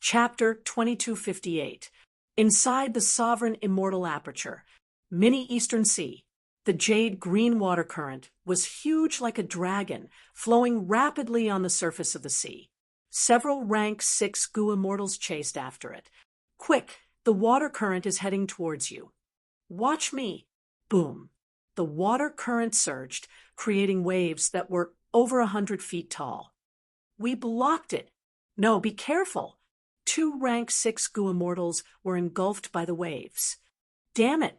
Chapter 2258. Inside the Sovereign Immortal Aperture, Mini Eastern Sea. The jade green water current was huge like a dragon, flowing rapidly on the surface of the sea. Several rank 6 goo immortals chased after it. Quick, the water current is heading towards you. Watch me. Boom. The water current surged, creating waves that were over 100 feet tall. We blocked it. No, be careful. 2 rank 6 goo immortals were engulfed by the waves. Damn it!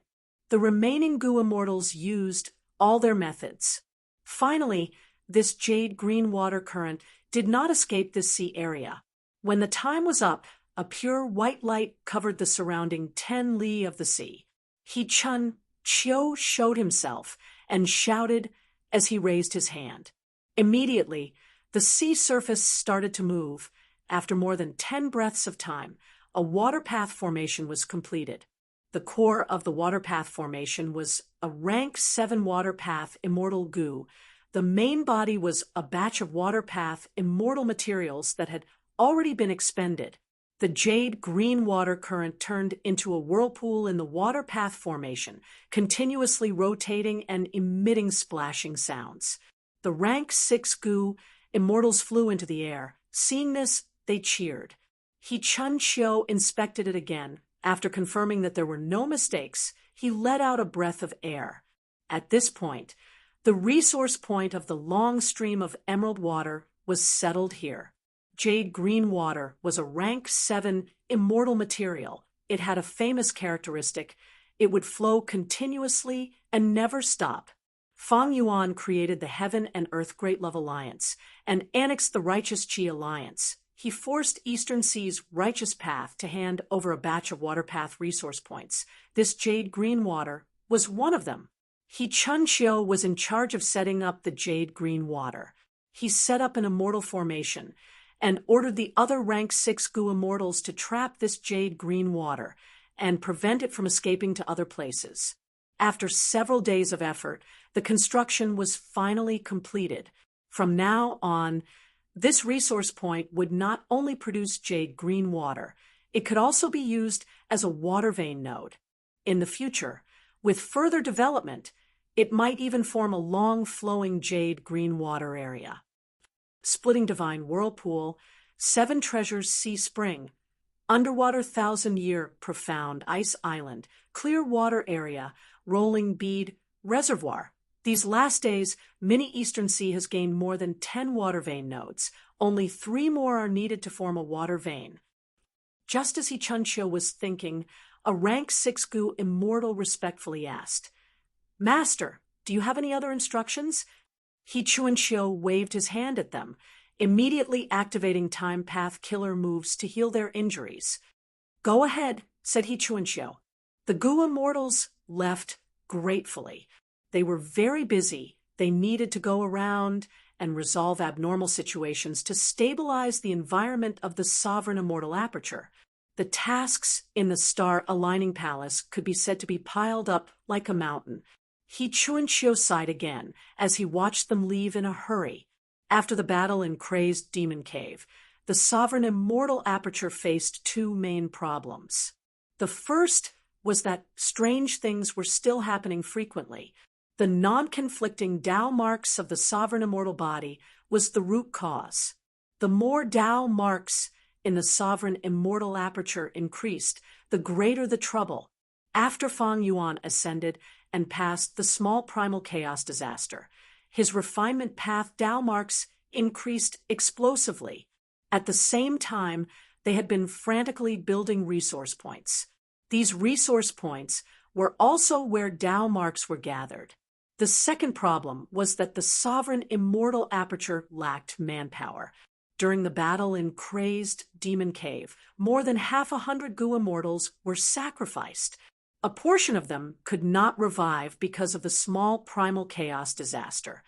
The remaining goo immortals used all their methods. Finally, this jade green water current did not escape this sea area. When the time was up, a pure white light covered the surrounding 10 li of the sea. He-Chun Chio showed himself and shouted as he raised his hand. Immediately, the sea surface started to move. After more than 10 breaths of time, a water path formation was completed. The core of the water path formation was a rank 7 water path immortal goo. The main body was a batch of water path immortal materials that had already been expended. The jade green water current turned into a whirlpool in the water path formation, continuously rotating and emitting splashing sounds. The rank 6 goo immortals flew into the air. Seeing this, they cheered. He-Chun Chio inspected it again. After confirming that there were no mistakes, he let out a breath of air. At this point, the resource point of the long stream of emerald water was settled here. Jade green water was a rank 7 immortal material. It had a famous characteristic. It would flow continuously and never stop. Fang Yuan created the Heaven and Earth Great Love Alliance and annexed the Righteous Chi Alliance. He forced Eastern Sea's Righteous Path to hand over a batch of water path resource points. This jade green water was one of them. He-Chun Chio was in charge of setting up the jade green water. He set up an immortal formation and ordered the other rank 6 goo immortals to trap this jade green water and prevent it from escaping to other places. After several days of effort, the construction was finally completed. From now on, this resource point would not only produce jade green water, it could also be used as a water vein node. In the future, with further development, it might even form a long-flowing jade green water area. Splitting Divine Whirlpool, 7 Treasures Sea Spring, Underwater 1,000-Year Profound Ice Island, Clear Water Area, Rolling Bead Reservoir. These last days, Mini Eastern Sea has gained more than 10 water vein nodes. Only 3 more are needed to form a water vein. Just as He-Chun Chio was thinking, a rank 6 goo immortal respectfully asked, "Master, do you have any other instructions?" He-Chun Chio waved his hand at them, immediately activating time path killer moves to heal their injuries. "Go ahead," said He-Chun Chio. The goo immortals left gratefully. They were very busy. They needed to go around and resolve abnormal situations to stabilize the environment of the Sovereign Immortal Aperture. The tasks in the Star Aligning Palace could be said to be piled up like a mountain. He-Chun Chio sighed again as he watched them leave in a hurry. After the battle in Crazed Demon Cave, the Sovereign Immortal Aperture faced 2 main problems. The first was that strange things were still happening frequently. The non-conflicting Tao marks of the Sovereign Immortal Body was the root cause. The more Tao marks in the Sovereign Immortal Aperture increased, the greater the trouble. After Fang Yuan ascended and passed the small primal chaos disaster, his refinement path Tao marks increased explosively. At the same time, they had been frantically building resource points. These resource points were also where Tao marks were gathered. The second problem was that the Sovereign Immortal Aperture lacked manpower. During the battle in Crazed Demon Cave, more than 100 goo immortals were sacrificed. A portion of them could not revive because of the small primal chaos disaster.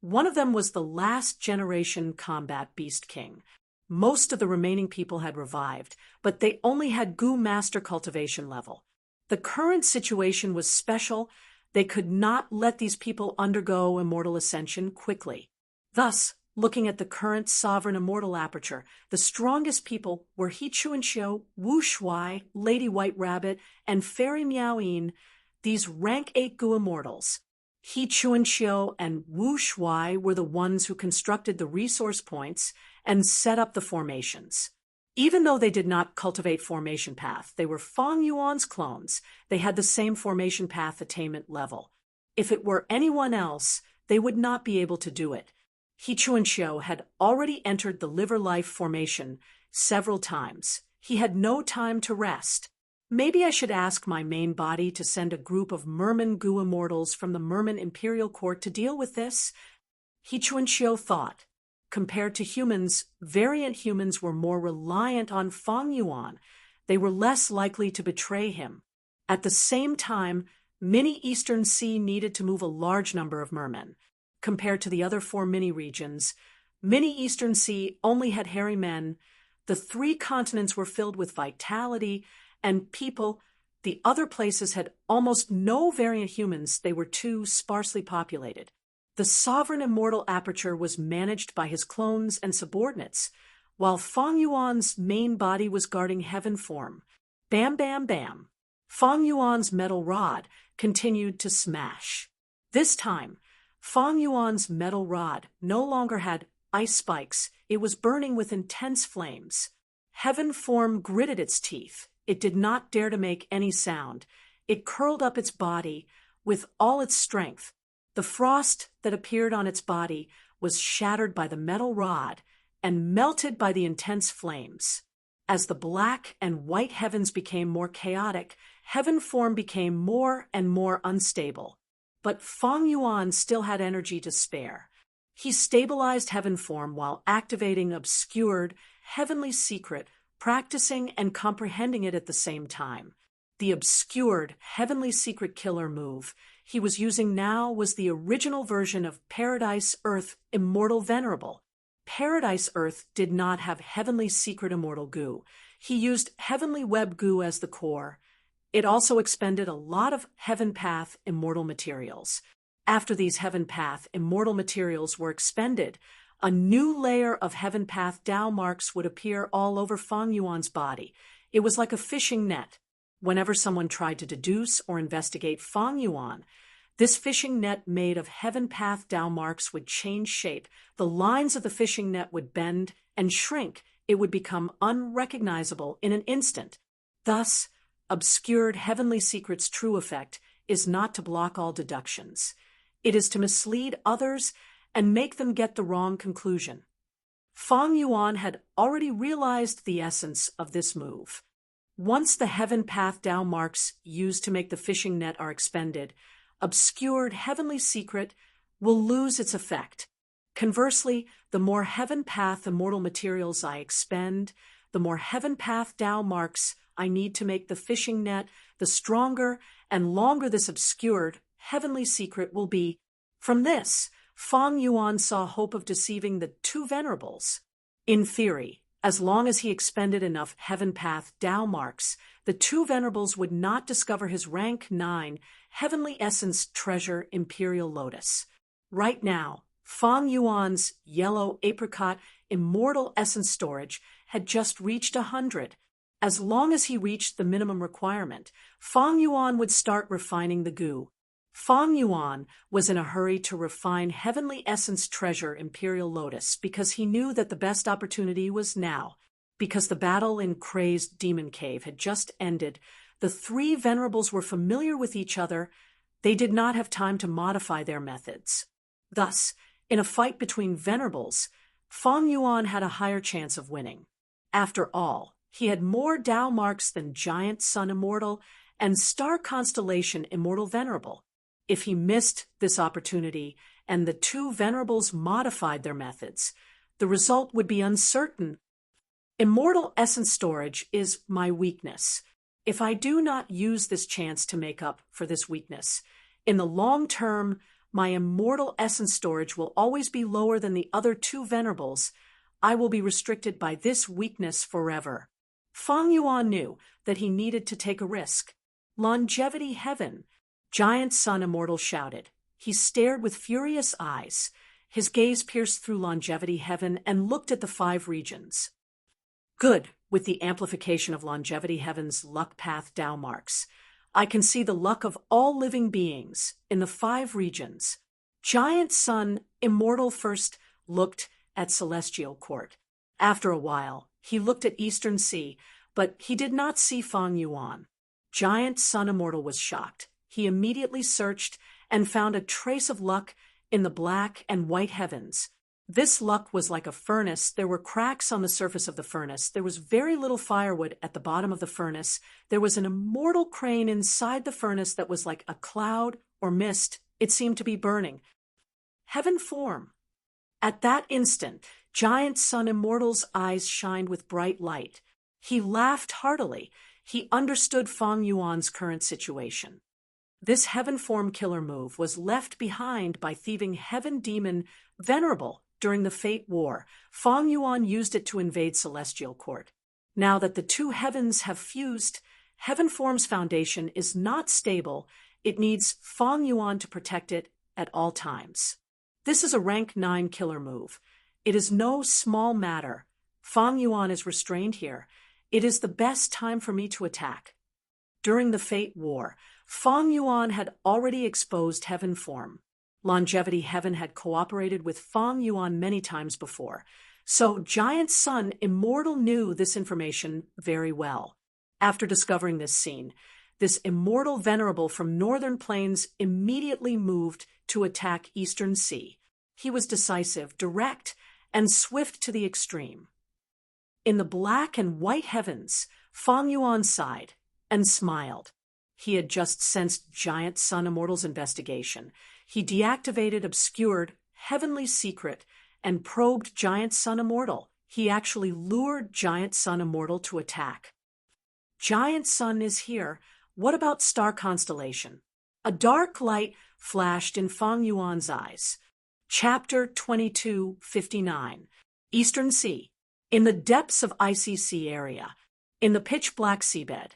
One of them was the last generation combat beast king. Most of the remaining people had revived, but they only had goo master cultivation level. The current situation was special. They could not let these people undergo immortal ascension quickly. Thus, Looking at the current sovereign immortal aperture, the strongest people were He Chu and Xiu, Wu Shuai, Lady White Rabbit, and Fairy Miaoyin, these rank 8 Gu immortals. He Chu and Xiu and Wu Shuai were the ones who constructed the resource points and set up the formations. Even though they did not cultivate formation path, they were Fang Yuan's clones. They had the same formation path attainment level. If it were anyone else, they would not be able to do it. He Chu and Xiu had already entered the liver life formation several times. He had no time to rest. Maybe I should ask my main body to send a group of Merman Gu immortals from the Merman Imperial Court to deal with this? He Chu and Xiu thought. Compared to humans, variant humans were more reliant on Fang Yuan. They were less likely to betray him. At the same time, Mini Eastern Sea needed to move a large number of mermen. Compared to the other 4 mini-regions, Mini Eastern Sea only had hairy men. The 3 continents were filled with vitality and people. The other places had almost no variant humans. They were too sparsely populated. The sovereign immortal aperture was managed by his clones and subordinates, while Fang Yuan's main body was guarding heaven form. Bam, bam, bam. Fang Yuan's metal rod continued to smash. This time, Fang Yuan's metal rod no longer had ice spikes. It was burning with intense flames. Heaven form gritted its teeth. It did not dare to make any sound. It curled up its body with all its strength. The frost that appeared on its body was shattered by the metal rod and melted by the intense flames. As the black and white heavens became more chaotic, heaven form became more and more unstable. But Fang Yuan still had energy to spare. He stabilized heaven form while activating obscured, heavenly secret, practicing and comprehending it at the same time. The obscured, heavenly secret killer move he was using now was the original version of Paradise Earth Immortal Venerable. Paradise Earth did not have heavenly secret immortal goo. He used heavenly web goo as the core. It also expended a lot of Heaven Path immortal materials. After these Heaven Path immortal materials were expended, a new layer of Heaven Path Dao marks would appear all over Fang Yuan's body. It was like a fishing net. Whenever someone tried to deduce or investigate Fang Yuan, this fishing net made of Heaven Path Dao marks would change shape. The lines of the fishing net would bend and shrink. It would become unrecognizable in an instant. Thus, obscured heavenly secret's true effect is not to block all deductions. It is to mislead others and make them get the wrong conclusion. Fang Yuan had already realized the essence of this move. Once the Heaven Path Dao marks used to make the fishing net are expended, obscured heavenly secret will lose its effect. Conversely, the more Heaven Path immortal materials I expend, the more Heaven Path Dao marks I need to make the fishing net, the stronger and longer this obscured heavenly secret will be. From this, Fang Yuan saw hope of deceiving the 2 venerables. In theory, as long as he expended enough Heaven Path Dao marks, the 2 venerables would not discover his rank 9 Heavenly Essence Treasure Imperial Lotus. Right now, Fang Yuan's yellow apricot Immortal Essence Storage had just reached 100. As long as he reached the minimum requirement, Fang Yuan would start refining the goo. Fang Yuan was in a hurry to refine Heavenly Essence Treasure Imperial Lotus because he knew that the best opportunity was now. Because the battle in Crazed Demon Cave had just ended, the 3 venerables were familiar with each other. They did not have time to modify their methods. Thus, in a fight between venerables, Fang Yuan had a higher chance of winning. After all, he had more Dao marks than Giant Sun Immortal and Star Constellation Immortal Venerable. If he missed this opportunity and the 2 venerables modified their methods, the result would be uncertain. Immortal Essence Storage is my weakness. If I do not use this chance to make up for this weakness, in the long term, my Immortal Essence Storage will always be lower than the other 2 venerables. I will be restricted by this weakness forever. Fang Yuan knew that he needed to take a risk. Longevity Heaven, Giant Sun Immortal shouted. He stared with furious eyes. His gaze pierced through longevity heaven and looked at the 5 regions. Good, with the amplification of longevity heaven's luck path Tao marks. I can see the luck of all living beings in the 5 regions. Giant Sun, immortal, first looked at celestial court. After a while, he looked at Eastern Sea, but he did not see Fang Yuan. Giant Sun Immortal was shocked. He immediately searched and found a trace of luck in the black and white heavens. This luck was like a furnace. There were cracks on the surface of the furnace. There was very little firewood at the bottom of the furnace. There was an immortal crane inside the furnace that was like a cloud or mist. It seemed to be burning. Heaven form. At that instant, Giant Sun Immortal's eyes shined with bright light. He laughed heartily. He understood Fang Yuan's current situation. This heaven form killer move was left behind by thieving heaven demon Venerable during the Fate War. Fang Yuan used it to invade Celestial Court. Now that the 2 heavens have fused, heaven form's foundation is not stable. It needs Fang Yuan to protect it at all times. This is a rank 9 killer move. It is no small matter. Fang Yuan is restrained here. It is the best time for me to attack. During the Fate War, Fang Yuan had already exposed heaven form. Longevity heaven had cooperated with Fang Yuan many times before, so Giant Sun Immortal knew this information very well. After discovering this scene, this immortal venerable from Northern Plains immediately moved to attack Eastern Sea. He was decisive, direct, and swift to the extreme. In the black and white heavens, Fang Yuan sighed and smiled. He had just sensed Giant Sun Immortal's investigation. He deactivated obscured heavenly secret and probed Giant Sun Immortal. He actually lured Giant Sun Immortal to attack. Giant Sun is here. What about star constellation? A dark light flashed in Fang Yuan's eyes. Chapter 2259. Eastern Sea. In the depths of ICC area, in the pitch-black seabed,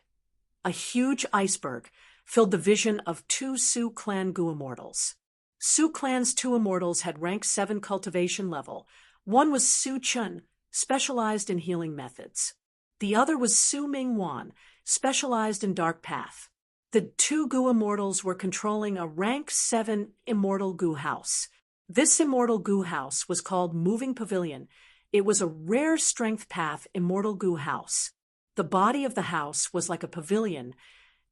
a huge iceberg filled the vision of 2 Sioux Clan Gu Immortals. Sioux Clan's 2 Immortals had rank 7 cultivation level. One was Su Chun, specialized in healing methods. The other was Su Ming Wan, specialized in dark path. The 2 Gu Immortals were controlling a rank 7 immortal Gu house. This immortal Gu house was called Moving Pavilion. It was a rare strength path immortal Gu house. The body of the house was like a pavilion.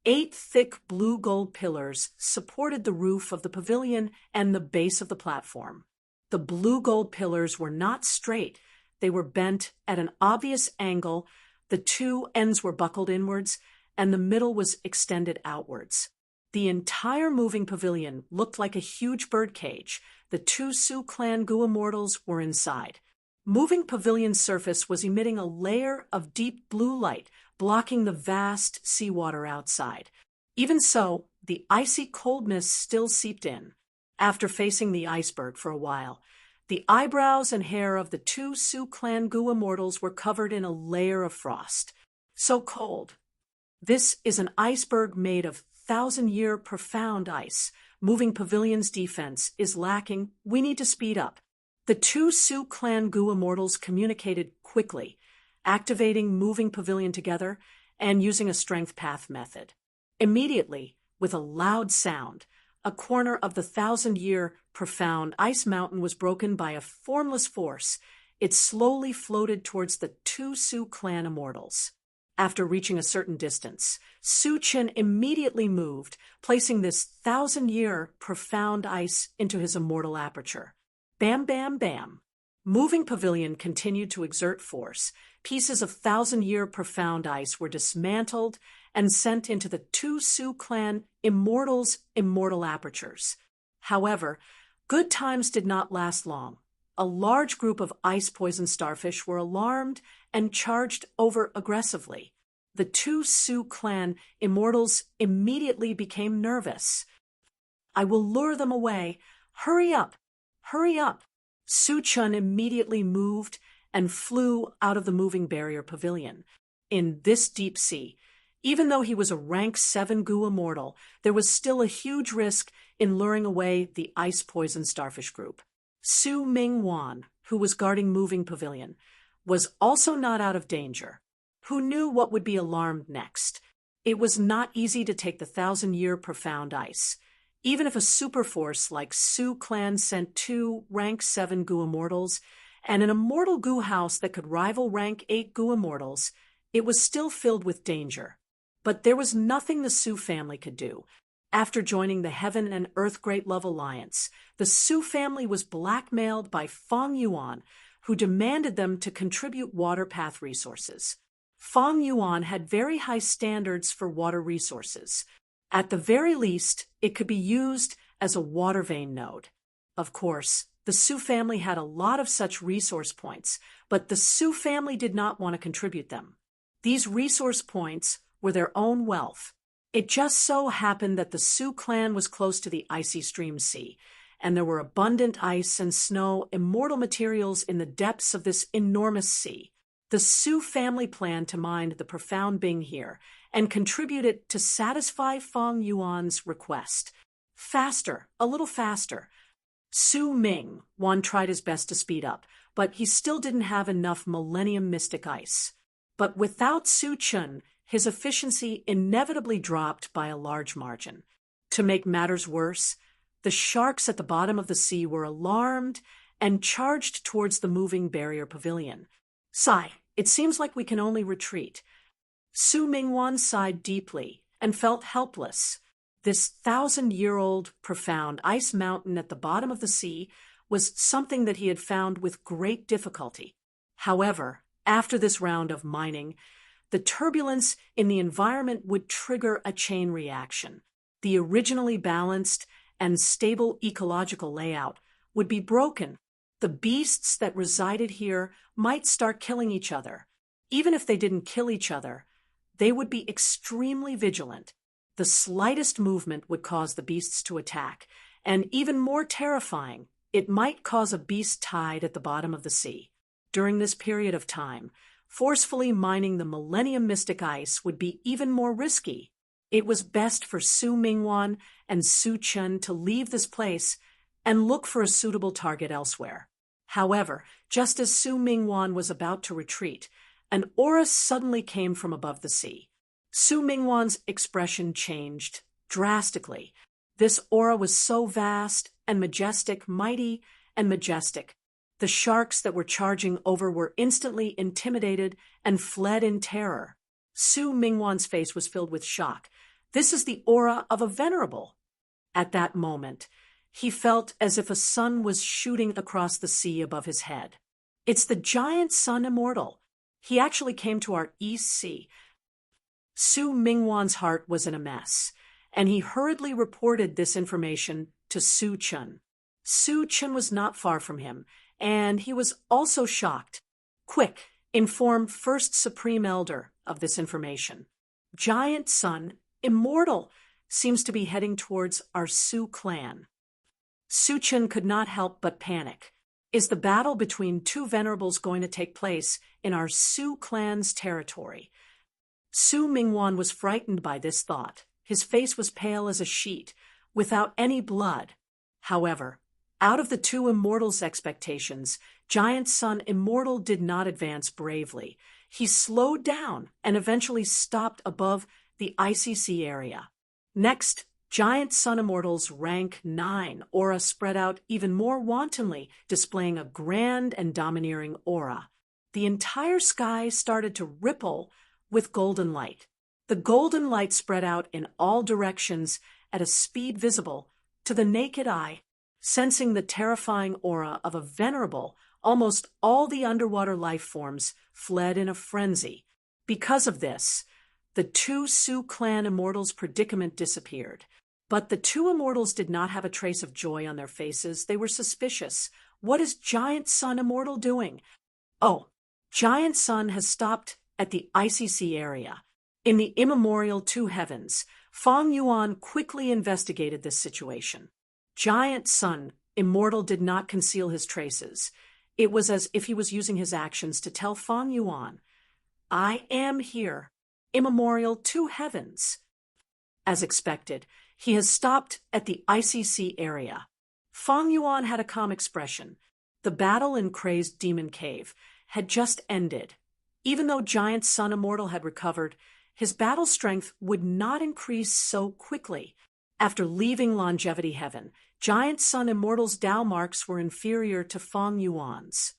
8 thick blue gold pillars supported the roof of the pavilion and the base of the platform. The blue gold pillars were not straight. They were bent at an obvious angle. The 2 ends were buckled inwards, and the middle was extended outwards. The entire moving pavilion looked like a huge bird cage. The 2 Sioux Clan Gu Immortals were inside. Moving pavilion's surface was emitting a layer of deep blue light, blocking the vast seawater outside. Even so, the icy cold mist still seeped in. After facing the iceberg for a while, the eyebrows and hair of the 2 Sioux Clan Gu Immortals were covered in a layer of frost. So cold. This is an iceberg made of 1,000-year profound ice. Moving pavilion's defense is lacking. We need to speed up. The 2 Sioux Clan Gu Immortals communicated quickly, activating Moving Pavilion together and using a strength path method. Immediately, with a loud sound, a corner of the 1,000-year profound ice mountain was broken by a formless force. It slowly floated towards the 2 Sioux Clan Immortals. After reaching a certain distance, Su Chen immediately moved, placing this 1,000-year profound ice into his immortal aperture. Bam, bam, bam. Moving Pavilion continued to exert force. Pieces of 1,000-year profound ice were dismantled and sent into the 2 Sioux Clan Immortals' immortal apertures. However, good times did not last long. A large group of ice-poisoned starfish were alarmed and charged over aggressively. The 2 Sioux Clan Immortals immediately became nervous. I will lure them away. Hurry up! Hurry up! Su Chun immediately moved and flew out of the moving barrier pavilion. In this deep sea, even though he was a rank 7 Gu Immortal, there was still a huge risk in luring away the ice-poisoned starfish group. Su Mingwan, who was guarding Moving Pavilion, was also not out of danger. Who knew what would be alarmed next? It was not easy to take the 1,000-year profound ice. Even if a superforce like Su Clan sent 2 rank 7 Goo Immortals and an immortal Goo house that could rival rank 8 Goo Immortals, it was still filled with danger. But there was nothing the Su family could do. After joining the Heaven and Earth Great Love Alliance, the Su family was blackmailed by Feng Yuan, who demanded them to contribute water path resources. Feng Yuan had very high standards for water resources. At the very least, it could be used as a water vein node. Of course, the Su family had a lot of such resource points, but the Su family did not want to contribute them. These resource points were their own wealth. It just so happened that the Su clan was close to the icy stream sea, and there were abundant ice and snow, immortal materials in the depths of this enormous sea. The Su family planned to mine the profound Bing here and contribute it to satisfy Feng Yuan's request. Faster, a little faster. Su Mingwan tried his best to speed up, but he still didn't have enough Millennium Mystic Ice. But without Su Chun, his efficiency inevitably dropped by a large margin. To make matters worse, the sharks at the bottom of the sea were alarmed and charged towards the moving barrier pavilion. Sigh, it seems like we can only retreat. Su Mingwan sighed deeply and felt helpless. This 1,000-year-old profound ice mountain at the bottom of the sea was something that he had found with great difficulty. However, after this round of mining, the turbulence in the environment would trigger a chain reaction. The originally balanced and stable ecological layout would be broken. The beasts that resided here might start killing each other. Even if they didn't kill each other, they would be extremely vigilant. The slightest movement would cause the beasts to attack, and even more terrifying, it might cause a beast tide at the bottom of the sea. During this period of time, forcefully mining the Millennium Mystic Ice would be even more risky. It was best for Su Mingwan and Su Chun to leave this place and look for a suitable target elsewhere. However, just as Su Mingwan was about to retreat, an aura suddenly came from above the sea. Su Mingwan's expression changed drastically. This aura was so vast and majestic, mighty and majestic. The sharks that were charging over were instantly intimidated and fled in terror. Su Mingwan's face was filled with shock. This is the aura of a venerable. At that moment, he felt as if a sun was shooting across the sea above his head. It's the giant sun immortal. He actually came to our East Sea. Su Mingwan's heart was in a mess, and he hurriedly reported this information to Su Chun. Su Chun was not far from him, and he was also shocked. Quick, inform First Supreme Elder of this information. Giant sun, immortal, seems to be heading towards our Su clan. Su Chun could not help but panic. Is the battle between 2 venerables going to take place in our Su clan's territory? Su Mingwan was frightened by this thought. His face was pale as a sheet, without any blood. However, out of the 2 immortals' expectations, Giant Sun Immortal did not advance bravely. He slowed down and eventually stopped above the ICC area. Next, Giant Sun Immortal's rank 9 aura spread out even more wantonly, displaying a grand and domineering aura. The entire sky started to ripple with golden light. The golden light spread out in all directions at a speed visible to the naked eye. Sensing the terrifying aura of a venerable, almost all the underwater life forms fled in a frenzy. Because of this, the 2 Su clan immortals' predicament disappeared. But the 2 immortals did not have a trace of joy on their faces. They were suspicious. What is Giant Sun Immortal doing? Oh, Giant Sun has stopped at the ICC area. In the immemorial 2 heavens, Feng Yuan quickly investigated this situation. Giant Sun Immortal did not conceal his traces. It was as if he was using his actions to tell Feng Yuan, I am here, immemorial 2 heavens. As expected, he has stopped at the ICC area. Fang Yuan had a calm expression. The battle in Crazed Demon Cave had just ended. Even though Giant Sun Immortal had recovered, his battle strength would not increase so quickly. After leaving Longevity Heaven, Giant Sun Immortal's Tao marks were inferior to Fang Yuan's.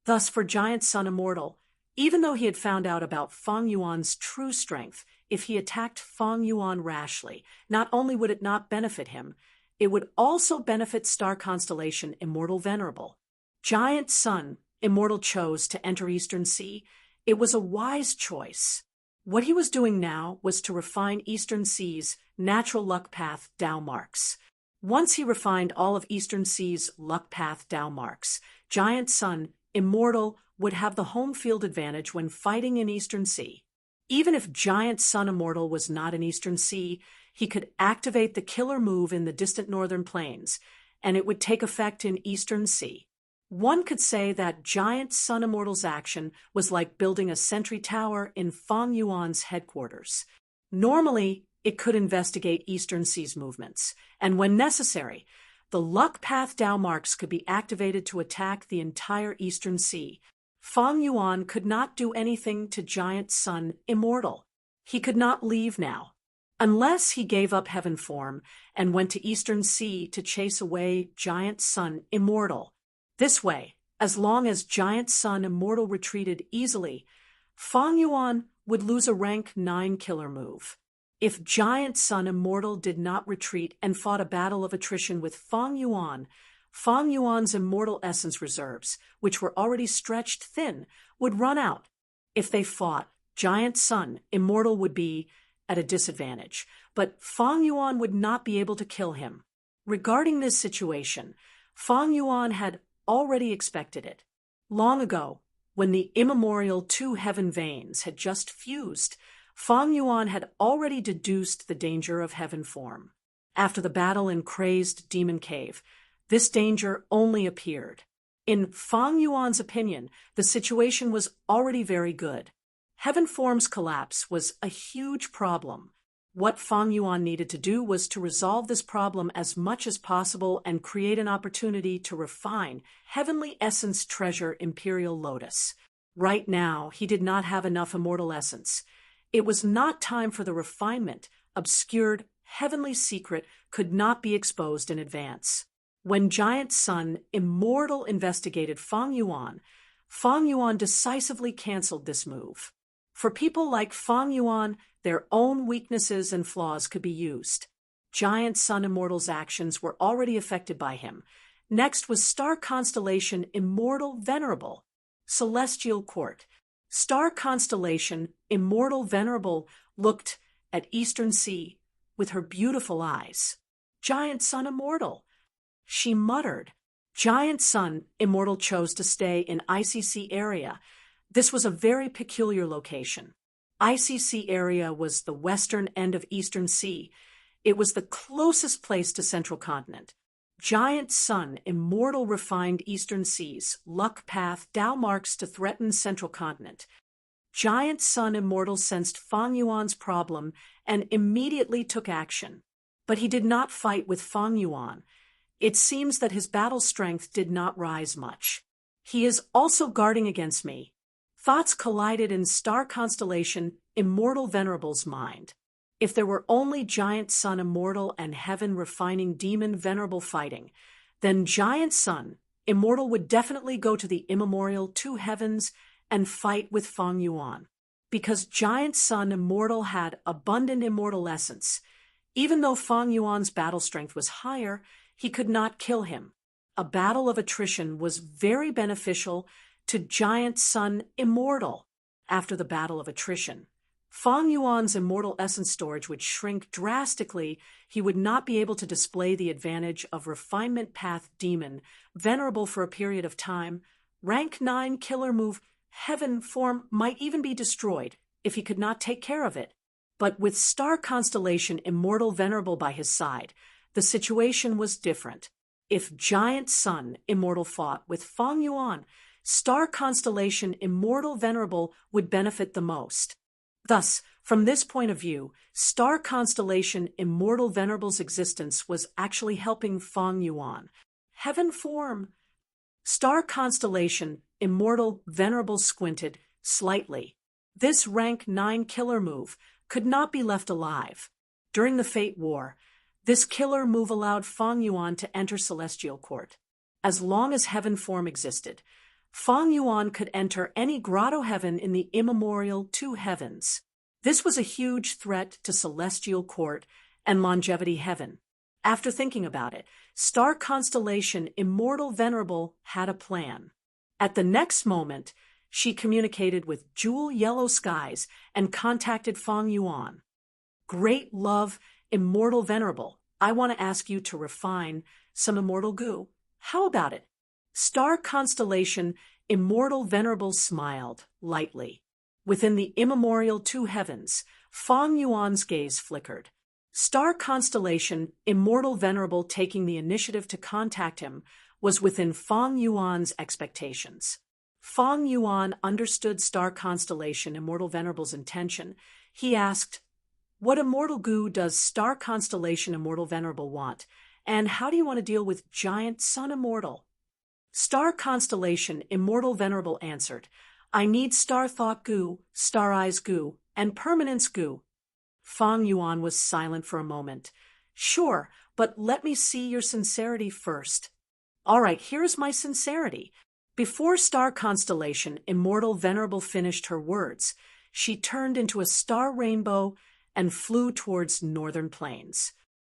Thus, for Giant Sun Immortal, even though he had found out about Fang Yuan's true strength, if he attacked Fang Yuan rashly, not only would it not benefit him, it would also benefit Star Constellation Immortal Venerable. Giant Sun Immortal chose to enter Eastern Sea. It was a wise choice. What he was doing now was to refine Eastern Sea's natural luck path Tao marks. Once he refined all of Eastern Sea's luck path Tao marks, Giant Sun Immortal would have the home field advantage when fighting in Eastern Sea. Even if Giant Sun Immortal was not in Eastern Sea, he could activate the killer move in the distant northern plains, and it would take effect in Eastern Sea. One could say that Giant Sun Immortal's action was like building a sentry tower in Fang Yuan's headquarters. Normally, it could investigate Eastern Sea's movements, and when necessary, the luck path Tao marks could be activated to attack the entire Eastern Sea. Fang Yuan could not do anything to Giant Sun Immortal. He could not leave now, unless he gave up heaven form and went to Eastern Sea to chase away Giant Sun Immortal. This way, as long as Giant Sun Immortal retreated easily, Fang Yuan would lose a rank 9 killer move. If Giant Sun Immortal did not retreat and fought a battle of attrition with Fang Yuan's immortal essence reserves, which were already stretched thin, would run out. If they fought, Giant Sun Immortal would be at a disadvantage, but Fang Yuan would not be able to kill him. Regarding this situation, Fang Yuan had already expected it. Long ago, when the immemorial two heaven veins had just fused, Fang Yuan had already deduced the danger of heaven form. After the battle in Crazed Demon Cave, this danger only appeared. In Fang Yuan's opinion, the situation was already very good. Heaven form's collapse was a huge problem. What Fang Yuan needed to do was to resolve this problem as much as possible and create an opportunity to refine Heavenly Essence Treasure Imperial Lotus. Right now, he did not have enough immortal essence. It was not time for the refinement. Obscured, heavenly secret could not be exposed in advance. When Giant Sun Immortal investigated Fang Yuan decisively canceled this move. For people like Fang Yuan, their own weaknesses and flaws could be used. Giant Sun Immortal's actions were already affected by him. Next was Star Constellation Immortal Venerable, Celestial Court. Star Constellation Immortal Venerable looked at Eastern Sea with her beautiful eyes. Giant Sun Immortal, she muttered. Giant Sun Immortal chose to stay in ICC area. This was a very peculiar location. ICC area was the western end of Eastern Sea. It was the closest place to Central Continent. Giant Sun Immortal refined Eastern Seas, luck path, Tao marks to threaten Central Continent. Giant Sun Immortal sensed Fang Yuan's problem and immediately took action. But he did not fight with Fang Yuan. It seems that his battle strength did not rise much. He is also guarding against me. Thoughts collided in Star Constellation Immortal Venerable's mind. If there were only Giant Sun Immortal and Heaven Refining Demon Venerable fighting, then Giant Sun Immortal would definitely go to the immemorial two heavens and fight with Fang Yuan. Because Giant Sun Immortal had abundant immortal essence, even though Fang Yuan's battle strength was higher, he could not kill him. A battle of attrition was very beneficial to Giant Sun Immortal. After the battle of attrition, Fang Yuan's immortal essence storage would shrink drastically. He would not be able to display the advantage of Refinement Path Demon, Venerable for a period of time. Rank 9 killer move, Heaven form might even be destroyed if he could not take care of it. But with Star Constellation Immortal Venerable by his side, the situation was different. If Giant Sun Immortal fought with Fang Yuan, Star Constellation Immortal Venerable would benefit the most. Thus, from this point of view, Star Constellation Immortal Venerable's existence was actually helping Fang Yuan. heaven form. Star constellation, immortal, venerable squinted slightly. This rank 9 killer move could not be left alive. During the Fate War, this killer move allowed Feng Yuan to enter Celestial Court. As long as heaven form existed, Feng Yuan could enter any grotto heaven in the immemorial 2 heavens. This was a huge threat to Celestial Court and Longevity Heaven. After thinking about it, Star Constellation Immortal Venerable had a plan. At the next moment, she communicated with Jewel Yellow Skies and contacted Feng Yuan. Great love, Immortal Venerable, I want to ask you to refine some immortal goo. How about it? Star Constellation Immortal Venerable smiled lightly. Within the immemorial 2 heavens, Feng Yuan's gaze flickered. Star Constellation Immortal Venerable taking the initiative to contact him was within Feng Yuan's expectations. Feng Yuan understood Star Constellation Immortal Venerable's intention. He asked, "What immortal goo does Star Constellation Immortal Venerable want, and how do you want to deal with Giant Sun Immortal?" Star Constellation Immortal Venerable answered, "I need Star Thought goo, Star Eyes goo, and Permanence goo." Feng Yuan was silent for a moment. "Sure, but let me see your sincerity first." "All right, here's my sincerity." Before Star Constellation Immortal Venerable finished her words, she turned into a star rainbow and flew towards Northern Plains.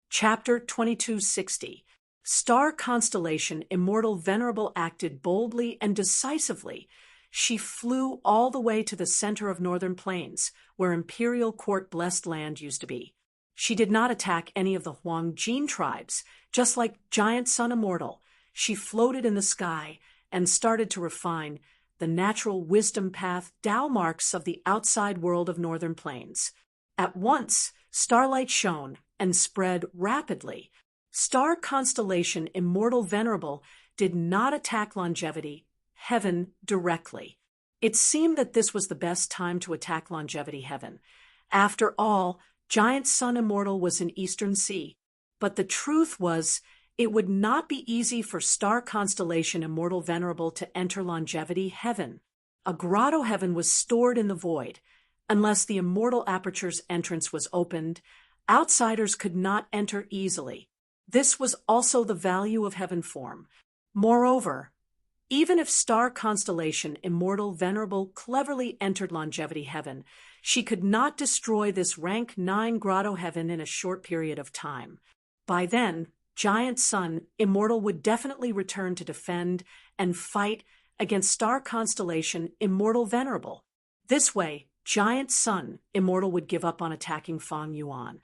Chapter 2260. Star Constellation Immortal Venerable acted boldly and decisively. She flew all the way to the center of Northern Plains, where Imperial Court Blessed Land used to be. She did not attack any of the Huangjin tribes. Just like Giant Sun Immortal, she floated in the sky and started to refine the natural wisdom path Tao marks of the outside world of Northern Plains. At once, starlight shone and spread rapidly. Star Constellation Immortal Venerable did not attack Longevity Heaven directly. It seemed that this was the best time to attack Longevity Heaven. After all, Giant Sun Immortal was in Eastern Sea. But the truth was, it would not be easy for Star Constellation Immortal Venerable to enter Longevity Heaven. A grotto heaven was stored in the void. Unless the Immortal Aperture's entrance was opened, outsiders could not enter easily. This was also the value of heaven form. Moreover, even if Star Constellation Immortal Venerable cleverly entered Longevity Heaven, she could not destroy this rank 9 grotto heaven in a short period of time. By then, Giant Sun Immortal would definitely return to defend and fight against Star Constellation Immortal Venerable. This way, Giant Sun Immortal would give up on attacking Feng Yuan,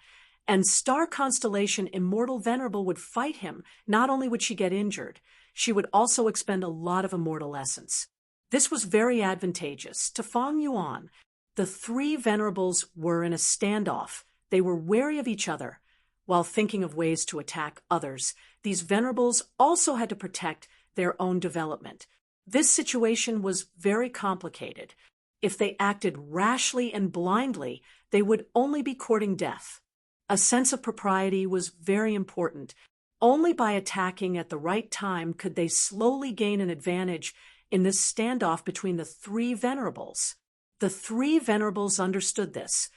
and Star Constellation Immortal Venerable would fight him. Not only would she get injured, she would also expend a lot of immortal essence. This was very advantageous to Feng Yuan. The 3 venerables were in a standoff. They were wary of each other. While thinking of ways to attack others, these venerables also had to protect their own development. This situation was very complicated. If they acted rashly and blindly, they would only be courting death. A sense of propriety was very important. Only by attacking at the right time could they slowly gain an advantage in this standoff between the 3 venerables. The 3 venerables understood this.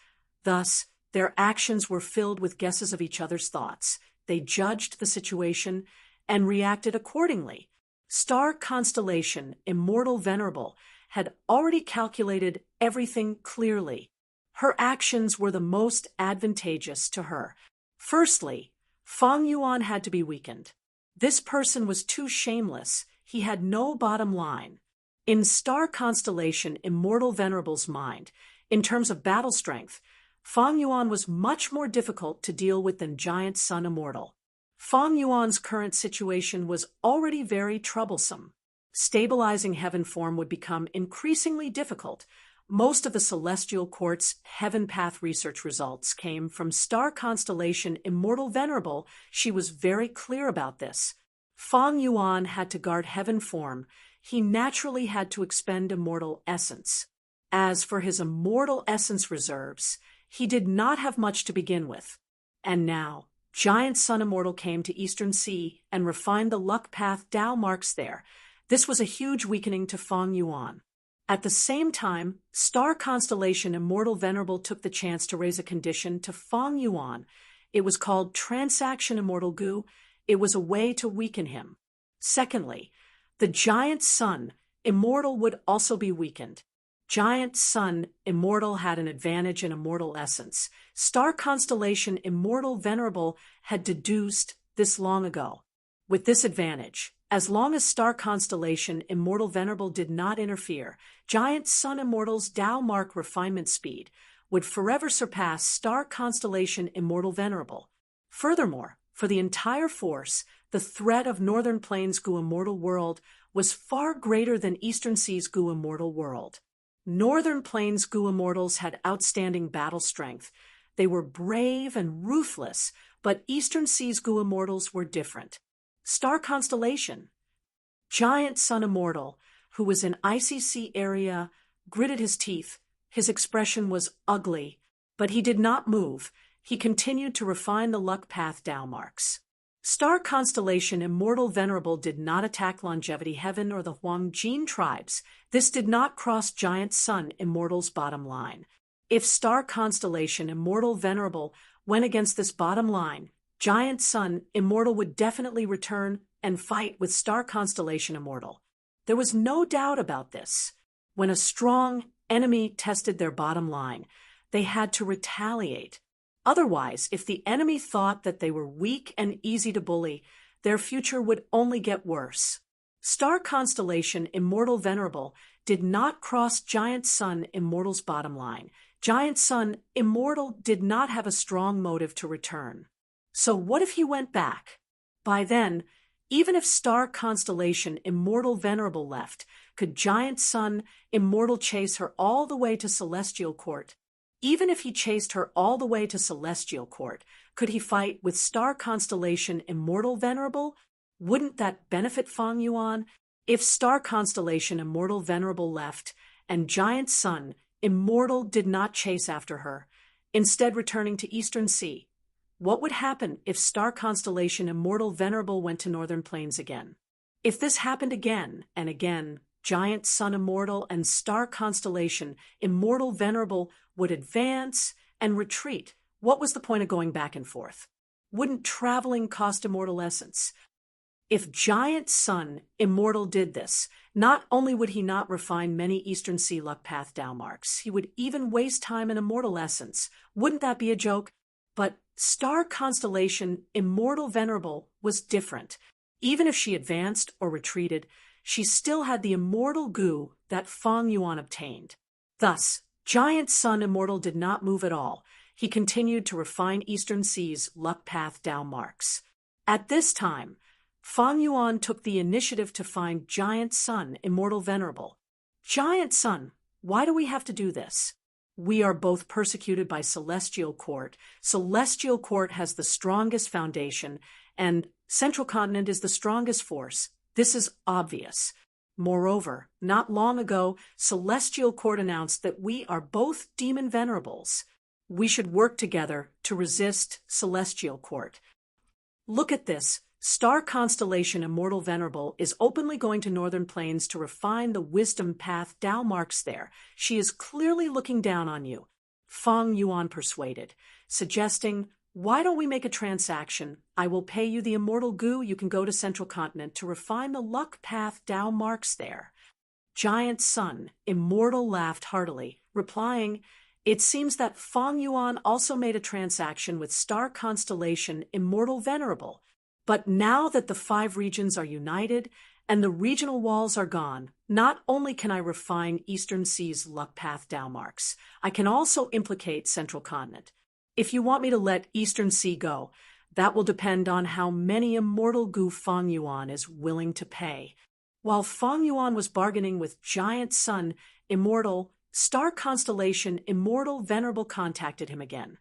Thus, their actions were filled with guesses of each other's thoughts. They judged the situation and reacted accordingly. Star Constellation Immortal Venerable had already calculated everything clearly. Her actions were the most advantageous to her. Firstly, Feng Yuan had to be weakened. This person was too shameless. He had no bottom line. In Star Constellation Immortal Venerable's mind, in terms of battle strength, Feng Yuan was much more difficult to deal with than Giant Sun Immortal. Feng Yuan's current situation was already very troublesome. Stabilizing heaven form would become increasingly difficult. Most of the Celestial Court's Heaven Path research results came from Star Constellation Immortal Venerable. She was very clear about this. Feng Yuan had to guard heaven form. He naturally had to expend immortal essence. As for his immortal essence reserves, he did not have much to begin with. And now, Giant Sun Immortal came to Eastern Sea and refined the luck path Tao marks there. This was a huge weakening to Feng Yuan. At the same time, Star Constellation Immortal Venerable took the chance to raise a condition to Feng Yuan. It was called Transaction Immortal Gu. It was a way to weaken him. Secondly, the Giant Sun Immortal would also be weakened. Giant Sun Immortal had an advantage in immortal essence. Star Constellation Immortal Venerable had deduced this long ago. With this advantage, as long as Star Constellation Immortal Venerable did not interfere, Giant Sun Immortal's Tao Mark refinement speed would forever surpass Star Constellation Immortal Venerable. Furthermore, for the entire force, the threat of Northern Plains Gu Immortal World was far greater than Eastern Sea's Gu Immortal World. Northern Plains Gu Immortals had outstanding battle strength. They were brave and ruthless, but Eastern Sea's Gu Immortals were different. Star Constellation. Giant Sun Immortal, who was in ICC area, gritted his teeth. His expression was ugly, but he did not move. He continued to refine the luck path Tao marks. Star Constellation Immortal Venerable did not attack Longevity Heaven or the Huangjin tribes. This did not cross Giant Sun Immortal's bottom line. If Star Constellation Immortal Venerable went against this bottom line, Giant Sun Immortal would definitely return and fight with Star Constellation Immortal. There was no doubt about this. When a strong enemy tested their bottom line, they had to retaliate. Otherwise, if the enemy thought that they were weak and easy to bully, their future would only get worse. Star Constellation Immortal Venerable did not cross Giant Sun Immortal's bottom line. Giant Sun Immortal did not have a strong motive to return. So what if he went back? By then, even if Star Constellation Immortal Venerable left, could Giant Sun Immortal chase her all the way to Celestial Court? Even if he chased her all the way to Celestial Court, could he fight with Star Constellation Immortal Venerable? Wouldn't that benefit Feng Yuan? If Star Constellation Immortal Venerable left, and Giant Sun Immortal did not chase after her, instead returning to Eastern Sea, what would happen if Star Constellation Immortal Venerable went to Northern Plains again? If this happened again and again, Giant Sun Immortal and Star Constellation Immortal Venerable would advance and retreat. What was the point of going back and forth? Wouldn't traveling cost immortal essence? If Giant Sun Immortal did this, not only would he not refine many Eastern Sea luck path Tao marks, he would even waste time in immortal essence. Wouldn't that be a joke? But Star Constellation Immortal Venerable was different. Even if she advanced or retreated, she still had the immortal Gu that Feng Yuan obtained. Thus, Giant Sun Immortal did not move at all. He continued to refine Eastern Sea's luck path Tao marks. At this time, Feng Yuan took the initiative to find Giant Sun Immortal Venerable. Giant Sun, why do we have to do this? We are both persecuted by Celestial Court. Celestial Court has the strongest foundation, and Central Continent is the strongest force. This is obvious. Moreover, not long ago, Celestial Court announced that we are both demon venerables. We should work together to resist Celestial Court. Look at this. Star Constellation Immortal Venerable is openly going to Northern Plains to refine the wisdom path Tao marks there. She is clearly looking down on you. Feng Yuan persuaded, suggesting, why don't we make a transaction? I will pay you the immortal Gu. You can go to Central Continent to refine the luck path Tao marks there. Giant Sun Immortal laughed heartily, replying, it seems that Feng Yuan also made a transaction with Star Constellation Immortal Venerable. But now that the 5 regions are united and the regional walls are gone, not only can I refine Eastern Sea's luck path Tao marks, I can also implicate Central Continent. If you want me to let Eastern Sea go, that will depend on how many immortal Gu Feng Yuan is willing to pay. While Feng Yuan was bargaining with Giant Sun Immortal, Star Constellation Immortal Venerable contacted him again.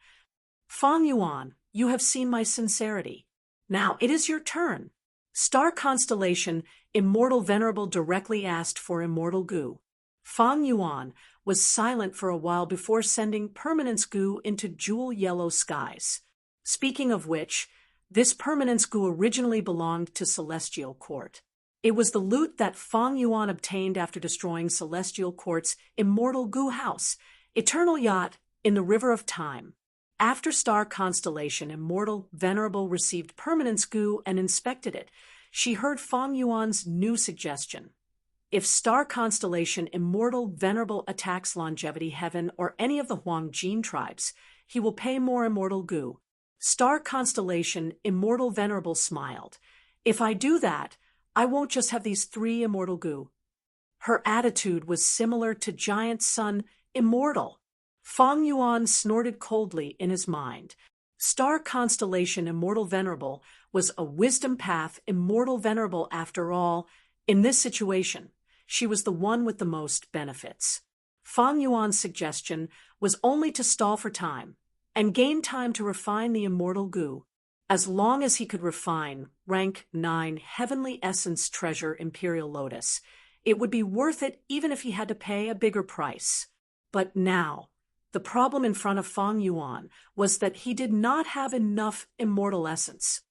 Feng Yuan, you have seen my sincerity. Now it is your turn. Star Constellation Immortal Venerable directly asked for immortal Gu. Feng Yuan was silent for a while before sending Permanence Gu into jewel yellow skies. Speaking of which, This permanence goo originally belonged to Celestial Court. It was the loot that Fang Yuan obtained after destroying Celestial Court's immortal goo house, eternal yacht, in the River of Time. After Star Constellation Immortal Venerable received permanence goo and inspected it, she heard Fang Yuan's new suggestion. If Star Constellation Immortal Venerable attacks Longevity Heaven or any of the Huangjin tribes, he will pay more immortal goo. Star Constellation Immortal Venerable smiled. If I do that, I won't just have these 3 immortal goo. Her attitude was similar to Giant Sun Immortal. Fang Yuan snorted coldly in his mind. Star Constellation Immortal Venerable was a wisdom path Immortal Venerable after all. In this situation, she was the one with the most benefits. Fang Yuan's suggestion was only to stall for time and gain time to refine the immortal goo. As long as he could refine rank 9 Heavenly Essence Treasure Imperial Lotus, it would be worth it even if he had to pay a bigger price. But now, the problem in front of Fang Yuan was that he did not have enough immortal essence.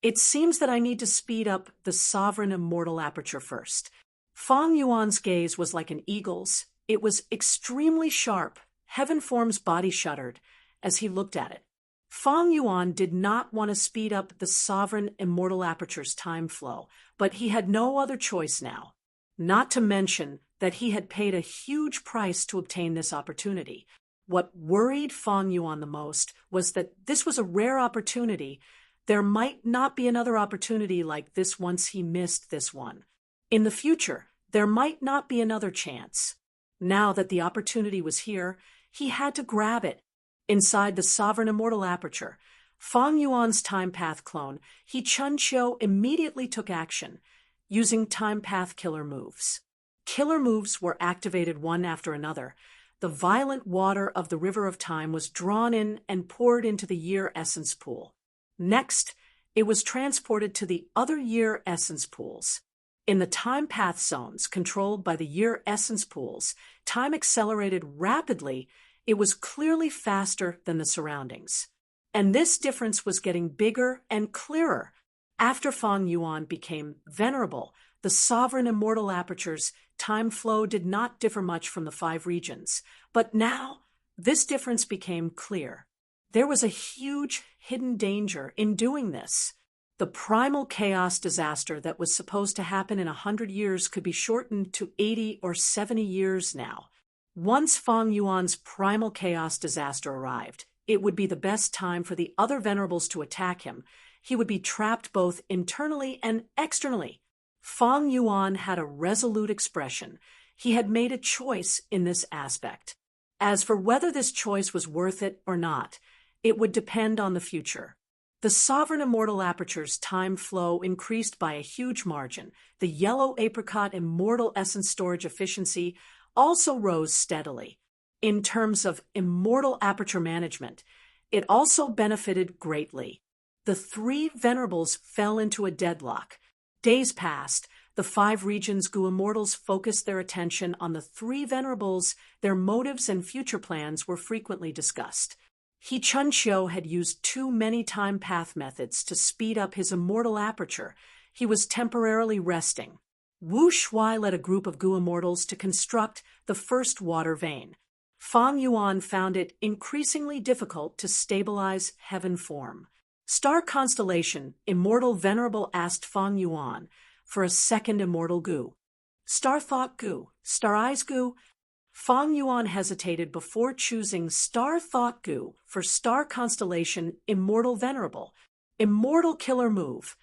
It seems that I need to speed up the sovereign immortal aperture first. Fang Yuan's gaze was like an eagle's. It was extremely sharp. Heaven Form's body shuddered as he looked at it. Fang Yuan did not want to speed up the sovereign immortal aperture's time flow, but he had no other choice now. Not to mention that he had paid a huge price to obtain this opportunity. What worried Fang Yuan the most was that this was a rare opportunity. There might not be another opportunity like this once he missed this one. In the future, there might not be another chance. Now that the opportunity was here, he had to grab it. Inside the sovereign immortal aperture, Fang Yuan's time path clone, He Chun Qiu, immediately took action, using time path killer moves. Killer moves were activated one after another. The violent water of the River of Time was drawn in and poured into the Year Essence Pool. Next, it was transported to the other Year Essence Pools. In the time path zones controlled by the Year Essence Pools, time accelerated rapidly. It was clearly faster than the surroundings. And this difference was getting bigger and clearer. After Fang Yuan became venerable, the sovereign immortal aperture's time flow did not differ much from the 5 regions. But now, this difference became clear. There was a huge hidden danger in doing this. The primal chaos disaster that was supposed to happen in 100 years could be shortened to 80 or 70 years now. Once Fang Yuan's primal chaos disaster arrived, it would be the best time for the other venerables to attack him. He would be trapped both internally and externally. Fang Yuan had a resolute expression. He had made a choice in this aspect. As for whether this choice was worth it or not, it would depend on the future. The sovereign immortal aperture's time flow increased by a huge margin. The yellow apricot immortal essence storage efficiency also rose steadily. In terms of immortal aperture management, it also benefited greatly. The 3 venerables fell into a deadlock. Days passed. The 5 regions goo immortals focused their attention on the 3 venerables. Their motives and future plans were frequently discussed. He Chun Qiu had used too many time path methods to speed up his immortal aperture. He was temporarily resting. Wu Shuai led a group of goo immortals to construct the first water vein. Fang Yuan found it increasingly difficult to stabilize Heaven Form. Star Constellation Immortal Venerable asked Fang Yuan for a second immortal goo. Star Thought goo, Star Eyes goo. Fang Yuan hesitated before choosing Star Thought goo for Star Constellation Immortal Venerable. Immortal Killer Move.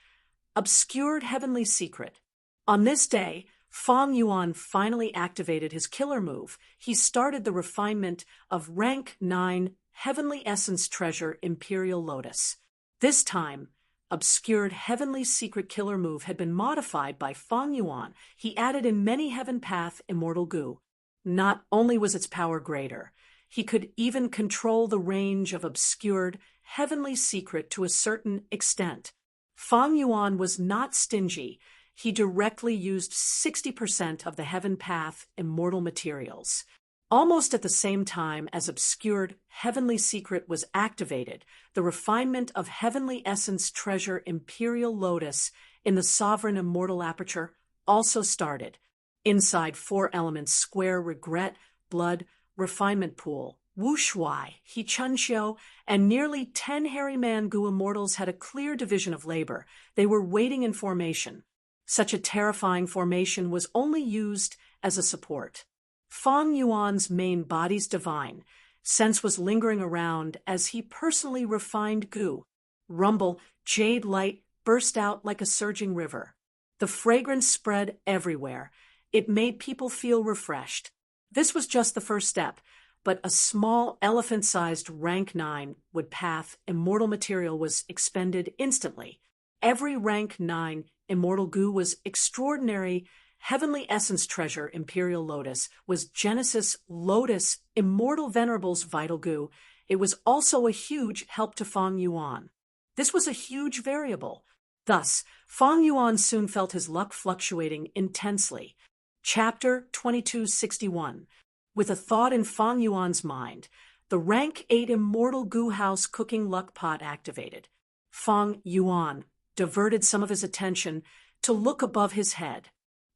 Obscured Heavenly Secret. On this day, Fang Yuan finally activated his killer move. He started the refinement of rank 9 Heavenly Essence Treasure Imperial Lotus. This time, Obscured Heavenly Secret Killer Move had been modified by Fang Yuan. He added in many Heaven Path Immortal Goo. Not only was its power greater, he could even control the range of Obscured Heavenly Secret to a certain extent. Fang Yuan was not stingy. He directly used 60% of the Heaven Path Immortal materials. Almost at the same time as obscured heavenly secret was activated, the refinement of heavenly essence treasure imperial lotus in the sovereign immortal aperture also started. Inside four elements square regret, blood, refinement pool, Wu Shuai, He Chunxiu, and nearly 10 hairy man gu immortals had a clear division of labor. They were waiting in formation. Such a terrifying formation was only used as a support. Fang Yuan's main body's divine sense was lingering around as he personally refined gu. Rumble, jade light burst out like a surging river. The fragrance spread everywhere. It made people feel refreshed. This was just the first step, but a small elephant-sized rank 9 wood path immortal material was expended instantly. Every rank 9 immortal gu was extraordinary. Heavenly essence treasure imperial lotus was Genesis lotus immortal venerable's vital gu. It was also a huge help to Fang Yuan. This was a huge variable. Thus, Fang Yuan soon felt his luck fluctuating intensely. Chapter 2261. With a thought in Fang Yuan's mind, the rank 8 immortal gu house cooking luck pot activated. Fang Yuan diverted some of his attention to look above his head.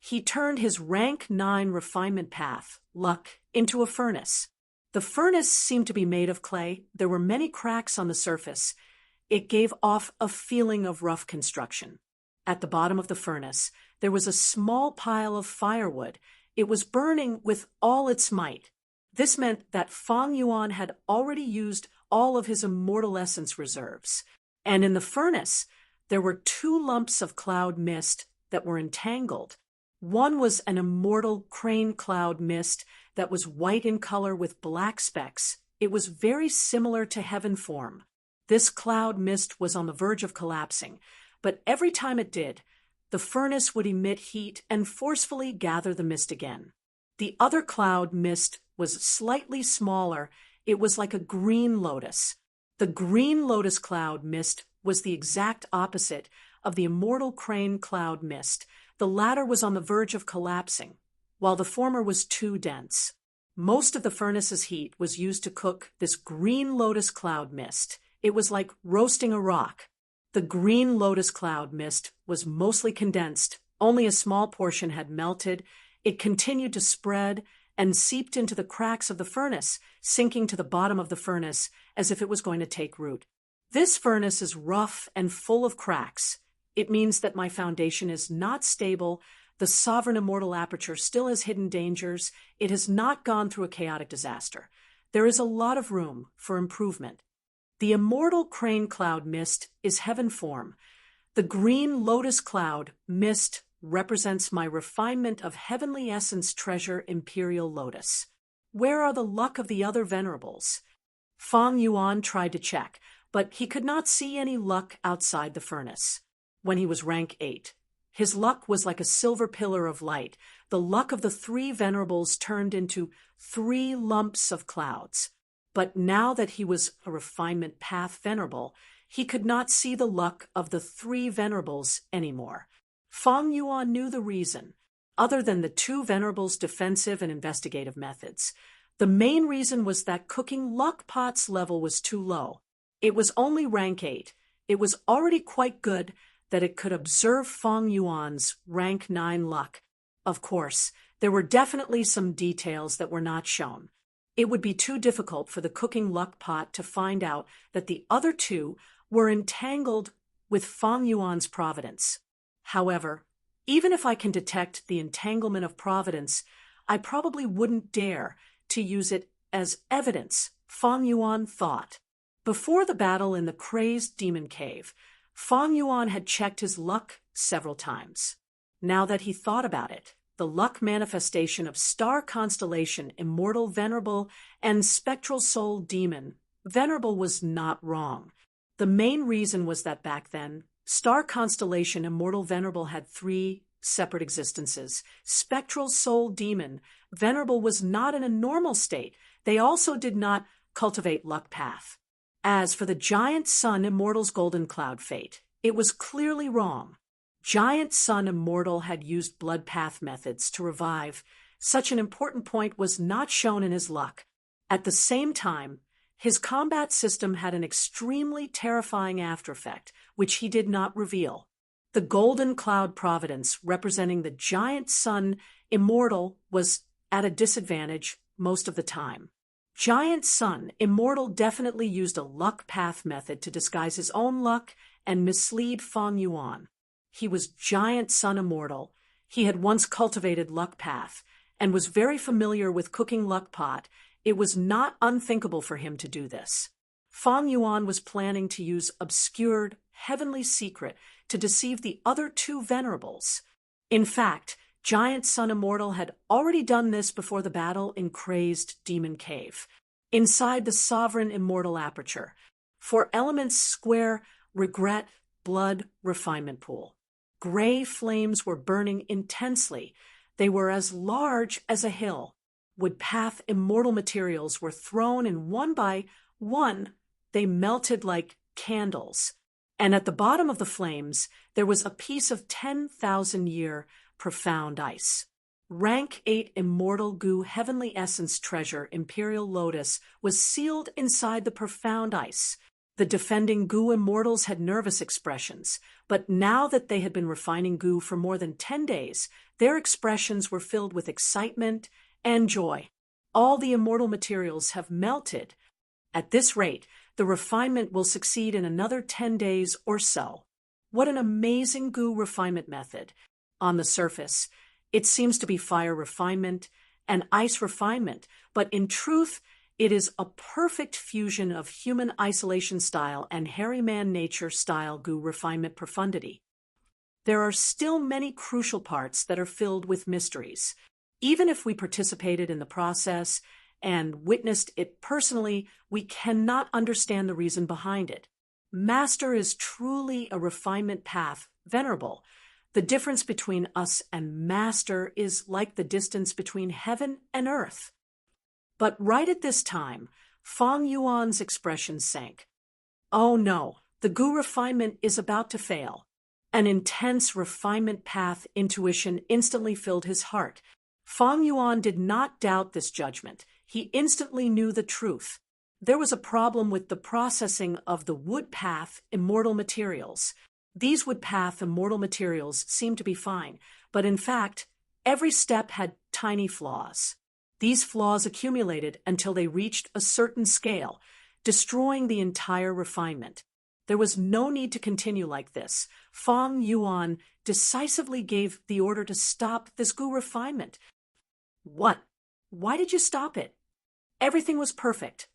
He turned his rank 9 refinement path, luck, into a furnace. The furnace seemed to be made of clay. There were many cracks on the surface. It gave off a feeling of rough construction. At the bottom of the furnace, there was a small pile of firewood. It was burning with all its might. This meant that Fang Yuan had already used all of his immortal essence reserves. And in the furnace, there were 2 lumps of cloud mist that were entangled. One was an immortal crane cloud mist that was white in color with black specks. It was very similar to heaven form. This cloud mist was on the verge of collapsing, but every time it did, the furnace would emit heat and forcefully gather the mist again. The other cloud mist was slightly smaller. It was like a green lotus. The green lotus cloud mist was the exact opposite of the immortal crane cloud mist. The latter was on the verge of collapsing, while the former was too dense. Most of the furnace's heat was used to cook this green lotus cloud mist. It was like roasting a rock. The green lotus cloud mist was mostly condensed. Only a small portion had melted. It continued to spread and seeped into the cracks of the furnace, sinking to the bottom of the furnace as if it was going to take root. This furnace is rough and full of cracks. It means that my foundation is not stable. The sovereign immortal aperture still has hidden dangers. It has not gone through a chaotic disaster. There is a lot of room for improvement. The immortal crane cloud mist is heaven form. The green lotus cloud mist represents my refinement of heavenly essence treasure imperial lotus. Where are the luck of the other venerables? Fang Yuan tried to check, but he could not see any luck outside the furnace. When he was rank 8, his luck was like a silver pillar of light. The luck of the 3 venerables turned into 3 lumps of clouds. But now that he was a refinement path venerable, he could not see the luck of the 3 venerables anymore. Fang Yuan knew the reason, other than the 2 venerables' defensive and investigative methods. The main reason was that cooking luck pot's level was too low. It was only rank 8. It was already quite good that it could observe Fang Yuan's rank 9 luck. Of course, there were definitely some details that were not shown. It would be too difficult for the cooking luck pot to find out that the other 2 were entangled with Fang Yuan's providence. However, even if I can detect the entanglement of providence, I probably wouldn't dare to use it as evidence, Fang Yuan thought. Before the battle in the crazed demon cave, Fang Yuan had checked his luck several times. Now that he thought about it, the luck manifestation of star constellation immortal venerable and spectral soul demon venerable was not wrong. The main reason was that back then, star constellation immortal venerable had 3 separate existences. Spectral soul demon venerable was not in a normal state. They also did not cultivate luck path. As for the giant sun immortal's golden cloud fate, it was clearly wrong. Giant sun immortal had used blood path methods to revive such an important point was not shown in his luck. At the same time, his combat system had an extremely terrifying aftereffect, which he did not reveal. The golden cloud providence, representing the giant sun Immortal, was at a disadvantage most of the time. Giant Sun Immortal definitely used a luck path method to disguise his own luck and mislead Fang Yuan. He was Giant Sun Immortal. He had once cultivated luck path and was very familiar with cooking luck pot. It was not unthinkable for him to do this. Fang Yuan was planning to use obscured, heavenly secret to deceive the other two venerables. In fact, Giant Sun Immortal had already done this before the battle in Crazed Demon Cave. Inside the Sovereign Immortal Aperture, 4 elements square, regret, blood, refinement pool. Gray flames were burning intensely. They were as large as a hill. Wood path immortal materials were thrown, and one by one, they melted like candles. And at the bottom of the flames, there was a piece of 10,000-year profound ice. Rank 8 Immortal Goo Heavenly Essence Treasure Imperial Lotus was sealed inside the profound ice. The defending Goo Immortals had nervous expressions, but now that they had been refining Goo for more than 10 days, their expressions were filled with excitement and joy. All the immortal materials have melted. At this rate, the refinement will succeed in another 10 days or so. What an amazing Goo refinement method! On the surface, it seems to be fire refinement and ice refinement, but in truth, it is a perfect fusion of human isolation style and hairy man nature style Goo refinement profundity. There are still many crucial parts that are filled with mysteries. Even if we participated in the process and witnessed it personally, we cannot understand the reason behind it. Master is truly a refinement path, venerable. The difference between us and Master is like the distance between heaven and earth. But right at this time, Fang Yuan's expression sank. Oh no, the Goo refinement is about to fail. An intense refinement path intuition instantly filled his heart. Fang Yuan did not doubt this judgment. He instantly knew the truth. There was a problem with the processing of the wood path immortal materials. These wood path immortal materials seemed to be fine, but in fact, every step had tiny flaws. These flaws accumulated until they reached a certain scale, destroying the entire refinement. There was no need to continue like this. Fang Yuan decisively gave the order to stop this Goo refinement. What? Why did you stop it? Everything was perfect.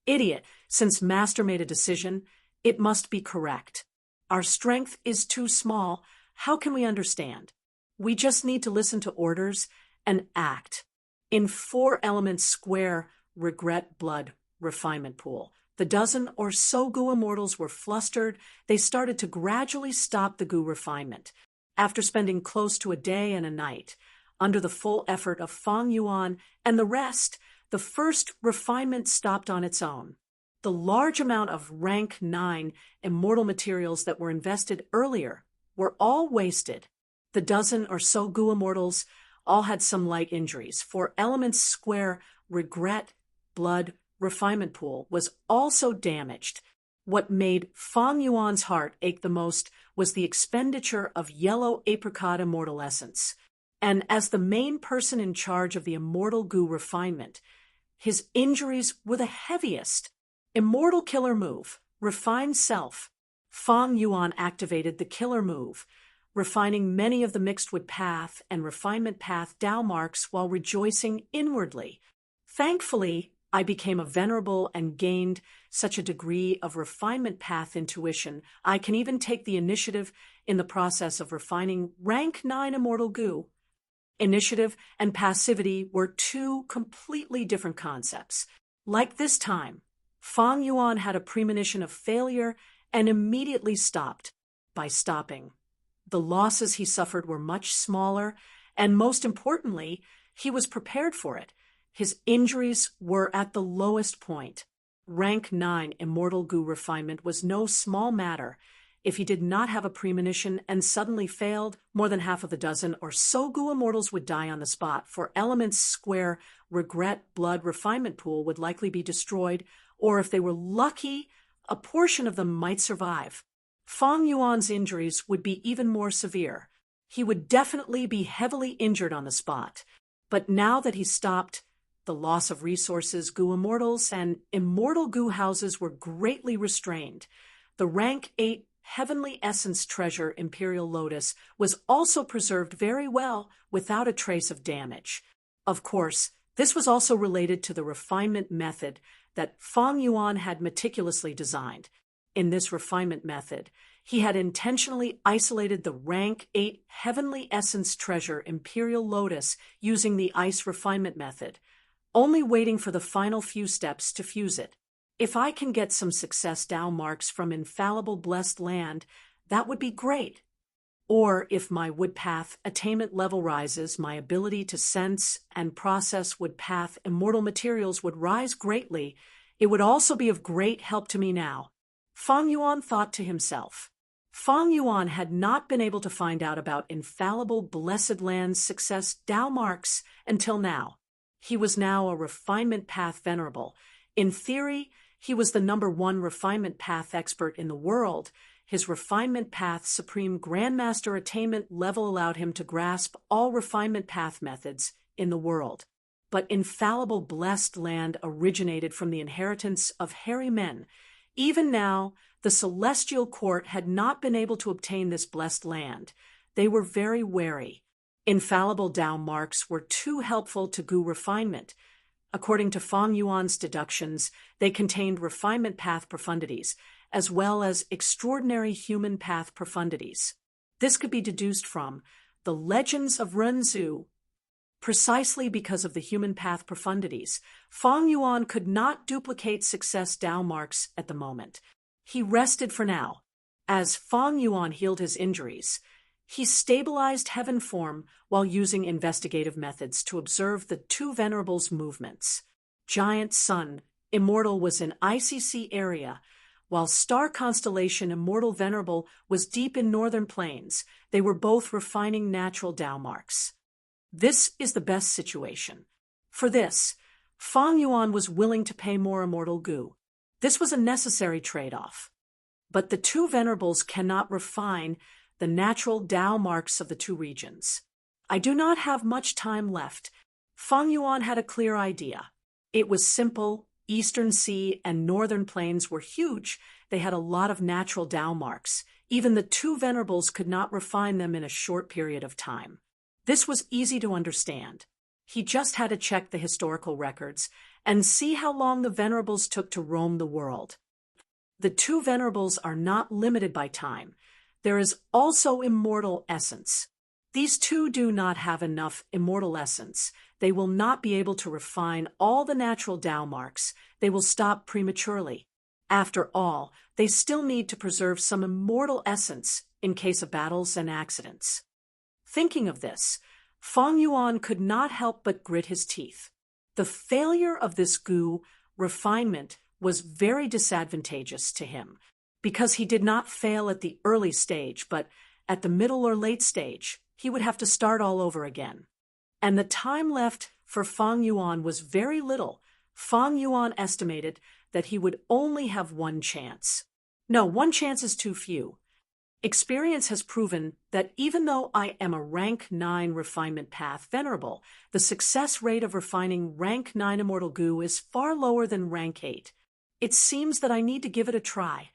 Idiot, since Master made a decision, it must be correct. Our strength is too small. How can we understand? We just need to listen to orders and act. In 4 elements square, regret, blood, refinement pool, the dozen or so Goo immortals were flustered. They started to gradually stop the Goo refinement. After spending close to a day and a night, under the full effort of Fang Yuan and the rest, the first refinement stopped on its own. The large amount of rank 9 immortal materials that were invested earlier were all wasted. The dozen or so Goo immortals all had some light injuries. 4 elements square, regret, blood, refinement pool was also damaged. What made Fang Yuan's heart ache the most was the expenditure of yellow apricot immortal essence. And as the main person in charge of the immortal Goo refinement, his injuries were the heaviest. Immortal killer move, refined self. Fang Yuan activated the killer move, refining many of the mixed wood path and refinement path Tao marks while rejoicing inwardly. Thankfully, I became a venerable and gained such a degree of refinement path intuition, I can even take the initiative in the process of refining rank 9 immortal Goo. Initiative and passivity were 2 completely different concepts. Like this time, Fang Yuan had a premonition of failure and immediately stopped. By stopping, the losses he suffered were much smaller, and most importantly, he was prepared for it. His injuries were at the lowest point. Rank 9 immortal Goo refinement was no small matter. If he did not have a premonition and suddenly failed, more than half of the dozen or so Goo immortals would die on the spot, for Element's square regret blood refinement pool would likely be destroyed, or if they were lucky, a portion of them might survive. Fang Yuan's injuries would be even more severe. He would definitely be heavily injured on the spot. But now that he stopped the loss of resources, Goo immortals and immortal Goo houses were greatly restrained. The rank 8 Heavenly Essence Treasure Imperial Lotus was also preserved very well without a trace of damage. Of course, this was also related to the refinement method that Fang Yuan had meticulously designed. In this refinement method, he had intentionally isolated the rank 8 Heavenly Essence Treasure Imperial Lotus using the ice refinement method, only waiting for the final few steps to fuse it. If I can get some success Tao marks from infallible blessed land, that would be great. Or if my wood path attainment level rises, my ability to sense and process wood path immortal materials would rise greatly. It would also be of great help to me now. Fang Yuan thought to himself. Fang Yuan had not been able to find out about infallible blessed land's success Tao marks until now. He was now a refinement path venerable. In theory, he was the #1 refinement path expert in the world. His refinement path supreme grandmaster attainment level allowed him to grasp all refinement path methods in the world. But infallible blessed land originated from the inheritance of hairy men. Even now, the celestial court had not been able to obtain this blessed land. They were very wary. Infallible Tao marks were too helpful to Goo refinement. According to Fang Yuan's deductions, they contained refinement path profundities, as well as extraordinary human path profundities. This could be deduced from the legends of Renzu. Precisely because of the human path profundities, Fang Yuan could not duplicate success Tao marks at the moment. He rested for now. As Fang Yuan healed his injuries, he stabilized heaven form while using investigative methods to observe the two venerables' movements. Giant Sun, Immortal, was in ICC area, while Star Constellation Immortal Venerable was deep in northern plains. They were both refining natural Tao marks. This is the best situation. For this, Fang Yuan was willing to pay more immortal Goo. This was a necessary trade-off. But the two venerables cannot refine the natural Tao marks of the two regions. I do not have much time left. Fang Yuan had a clear idea. It was simple. Eastern Sea and Northern Plains were huge. They had a lot of natural Tao marks. Even the two venerables could not refine them in a short period of time. This was easy to understand. He just had to check the historical records and see how long the venerables took to roam the world. The two venerables are not limited by time. There is also immortal essence. These two do not have enough immortal essence. They will not be able to refine all the natural Tao marks. They will stop prematurely. After all, they still need to preserve some immortal essence in case of battles and accidents. Thinking of this, Fang Yuan could not help but grit his teeth. The failure of this Goo refinement was very disadvantageous to him, because he did not fail at the early stage, but at the middle or late stage, he would have to start all over again. And the time left for Fang Yuan was very little. Fang Yuan estimated that he would only have one chance. No, one chance is too few. Experience has proven that even though I am a rank 9 refinement path venerable, the success rate of refining rank 9 immortal Goo is far lower than rank 8. It seems that I need to give it a try.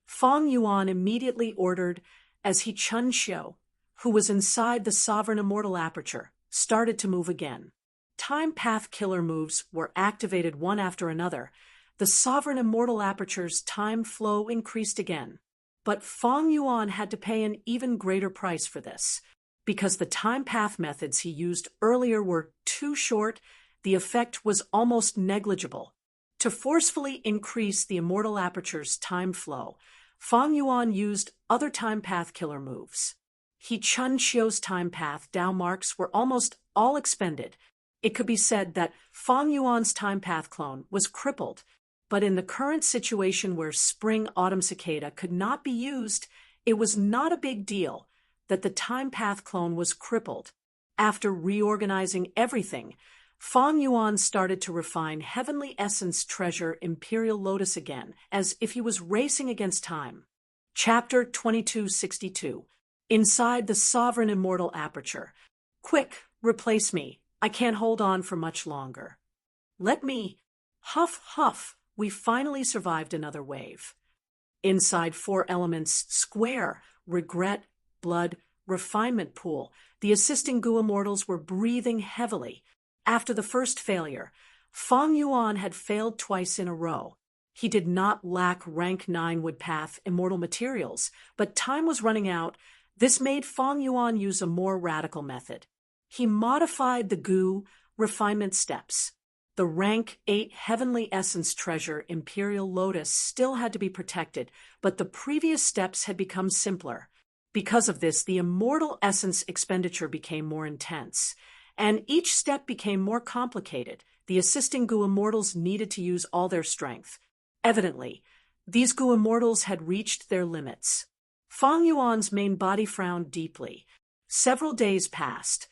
Fang Yuan immediately ordered as He Chun Xiu, who was inside the sovereign immortal aperture, started to move again. Time path killer moves were activated one after another. The sovereign immortal aperture's time flow increased again. But Fang Yuan had to pay an even greater price for this. Because the time path methods he used earlier were too short, the effect was almost negligible. To forcefully increase the immortal aperture's time flow, Fang Yuan used other time path killer moves. He Chun Xiu's time path Tao marks were almost all expended. It could be said that Fang Yuan's time path clone was crippled. But in the current situation where spring-autumn cicada could not be used, it was not a big deal that the time path clone was crippled. After reorganizing everything, Fang Yuan started to refine Heavenly Essence Treasure Imperial Lotus again, as if he was racing against time. Chapter 2262. Inside the Sovereign Immortal Aperture. Quick, replace me. I can't hold on for much longer. Let me. Huff, huff. We finally survived another wave. Inside Four Elements Square, Regret, Blood, Refinement Pool, the assisting Gu Immortals were breathing heavily. After the first failure, Fang Yuan had failed twice in a row. He did not lack rank 9 Woodpath immortal materials, but time was running out. This made Fang Yuan use a more radical method. He modified the Gu refinement steps. The rank 8 Heavenly Essence Treasure Imperial Lotus still had to be protected, but the previous steps had become simpler. Because of this, the Immortal Essence expenditure became more intense, and each step became more complicated. The assisting Gu Immortals needed to use all their strength. Evidently, these Gu Immortals had reached their limits. Fang Yuan's main body frowned deeply. Several days passed.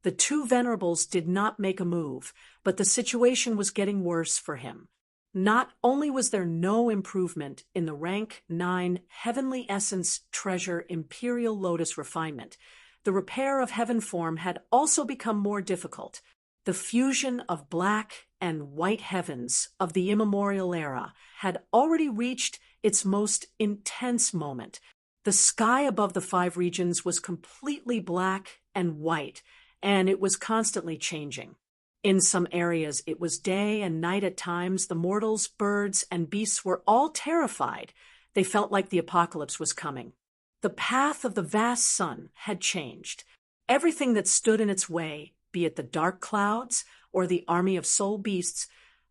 The two venerables did not make a move, but the situation was getting worse for him. Not only was there no improvement in the rank 9 Heavenly Essence Treasure Imperial Lotus refinement, the repair of heaven form had also become more difficult. The fusion of black and white heavens of the immemorial era had already reached its most intense moment. The sky above the 5 regions was completely black and white, and it was constantly changing. In some areas it was day and night at times. The mortals, birds, and beasts were all terrified. They felt like the apocalypse was coming. The path of the vast sun had changed. Everything that stood in its way, be it the dark clouds or the army of soul beasts,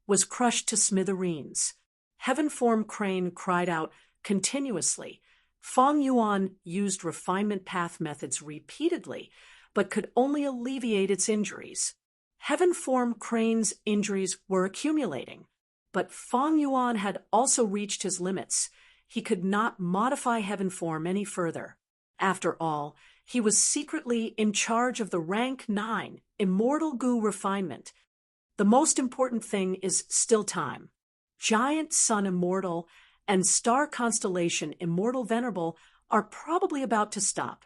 was crushed to smithereens. Heaven Form Crane cried out continuously. Fang Yuan used refinement path methods repeatedly, but could only alleviate its injuries. Heaven Form Crane's injuries were accumulating, but Fang Yuan had also reached his limits. He could not modify Heaven Form any further. After all, he was secretly in charge of the rank 9 Immortal Gu refinement. The most important thing is still time. Giant Sun Immortal and Star Constellation Immortal Venerable are probably about to stop.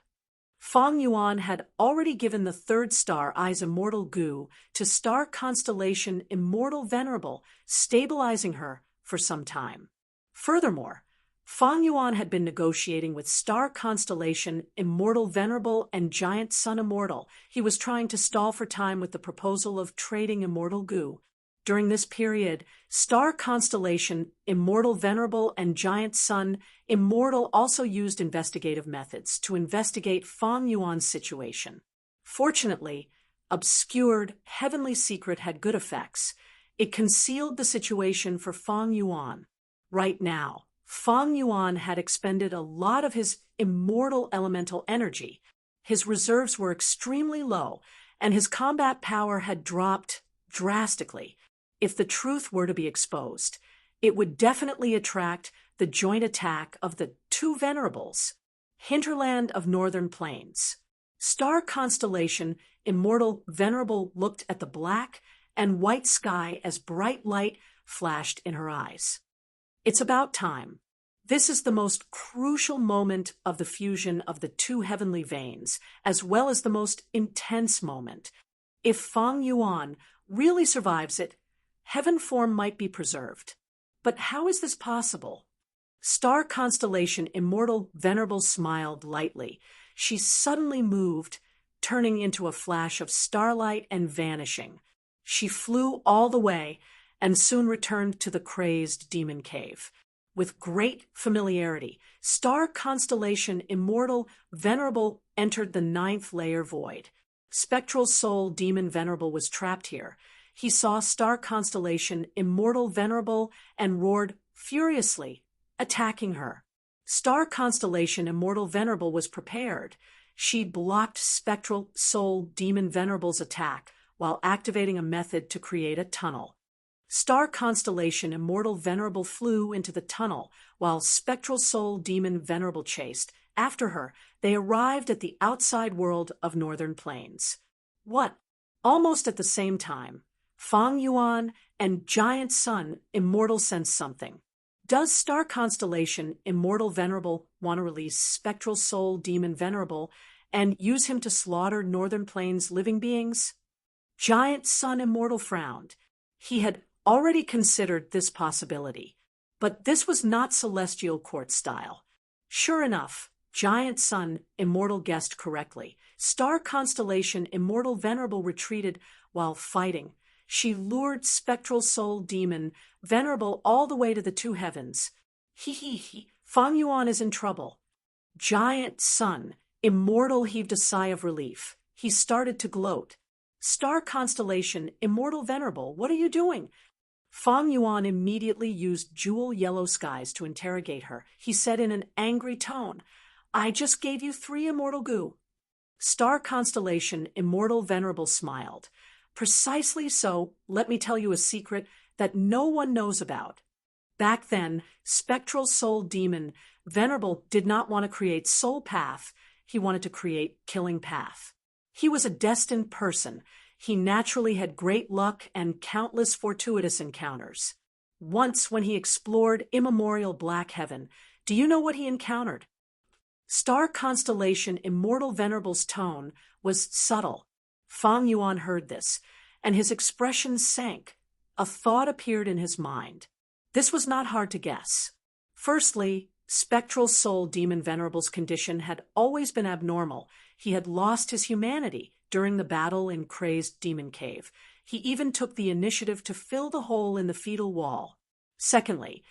Fang Yuan had already given the 3rd star Eyes Immortal Gu to Star Constellation Immortal Venerable, stabilizing her for some time. Furthermore, Fang Yuan had been negotiating with Star Constellation Immortal Venerable and Giant Sun Immortal. He was trying to stall for time with the proposal of trading Immortal Gu. During this period, Star Constellation Immortal Venerable and Giant Sun Immortal also used investigative methods to investigate Fang Yuan's situation. Fortunately, obscured Heavenly Secret had good effects. It concealed the situation for Fang Yuan. Right now, Fang Yuan had expended a lot of his immortal elemental energy. His reserves were extremely low, and his combat power had dropped drastically. If the truth were to be exposed, it would definitely attract the joint attack of the 2 venerables. Hinterland of Northern Plains. Star Constellation Immortal Venerable looked at the black and white sky as bright light flashed in her eyes. It's about time. This is the most crucial moment of the fusion of the 2 heavenly veins, as well as the most intense moment. If Fang Yuan really survives it, Heaven Form might be preserved. But how is this possible? Star Constellation Immortal Venerable smiled lightly. She suddenly moved, turning into a flash of starlight and vanishing. She flew all the way and soon returned to the crazed demon cave. With great familiarity, Star Constellation Immortal Venerable entered the 9th layer void. Spectral Soul Demon Venerable was trapped here. He saw Star Constellation Immortal Venerable and roared furiously, attacking her. Star Constellation Immortal Venerable was prepared. She blocked Spectral Soul Demon Venerable's attack while activating a method to create a tunnel. Star Constellation Immortal Venerable flew into the tunnel, while Spectral Soul Demon Venerable chased after her. They arrived at the outside world of Northern Plains. What? Almost at the same time, Fang Yuan and Giant Sun Immortal sensed something. Does Star Constellation Immortal Venerable want to release Spectral Soul Demon Venerable and use him to slaughter Northern Plains living beings? Giant Sun Immortal frowned. He had already considered this possibility, but this was not Celestial Court style. Sure enough, Giant Sun Immortal guessed correctly. Star Constellation Immortal Venerable retreated while fighting. She lured Spectral Soul Demon Venerable all the way to the two heavens. Fang Yuan is in trouble. Giant Sun Immortal heaved a sigh of relief. He started to gloat. Star Constellation Immortal Venerable, what are you doing? Fang Yuan immediately used jewel yellow skies to interrogate her. He said in an angry tone, I just gave you 3 immortal goo. Star Constellation Immortal Venerable smiled. Precisely so. Let me tell you a secret that no one knows about. Back then, Spectral Soul Demon Venerable did not want to create Soul Path. He wanted to create Killing Path. He was a destined person. He naturally had great luck and countless fortuitous encounters. Once, when he explored immemorial Black Heaven, do you know what he encountered? Star Constellation Immortal Venerable's tone was subtle. Fang Yuan heard this, and his expression sank. A thought appeared in his mind. This was not hard to guess. Firstly, Spectral Soul Demon Venerable's condition had always been abnormal. He had lost his humanity during the battle in Crazed Demon Cave. He even took the initiative to fill the hole in the fetal wall. Secondly,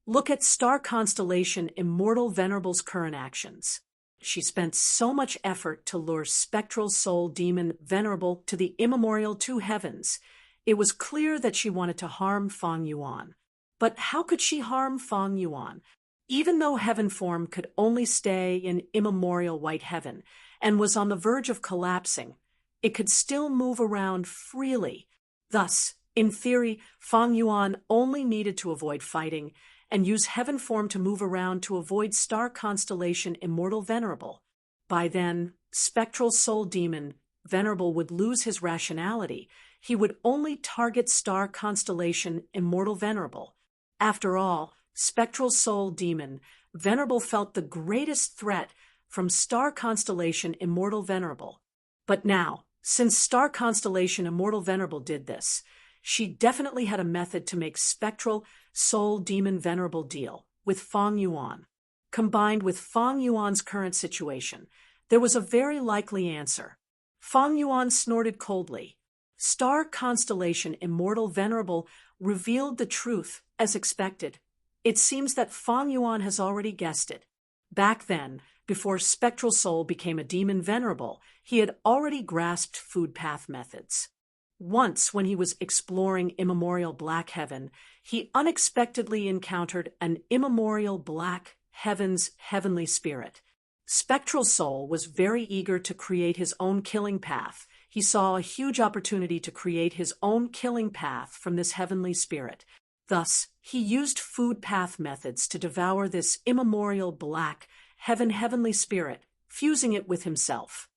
look at Star Constellation Immortal Venerable's current actions. She spent so much effort to lure Spectral Soul Demon Venerable to the immemorial two heavens. It was clear that she wanted to harm Fang Yuan. But how could she harm Fang Yuan? Even though heaven form could only stay in immemorial white heaven and was on the verge of collapsing, it could still move around freely. Thus, in theory, Fang Yuan only needed to avoid fighting and use heaven form to move around to avoid Star Constellation Immortal Venerable. By then, Spectral Soul Demon Venerable would lose his rationality. He would only target Star Constellation Immortal Venerable. After all, Spectral Soul Demon Venerable felt the greatest threat from Star Constellation Immortal Venerable. But now, since Star Constellation Immortal Venerable did this, she definitely had a method to make Spectral Soul Demon Venerable deal with Fang Yuan. Combined with Fang Yuan's current situation, there was a very likely answer. Fang Yuan snorted coldly. Star Constellation Immortal Venerable revealed the truth as expected. It seems that Fang Yuan has already guessed it. Back then, before Spectral Soul became a demon venerable, he had already grasped food path methods. Once, when he was exploring immemorial Black Heaven, he unexpectedly encountered an immemorial Black Heaven's heavenly spirit. Spectral Soul was very eager to create his own killing path. He saw a huge opportunity to create his own killing path from this heavenly spirit. Thus, he used food path methods to devour this immemorial Black heavenly spirit, fusing it with himself.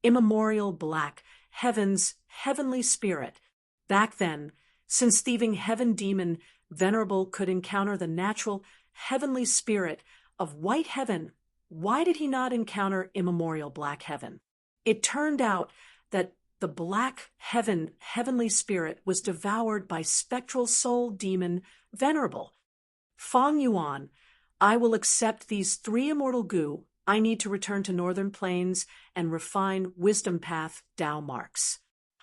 Immemorial Black Heaven's heavenly spirit. Back then, since thieving heaven demon Venerable could encounter the natural heavenly spirit of white heaven, why did he not encounter immemorial Black Heaven? It turned out that the Black heavenly spirit was devoured by Spectral Soul Demon Venerable. Fang Yuan, I will accept these 3 immortal goo. I need to return to Northern Plains and refine Wisdom Path Tao marks.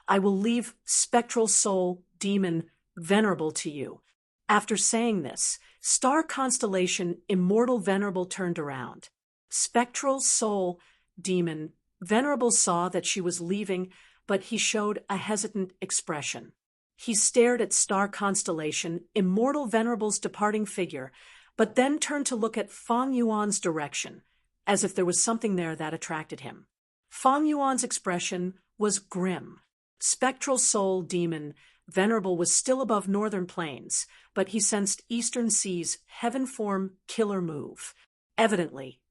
I will leave Spectral Soul Demon Venerable to you. After saying this, Star Constellation Immortal Venerable turned around. Spectral Soul Demon Venerable saw that she was leaving, but he showed a hesitant expression. He stared at Star Constellation Immortal Venerable's departing figure, but then turned to look at Fang Yuan's direction, as if there was something there that attracted him. Fang Yuan's expression was grim. Spectral Soul Demon Venerable was still above northern plains, but he sensed Eastern Sea's heaven form killer move. Evidently,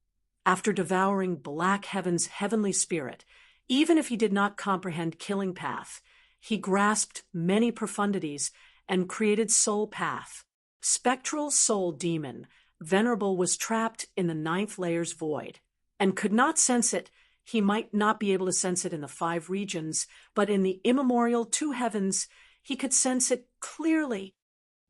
after devouring Black Heaven's heavenly spirit, even if he did not comprehend killing path, he grasped many profundities and created soul path. Spectral soul demon, Venerable was trapped in the 9th layer's void, and could not sense it. He might not be able to sense it in the 5 regions, but in the immemorial 2 heavens, he could sense it clearly.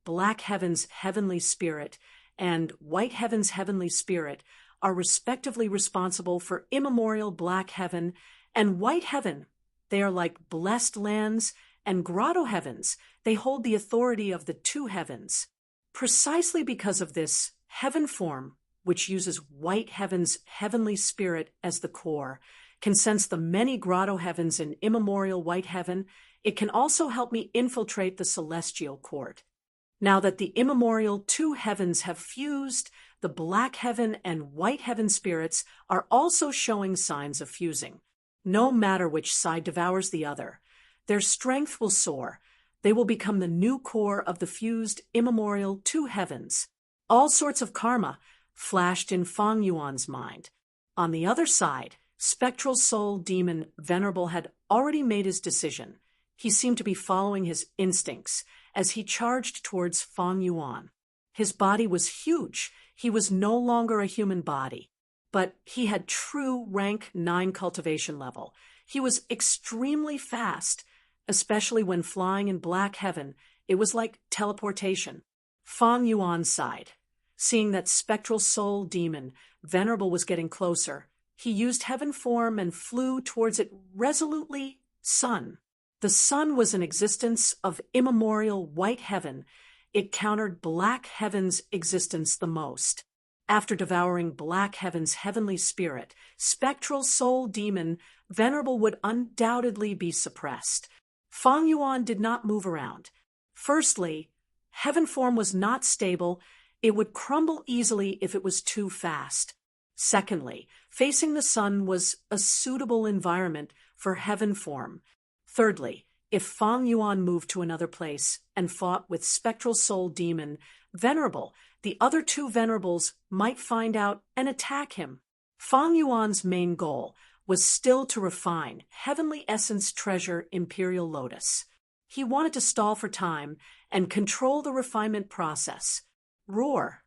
Black Heaven's heavenly spirit and White Heaven's heavenly spirit are respectively responsible for immemorial Black Heaven and White Heaven. They are like blessed lands and grotto heavens. They hold the authority of the 2 heavens. Precisely because of this heaven form, which uses White Heaven's heavenly spirit as the core, can sense the many grotto heavens in immemorial White Heaven. It can also help me infiltrate the celestial court. Now that the immemorial 2 heavens have fused, the Black Heaven and White Heaven spirits are also showing signs of fusing. No matter which side devours the other, their strength will soar. They will become the new core of the fused immemorial 2 heavens. All sorts of karma flashed in Fang Yuan's mind. On the other side, spectral soul demon Venerable had already made his decision. He seemed to be following his instincts as he charged towards Fang Yuan. His body was huge. He was no longer a human body, but he had true rank 9 cultivation level. He was extremely fast, especially when flying in Black Heaven. It was like teleportation. Fang Yuan sighed. Seeing that spectral soul demon Venerable was getting closer, he used heaven form and flew towards it resolutely. Sun. The sun was an existence of immemorial White Heaven. It countered Black Heaven's existence the most. After devouring Black Heaven's heavenly spirit, spectral soul demon Venerable would undoubtedly be suppressed. Fang Yuan did not move around. Firstly, heaven form was not stable. It would crumble easily if it was too fast. Secondly, facing the sun was a suitable environment for heaven form. Thirdly, if Fang Yuan moved to another place and fought with spectral soul demon Venerable, the other 2 Venerables might find out and attack him. Fang Yuan's main goal was still to refine heavenly essence treasure Imperial Lotus. He wanted to stall for time and control the refinement process. Roar.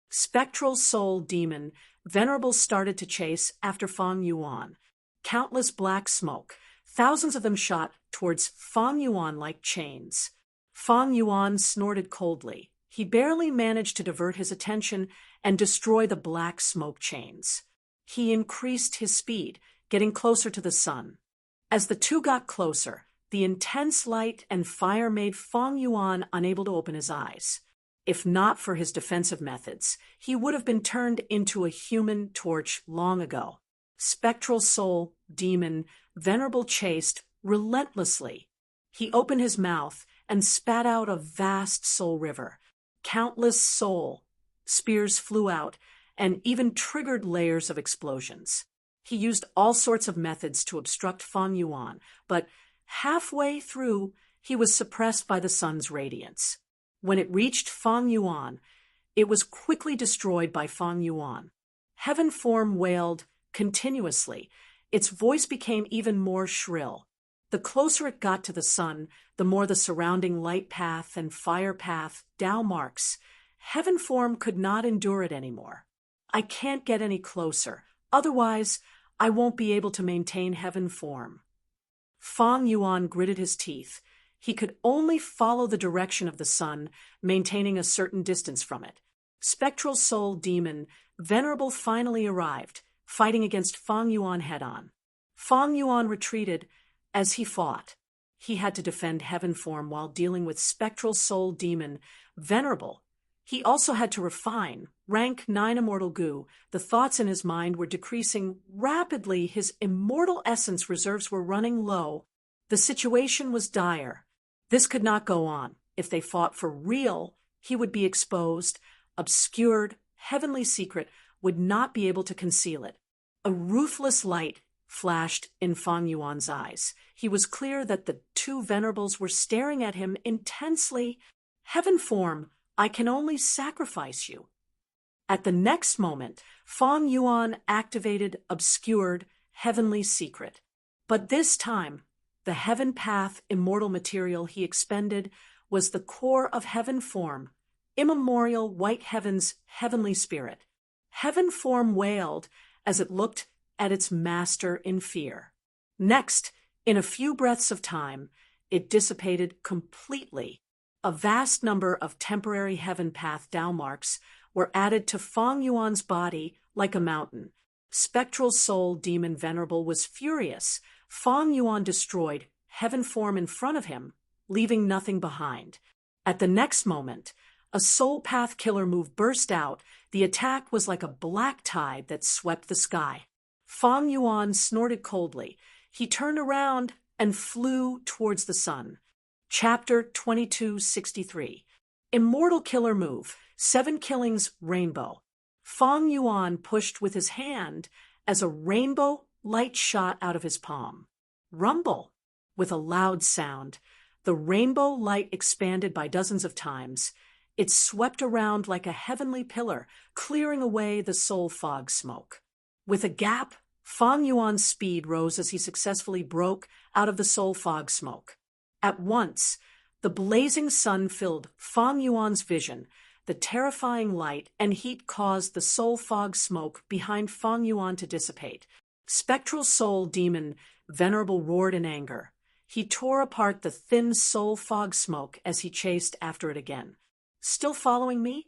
Spectral soul demon Venerable started to chase after Fang Yuan. Countless black smoke, thousands of them shot towards Fang Yuan like chains. Fang Yuan snorted coldly. He barely managed to divert his attention and destroy the black smoke chains. He increased his speed, getting closer to the sun. As the 2 got closer, the intense light and fire made Fang Yuan unable to open his eyes. If not for his defensive methods, he would have been turned into a human torch long ago. Spectral soul demon Venerable chased relentlessly. He opened his mouth and spat out a vast soul river. Countless soul spears flew out and even triggered layers of explosions. He used all sorts of methods to obstruct Fang Yuan, but halfway through, he was suppressed by the sun's radiance. When it reached Fang Yuan, it was quickly destroyed by Fang Yuan. Heaven form wailed continuously. Its voice became even more shrill. The closer it got to the sun, the more the surrounding light path and fire path, Tao marks. Heaven form could not endure it anymore. I can't get any closer, otherwise I won't be able to maintain heaven form. Fang Yuan gritted his teeth. He could only follow the direction of the sun, maintaining a certain distance from it. Spectral soul demon Venerable finally arrived, fighting against Fang Yuan head-on. Fang Yuan retreated. As he fought, he had to defend heaven form while dealing with spectral soul demon Venerable. He also had to refine rank 9 immortal goo. The thoughts in his mind were decreasing rapidly. His immortal essence reserves were running low. The situation was dire. This could not go on. If they fought for real, he would be exposed. Obscured, heavenly secret would not be able to conceal it. A ruthless light flashed in Fang Yuan's eyes. He was clear that the two venerables were staring at him intensely. Heaven form, I can only sacrifice you. At the next moment, Fang Yuan activated obscured heavenly secret. But this time, the heaven path immortal material he expended was the core of heaven form, immemorial white heaven's heavenly spirit. Heaven form wailed as it looked at its master in fear. Next, in a few breaths of time, it dissipated completely. A vast number of temporary heaven path Dao marks were added to Fang Yuan's body like a mountain. Spectral soul demon venerable was furious. Fang Yuan destroyed heaven form in front of him, leaving nothing behind. At the next moment, a soul path killer move burst out. The attack was like a black tide that swept the sky. Fang Yuan snorted coldly. He turned around and flew towards the sun. Chapter 2263. Immortal Killer Move, 7 Killings Rainbow. Fang Yuan pushed with his hand as a rainbow light shot out of his palm. Rumble! With a loud sound, the rainbow light expanded by dozens of times. It swept around like a heavenly pillar, clearing away the soul fog smoke. With a gap, Fang Yuan's speed rose as he successfully broke out of the soul fog smoke. At once, the blazing sun filled Fang Yuan's vision. The terrifying light and heat caused the soul fog smoke behind Fang Yuan to dissipate. Spectral soul demon venerable roared in anger. He tore apart the thin soul fog smoke as he chased after it again. Still following me?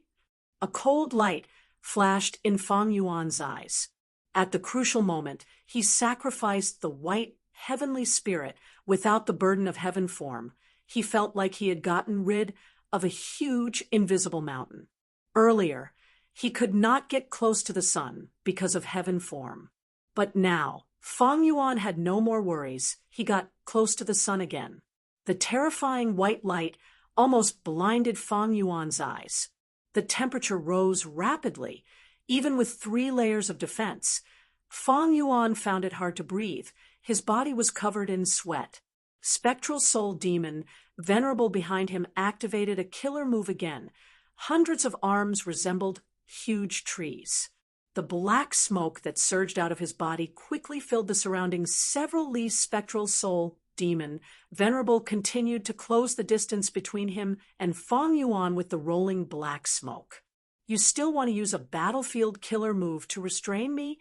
A cold light flashed in Fang Yuan's eyes. At the crucial moment, he sacrificed the white, heavenly spirit without the burden of heaven form. He felt like he had gotten rid of a huge, invisible mountain. Earlier, he could not get close to the sun because of heaven form. But now, Fang Yuan had no more worries. He got close to the sun again. The terrifying white light almost blinded Fang Yuan's eyes. The temperature rose rapidly, even with 3 layers of defense. Fang Yuan found it hard to breathe. His body was covered in sweat. Spectral soul demon, venerable behind him, activated a killer move again. Hundreds of arms resembled huge trees. The black smoke that surged out of his body quickly filled the surroundings. Several Li spectral soul demon, venerable continued to close the distance between him and Fang Yuan with the rolling black smoke. You still want to use a battlefield killer move to restrain me?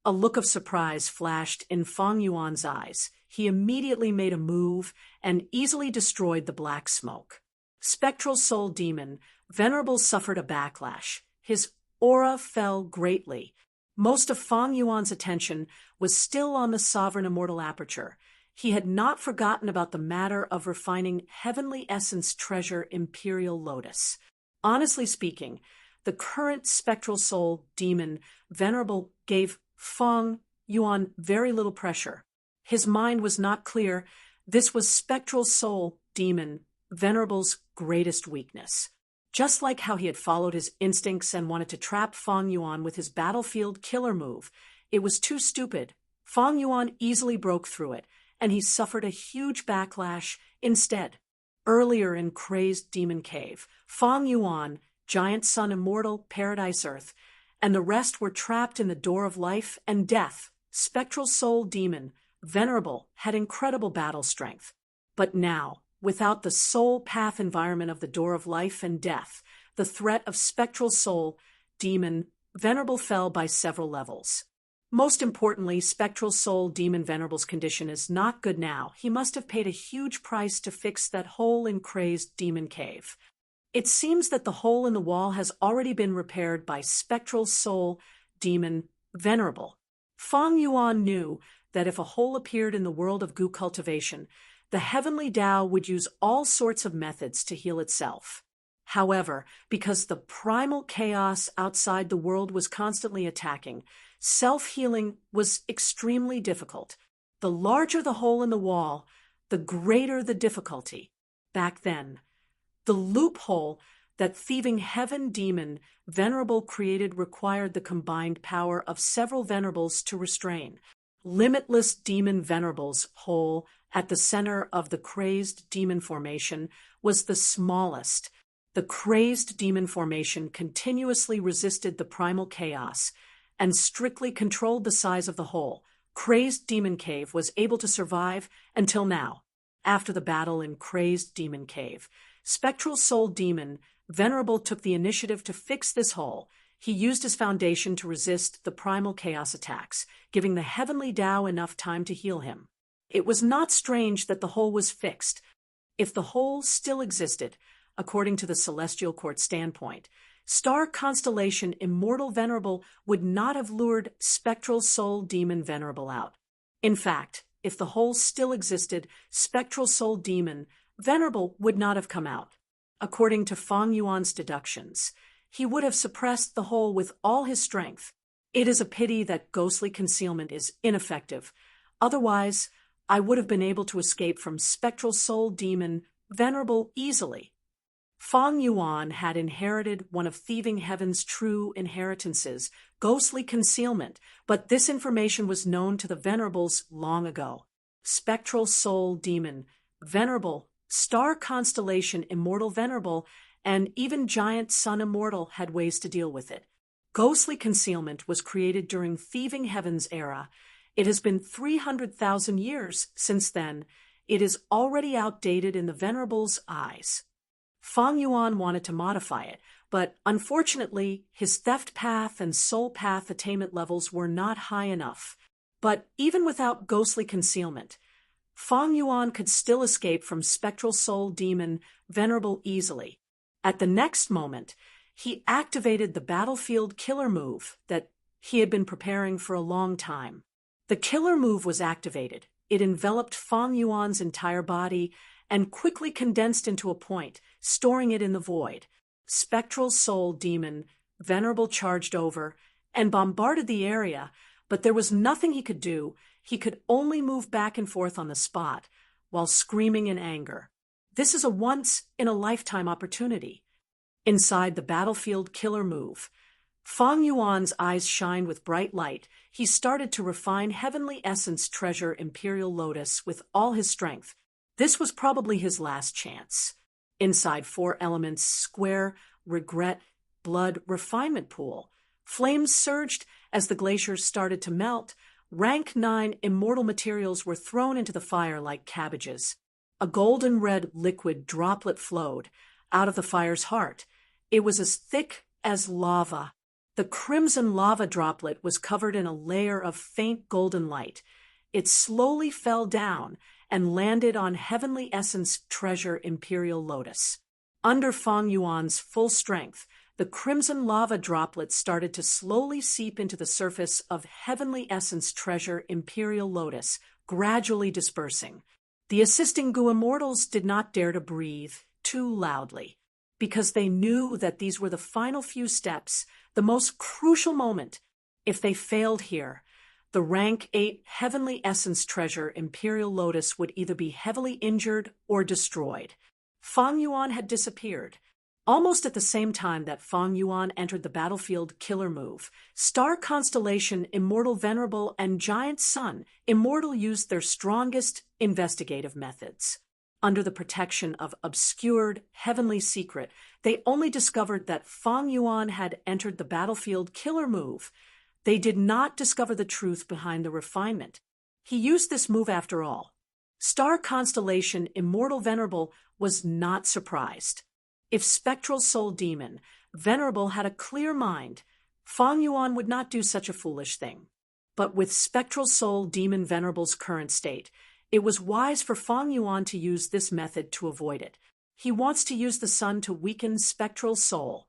A look of surprise flashed in Fang Yuan's eyes. He immediately made a move and easily destroyed the black smoke. Spectral soul demon, venerable suffered a backlash. His aura fell greatly. Most of Fang Yuan's attention was still on the sovereign immortal aperture. He had not forgotten about the matter of refining heavenly essence treasure imperial lotus. Honestly speaking, the current spectral soul demon venerable gave Fang Yuan very little pressure. His mind was not clear. This was spectral soul demon venerable's greatest weakness. Just like how he had followed his instincts and wanted to trap Fang Yuan with his battlefield killer move, it was too stupid. Fang Yuan easily broke through it, and he suffered a huge backlash instead. Earlier in Crazed Demon Cave, Fang Yuan, Giant Sun Immortal, Paradise Earth, and the rest were trapped in the door of life and death. Spectral soul demon, venerable, had incredible battle strength. But now, without the soul path environment of the door of life and death, the threat of spectral soul demon venerable fell by several levels. Most importantly, spectral soul demon venerable's condition is not good now. He must have paid a huge price to fix that hole in Crazed Demon Cave. It seems that the hole in the wall has already been repaired by spectral soul demon venerable. Fang Yuan knew that if a hole appeared in the world of Gu cultivation, the heavenly Tao would use all sorts of methods to heal itself. However, because the primal chaos outside the world was constantly attacking, self-healing was extremely difficult. The larger the hole in the wall, the greater the difficulty. Back then, the loophole that thieving heaven demon venerable created required the combined power of several venerables to restrain. Limitless Demon Venerable's hole at the center of the Crazed Demon Formation was the smallest. The Crazed Demon Formation continuously resisted the primal chaos and strictly controlled the size of the hole. Crazed Demon Cave was able to survive until now. After the battle in Crazed Demon Cave, Spectral Soul Demon Venerable took the initiative to fix this hole. He used his foundation to resist the primal chaos attacks, giving the heavenly Tao enough time to heal him. It was not strange that the hole was fixed. If the hole still existed, according to the Celestial Court standpoint, star constellation Immortal Venerable would not have lured Spectral Soul Demon Venerable out. In fact, if the hole still existed, Spectral Soul Demon Venerable would not have come out. According to Fang Yuan's deductions, he would have suppressed the hole with all his strength. It is a pity that ghostly concealment is ineffective. Otherwise, I would have been able to escape from Spectral Soul Demon Venerable easily. Fang Yuan had inherited one of Thieving Heaven's true inheritances, ghostly concealment, but this information was known to the Venerables long ago. Spectral Soul Demon Venerable, Star Constellation Immortal Venerable, and even Giant Sun Immortal had ways to deal with it. Ghostly concealment was created during Thieving Heaven's era. It has been 300,000 years since then. It is already outdated in the Venerables' eyes. Fang Yuan wanted to modify it, but unfortunately, his theft path and soul path attainment levels were not high enough. But even without ghostly concealment, Fang Yuan could still escape from Spectral Soul Demon Venerable easily. At the next moment, he activated the battlefield killer move that he had been preparing for a long time. The killer move was activated. It enveloped Fang Yuan's entire body and quickly condensed into a point, storing it in the void. Spectral Soul Demon Venerable charged over and bombarded the area, but there was nothing he could do. He could only move back and forth on the spot while screaming in anger. This is a once-in-a-lifetime opportunity. Inside the battlefield killer move, Fang Yuan's eyes shined with bright light. He started to refine Heavenly Essence Treasure Imperial Lotus with all his strength. This was probably his last chance. Inside Four Elements Square Regret Blood Refinement Pool, flames surged as the glaciers started to melt. Rank 9 immortal materials were thrown into the fire like cabbages. A golden-red liquid droplet flowed out of the fire's heart. It was as thick as lava. The crimson lava droplet was covered in a layer of faint golden light. It slowly fell down and landed on Heavenly Essence Treasure Imperial Lotus. Under Fang Yuan's full strength, the crimson lava droplet started to slowly seep into the surface of Heavenly Essence Treasure Imperial Lotus, gradually dispersing. The assisting Gu Immortals did not dare to breathe too loudly, because they knew that these were the final few steps, the most crucial moment. If they failed here, the rank 8 Heavenly Essence Treasure Imperial Lotus would either be heavily injured or destroyed. Fang Yuan had disappeared. Almost at the same time that Fang Yuan entered the battlefield killer move, Star Constellation Immortal Venerable and Giant Sun Immortal used their strongest investigative methods. Under the protection of obscured heavenly secret, they only discovered that Fang Yuan had entered the battlefield killer move. They did not discover the truth behind the refinement. He used this move after all. Star Constellation Immortal Venerable was not surprised. If Spectral Soul Demon Venerable had a clear mind, Fang Yuan would not do such a foolish thing. But with Spectral Soul Demon Venerable's current state, it was wise for Fang Yuan to use this method to avoid it. He wants to use the sun to weaken Spectral Soul.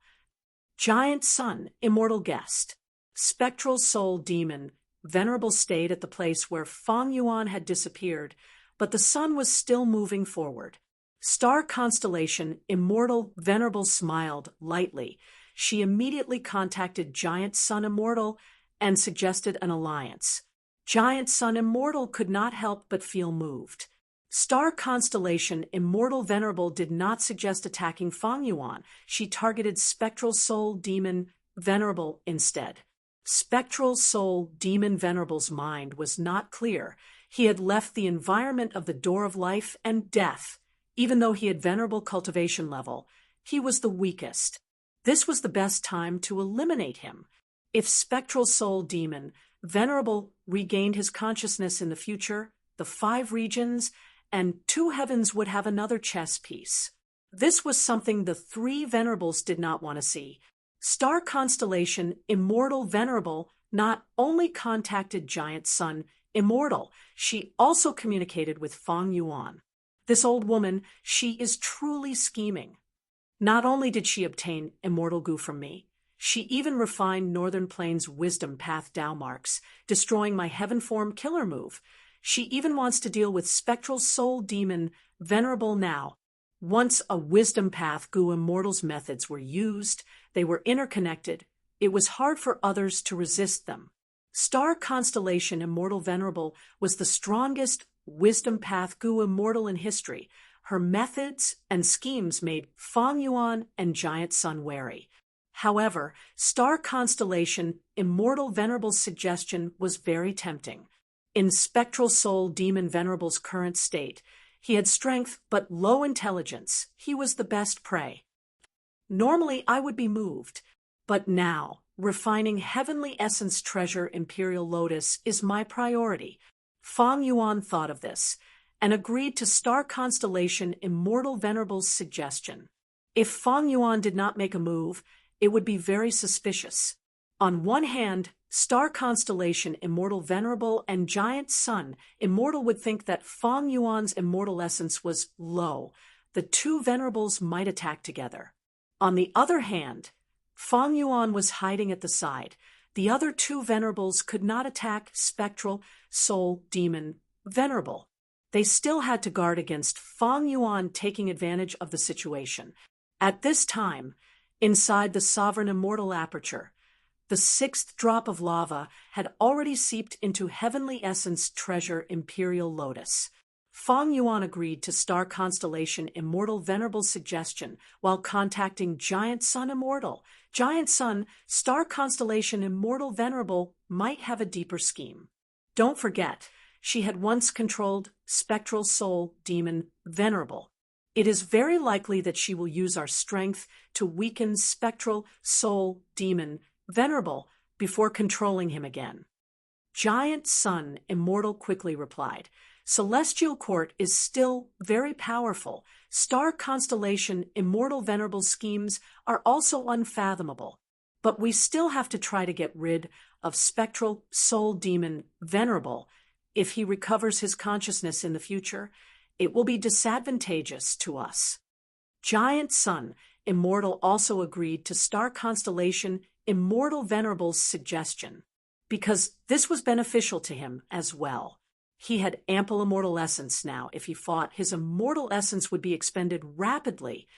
Giant Sun Immortal Guest. Spectral Soul Demon Venerable stayed at the place where Fang Yuan had disappeared, but the sun was still moving forward. Star Constellation Immortal Venerable smiled lightly. She immediately contacted Giant Sun Immortal and suggested an alliance. Giant Sun Immortal could not help but feel moved. Star Constellation Immortal Venerable did not suggest attacking Fang Yuan. She targeted Spectral Soul Demon Venerable instead. Spectral soul demon Venerable's mind was not clear. He had left the environment of the door of life and death. Even though he had venerable cultivation level, he was the weakest. This was the best time to eliminate him. If spectral soul demon Venerable regained his consciousness in the future, the 5 regions and 2 heavens would have another chess piece. This was something the 3 Venerables did not want to see. Star constellation Immortal Venerable not only contacted Giant Sun Immortal, she also communicated with Feng Yuan. This old woman, she is truly scheming. Not only did she obtain immortal goo from me, she even refined Northern Plains wisdom path Tao marks, destroying my heaven form killer move. She even wants to deal with spectral soul demon Venerable now. Once a wisdom path goo immortals methods were used, they were interconnected. It was hard for others to resist them. Star constellation Immortal Venerable was the strongest wisdom path goo immortal in history. Her methods and schemes made Feng Yuan and Giant Sun wary. However, star constellation Immortal Venerable's suggestion was very tempting. In spectral soul demon Venerable's current state, he had strength but low intelligence. He was the best prey. Normally I would be moved, but now, refining heavenly essence treasure Imperial Lotus is my priority. Feng Yuan thought of this and agreed to star constellation Immortal Venerable's suggestion. If Feng Yuan did not make a move, it would be very suspicious. On one hand, star constellation Immortal Venerable and Giant Sun Immortal would think that Feng Yuan's immortal essence was low. The 2 Venerables might attack together. On the other hand, Feng Yuan was hiding at the side. The other 2 Venerables could not attack spectral soul demon Venerable. They still had to guard against Feng Yuan taking advantage of the situation. At this time, inside the sovereign immortal aperture, the 6th drop of lava had already seeped into heavenly essence treasure Imperial Lotus. Feng Yuan agreed to star constellation Immortal Venerable's suggestion while contacting Giant Sun Immortal. Giant Sun, star constellation Immortal Venerable might have a deeper scheme. Don't forget, she had once controlled spectral soul demon Venerable. It is very likely that she will use our strength to weaken spectral soul demon Venerable before controlling him again. Giant Sun Immortal quickly replied, Celestial Court is still very powerful. Star constellation Immortal Venerable schemes are also unfathomable. But we still have to try to get rid of spectral soul demon Venerable. If he recovers his consciousness in the future, it will be disadvantageous to us. Giant Sun Immortal also agreed to star constellation Immortal Venerable's suggestion, because this was beneficial to him as well. He had ample immortal essence now. If he fought, his immortal essence would be expended rapidly.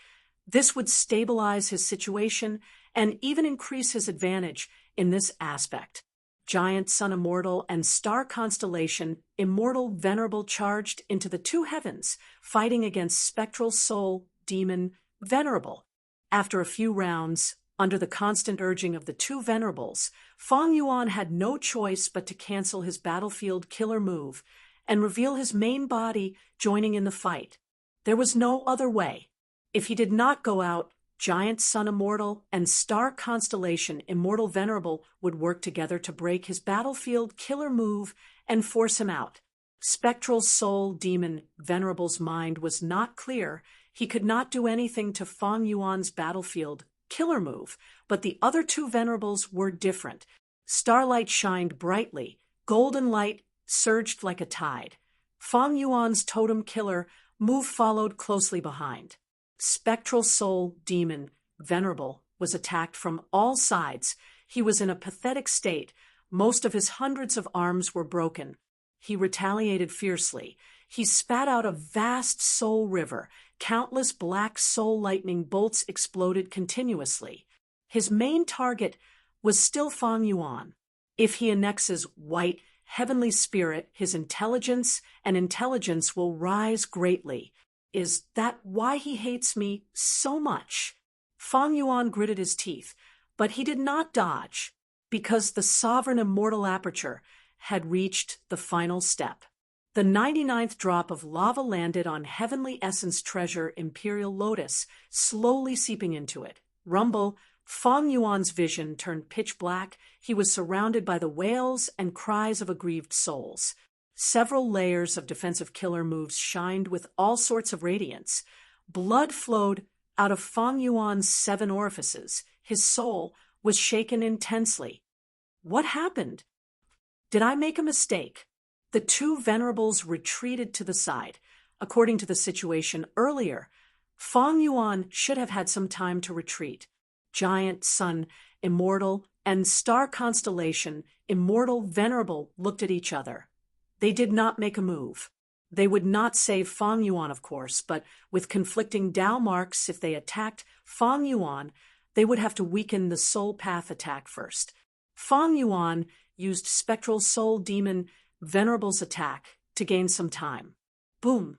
This would stabilize his situation and even increase his advantage in this aspect. Giant Sun Immortal and star constellation Immortal Venerable charged into the 2 heavens, fighting against spectral soul demon Venerable. After a few rounds, under the constant urging of the 2 Venerables, Feng Yuan had no choice but to cancel his battlefield killer move and reveal his main body joining in the fight. There was no other way. If he did not go out, Giant Sun Immortal and star constellation Immortal Venerable would work together to break his battlefield killer move and force him out. Spectral soul demon Venerable's mind was not clear. He could not do anything to Feng Yuan's battlefield killer move, but the other 2 Venerables were different. Starlight shined brightly. Golden light surged like a tide. Feng Yuan's totem killer move followed closely behind. Spectral soul demon Venerable was attacked from all sides. He was in a pathetic state. Most of his hundreds of arms were broken. He retaliated fiercely. He spat out a vast soul river. Countless black soul lightning bolts exploded continuously. His main target was still Feng Yuan. If he annexes white, heavenly spirit, his intelligence will rise greatly. Is that why he hates me so much? Feng Yuan gritted his teeth, but he did not dodge. because the sovereign immortal aperture had reached the final step. The 99th drop of lava landed on heavenly essence treasure Imperial Lotus, slowly seeping into it. Rumble, Fong Yuan's vision turned pitch black. He was surrounded by the wails and cries of aggrieved souls. Several layers of defensive killer moves shined with all sorts of radiance. Blood flowed out of Fong Yuan's 7 orifices. His soul was shaken intensely. What happened? Did I make a mistake? The 2 venerables retreated to the side. According to the situation earlier, Fong Yuan should have had some time to retreat. Giant Sun, Immortal, and Star Constellation, Immortal, Venerable, looked at each other. They did not make a move. They would not save Fong Yuan, of course, but with conflicting Dao marks, if they attacked Fong Yuan, they would have to weaken the Soul Path attack first. Fong Yuan used Spectral Soul Demon Venerable's attack to gain some time. Boom!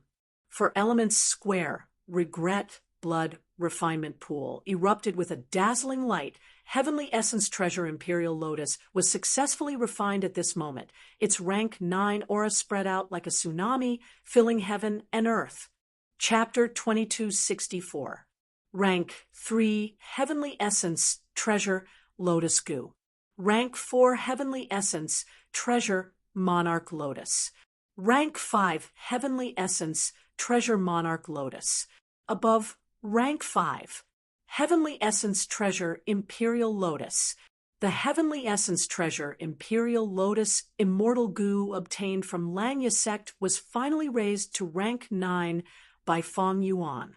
For Elements Square, Regret, Blood, Refinement Pool erupted with a dazzling light. Heavenly Essence Treasure Imperial Lotus was successfully refined at this moment. Its rank 9 aura spread out like a tsunami, filling heaven and earth. Chapter 2264. Rank 3 Heavenly Essence Treasure Lotus Goo. Rank 4 Heavenly Essence Treasure Monarch Lotus. Rank 5 Heavenly Essence Treasure Monarch Lotus. Above, Rank 5 Heavenly Essence Treasure Imperial Lotus. The Heavenly Essence Treasure Imperial Lotus Immortal Goo obtained from Langya Sect was finally raised to Rank 9 by Fong Yuan.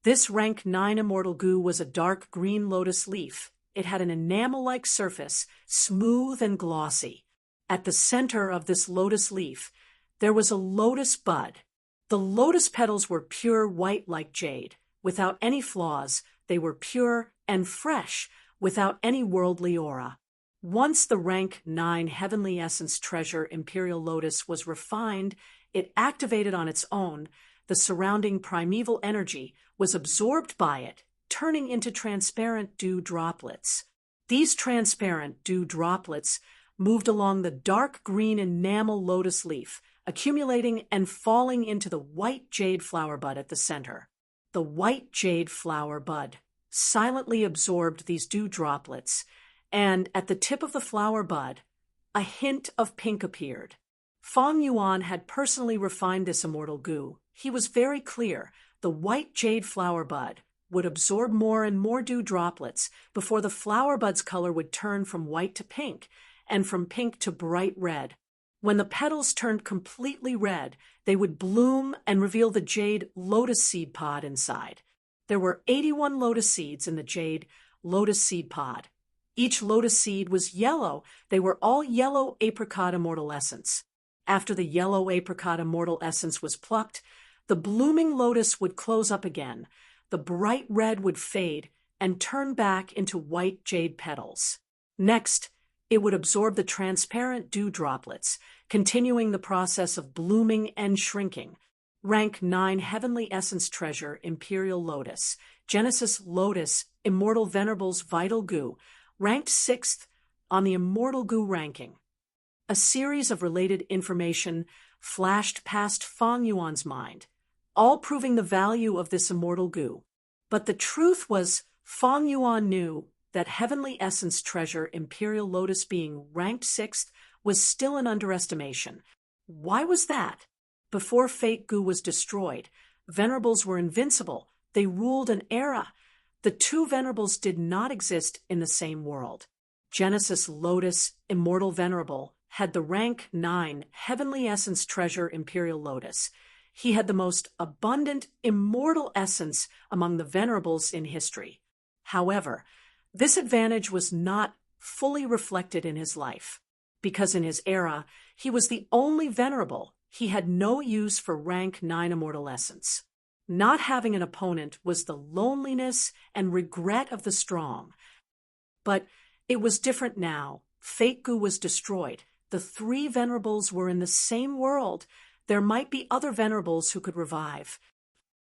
This Rank 9 Immortal Goo was a dark green lotus leaf. It had an enamel-like surface, smooth and glossy. At the center of this lotus leaf, there was a lotus bud. The lotus petals were pure white like jade. Without any flaws, they were pure and fresh, without any worldly aura. Once the Rank 9 Heavenly Essence Treasure Imperial Lotus was refined, it activated on its own. The surrounding primeval energy was absorbed by it, turning into transparent dew droplets. These transparent dew droplets moved along the dark green enamel lotus leaf, accumulating and falling into the white jade flower bud at the center. The white jade flower bud silently absorbed these dew droplets, and at the tip of the flower bud, a hint of pink appeared. Fong Yuan had personally refined this immortal goo. He was very clear the white jade flower bud would absorb more and more dew droplets before the flower bud's color would turn from white to pink, and from pink to bright red. When the petals turned completely red, they would bloom and reveal the jade lotus seed pod inside. There were 81 lotus seeds in the jade lotus seed pod. Each lotus seed was yellow. They were all yellow apricot immortal essence. After the yellow apricot immortal essence was plucked, the blooming lotus would close up again. The bright red would fade and turn back into white jade petals. Next, it would absorb the transparent dew droplets, continuing the process of blooming and shrinking. Rank 9 Heavenly Essence Treasure Imperial Lotus. Genesis Lotus Immortal Venerable's Vital Goo, ranked 6th on the Immortal Goo ranking. A series of related information flashed past Fong Yuan's mind, all proving the value of this immortal goo. But the truth was, Fong Yuan knew that Heavenly Essence Treasure Imperial Lotus being ranked 6th was still an underestimation. Why was that? Before Fate Goo was destroyed, Venerables were invincible. They ruled an era. The 2 Venerables did not exist in the same world. Genesis Lotus Immortal Venerable had the rank 9 Heavenly Essence Treasure Imperial Lotus. He had the most abundant immortal essence among the Venerables in history. However, this advantage was not fully reflected in his life, because in his era, he was the only Venerable. He had no use for rank 9 immortal essence. Not having an opponent was the loneliness and regret of the strong. But it was different now. Fate Goo was destroyed. The 3 Venerables were in the same world. There might be other Venerables who could revive.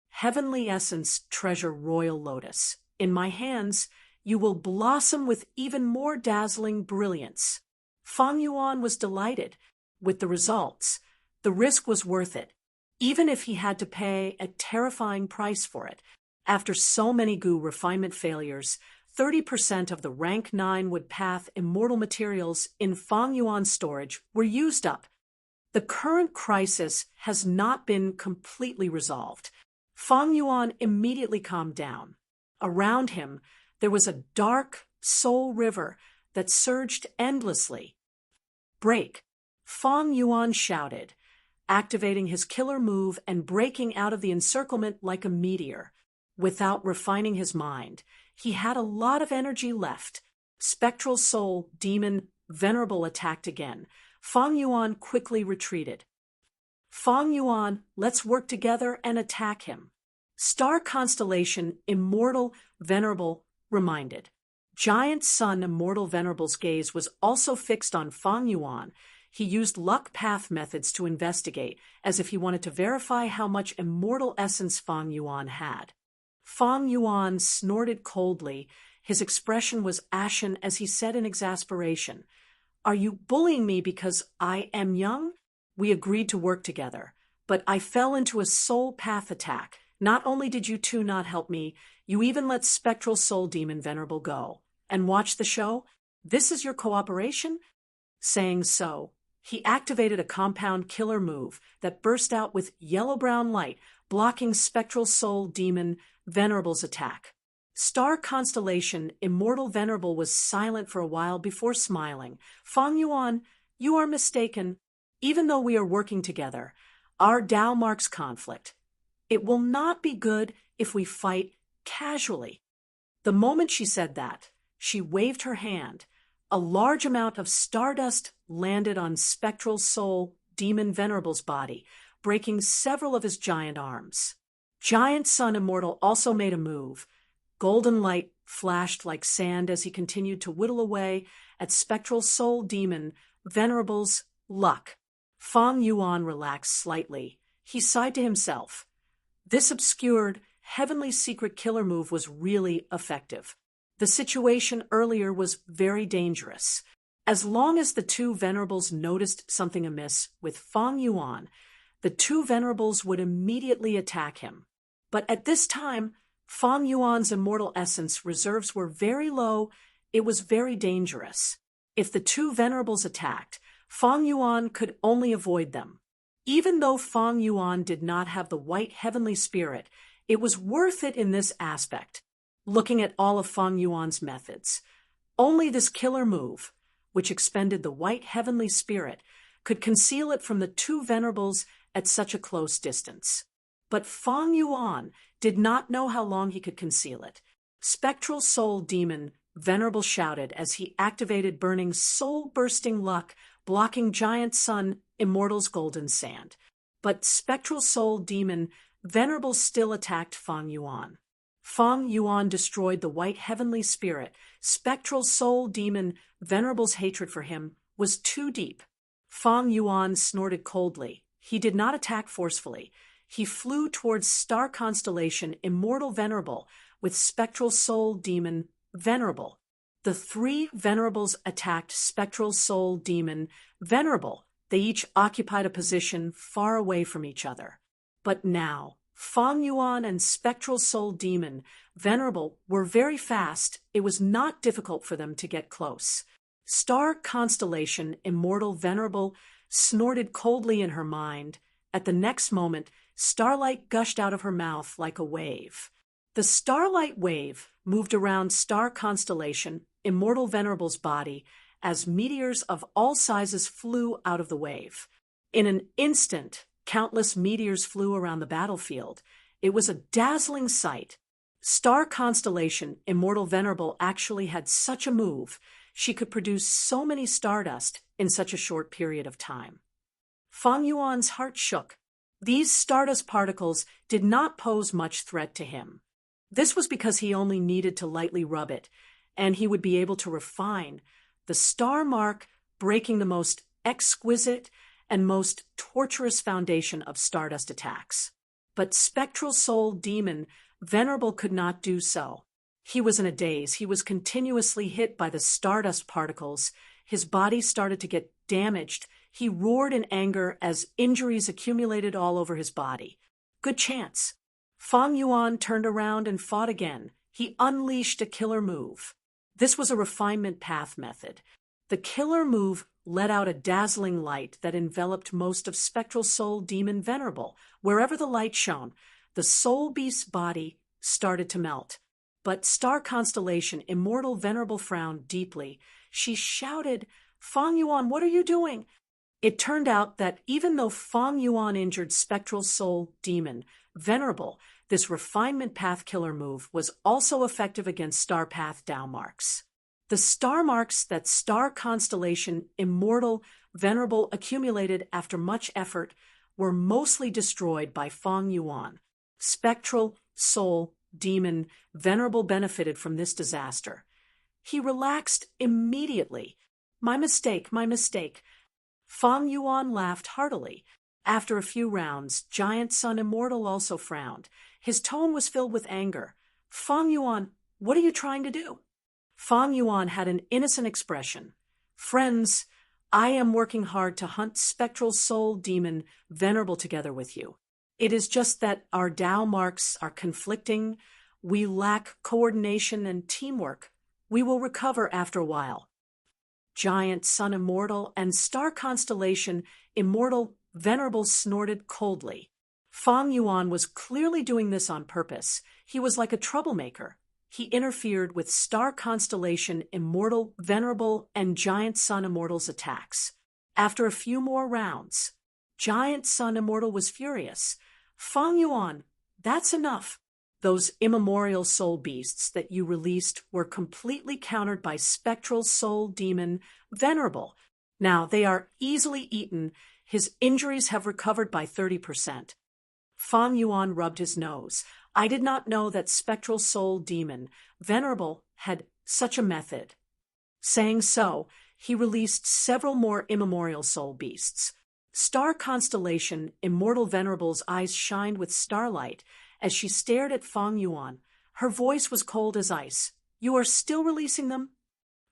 Heavenly Essence Treasure Royal Lotus. In my hands, you will blossom with even more dazzling brilliance. Fang Yuan was delighted with the results. The risk was worth it, even if he had to pay a terrifying price for it. After so many Gu refinement failures, 30% of the rank 9 wood path immortal materials in Fang Yuan's storage were used up. The current crisis has not been completely resolved. Fang Yuan immediately calmed down. Around him, there was a dark soul river that surged endlessly. Break! Fang Yuan shouted, activating his killer move and breaking out of the encirclement like a meteor. Without refining his mind, he had a lot of energy left. Spectral Soul Demon Venerable attacked again. Fang Yuan quickly retreated. Fang Yuan, let's work together and attack him. Star Constellation Immortal Venerable reminded. Giant Sun Immortal Venerable's gaze was also fixed on Fang Yuan. He used luck path methods to investigate, as if he wanted to verify how much immortal essence Fang Yuan had. Fang Yuan snorted coldly. His expression was ashen as he said in exasperation, "Are you bullying me because I am young? We agreed to work together, but I fell into a soul path attack. Not only did you two not help me, you even let Spectral Soul Demon Venerable go. And watch the show? This is your cooperation?" Saying so, he activated a compound killer move that burst out with yellow-brown light, blocking Spectral Soul Demon Venerable's attack. Star Constellation Immortal Venerable was silent for a while before smiling. "Fang Yuan, you are mistaken. Even though we are working together, our Tao marks conflict. It will not be good if we fight casually." The moment she said that, she waved her hand. A large amount of stardust landed on Spectral Soul Demon Venerable's body, breaking several of his giant arms. Giant Sun Immortal also made a move. Golden light flashed like sand as he continued to whittle away at Spectral Soul Demon Venerable's luck. Fang Yuan relaxed slightly. He sighed to himself. This obscured, heavenly secret killer move was really effective. The situation earlier was very dangerous. As long as the two Venerables noticed something amiss with Fang Yuan, the two Venerables would immediately attack him. But at this time, Fang Yuan's immortal essence reserves were very low. It was very dangerous. If the two Venerables attacked, Fang Yuan could only avoid them. Even though Fang Yuan did not have the white heavenly spirit, it was worth it in this aspect. Looking at all of Fang Yuan's methods, only this killer move, which expended the white heavenly spirit, could conceal it from the two Venerables at such a close distance. But Fang Yuan did not know how long he could conceal it. Spectral Soul Demon Venerable shouted as he activated burning soul-bursting luck, blocking Giant Sun Immortal's golden sand. But Spectral Soul Demon Venerable still attacked Fang Yuan. Fang Yuan destroyed the white heavenly spirit. Spectral Soul Demon Venerable's hatred for him was too deep. Fang Yuan snorted coldly. He did not attack forcefully. He flew towards Star Constellation Immortal Venerable with Spectral Soul Demon Venerable. The three Venerables attacked Spectral Soul Demon Venerable. They each occupied a position far away from each other. But now, Fang Yuan and Spectral Soul Demon Venerable were very fast. It was not difficult for them to get close. Star Constellation Immortal Venerable snorted coldly in her mind. At the next moment, starlight gushed out of her mouth like a wave. The starlight wave moved around Star Constellation Immortal Venerable's body as meteors of all sizes flew out of the wave. In an instant, countless meteors flew around the battlefield. It was a dazzling sight. Star Constellation Immortal Venerable actually had such a move. She could produce so many stardust in such a short period of time. Fang Yuan's heart shook. These stardust particles did not pose much threat to him. This was because he only needed to lightly rub it, and he would be able to refine the star mark, breaking the most exquisite and most torturous foundation of stardust attacks. But Spectral Soul Demon Venerable could not do so. He was in a daze. He was continuously hit by the stardust particles. His body started to get damaged. He roared in anger as injuries accumulated all over his body. Good chance. Fang Yuan turned around and fought again. He unleashed a killer move. This was a refinement path method. The killer move let out a dazzling light that enveloped most of Spectral Soul Demon Venerable. Wherever the light shone, the soul beast's body started to melt. But Star Constellation Immortal Venerable frowned deeply. She shouted, "Fang Yuan, what are you doing?" It turned out that even though Fang Yuan injured Spectral Soul Demon Venerable, this refinement path killer move was also effective against Star Path Dao marks. The star marks that Star Constellation Immortal Venerable accumulated after much effort were mostly destroyed by Fang Yuan. Spectral Soul Demon Venerable benefited from this disaster. He relaxed immediately. My mistake, my mistake." Fang Yuan laughed heartily. After a few rounds, Giant Sun Immortal also frowned. His tone was filled with anger. "Fang Yuan, what are you trying to do?" Fang Yuan had an innocent expression. "Friends, I am working hard to hunt Spectral Soul Demon Venerable together with you. It is just that our Dao marks are conflicting. We lack coordination and teamwork. We will recover after a while." Giant Sun Immortal and Star Constellation Immortal Venerable snorted coldly. Fang Yuan was clearly doing this on purpose. He was like a troublemaker. He interfered with Star Constellation Immortal Venerable and Giant Sun Immortal's attacks. After a few more rounds, Giant Sun Immortal was furious. "Fang Yuan, that's enough. Those immemorial soul beasts that you released were completely countered by Spectral Soul Demon Venerable. Now they are easily eaten. His injuries have recovered by 30%. Fang Yuan rubbed his nose. "I did not know that Spectral Soul Demon Venerable had such a method." Saying so, he released several more immemorial soul beasts. Star Constellation Immortal Venerable's eyes shined with starlight as she stared at Fang Yuan. Her voice was cold as ice. "You are still releasing them?"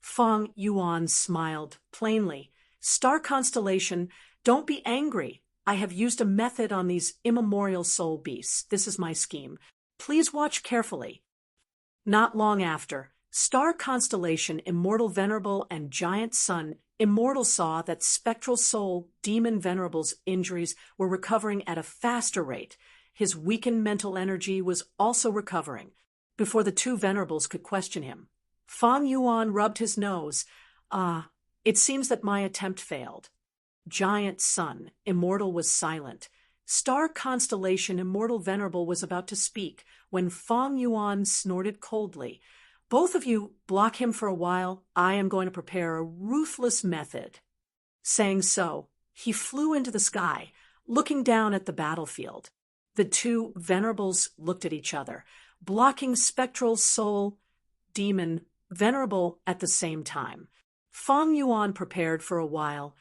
Fang Yuan smiled plainly. "Star Constellation, don't be angry. I have used a method on these immemorial soul beasts. This is my scheme. Please watch carefully." Not long after, Star Constellation Immortal Venerable and Giant Sun Immortal saw that Spectral Soul Demon Venerable's injuries were recovering at a faster rate. His weakened mental energy was also recovering. Before the two Venerables could question him, Fang Yuan rubbed his nose. It seems that my attempt failed." Giant Sun Immortal was silent. Star Constellation Immortal Venerable was about to speak when Fang Yuan snorted coldly. "Both of you block him for a while. I am going to prepare a ruthless method." Saying so, he flew into the sky, looking down at the battlefield. The two Venerables looked at each other, blocking Spectral Soul Demon Venerable at the same time. Fang Yuan prepared for a while.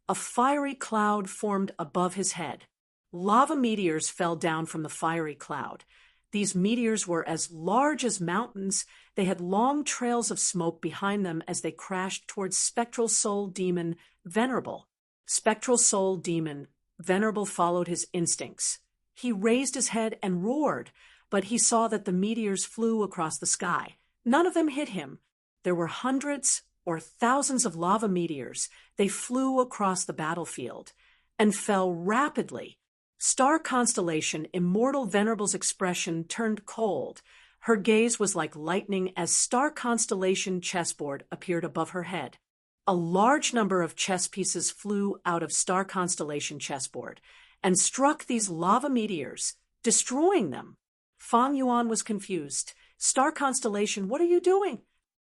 A fiery cloud formed above his head. Lava meteors fell down from the fiery cloud. These meteors were as large as mountains. They had long trails of smoke behind them as they crashed towards Spectral Soul Demon Venerable. Spectral Soul Demon Venerable followed his instincts. He raised his head and roared, but he saw that the meteors flew across the sky. None of them hit him. There were hundreds or thousands of lava meteors. They flew across the battlefield and fell rapidly. Star Constellation Immortal Venerable's expression turned cold. Her gaze was like lightning as Star Constellation chessboard appeared above her head. A large number of chess pieces flew out of Star Constellation chessboard and struck these lava meteors, destroying them. Fang Yuan was confused. "Star Constellation, what are you doing?"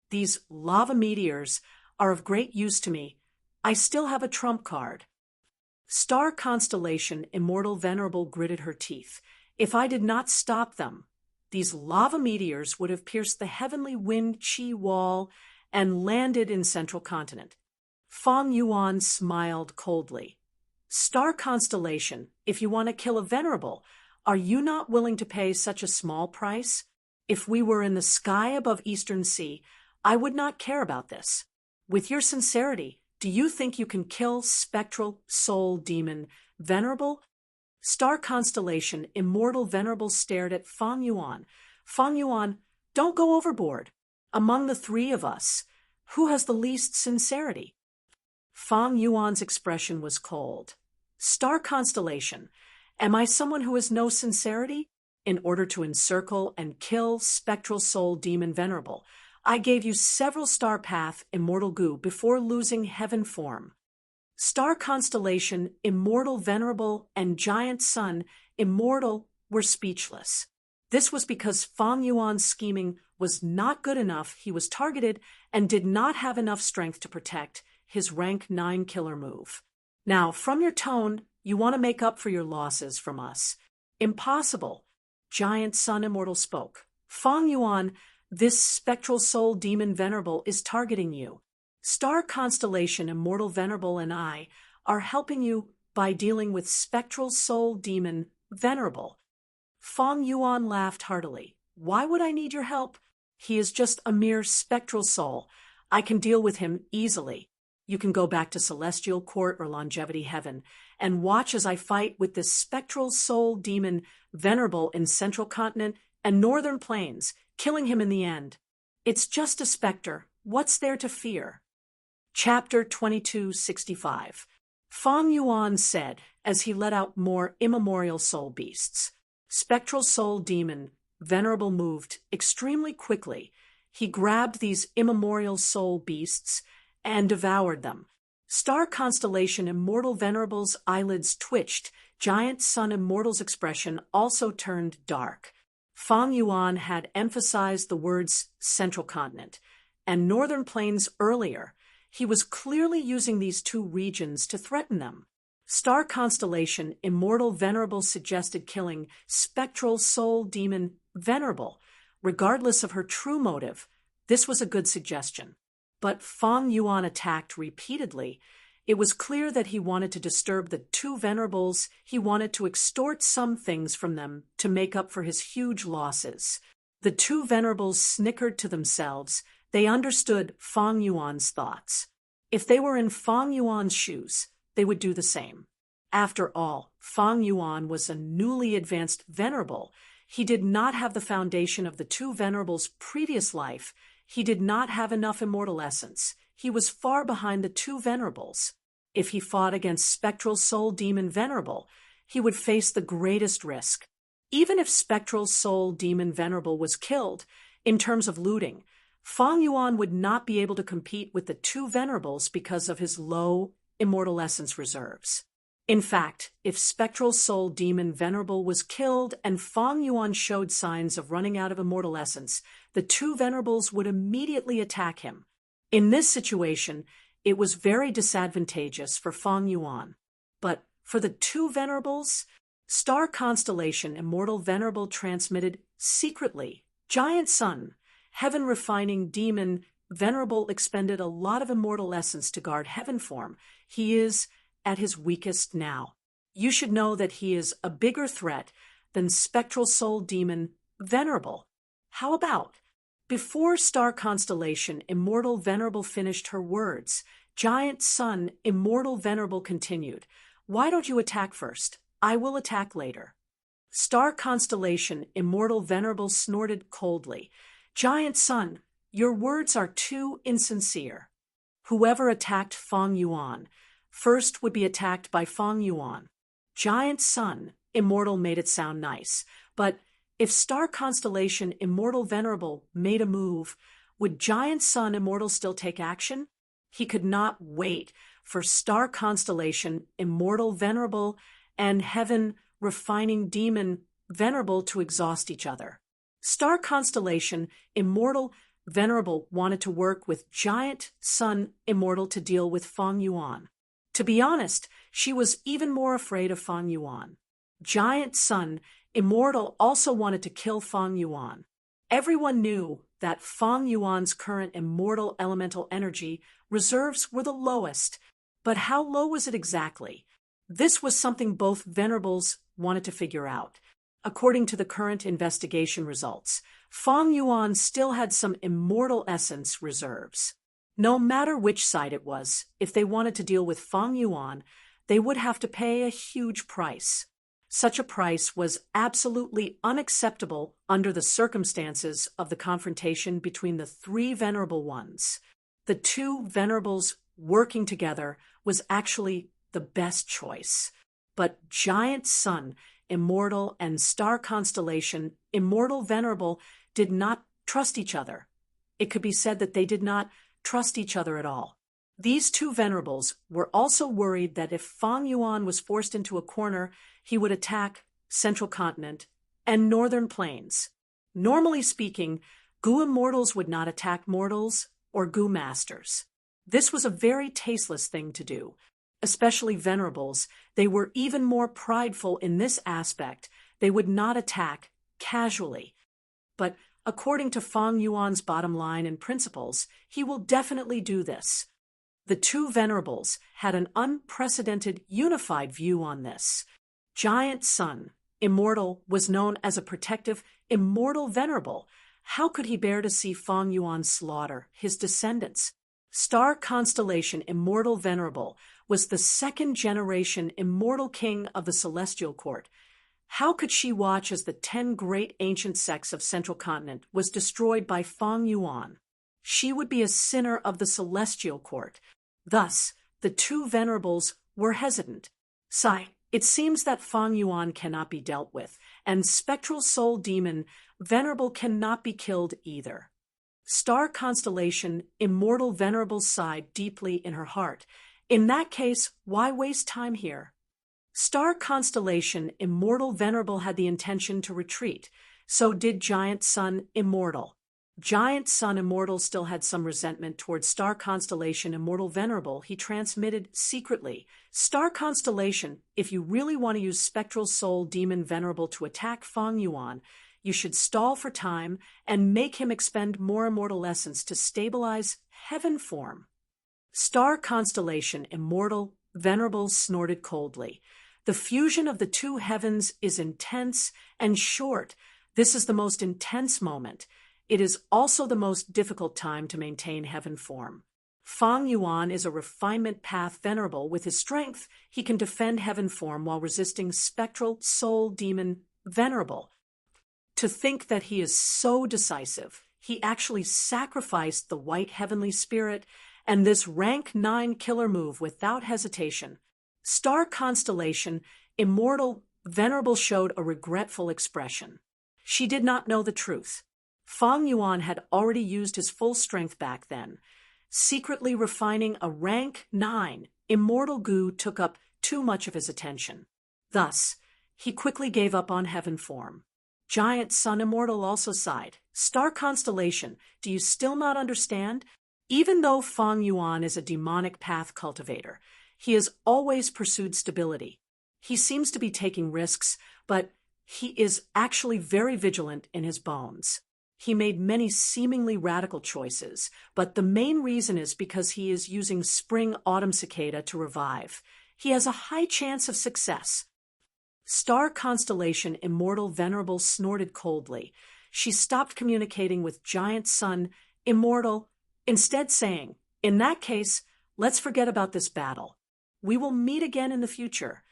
"These lava meteors are of great use to me. I still have a trump card." Star Constellation Immortal Venerable gritted her teeth. "If I did not stop them, these lava meteors would have pierced the heavenly wind chi wall and landed in Central Continent." Fang Yuan smiled coldly. "Star Constellation, if you want to kill a Venerable, are you not willing to pay such a small price?" If we were in the sky above Eastern Sea, I would not care about this. With your sincerity, do you think you can kill spectral soul demon Venerable? Star constellation Immortal Venerable stared at Fang Yuan. Fang Yuan, don't go overboard. Among the three of us, who has the least sincerity? Fang Yuan's expression was cold. Star constellation, am I someone who has no sincerity? In order to encircle and kill spectral soul demon Venerable, I gave you several star path immortal goo before losing heaven form. Star constellation Immortal Venerable and Giant Sun Immortal were speechless. This was because Fang Yuan's scheming was not good enough. He was targeted and did not have enough strength to protect his rank 9 killer move. Now, from your tone, you want to make up for your losses from us. Impossible. Giant Sun Immortal spoke. Fang Yuan, this spectral soul demon Venerable is targeting you. Star constellation Immortal Venerable and I are helping you by dealing with spectral soul demon Venerable. Fang Yuan laughed heartily. Why would I need your help? He is just a mere spectral soul. I can deal with him easily. You can go back to Celestial Court or Longevity Heaven and watch as I fight with this spectral soul demon Venerable in Central Continent and Northern Plains, killing him in the end. It's just a specter. What's there to fear? Chapter 2265. Fang Yuan said as he let out more immemorial soul beasts. Spectral soul demon Venerable moved extremely quickly. He grabbed these immemorial soul beasts and devoured them. Star constellation Immortal Venerable's eyelids twitched. Giant Sun Immortal's expression also turned dark. Fang Yuan had emphasized the words Central Continent and Northern Plains earlier. He was clearly using these two regions to threaten them. Star constellation Immortal Venerable suggested killing spectral soul demon Venerable. Regardless of her true motive, this was a good suggestion. But Fang Yuan attacked repeatedly. It was clear that he wanted to disturb the two Venerables. He wanted to extort some things from them to make up for his huge losses. The two Venerables snickered to themselves. They understood Fang Yuan's thoughts. If they were in Fang Yuan's shoes, they would do the same. After all, Fang Yuan was a newly advanced Venerable. He did not have the foundation of the two Venerables' previous life. He did not have enough immortal essence. He was far behind the two Venerables. If he fought against Spectral Soul Demon Venerable, he would face the greatest risk. Even if Spectral Soul Demon Venerable was killed, in terms of looting, Fang Yuan would not be able to compete with the two Venerables because of his low immortal essence reserves. In fact, if Spectral Soul Demon Venerable was killed and Fang Yuan showed signs of running out of immortal essence, the two Venerables would immediately attack him. In this situation, it was very disadvantageous for Fang Yuan. But for the two Venerables, Star Constellation Immortal Venerable transmitted secretly. Giant Sun, Heaven Refining Demon Venerable expended a lot of immortal essence to guard heaven form. He is at his weakest now. You should know that he is a bigger threat than Spectral Soul Demon Venerable. How about? Before Star Constellation Immortal Venerable finished her words, Giant Sun Immortal Venerable continued, "Why don't you attack first? I will attack later." Star Constellation Immortal Venerable snorted coldly, "Giant Sun, your words are too insincere." Whoever attacked Fang Yuan first would be attacked by Fang Yuan. Giant Sun Immortal made it sound nice, but if Star Constellation Immortal Venerable made a move, would Giant Sun Immortal still take action? He could not wait for Star Constellation Immortal Venerable and Heaven Refining Demon Venerable to exhaust each other. Star Constellation Immortal Venerable wanted to work with Giant Sun Immortal to deal with Fang Yuan. To be honest, she was even more afraid of Fang Yuan. Giant Sun Immortal also wanted to kill Fang Yuan. Everyone knew that Fang Yuan's current immortal elemental energy reserves were the lowest, but how low was it exactly? This was something both Venerables wanted to figure out. According to the current investigation results, Fang Yuan still had some immortal essence reserves. No matter which side it was, if they wanted to deal with Fang Yuan, they would have to pay a huge price. Such a price was absolutely unacceptable under the circumstances of the confrontation between the three Venerable Ones. The two Venerables working together was actually the best choice. But Giant Sun, Immortal, and Star Constellation, Immortal Venerable, did not trust each other. It could be said that they did not trust each other at all. These two Venerables were also worried that if Fang Yuan was forced into a corner, he would attack Central Continent and Northern Plains. Normally speaking, Gu Immortals would not attack mortals or Gu Masters. This was a very tasteless thing to do. Especially Venerables, they were even more prideful in this aspect. They would not attack casually. But according to Fang Yuan's bottom line and principles, he will definitely do this. The two Venerables had an unprecedented unified view on this. Giant Sun, Immortal, was known as a protective, immortal Venerable. How could he bear to see Fang Yuan slaughter his descendants? Star Constellation, Immortal Venerable, was the second-generation immortal king of the Celestial Court. How could she watch as the 10 great ancient sects of Central Continent was destroyed by Fang Yuan? She would be a sinner of the Celestial Court. Thus, the two Venerables were hesitant. Sigh, it seems that Fang Yuan cannot be dealt with, and Spectral Soul Demon Venerable cannot be killed either. Star Constellation, Immortal Venerable sighed deeply in her heart. In that case, why waste time here? Star Constellation, Immortal Venerable had the intention to retreat. So did Giant Sun, Immortal. Giant Sun Immortal still had some resentment towards Star Constellation Immortal Venerable. He transmitted secretly. Star Constellation, if you really want to use Spectral Soul Demon Venerable to attack Fang Yuan, you should stall for time and make him expend more immortal essence to stabilize heaven form. Star Constellation Immortal Venerable snorted coldly. The fusion of the two heavens is intense and short. This is the most intense moment. It is also the most difficult time to maintain heaven form. Fang Yuan is a refinement path Venerable. With his strength, he can defend heaven form while resisting Spectral Soul Demon Venerable. To think that he is so decisive, he actually sacrificed the white heavenly spirit and this rank 9 killer move without hesitation. Star Constellation, Immortal Venerable showed a regretful expression. She did not know the truth. Fang Yuan had already used his full strength back then. Secretly refining a rank 9, Immortal Gu took up too much of his attention. Thus, he quickly gave up on heaven form. Giant Sun Immortal also sighed. Star Constellation, do you still not understand? Even though Fang Yuan is a demonic path cultivator, he has always pursued stability. He seems to be taking risks, but he is actually very vigilant in his bones. He made many seemingly radical choices, but the main reason is because he is using Spring-Autumn Cicada to revive. He has a high chance of success. Star Constellation Immortal Venerable snorted coldly. She stopped communicating with Giant Sun Immortal, instead saying, "In that case, let's forget about this battle. We will meet again in the future."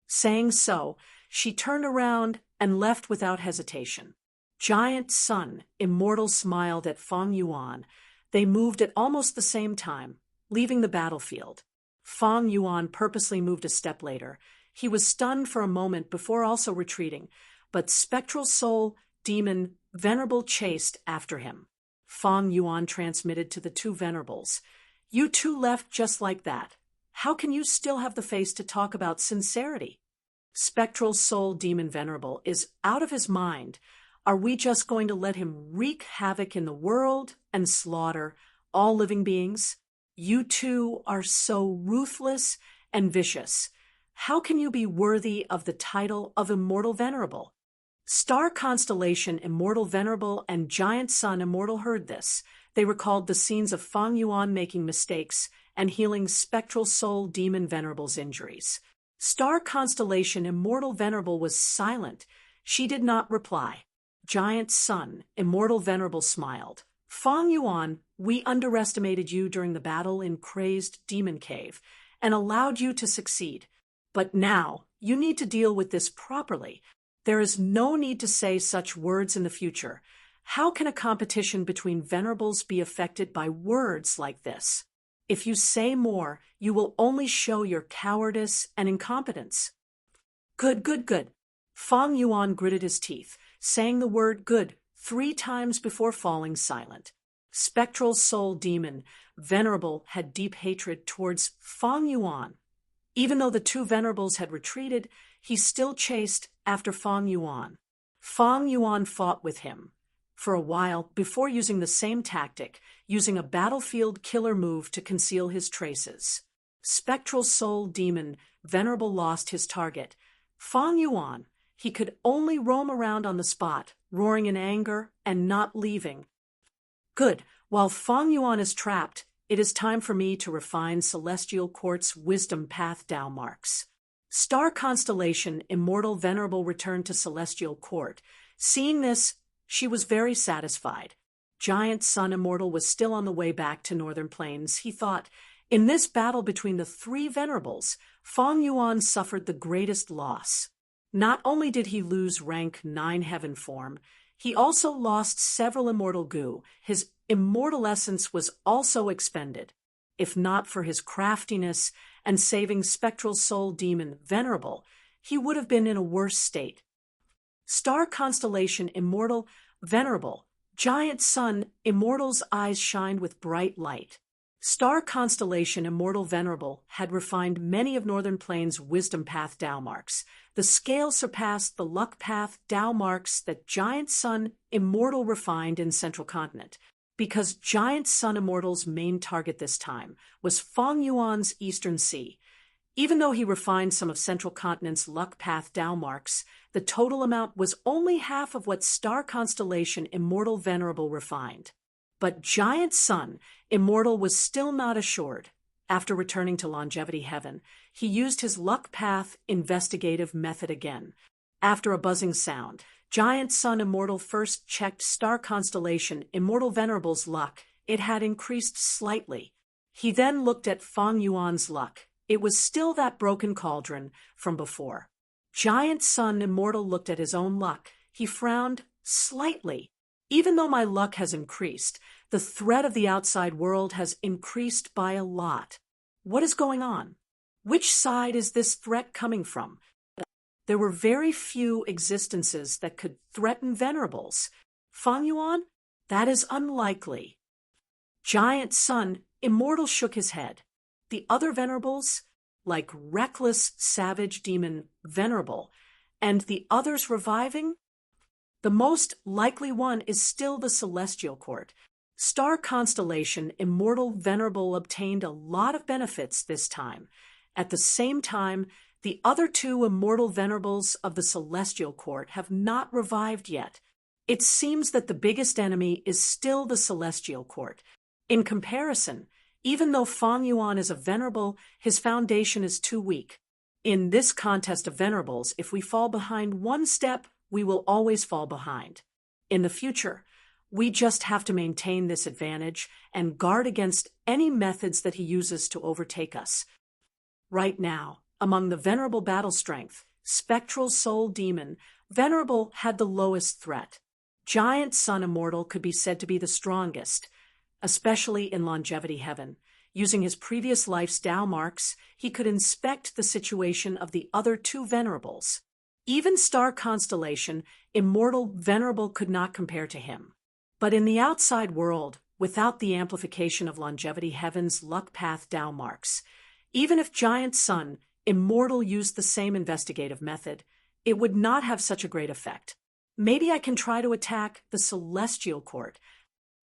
Saying so, she turned around and left without hesitation. Giant Sun Immortal smiled at Fang Yuan. They moved at almost the same time, leaving the battlefield. Fang Yuan purposely moved a step later. He was stunned for a moment before also retreating, but Spectral Soul Demon Venerable chased after him. Fang Yuan transmitted to the two Venerables. "You two left just like that. How can you still have the face to talk about sincerity?" Spectral Soul Demon Venerable is out of his mind. Are we just going to let him wreak havoc in the world and slaughter all living beings? You two are so ruthless and vicious. How can you be worthy of the title of Immortal Venerable? Star Constellation Immortal Venerable and Giant Sun Immortal heard this. They recalled the scenes of Fang Yuan making mistakes and healing Spectral Soul Demon Venerable's injuries. Star Constellation Immortal Venerable was silent. She did not reply. Giant Sun, Immortal Venerable, smiled. Fang Yuan, we underestimated you during the battle in Crazed Demon Cave and allowed you to succeed. But now, you need to deal with this properly. There is no need to say such words in the future. How can a competition between venerables be affected by words like this? If you say more, you will only show your cowardice and incompetence. Good, good, good. Fang Yuan gritted his teeth, saying the word good 3 times before falling silent. Spectral Soul Demon, Venerable, had deep hatred towards Fang Yuan. Even though the 2 venerables had retreated, he still chased after Fang Yuan. Fang Yuan fought with him for a while before using the same tactic, using a battlefield killer move to conceal his traces. Spectral Soul Demon, Venerable, lost his target. Fang Yuan, he could only roam around on the spot, roaring in anger and not leaving. Good, while Fang Yuan is trapped, it is time for me to refine Celestial Court's Wisdom Path Tao marks. Star Constellation, Immortal Venerable, returned to Celestial Court. Seeing this, she was very satisfied. Giant Sun Immortal was still on the way back to Northern Plains. He thought, in this battle between the 3 venerables, Fang Yuan suffered the greatest loss. Not only did he lose rank 9 heaven form, he also lost several immortal goo. His immortal essence was also expended. If not for his craftiness and saving Spectral Soul Demon Venerable, he would have been in a worse state. Star Constellation, Immortal Venerable, Giant Sun Immortal's eyes shined with bright light. Star Constellation, Immortal Venerable, had refined many of Northern Plains' Wisdom Path Tao marks. The scale surpassed the Luck Path Tao marks that Giant Sun Immortal refined in Central Continent, because Giant Sun Immortal's main target this time was Fang Yuan's Eastern Sea. Even though he refined some of Central Continent's Luck Path Tao marks, the total amount was only half of what Star Constellation Immortal Venerable refined. But Giant Sun Immortal was still not assured. After returning to Longevity Heaven, he used his Luck Path investigative method again. After a buzzing sound, Giant Sun Immortal first checked Star Constellation Immortal Venerable's luck. It had increased slightly. He then looked at Fang Yuan's luck. It was still that broken cauldron from before. Giant Sun Immortal looked at his own luck. He frowned slightly. Even though my luck has increased, the threat of the outside world has increased by a lot. What is going on? Which side is this threat coming from? There were very few existences that could threaten venerables. Fang Yuan? That is unlikely. Giant Sun Immortal shook his head. The other venerables, like Reckless Savage Demon Venerable, and the others reviving? The most likely one is still the Celestial Court. Star Constellation Immortal Venerable obtained a lot of benefits this time. At the same time, the other 2 Immortal Venerables of the Celestial Court have not revived yet. It seems that the biggest enemy is still the Celestial Court. In comparison, even though Fang Yuan is a venerable, his foundation is too weak. In this contest of venerables, if we fall behind one step, we will always fall behind. In the future, we just have to maintain this advantage and guard against any methods that he uses to overtake us. Right now, among the venerable battle strength, Spectral Soul Demon Venerable had the lowest threat. Giant Sun Immortal could be said to be the strongest, especially in Longevity Heaven. Using his previous life's Tao marks, he could inspect the situation of the other 2 venerables. Even Star Constellation Immortal Venerable could not compare to him. But in the outside world, without the amplification of Longevity Heaven's Luck Path Tao marks, even if Giant Sun Immortal used the same investigative method, it would not have such a great effect. Maybe I can try to attack the Celestial Court.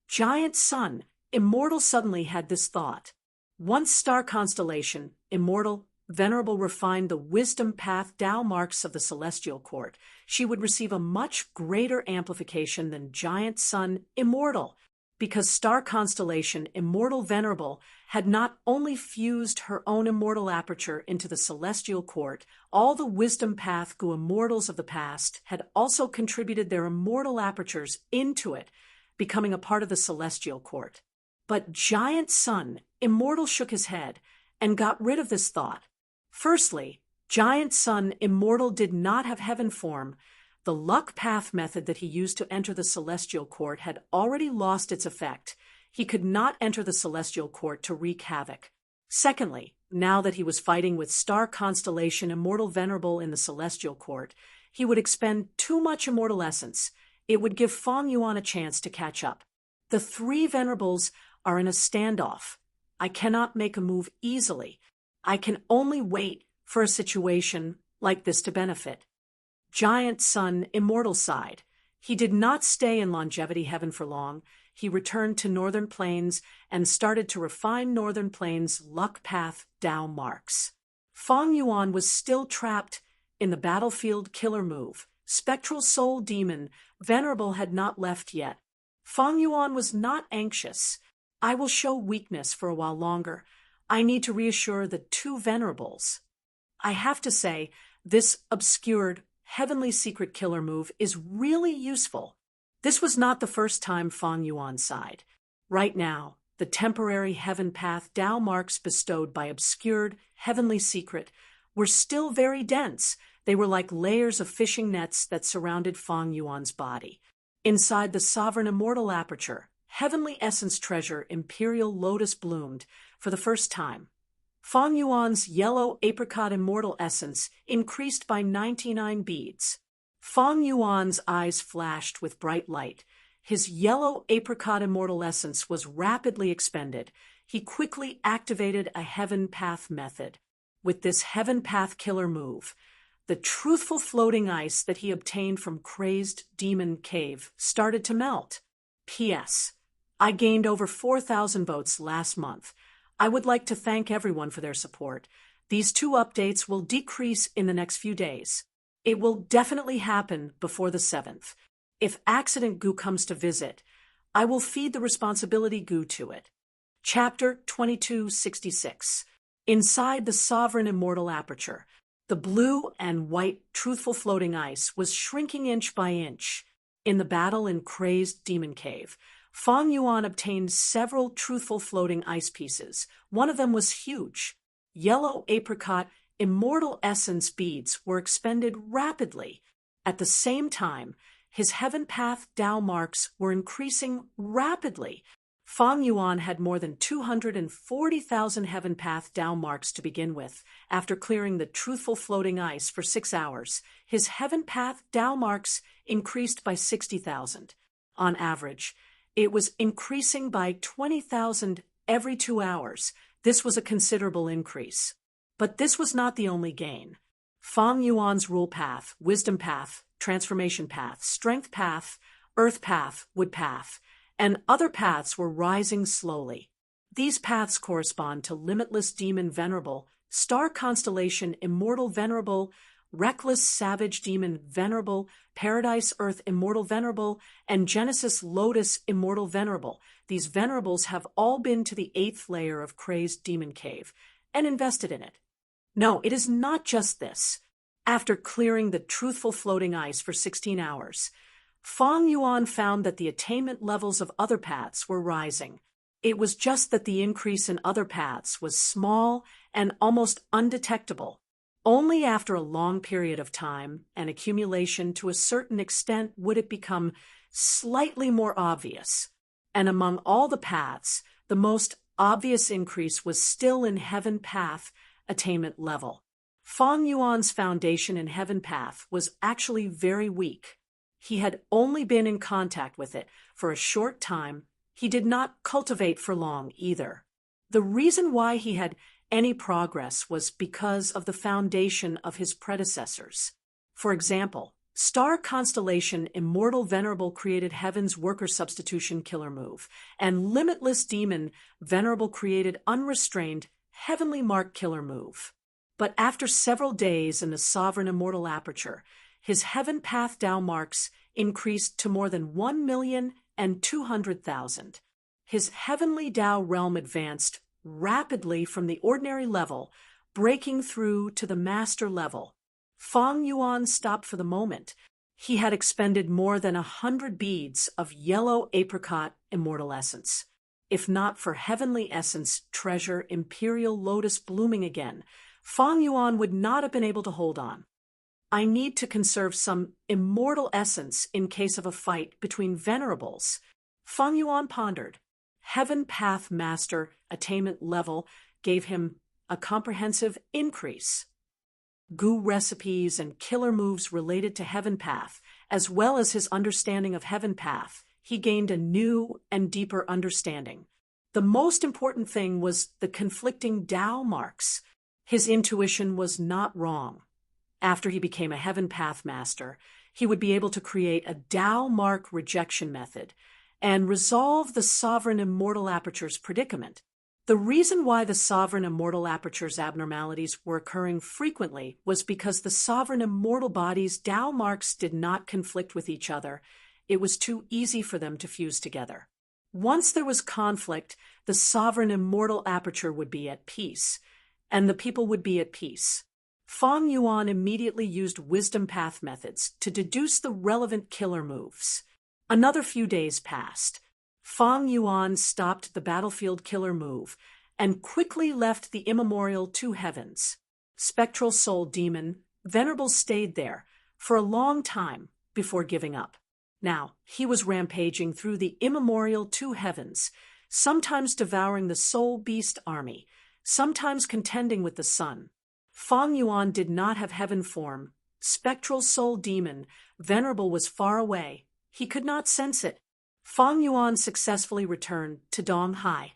Giant Sun Immortal suddenly had this thought. Once Star Constellation Immortal Venerable refined the Wisdom Path Tao marks of the Celestial Court, she would receive a much greater amplification than Giant Sun Immortal, because star constellation Immortal Venerable had not only fused her own immortal aperture into the celestial court, all the wisdom path gu immortals of the past had also contributed their immortal apertures into it, becoming a part of the celestial court. But Giant Sun Immortal shook his head and got rid of this thought. Firstly, Giant Sun Immortal did not have heaven form. The luck path method that he used to enter the celestial court had already lost its effect. He could not enter the celestial court to wreak havoc. Secondly, now that he was fighting with star constellation Immortal Venerable in the celestial court, he would expend too much immortal essence. It would give Feng Yuan a chance to catch up. The three venerables are in a standoff. I cannot make a move easily. I can only wait for a situation like this to benefit. Giant Sun Immortal sighed. He did not stay in longevity heaven for long. He returned to Northern Plains and started to refine Northern Plains' luck path Dao marks. Feng Yuan was still trapped in the battlefield killer move. Spectral Soul Demon Venerable had not left yet. Feng Yuan was not anxious. I will show weakness for a while longer. I need to reassure the two venerables. I have to say, this obscured, heavenly secret killer move is really useful. This was not the first time Feng Yuan sighed. Right now, the temporary heaven path Dao marks bestowed by obscured, heavenly secret were still very dense. They were like layers of fishing nets that surrounded Feng Yuan's body. Inside the sovereign immortal aperture, heavenly essence treasure Imperial Lotus bloomed for the first time. Feng Yuan's yellow apricot immortal essence increased by 99 beads. Feng Yuan's eyes flashed with bright light. His yellow apricot immortal essence was rapidly expended. He quickly activated a heaven path method. With this heaven path killer move, the truthful floating ice that he obtained from Crazed Demon Cave started to melt. P.S. I gained over 4,000 votes last month. I would like to thank everyone for their support. These two updates will decrease in the next few days. It will definitely happen before the 7th. If Accident Goo comes to visit, I will feed the responsibility Goo to it. Chapter 2266. Inside the sovereign immortal aperture, the blue and white truthful floating ice was shrinking inch by inch. In the battle in Crazed Demon Cave, Feng Yuan obtained several truthful floating ice pieces. One of them was huge. Yellow apricot immortal essence beads were expended rapidly. At the same time, his heaven path Dao marks were increasing rapidly. Feng Yuan had more than 240,000 heaven path Dao marks to begin with. After clearing the truthful floating ice for 6 hours, his heaven path Dao marks increased by 60,000. On average, it was increasing by 20,000 every 2 hours. This was a considerable increase. But this was not the only gain. Feng Yuan's rule path, wisdom path, transformation path, strength path, earth path, wood path, and other paths were rising slowly. These paths correspond to Limitless Demon Venerable, Star Constellation Immortal Venerable, Reckless Savage Demon Venerable, Paradise Earth Immortal Venerable, and Genesis Lotus Immortal Venerable. These venerables have all been to the 8th layer of Crazed Demon Cave and invested in it. No, it is not just this. After clearing the truthful floating ice for 16 hours, Feng Yuan found that the attainment levels of other paths were rising. It was just that the increase in other paths was small and almost undetectable. Only after a long period of time and accumulation to a certain extent would it become slightly more obvious. And among all the paths, the most obvious increase was still in heaven path attainment level. Feng Yuan's foundation in heaven path was actually very weak. He had only been in contact with it for a short time. He did not cultivate for long either. The reason why he had any progress was because of the foundation of his predecessors. For example, Star Constellation Immortal Venerable created Heaven's Worker Substitution Killer move, and Limitless Demon Venerable created Unrestrained Heavenly Mark Killer move. But after several days in the Sovereign Immortal Aperture, his Heaven Path Dao marks increased to more than 1,200,000. his heavenly Tao realm advanced rapidly from the ordinary level, breaking through to the master level. Fang Yuan stopped for the moment. He had expended more than 100 beads of yellow apricot immortal essence. If not for heavenly essence, treasure, imperial lotus blooming again, Fang Yuan would not have been able to hold on. I need to conserve some immortal essence in case of a fight between venerables. Fang Yuan pondered. Heaven Path Master attainment level gave him a comprehensive increase. Gu recipes and killer moves related to Heaven Path, as well as his understanding of Heaven Path, he gained a new and deeper understanding. The most important thing was the conflicting Tao marks. His intuition was not wrong. After he became a Heaven Path Master, he would be able to create a Tao mark rejection method and resolve the Sovereign Immortal Aperture's predicament. The reason why the Sovereign Immortal Aperture's abnormalities were occurring frequently was because the Sovereign Immortal Body's Tao marks did not conflict with each other. It was too easy for them to fuse together. Once there was conflict, the Sovereign Immortal Aperture would be at peace, and the people would be at peace. Fang Yuan immediately used Wisdom Path methods to deduce the relevant killer moves. Another few days passed. Fang Yuan stopped the battlefield killer move and quickly left the immemorial two heavens. Spectral Soul Demon, Venerable stayed there for a long time before giving up. Now, he was rampaging through the immemorial two heavens, sometimes devouring the Soul Beast army, sometimes contending with the sun. Fang Yuan did not have heaven form. Spectral Soul Demon, Venerable was far away. He could not sense it. Fang Yuan successfully returned to Donghai.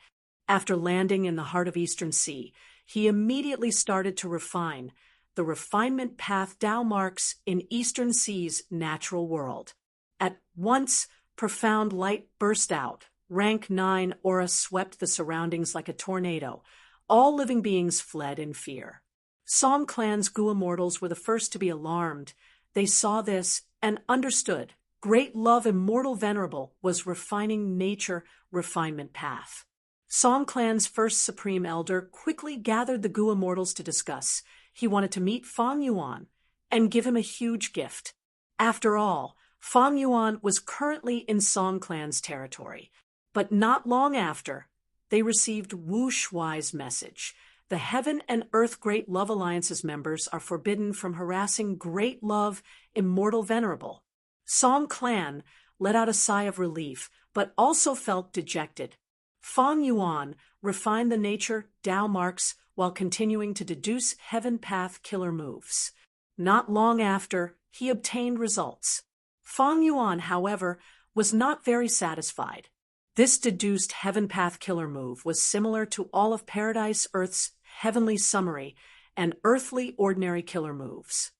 After landing in the heart of Eastern Sea, he immediately started to refine the refinement path Tao marks in Eastern Sea's natural world. At once, profound light burst out. Rank 9 aura swept the surroundings like a tornado. All living beings fled in fear. Song Clan's Gu immortals were the first to be alarmed. They saw this and understood. Great Love Immortal Venerable was refining nature refinement path. Song Clan's first Supreme Elder quickly gathered the Gu immortals to discuss. He wanted to meet Fang Yuan and give him a huge gift. After all, Fang Yuan was currently in Song Clan's territory. But not long after, they received Wu Shuai's message. The Heaven and Earth Great Love Alliance's members are forbidden from harassing Great Love Immortal Venerable. Song Clan let out a sigh of relief, but also felt dejected. Fang Yuan refined the nature Tao marks while continuing to deduce Heaven Path killer moves. Not long after, he obtained results. Fang Yuan, however, was not very satisfied. This deduced Heaven Path killer move was similar to all of Paradise Earth's Heavenly Summary and Earthly Ordinary killer moves.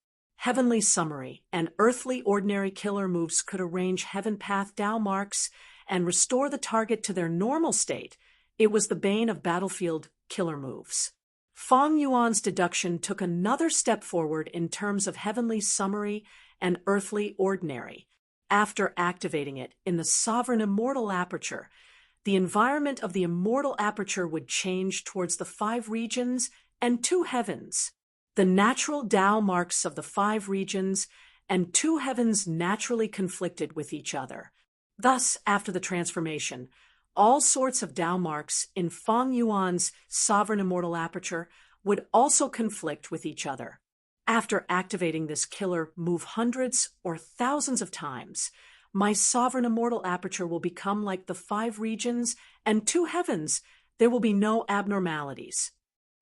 Heavenly Summary and Earthly Ordinary killer moves could arrange Heaven Path Tao marks and restore the target to their normal state. It was the bane of battlefield killer moves. Fang Yuan's deduction took another step forward in terms of Heavenly Summary and Earthly Ordinary. After activating it in the Sovereign Immortal Aperture, the environment of the Immortal Aperture would change towards the 5 regions and 2 heavens. The natural Tao marks of the 5 regions and 2 heavens naturally conflicted with each other. Thus, after the transformation, all sorts of Tao marks in Fang Yuan's Sovereign Immortal Aperture would also conflict with each other. After activating this killer move hundreds or thousands of times, my Sovereign Immortal Aperture will become like the 5 regions and 2 heavens. There will be no abnormalities.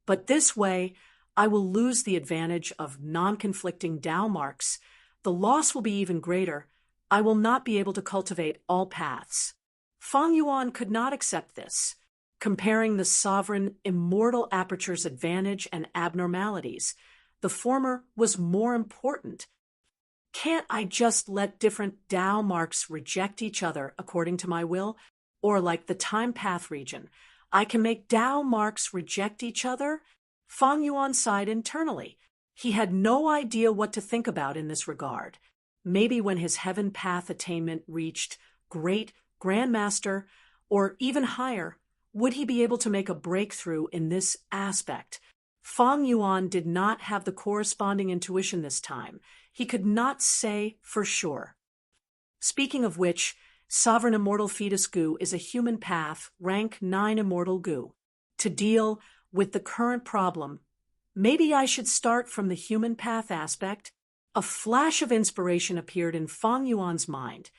But this way, I will lose the advantage of non-conflicting Tao marks. The loss will be even greater. I will not be able to cultivate all paths. Fang Yuan could not accept this. Comparing the Sovereign Immortal Aperture's advantage and abnormalities, the former was more important. Can't I just let different Tao marks reject each other according to my will? Or like the time path region, I can make Tao marks reject each other? Fang Yuan sighed internally. He had no idea what to think about in this regard. Maybe when his Heaven Path attainment reached Great Grandmaster, Or even higher, would he be able to make a breakthrough in this aspect? Fang Yuan did not have the corresponding intuition this time. He could not say for sure. Speaking of which, Sovereign Immortal Fetus Goo is a human path, rank 9 immortal goo. To deal with the current problem, maybe I should start from the human path aspect. A flash of inspiration appeared in Fang Yuan's mind.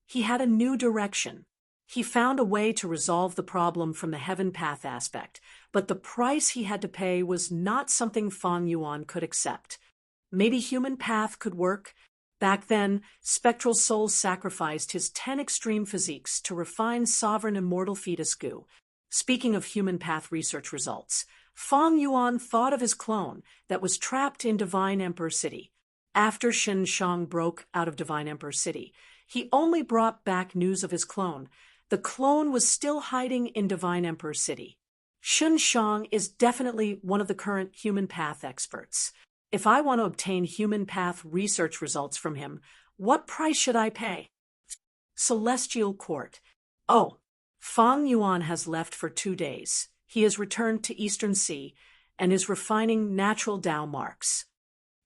He had a new direction. He found a way to resolve the problem from the heaven path aspect, but the price he had to pay was not something Fang Yuan could accept. Maybe human path could work. Back then, Spectral Soul sacrificed his 10 extreme physiques to refine Sovereign Immortal Fetus Goo. Speaking of human path research results, Fang Yuan thought of his clone that was trapped in Divine Emperor City. After Shen Shang broke out of Divine Emperor City, he only brought back news of his clone. The clone was still hiding in Divine Emperor City. Shen Shang is definitely one of the current human path experts. If I want to obtain human path research results from him, what price should I pay? Celestial Court. Oh, Fang Yuan has left for 2 days. He has returned to Eastern Sea and is refining natural Tao marks.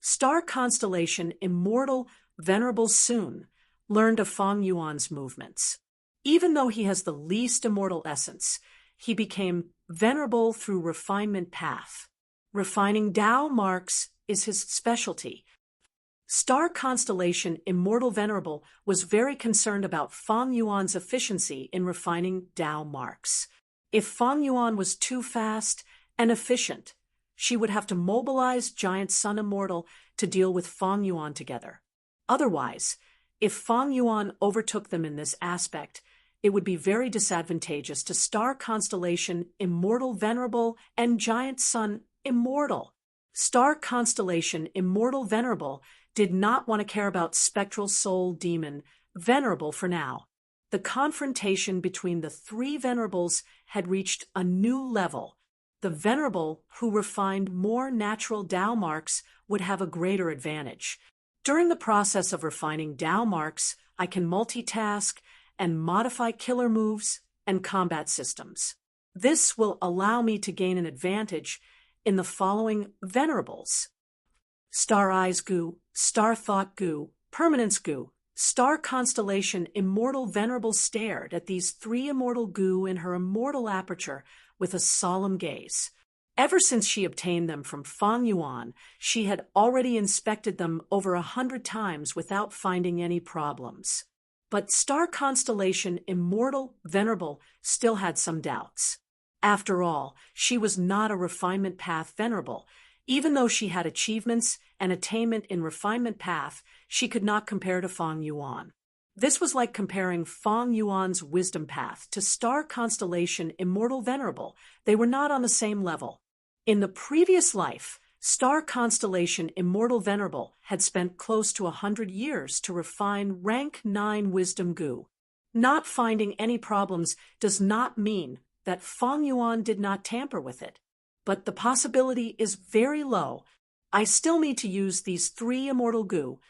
Star constellation Immortal Venerable soon learned of Fang Yuan's movements. Even though he has the least immortal essence, he became venerable through refinement path. Refining Tao marks is his specialty. Star constellation Immortal Venerable was very concerned about Fang Yuan's efficiency in refining Tao marks. If Fang Yuan was too fast and efficient, she would have to mobilize Giant Sun Immortal to deal with Fang Yuan together. Otherwise, if Fang Yuan overtook them in this aspect, it would be very disadvantageous to Star Constellation Immortal Venerable and Giant Sun Immortal. Star Constellation Immortal Venerable did not want to care about Spectral Soul Demon Venerable for now. The confrontation between the 3 Venerables had reached a new level. The Venerable who refined more natural Tao marks would have a greater advantage. During the process of refining Tao marks, I can multitask and modify killer moves and combat systems. This will allow me to gain an advantage in the following Venerables: Star Eyes Goo, Star Thought Goo, Permanence Goo. Star Constellation Immortal Venerable stared at these 3 immortal goo in her immortal aperture with a solemn gaze. Ever since she obtained them from Fang Yuan, she had already inspected them over 100 times without finding any problems. But Star Constellation Immortal Venerable still had some doubts. After all, she was not a refinement path venerable. Even though she had achievements and attainment in refinement path, she could not compare to Fang Yuan. This was like comparing Fang Yuan's wisdom path to Star Constellation Immortal Venerable. They were not on the same level. In the previous life, Star Constellation Immortal Venerable had spent close to 100 years to refine rank 9 wisdom goo. Not finding any problems does not mean that Fang Yuan did not tamper with it, but the possibility is very low. I still need to use these 3 immortal goo.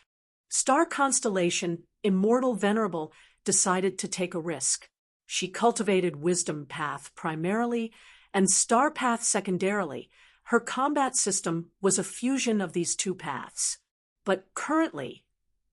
Star Constellation Immortal Venerable decided to take a risk. She cultivated Wisdom Path primarily and Star Path secondarily. Her combat system was a fusion of these 2 paths. But currently,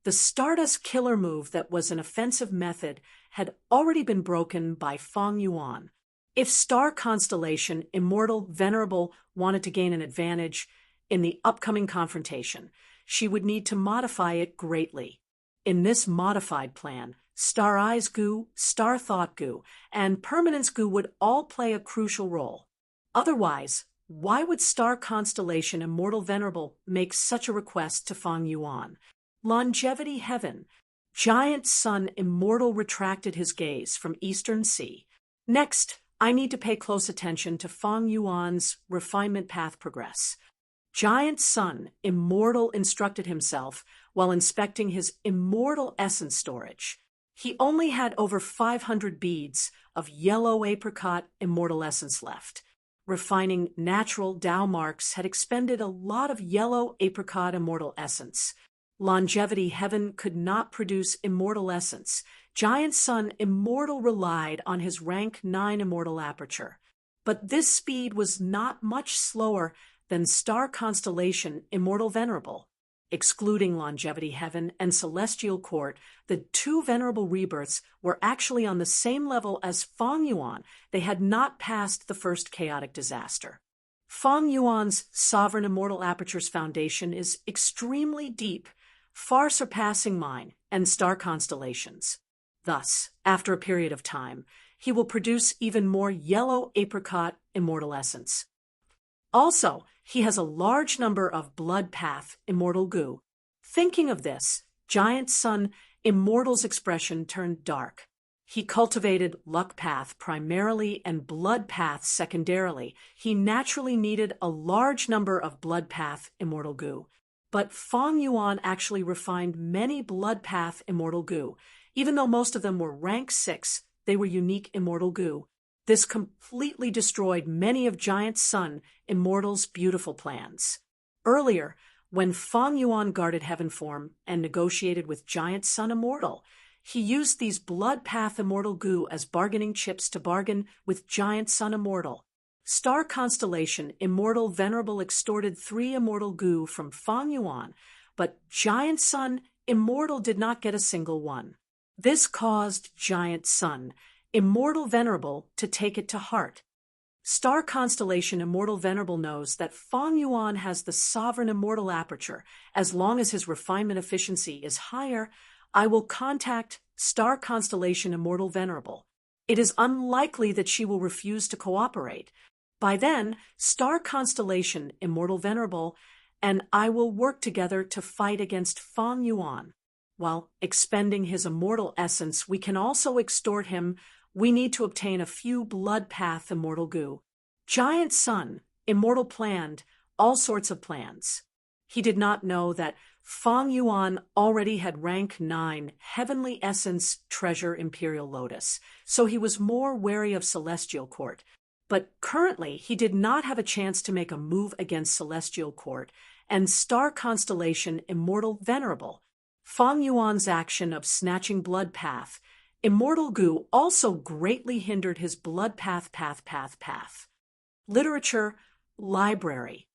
the Stardust killer move that was an offensive method had already been broken by Fang Yuan. If Star Constellation Immortal Venerable wanted to gain an advantage in the upcoming confrontation, she would need to modify it greatly. In this modified plan, Star Eyes Goo, Star Thought Goo, and Permanence Goo would all play a crucial role. Otherwise, why would Star Constellation Immortal Venerable make such a request to Fang Yuan? Longevity Heaven. Giant Sun Immortal retracted his gaze from Eastern Sea. Next, I need to pay close attention to Fang Yuan's refinement path progress. Giant Sun Immortal instructed himself while inspecting his immortal essence storage. He only had over 500 beads of yellow apricot immortal essence left. Refining natural Tao marks had expended a lot of yellow apricot immortal essence. longevity heaven could not produce immortal essence. Giant Sun Immortal relied on his rank 9 immortal aperture. But this speed was not much slower than star constellation Immortal Venerable. Excluding longevity heaven and celestial court, the two venerable rebirths were actually on the same level as Feng Yuan. They had not passed the first chaotic disaster. Feng Yuan's sovereign immortal aperture's foundation is extremely deep, far surpassing mine and star constellations. Thus, after a period of time, he will produce even more yellow apricot immortal essence. Also, he has a large number of blood path immortal goo. Thinking of this, Giant Sun Immortal's expression turned dark. He cultivated luck path primarily and blood path secondarily. He naturally needed a large number of blood path immortal goo. But Feng Yuan actually refined many blood path immortal goo. Even though most of them were rank 6, they were unique immortal goo. This completely destroyed many of Giant Sun Immortal's beautiful plans. Earlier, when Feng Yuan guarded heaven form and negotiated with Giant Sun Immortal, he used these blood path immortal goo as bargaining chips to bargain with Giant Sun Immortal. Star constellation Immortal Venerable extorted 3 immortal goo from Feng Yuan, but Giant Sun Immortal did not get a single one. This caused Giant Sun Immortal Venerable to take it to heart. Star constellation Immortal Venerable knows that Feng Yuan has the sovereign immortal aperture. As long as his refinement efficiency is higher, I will contact Star constellation Immortal Venerable. It is unlikely that she will refuse to cooperate. By then, Star constellation Immortal Venerable and I will work together to fight against Feng Yuan. While expending his immortal essence, we can also extort him. We need to obtain a few blood path immortal goo. Giant Sun Immortal planned all sorts of plans. He did not know that Feng Yuan already had rank 9 heavenly essence treasure Imperial Lotus, so he was more wary of Celestial Court. But currently, he did not have a chance to make a move against Celestial Court and Star Constellation Immortal Venerable. Feng Yuan's action of snatching blood path immortal goo also greatly hindered his blood path. Literature Library.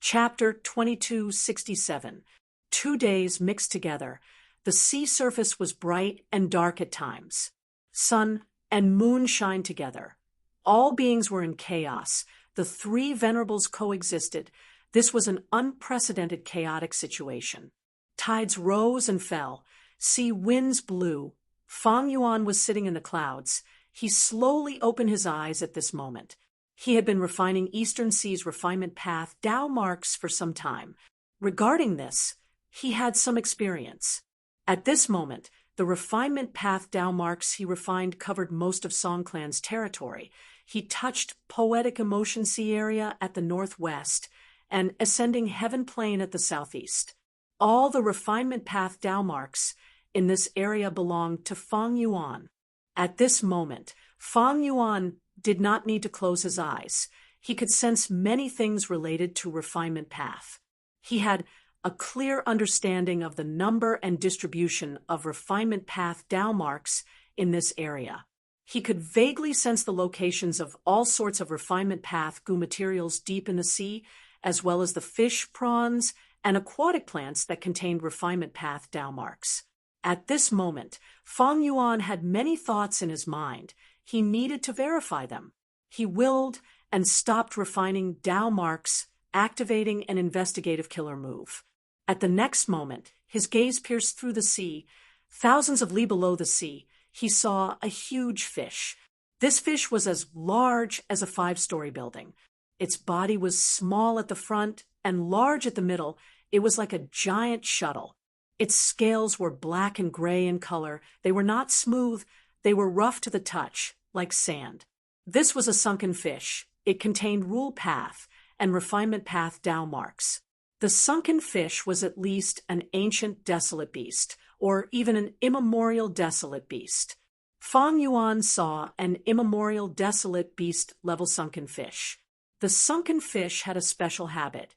Chapter 2267. 2 days mixed together. The sea surface was bright and dark at times. Sun and moon shined together. All beings were in chaos. The 3 venerables coexisted. This was an unprecedented chaotic situation. Tides rose and fell. Sea winds blew. Feng Yuan was sitting in the clouds. He slowly opened his eyes at this moment. He had been refining Eastern Sea's refinement path Tao marks for some time. Regarding this, he had some experience. At this moment, the refinement path Tao marks he refined covered most of Song Clan's territory. He touched Poetic Emotion Sea area at the northwest and Ascending Heaven Plain at the southeast. All the refinement path Tao marks in this area belonged to Feng Yuan. At this moment, Feng Yuan did not need to close his eyes. He could sense many things related to refinement path. He had a clear understanding of the number and distribution of refinement path Tao marks in this area. He could vaguely sense the locations of all sorts of refinement path goo materials deep in the sea, as well as the fish, prawns, and aquatic plants that contained refinement path Tao marks. At this moment, Feng Yuan had many thoughts in his mind. He needed to verify them. He willed and stopped refining Tao marks, activating an investigative killer move. At the next moment, his gaze pierced through the sea. Thousands of li below the sea, he saw a huge fish. This fish was as large as a 5-story building. Its body was small at the front and large at the middle. It was like a giant shuttle. Its scales were black and gray in color. They were not smooth. They were rough to the touch, like sand. This was a sunken fish. It contained rule path and refinement path Tao marks. The sunken fish was at least an ancient desolate beast, or even an immemorial desolate beast. Feng Yuan saw an immemorial desolate beast level sunken fish. The sunken fish had a special habit.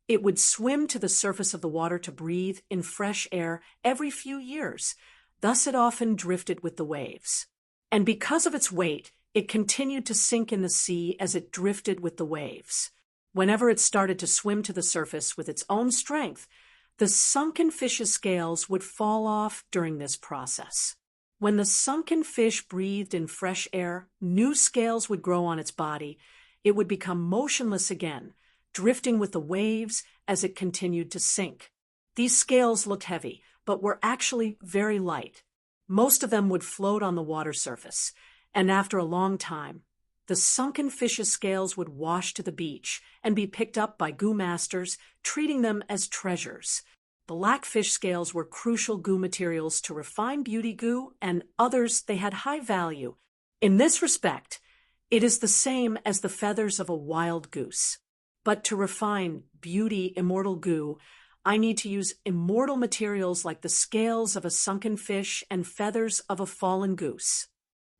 It would swim to the surface of the water to breathe in fresh air every few years. Thus it often drifted with the waves. And because of its weight, it continued to sink in the sea as it drifted with the waves. Whenever it started to swim to the surface with its own strength, the sunken fish's scales would fall off during this process. When the sunken fish breathed in fresh air, new scales would grow on its body. It would become motionless again, drifting with the waves as it continued to sink. These scales looked heavy, but were actually very light. Most of them would float on the water surface, and after a long time, the sunken fish's scales would wash to the beach and be picked up by goo masters, treating them as treasures. Black fish scales were crucial goo materials to refine beauty goo, and others they had high value. In this respect, it is the same as the feathers of a wild goose. But to refine beauty immortal goo, I need to use immortal materials like the scales of a sunken fish and feathers of a fallen goose.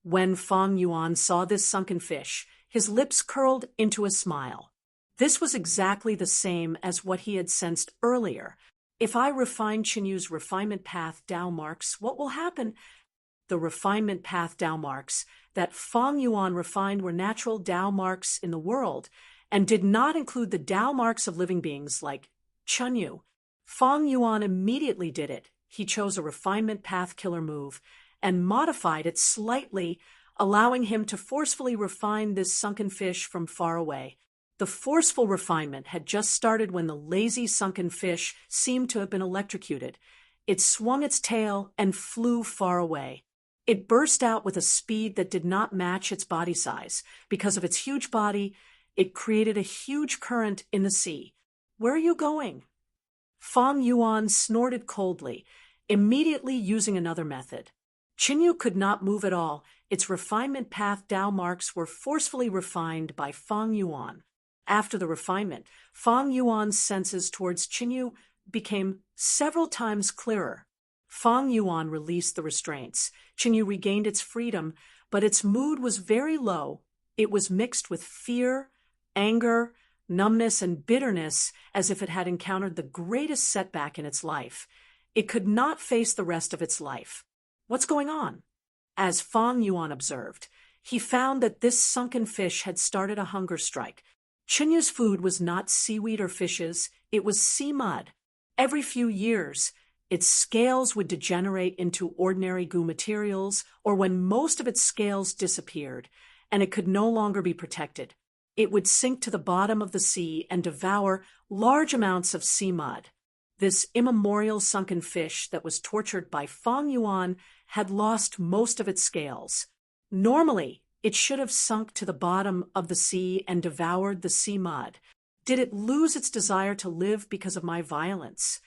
When Feng Yuan saw this sunken fish, his lips curled into a smile. This was exactly the same as what he had sensed earlier. If I refine Qinyu's refinement path Tao marks, what will happen? The refinement path Tao marks that Feng Yuan refined were natural Tao marks in the world and did not include the Tao marks of living beings like Chenyu. Feng Yuan immediately did it. He chose a refinement path killer move and modified it slightly, allowing him to forcefully refine this sunken fish from far away. The forceful refinement had just started when the lazy sunken fish seemed to have been electrocuted. It swung its tail and flew far away. It burst out with a speed that did not match its body size. Because of its huge body, it created a huge current in the sea. "Where are you going?" Feng Yuan snorted coldly, immediately using another method. Chenyu could not move at all. Its refinement path Tao marks were forcefully refined by Feng Yuan. After the refinement, Feng Yuan's senses towards Chenyu became several times clearer. Feng Yuan released the restraints. Chenyu regained its freedom, but its mood was very low. It was mixed with fear, anger, numbness, and bitterness, as if it had encountered the greatest setback in its life. It could not face the rest of its life. "What's going on?" As Feng Yuan observed, he found that this sunken fish had started a hunger strike. Chenyu's food was not seaweed or fishes, it was sea mud. Every few years, its scales would degenerate into ordinary goo materials, or when most of its scales disappeared, and it could no longer be protected, it would sink to the bottom of the sea and devour large amounts of sea mud. This immemorial sunken fish that was tortured by Feng Yuan had lost most of its scales. Normally, it should have sunk to the bottom of the sea and devoured the sea mud. Did it lose its desire to live because of my violence?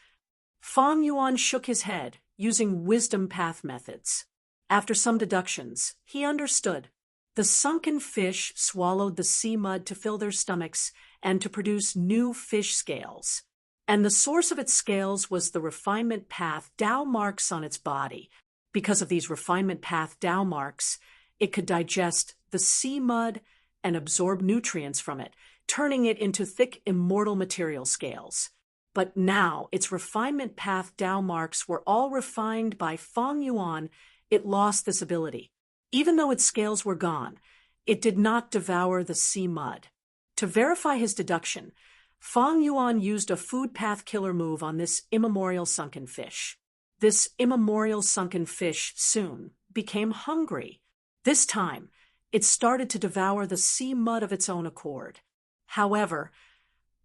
Feng Yuan shook his head, using wisdom path methods. After some deductions, he understood. The sunken fish swallowed the sea mud to fill their stomachs and to produce new fish scales. And the source of its scales was the refinement path Tao marks on its body. Because of these refinement path Tao marks, it could digest the sea mud and absorb nutrients from it, turning it into thick immortal material scales. But now its refinement path Tao marks were all refined by Feng Yuan. It lost this ability. Even though its scales were gone, it did not devour the sea mud. To verify his deduction, Feng Yuan used a food path killer move on this immemorial sunken fish. This immemorial sunken fish soon became hungry. This time, it started to devour the sea mud of its own accord. However,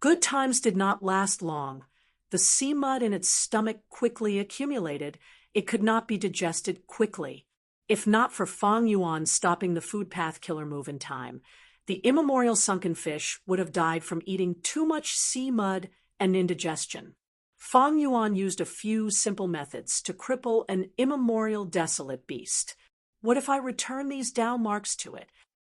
good times did not last long. The sea mud in its stomach quickly accumulated. It could not be digested quickly. If not for Feng Yuan stopping the food path killer move in time, the immemorial sunken fish would have died from eating too much sea mud and indigestion. Feng Yuan used a few simple methods to cripple an immemorial desolate beast. What if I return these Tao marks to it?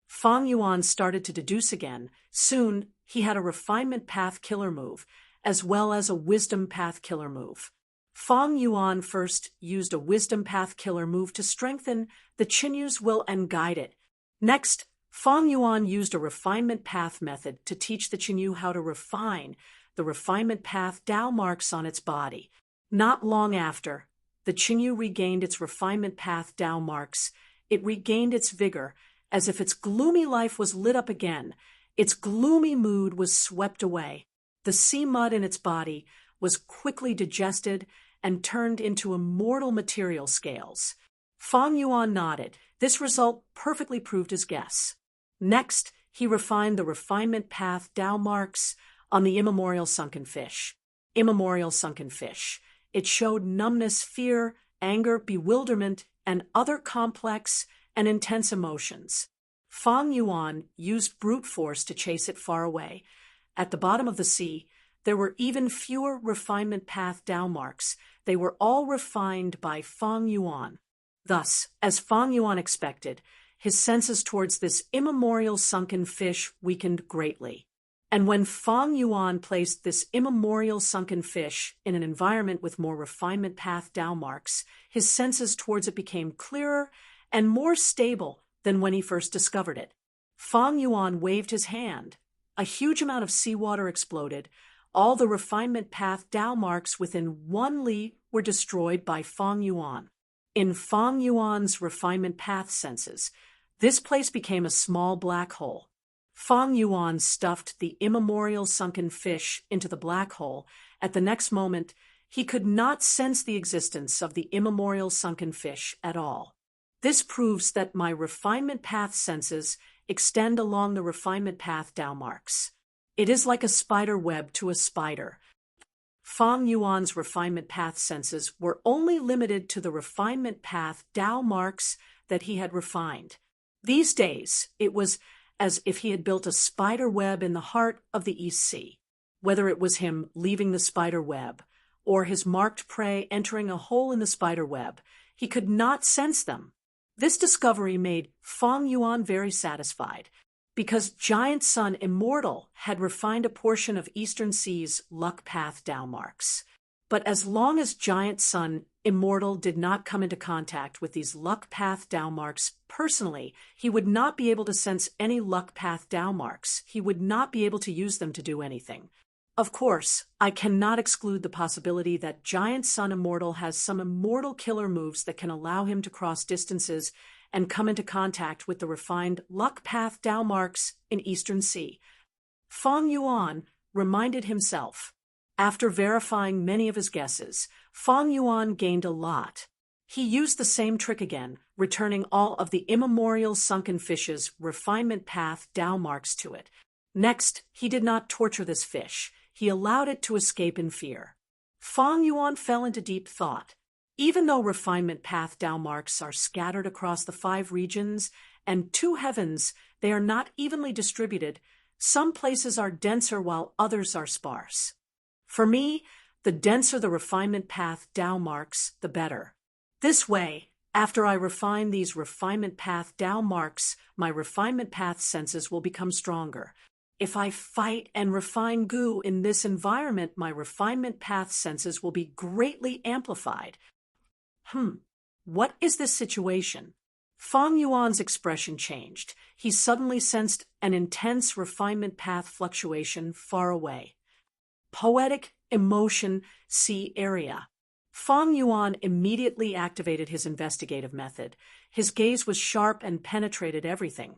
Feng Yuan started to deduce again. Soon, he had a refinement path killer move, as well as a wisdom path killer move. Feng Yuan first used a wisdom path killer move to strengthen the Chenyu's will and guide it. Next, Feng Yuan used a refinement path method to teach the Chenyu how to refine the refinement path Tao marks on its body. Not long after, the Qingyu regained its refinement path Tao marks. It regained its vigor, as if its gloomy life was lit up again. Its gloomy mood was swept away. The sea mud in its body was quickly digested and turned into immortal material scales. Fang Yuan nodded. This result perfectly proved his guess. Next, he refined the refinement path Tao marks on the immemorial sunken fish. Immemorial sunken fish. It showed numbness, fear, anger, bewilderment, and other complex and intense emotions. Fang Yuan used brute force to chase it far away. At the bottom of the sea, there were even fewer refinement path Tao marks. They were all refined by Fang Yuan. Thus, as Fang Yuan expected, his senses towards this immemorial sunken fish weakened greatly. And when Fang Yuan placed this immemorial sunken fish in an environment with more refinement path Tao marks, his senses towards it became clearer and more stable than when he first discovered it. Fang Yuan waved his hand. A huge amount of seawater exploded. All the refinement path Tao marks within 1 li were destroyed by Fang Yuan. In Fang Yuan's refinement path senses, this place became a small black hole. Fang Yuan stuffed the immemorial sunken fish into the black hole. At the next moment, he could not sense the existence of the immemorial sunken fish at all. This proves that my refinement path senses extend along the refinement path Tao marks. It is like a spider web to a spider. Fang Yuan's refinement path senses were only limited to the refinement path Tao marks that he had refined. These days, it was as if he had built a spider web in the heart of the East Sea. Whether it was him leaving the spider web or his marked prey entering a hole in the spider web, he could not sense them. This discovery made Fang Yuan very satisfied, because Giant Sun Immortal had refined a portion of Eastern Sea's luck path Tao marks. But as long as Giant Sun Immortal did not come into contact with these luck path Tao marks personally, he would not be able to sense any luck path Tao marks. He would not be able to use them to do anything. Of course, I cannot exclude the possibility that Giant Sun Immortal has some immortal killer moves that can allow him to cross distances and come into contact with the refined luck path Tao marks in Eastern Sea. Fang Yuan reminded himself. After verifying many of his guesses, Fang Yuan gained a lot. He used the same trick again, returning all of the immemorial sunken fish's refinement path Tao marks to it. Next, he did not torture this fish. He allowed it to escape in fear. Fang Yuan fell into deep thought. Even though refinement path Tao marks are scattered across the 5 regions and 2 heavens, they are not evenly distributed. Some places are denser while others are sparse. For me, the denser the refinement path Tao marks, the better. This way, after I refine these refinement path Tao marks, my refinement path senses will become stronger. If I fight and refine goo in this environment, my refinement path senses will be greatly amplified. What is this situation? Fang Yuan's expression changed. He suddenly sensed an intense refinement path fluctuation far away. Poetic emotion sea area. Fang Yuan immediately activated his investigative method. His gaze was sharp and penetrated everything.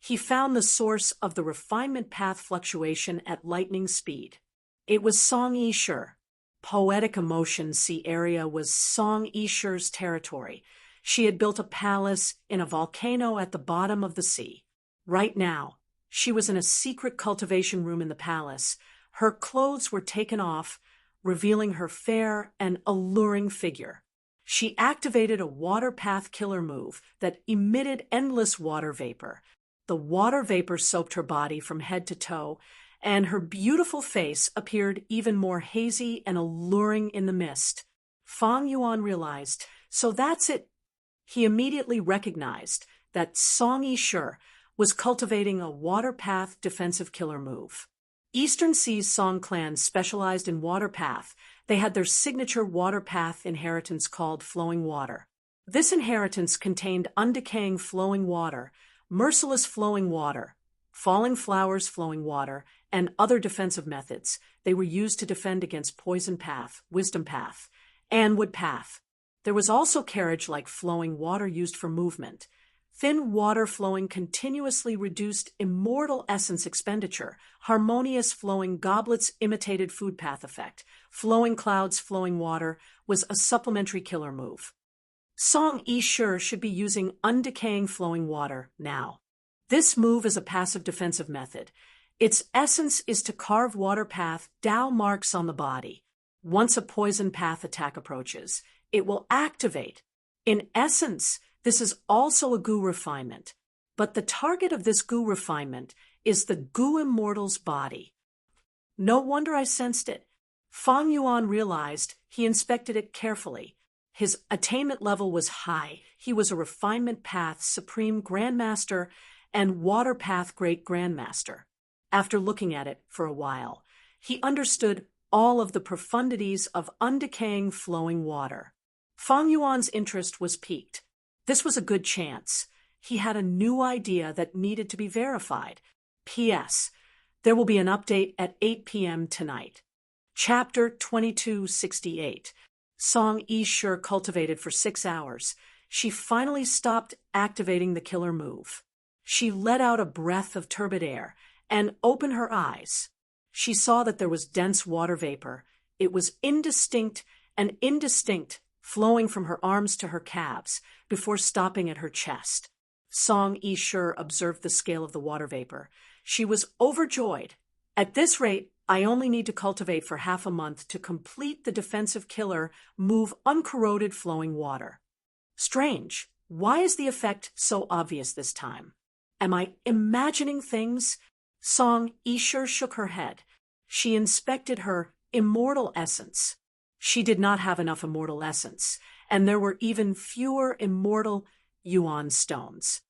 He found the source of the refinement path fluctuation at lightning speed. It was Song Yishe. Poetic emotion sea area was Song Yishe's territory. She had built a palace in a volcano at the bottom of the sea. Right now, she was in a secret cultivation room in the palace. Her clothes were taken off, revealing her fair and alluring figure. She activated a water path killer move that emitted endless water vapor. The water vapor soaked her body from head to toe, and her beautiful face appeared even more hazy and alluring in the mist. Fang Yuan realized, so that's it. He immediately recognized that Song Yishe was cultivating a water path defensive killer move. Eastern Sea's Song clan specialized in water path. They had their signature water path inheritance called Flowing Water. This inheritance contained undecaying flowing water, merciless flowing water, falling flowers flowing water, and other defensive methods. They were used to defend against poison path, wisdom path, and wood path. There was also carriage like flowing water used for movement. Thin water flowing continuously reduced immortal essence expenditure. Harmonious flowing goblets imitated food path effect. Flowing clouds, flowing water was a supplementary killer move. Song Yi Shi should be using undecaying flowing water now. This move is a passive defensive method. Its essence is to carve water path Dao marks on the body. Once a poison path attack approaches, it will activate. In essence, this is also a goo refinement, but the target of this goo refinement is the goo immortal's body. No wonder I sensed it. Fang Yuan realized. He inspected it carefully. His attainment level was high. He was a refinement path supreme grandmaster and water path great grandmaster. After looking at it for a while, he understood all of the profundities of undecaying flowing water. Fang Yuan's interest was piqued. This was a good chance. He had a new idea that needed to be verified. P.S. There will be an update at 8 p.m. tonight. Chapter 2268. Song Yi Shi cultivated for 6 hours. She finally stopped activating the killer move. She let out a breath of turbid air and opened her eyes. She saw that there was dense water vapor. It was indistinct, flowing from her arms to her calves before stopping at her chest. Song Yi Shi observed the scale of the water vapor. She was overjoyed. At this rate, I only need to cultivate for half a month to complete the defensive killer move uncorroded flowing water. Strange. Why is the effect so obvious this time? Am I imagining things? Song Yi Shi shook her head. She inspected her immortal essence. She did not have enough immortal essence, and there were even fewer immortal yuan stones.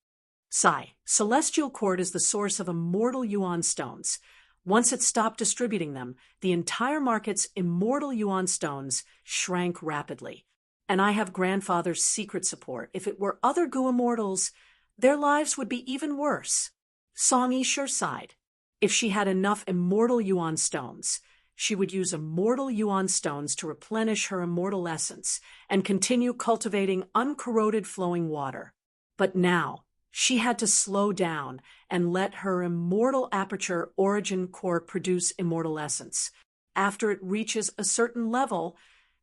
Sigh. Celestial cord is the source of immortal yuan stones. Once it stopped distributing them, the entire market's immortal yuan stones shrank rapidly. And I have grandfather's secret support. If it were other Gu immortals, their lives would be even worse. Song Yi Shi sighed. If she had enough immortal yuan stones, she would use immortal yuan stones to replenish her immortal essence and continue cultivating uncorroded flowing water. But now, she had to slow down and let her immortal aperture origin core produce immortal essence. After it reaches a certain level,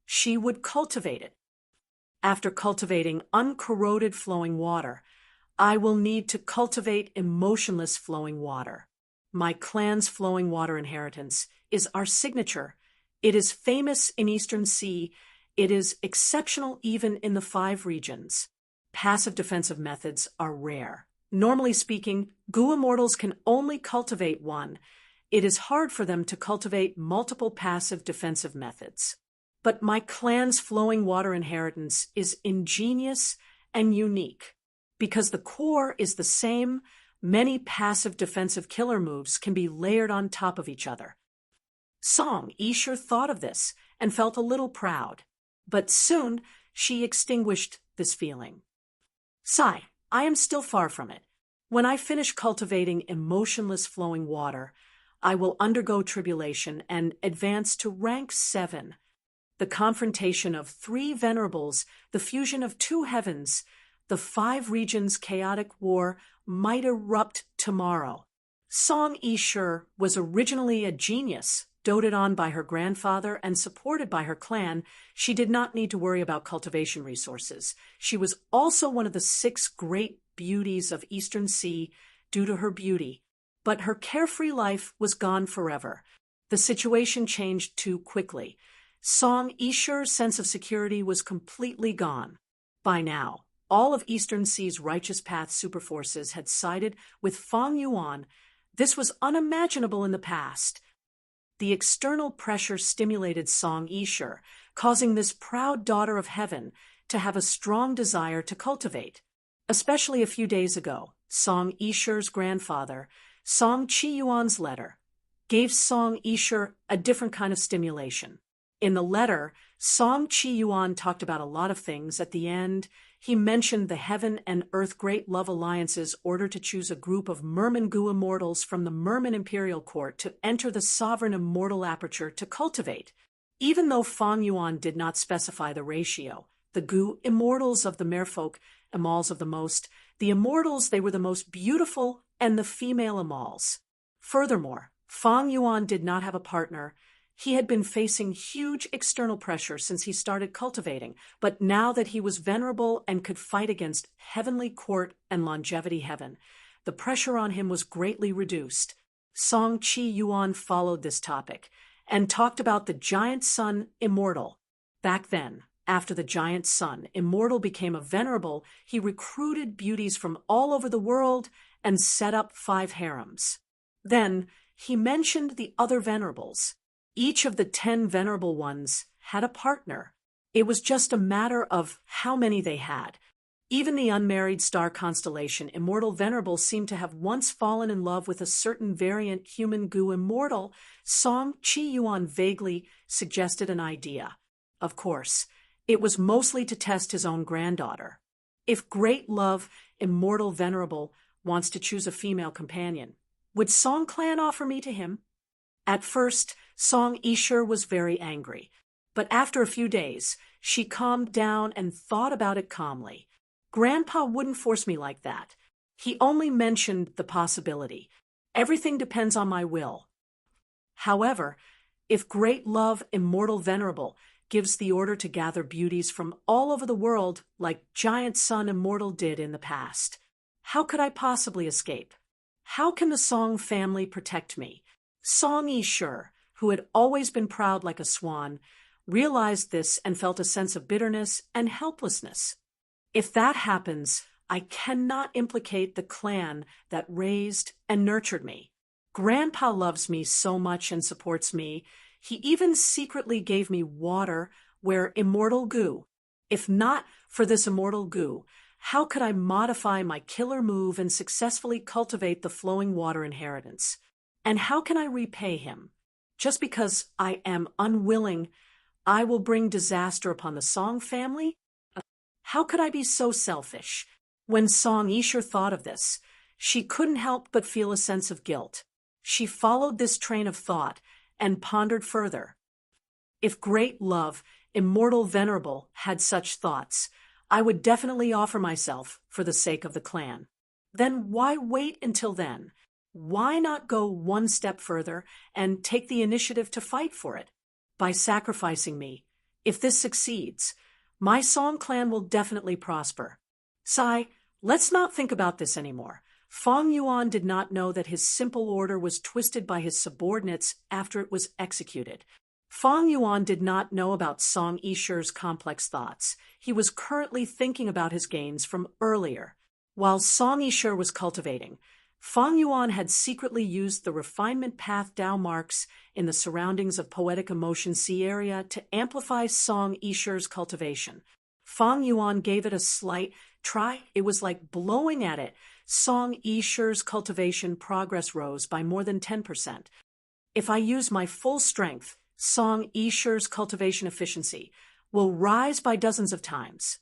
she would cultivate it. After cultivating uncorroded flowing water, I will need to cultivate emotionless flowing water. My clan's flowing water inheritance is our signature. It is famous in Eastern Sea. It is exceptional even in the 5 regions. Passive defensive methods are rare. Normally speaking, Gu immortals can only cultivate one. It is hard for them to cultivate multiple passive defensive methods. But my clan's flowing water inheritance is ingenious and unique. Because the core is the same, many passive defensive killer moves can be layered on top of each other. Song Yi Shi thought of this and felt a little proud. But soon she extinguished this feeling. Sigh, I am still far from it. When I finish cultivating emotionless flowing water, I will undergo tribulation and advance to rank 7. The confrontation of 3 venerables, the fusion of 2 heavens, the 5 regions' chaotic war might erupt tomorrow. Song Yi Shi was originally a genius, doted on by her grandfather and supported by her clan. She did not need to worry about cultivation resources. She was also one of the 6 great beauties of Eastern Sea due to her beauty. But her carefree life was gone forever. The situation changed too quickly. Song Yi Shi's sense of security was completely gone. By now, all of Eastern Sea's righteous path superforces had sided with Fang Yuan. This was unimaginable in the past. The external pressure stimulated Song Yi Shi, causing this proud daughter of heaven to have a strong desire to cultivate. Especially a few days ago, Song Yi Shi's grandfather, Song Qi Yuan's letter, gave Song Yi Shi a different kind of stimulation. In the letter, Song Qi Yuan talked about a lot of things. At the end, He mentioned the Heaven and Earth Great Love Alliance's order to choose a group of Merman Gu immortals from the Merman Imperial Court to enter the sovereign immortal aperture to cultivate. Even though Fang Yuan did not specify the ratio, the Gu immortals of the merfolk, Amals of the most, the immortals they were the most beautiful, and the female Amals. Furthermore, Fang Yuan did not have a partner. He had been facing huge external pressure since he started cultivating, but now that he was venerable and could fight against Heavenly Court and Longevity Heaven, the pressure on him was greatly reduced. Song Chi Yuan followed this topic and talked about the giant sun immortal. Back then, after the giant sun immortal became a venerable, he recruited beauties from all over the world and set up 5 harems. Then, he mentioned the other venerables. Each of the 10 venerable ones had a partner. It was just a matter of how many they had. Even the unmarried star constellation Immortal Venerable seemed to have once fallen in love with a certain variant human Gu immortal. Song Chi Yuan vaguely suggested an idea. Of course, it was mostly to test his own granddaughter. If Great Love Immortal Venerable wants to choose a female companion, would Song Clan offer me to him? At first, Song Yishur was very angry, but after a few days, she calmed down and thought about it calmly. Grandpa wouldn't force me like that. He only mentioned the possibility. Everything depends on my will. However, if Great Love Immortal Venerable gives the order to gather beauties from all over the world like Giant Sun Immortal did in the past, how could I possibly escape? How can the Song family protect me? Song Yishur, who had always been proud like a swan, realized this and felt a sense of bitterness and helplessness. If that happens, I cannot implicate the clan that raised and nurtured me. Grandpa loves me so much and supports me. He even secretly gave me water where immortal Gu. If not for this immortal Gu, how could I modify my killer move and successfully cultivate the flowing water inheritance? And how can I repay him? Just because I am unwilling, I will bring disaster upon the Song family? How could I be so selfish? When Song Yishur thought of this, she couldn't help but feel a sense of guilt. She followed this train of thought and pondered further. If Great Love, Immortal Venerable, had such thoughts, I would definitely offer myself for the sake of the clan. Then why wait until then? Why not go one step further and take the initiative to fight for it? By sacrificing me, if this succeeds, my Song clan will definitely prosper. Sai, let's not think about this anymore. Fang Yuan did not know that his simple order was twisted by his subordinates after it was executed. Fang Yuan did not know about Song Yishur's complex thoughts. He was currently thinking about his gains from earlier. While Song Yishur was cultivating, Fang Yuan had secretly used the refinement path Tao marks in the surroundings of Poetic Emotion Sea area to amplify Song Yishur's cultivation. Fang Yuan gave it a slight try. It was like blowing at it. Song Yishur's cultivation progress rose by more than 10%. If I use my full strength, Song Yishur's cultivation efficiency will rise by dozens of times.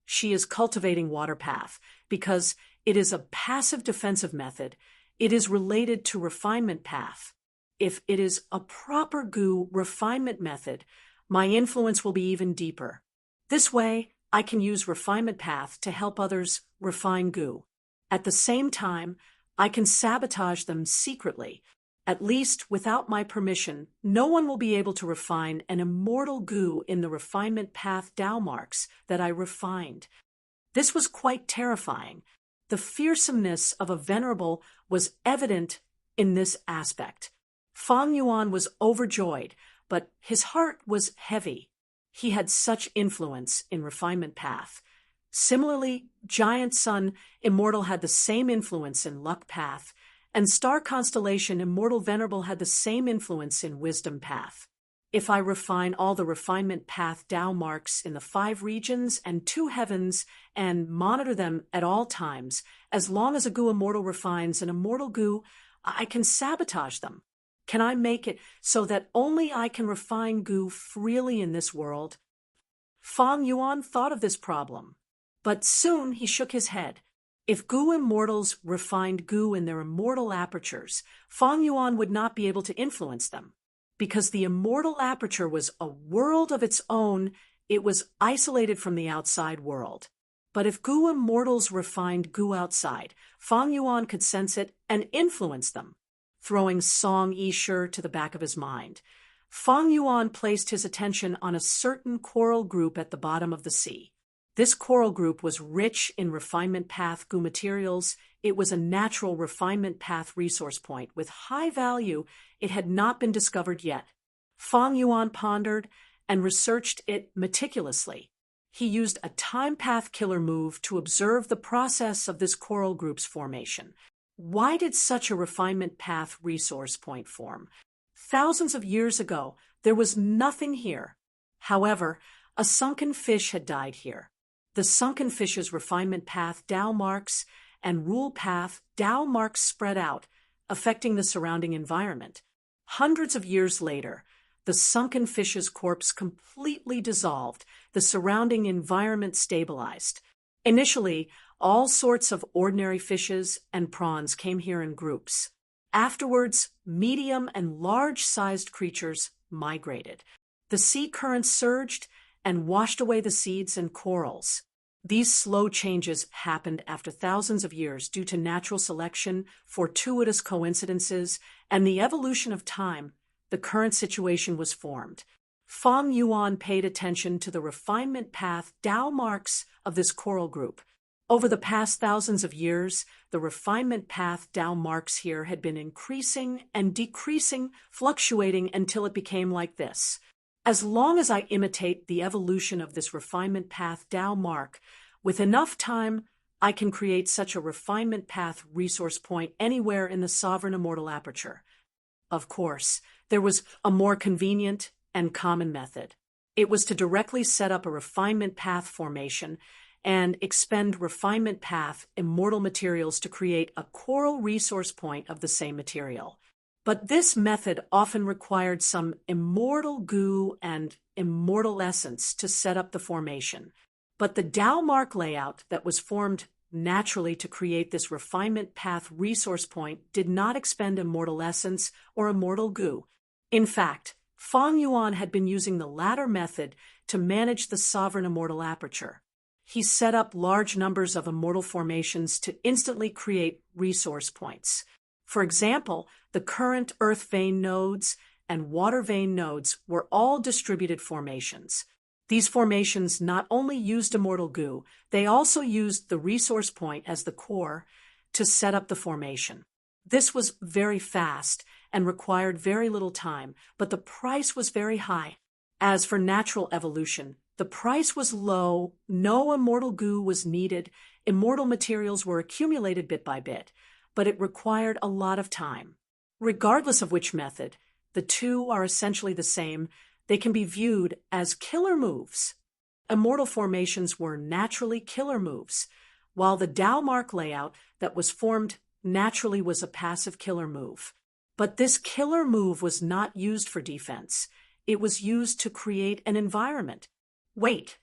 She is cultivating water path because it is a passive defensive method. It is related to refinement path. If it is a proper Gu refinement method, my influence will be even deeper. This way, I can use refinement path to help others refine Gu. At the same time, I can sabotage them secretly. At least without my permission, no one will be able to refine an immortal Gu in the refinement path Tao marks that I refined. This was quite terrifying. The fearsomeness of a venerable was evident in this aspect. Fang Yuan was overjoyed, but his heart was heavy. He had such influence in refinement path. Similarly, Giant Sun Immortal had the same influence in luck path, and Star Constellation Immortal Venerable had the same influence in wisdom path. If I refine all the refinement path Tao marks in the 5 regions and 2 heavens and monitor them at all times, as long as a Gu immortal refines an immortal Gu, I can sabotage them. Can I make it so that only I can refine Gu freely in this world? Fang Yuan thought of this problem. But soon he shook his head. If goo immortals refined goo in their immortal apertures, Fang Yuan would not be able to influence them. Because the immortal aperture was a world of its own, it was isolated from the outside world. But if goo immortals refined goo outside, Fang Yuan could sense it and influence them. Throwing Song Yishe to the back of his mind, Fang Yuan placed his attention on a certain coral group at the bottom of the sea. This coral group was rich in refinement path goo materials. It was a natural refinement path resource point with high value. It had not been discovered yet. Fang Yuan pondered and researched it meticulously. He used a time path killer move to observe the process of this coral group's formation. Why did such a refinement path resource point form? Thousands of years ago, there was nothing here. However, a sunken fish had died here. The sunken fish's refinement path Tao marks and rule path Tao marks spread out, affecting the surrounding environment. Hundreds of years later, the sunken fish's corpse completely dissolved. The surrounding environment stabilized. Initially, all sorts of ordinary fishes and prawns came here in groups. Afterwards, medium and large-sized creatures migrated. The sea currents surged and washed away the seeds and corals. These slow changes happened after thousands of years due to natural selection, fortuitous coincidences, and the evolution of time. The current situation was formed. Fang Yuan paid attention to the refinement path Tao marks of this coral group. Over the past thousands of years, the refinement path Tao marks here had been increasing and decreasing, fluctuating until it became like this. As long as I imitate the evolution of this refinement path Tao mark, with enough time, I can create such a refinement path resource point anywhere in the sovereign immortal aperture. Of course, there was a more convenient and common method. It was to directly set up a refinement path formation and expend refinement path immortal materials to create a coral resource point of the same material. But this method often required some immortal goo and immortal essence to set up the formation. But the Tao mark layout that was formed naturally to create this refinement path resource point did not expend immortal essence or immortal goo. In fact, Fang Yuan had been using the latter method to manage the sovereign immortal aperture. He set up large numbers of immortal formations to instantly create resource points. For example, the current earth vein nodes and water vein nodes were all distributed formations. These formations not only used immortal goo, they also used the resource point as the core to set up the formation. This was very fast and required very little time, but the price was very high. As for natural evolution, the price was low, no immortal goo was needed, immortal materials were accumulated bit by bit, but it required a lot of time. Regardless of which method, the two are essentially the same. They can be viewed as killer moves. Immortal formations were naturally killer moves, while the Tao mark layout that was formed naturally was a passive killer move. But this killer move was not used for defense. It was used to create an environment. Wait.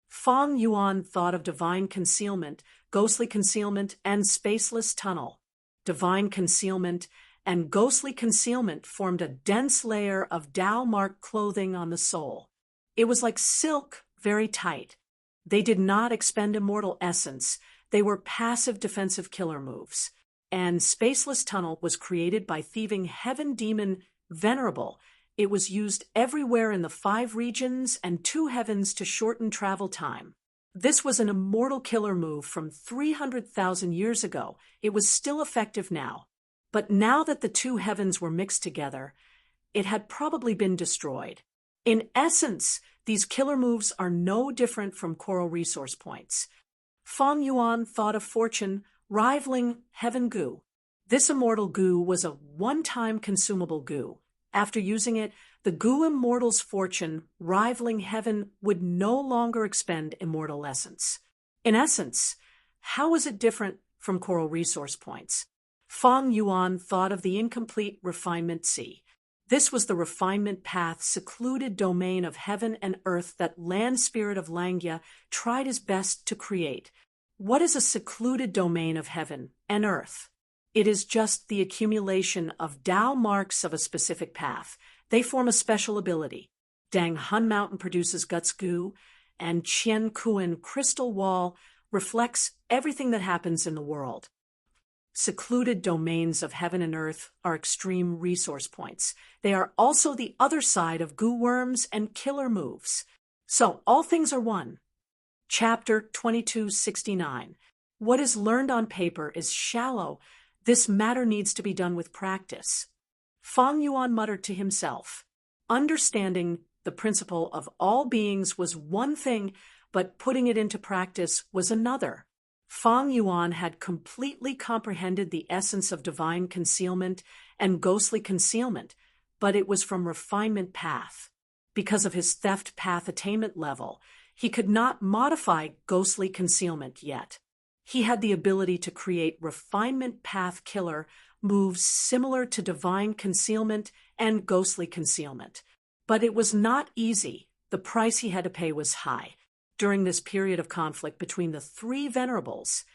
Fang Yuan thought of divine concealment, ghostly concealment, and spaceless tunnel. Divine concealment and ghostly concealment formed a dense layer of Tao mark clothing on the soul. It was like silk, very tight. They did not expend immortal essence. They were passive defensive killer moves. And Spaceless Tunnel was created by thieving heaven demon Venerable. It was used everywhere in the 5 regions and 2 heavens to shorten travel time. This was an immortal killer move from 300,000 years ago. It was still effective now. But now that the 2 heavens were mixed together, it had probably been destroyed. In essence, these killer moves are no different from coral resource points. Fang Yuan thought of fortune rivaling heaven goo. This immortal goo was a one-time consumable goo. After using it, the goo immortal's fortune rivaling heaven would no longer expend immortal essence. In essence, how is it different from coral resource points? Fang Yuan thought of the incomplete refinement sea. This was the refinement path, secluded domain of heaven and earth that land spirit of Langya tried his best to create. What is a secluded domain of heaven and earth? It is just the accumulation of Tao marks of a specific path. They form a special ability. Dang Hun Mountain produces guts goo, and Chien Kuan crystal wall reflects everything that happens in the world. Secluded domains of heaven and earth are extreme resource points. They are also the other side of goo worms and killer moves. So all things are one. Chapter 2269. What is learned on paper is shallow. This matter needs to be done with practice. Fang Yuan muttered to himself. Understanding the principle of all beings was one thing, but putting it into practice was another. Fang Yuan had completely comprehended the essence of divine concealment and ghostly concealment, but it was from refinement path. Because of his theft path attainment level, he could not modify ghostly concealment yet. He had the ability to create refinement path killer moves similar to divine concealment and ghostly concealment. But it was not easy. The price he had to pay was high. During this period of conflict between the three venerables,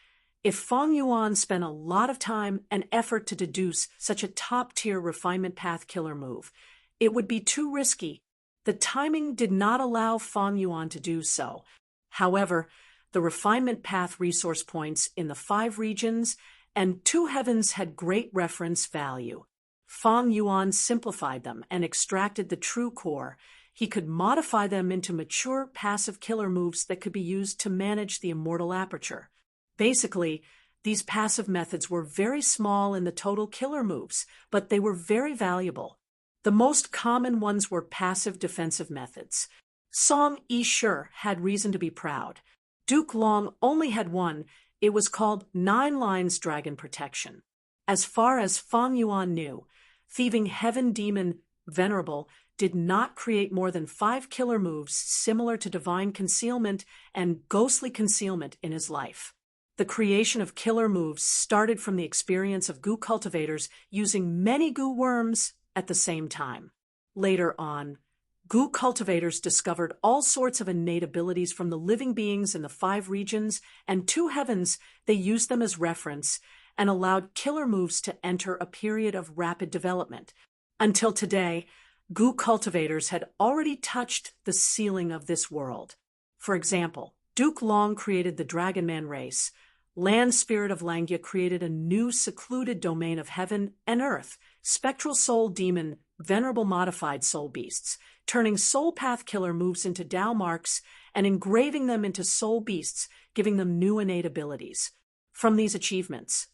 if Fang Yuan spent a lot of time and effort to deduce such a top-tier refinement path killer move, it would be too risky. The timing did not allow Fang Yuan to do so. However, the refinement path resource points in the 5 regions and 2 heavens had great reference value. Fang Yuan simplified them and extracted the true core. He could modify them into mature passive killer moves that could be used to manage the immortal aperture. Basically, these passive methods were very small in the total killer moves, but they were very valuable. The most common ones were passive defensive methods. Song Yi-Shi had reason to be proud. Duke Long only had one. It was called 9 Lines Dragon Protection. As far as Fang Yuan knew, Thieving Heaven Demon Venerable did not create more than 5 killer moves similar to divine concealment and ghostly concealment in his life. The creation of killer moves started from the experience of goo cultivators using many goo worms at the same time. Later on, goo cultivators discovered all sorts of innate abilities from the living beings in the 5 regions and 2 heavens. They used them as reference and allowed killer moves to enter a period of rapid development. Until today, goo cultivators had already touched the ceiling of this world. For example, Duke Long created the Dragon Man race. Land Spirit of Langya created a new secluded domain of heaven and earth, Spectral Soul Demon, Venerable Modified Soul Beasts, turning Soul Path Killer moves into Tao marks and engraving them into Soul Beasts, giving them new innate abilities. From these achievements,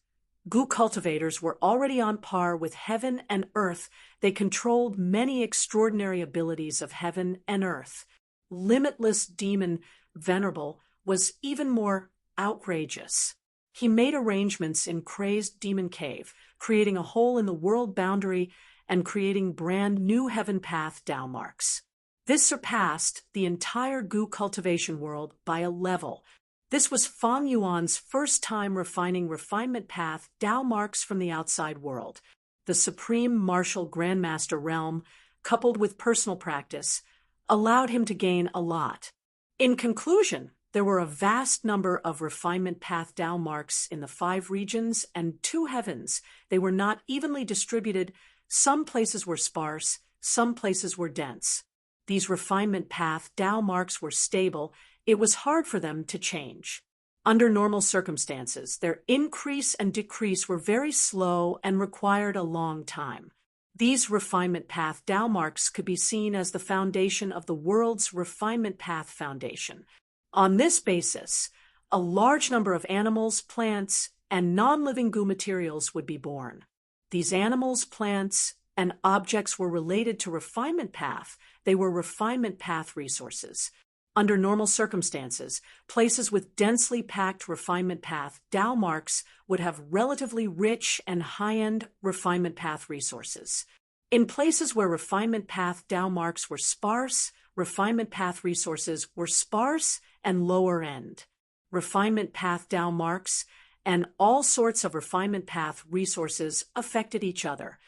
goo cultivators were already on par with heaven and earth. They controlled many extraordinary abilities of heaven and earth. Limitless Demon Venerable was even more outrageous. He made arrangements in Crazed Demon Cave, creating a hole in the world boundary and creating brand new heaven path Tao marks. This surpassed the entire goo cultivation world by a level. This was Fang Yuan's first time refining refinement path Tao marks from the outside world. The Supreme Martial Grandmaster realm, coupled with personal practice, allowed him to gain a lot. In conclusion, there were a vast number of refinement path Tao marks in the 5 regions and 2 heavens. They were not evenly distributed. Some places were sparse, some places were dense. These refinement path Tao marks were stable. It was hard for them to change. Under normal circumstances, their increase and decrease were very slow and required a long time. These refinement path Tao marks could be seen as the foundation of the world's refinement path foundation. On this basis, a large number of animals, plants, and non-living goo materials would be born. These animals, plants, and objects were related to refinement path. They were refinement path resources. Under normal circumstances, places with densely packed refinement path Tao marks would have relatively rich and high-end refinement path resources. In places where refinement path Tao marks were sparse, refinement path resources were sparse and lower end. Refinement path Tao marks and all sorts of refinement path resources affected each other.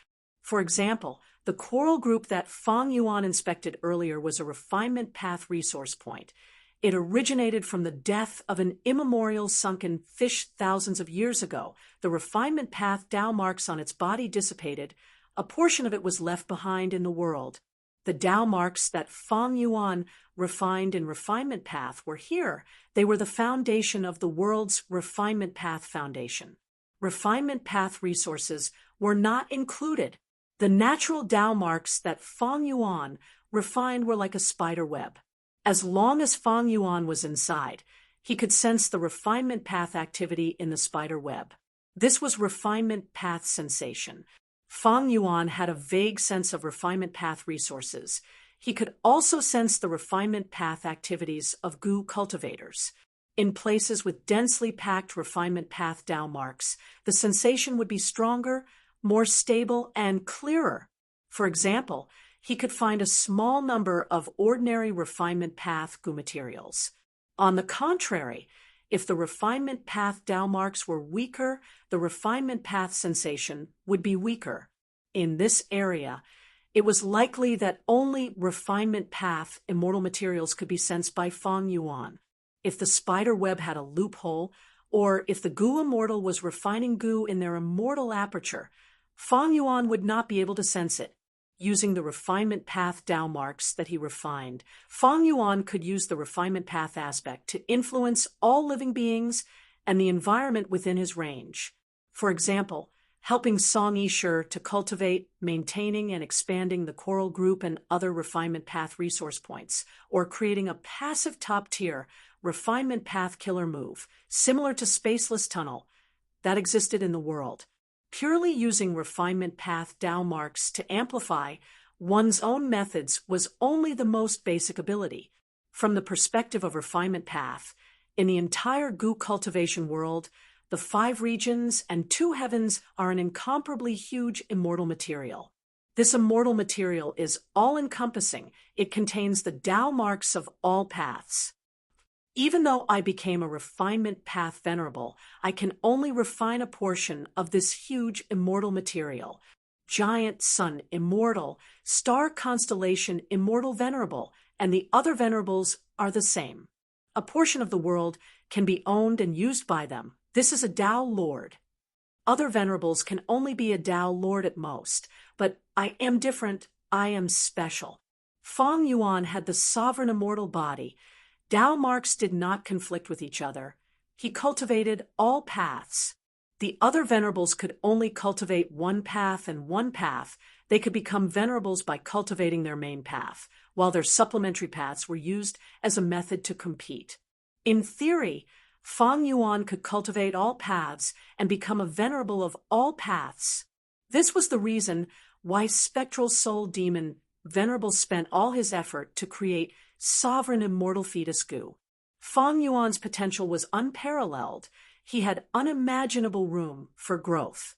For example, The coral group that Fang Yuan inspected earlier was a refinement path resource point. It originated from the death of an immemorial sunken fish thousands of years ago. The refinement path Tao marks on its body dissipated. A portion of it was left behind in the world. The Tao marks that Fang Yuan refined in refinement path were here. They were the foundation of the world's refinement path foundation. Refinement path resources were not included. The natural Tao marks that Fang Yuan refined were like a spider web. As long as Fang Yuan was inside, he could sense the refinement path activity in the spider web. This was refinement path sensation. Fang Yuan had a vague sense of refinement path resources. He could also sense the refinement path activities of Gu cultivators. In places with densely packed refinement path Tao marks, the sensation would be stronger, more stable, and clearer. For example, he could find a small number of ordinary refinement path Gu materials. On the contrary, if the refinement path Tao marks were weaker, the refinement path sensation would be weaker. In this area, it was likely that only refinement path immortal materials could be sensed by Fang Yuan. If the spider web had a loophole, or if the Gu immortal was refining Gu in their immortal aperture, Fang Yuan would not be able to sense it. Using the refinement path Tao marks that he refined, Fang Yuan could use the refinement path aspect to influence all living beings and the environment within his range. For example, helping Song Yishe to cultivate, maintaining, and expanding the coral group and other refinement path resource points, or creating a passive top-tier refinement path killer move, similar to Spaceless Tunnel, that existed in the world. Purely using refinement path Tao marks to amplify one's own methods was only the most basic ability. From the perspective of refinement path, in the entire Gu cultivation world, the 5 regions and 2 heavens are an incomparably huge immortal material. This immortal material is all-encompassing. It contains the Tao marks of all paths. Even though I became a refinement path venerable, I can only refine a portion of this huge immortal material. Giant sun immortal, star constellation immortal venerable, and the other venerables are the same. A portion of the world can be owned and used by them. This is a Tao Lord. Other venerables can only be a Tao Lord at most, but I am different, I am special. Fang Yuan had the sovereign immortal body. Tao marks did not conflict with each other. He cultivated all paths. The other venerables could only cultivate one path and one path. They could become venerables by cultivating their main path, while their supplementary paths were used as a method to compete. In theory, Fang Yuan could cultivate all paths and become a venerable of all paths. This was the reason why Spectral Soul Demon Venerable spent all his effort to create sovereign immortal fetus Gu. Fang Yuan's potential was unparalleled. He had unimaginable room for growth.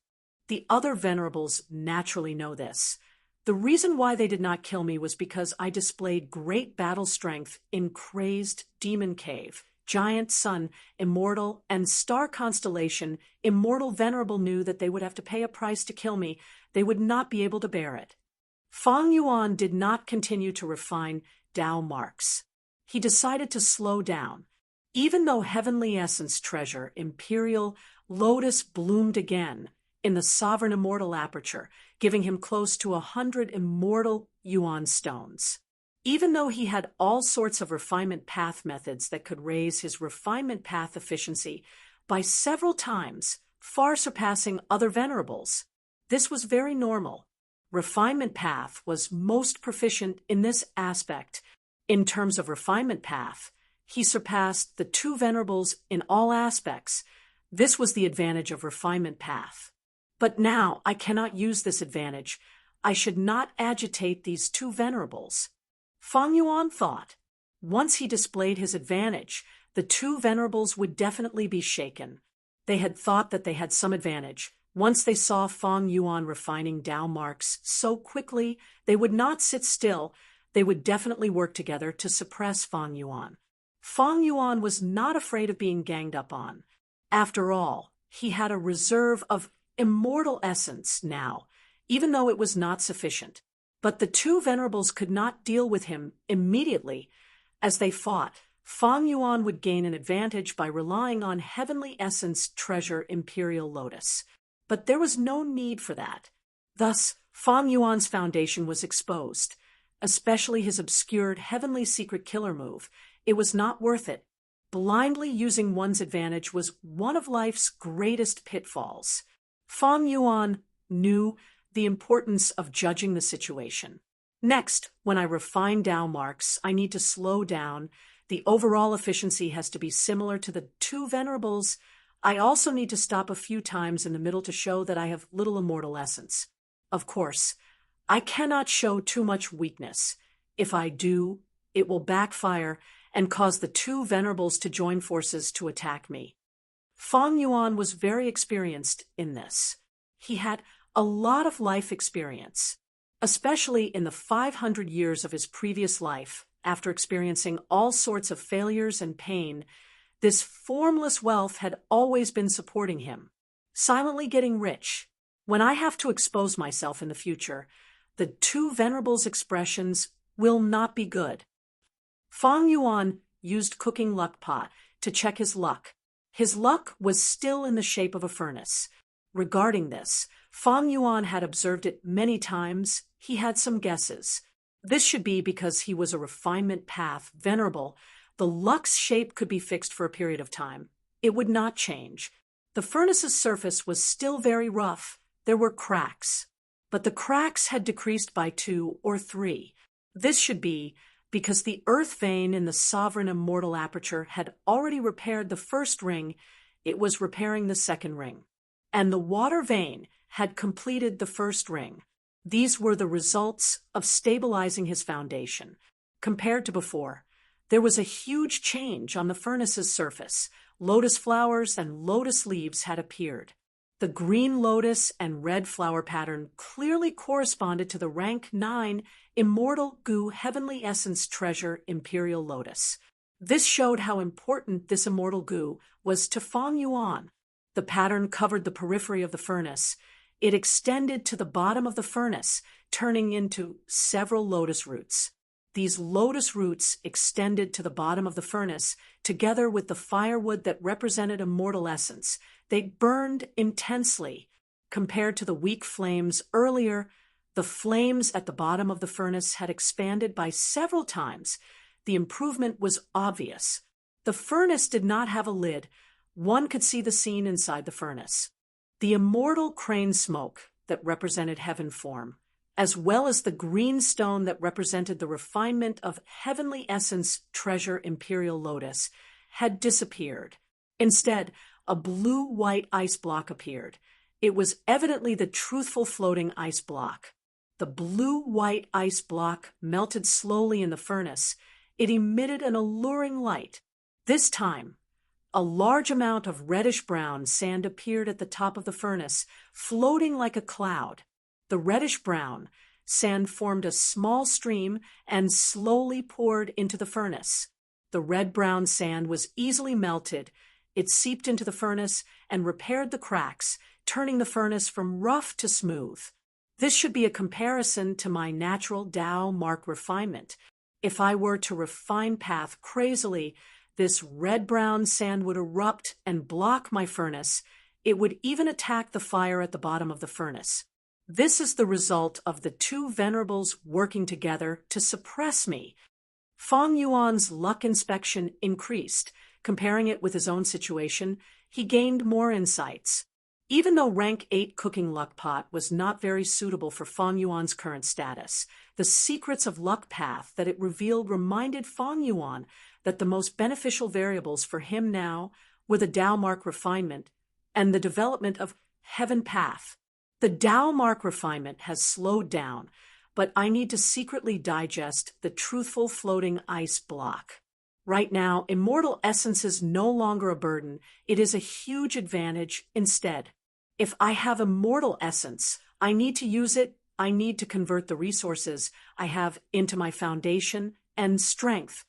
The other venerables naturally know this. The reason why they did not kill me was because I displayed great battle strength in Crazed Demon Cave. Giant Sun, Immortal, and Star Constellation, Immortal Venerable knew that they would have to pay a price to kill me. They would not be able to bear it. Fang Yuan did not continue to refine Tao marks. He decided to slow down. Even though Heavenly Essence Treasure, Imperial Lotus bloomed again in the Sovereign Immortal Aperture, giving him close to 100 Immortal Yuan stones. Even though he had all sorts of refinement path methods that could raise his refinement path efficiency by several times, far surpassing other venerables, this was very normal. Refinement path was most proficient in this aspect. In terms of refinement path, he surpassed the 2 venerables in all aspects. This was the advantage of refinement path. But now I cannot use this advantage. I should not agitate these 2 venerables. Fang Yuan thought. Once he displayed his advantage, the 2 venerables would definitely be shaken. They had thought that they had some advantage. Once they saw Fang Yuan refining Tao marks so quickly, they would not sit still. They would definitely work together to suppress Fang Yuan. Fang Yuan was not afraid of being ganged up on. After all, he had a reserve of immortal essence now, even though it was not sufficient. But the two venerables could not deal with him immediately. As they fought, Fang Yuan would gain an advantage by relying on Heavenly Essence treasure Imperial Lotus. But there was no need for that. Thus, Fang Yuan's foundation was exposed, especially his obscured Heavenly Secret Killer move. It was not worth it. Blindly using one's advantage was one of life's greatest pitfalls. Fang Yuan knew the importance of judging the situation. Next, when I refine Tao marks, I need to slow down. The overall efficiency has to be similar to the two venerables. I also need to stop a few times in the middle to show that I have little immortal essence. Of course, I cannot show too much weakness. If I do, it will backfire and cause the two venerables to join forces to attack me. Fang Yuan was very experienced in this. He had a lot of life experience, especially in the 500 years of his previous life. After experiencing all sorts of failures and pain, this formless wealth had always been supporting him, silently getting rich. When I have to expose myself in the future, the two venerables' expressions will not be good. Fang Yuan used cooking luck pot to check his luck. His luck was still in the shape of a furnace. Regarding this, Fang Yuan had observed it many times. He had some guesses. This should be because he was a refinement path venerable. The luck's shape could be fixed for a period of time. It would not change. The furnace's surface was still very rough. There were cracks, but the cracks had decreased by 2 or 3. This should be because the earth vein in the sovereign immortal aperture had already repaired the first ring. It was repairing the second ring. And the water vein had completed the first ring. These were the results of stabilizing his foundation. Compared to before, there was a huge change on the furnace's surface. Lotus flowers and lotus leaves had appeared. The green lotus and red flower pattern clearly corresponded to the rank 9 Immortal Goo Heavenly Essence Treasure Imperial Lotus. This showed how important this immortal goo was to Fang Yuan. The pattern covered the periphery of the furnace. It extended to the bottom of the furnace, turning into several lotus roots. These lotus roots extended to the bottom of the furnace, together with the firewood that represented immortal essence. They burned intensely. Compared to the weak flames earlier, the flames at the bottom of the furnace had expanded by several times. The improvement was obvious. The furnace did not have a lid. One could see the scene inside the furnace. The immortal crane smoke that represented heaven form, as well as the green stone that represented the refinement of Heavenly Essence Treasure Imperial Lotus, had disappeared. Instead, a blue-white ice block appeared. It was evidently the truthful floating ice block. The blue-white ice block melted slowly in the furnace. It emitted an alluring light. This time, a large amount of reddish-brown sand appeared at the top of the furnace, floating like a cloud. The reddish-brown sand formed a small stream and slowly poured into the furnace. The red-brown sand was easily melted. It seeped into the furnace and repaired the cracks, turning the furnace from rough to smooth. This should be a comparison to my natural Tao mark refinement. If I were to refine path crazily, this red-brown sand would erupt and block my furnace. It would even attack the fire at the bottom of the furnace. This is the result of the two venerables working together to suppress me. Fang Yuan's luck inspection increased. Comparing it with his own situation, he gained more insights. Even though rank 8 cooking luck pot was not very suitable for Fang Yuan's current status, the secrets of luck path that it revealed reminded Fang Yuan that the most beneficial variables for him now were the Tao mark refinement and the development of heaven path. The Tao mark refinement has slowed down, but I need to secretly digest the truthful floating ice block. Right now, immortal essence is no longer a burden. It is a huge advantage instead. If I have immortal essence, I need to use it. I need to convert the resources I have into my foundation and strength.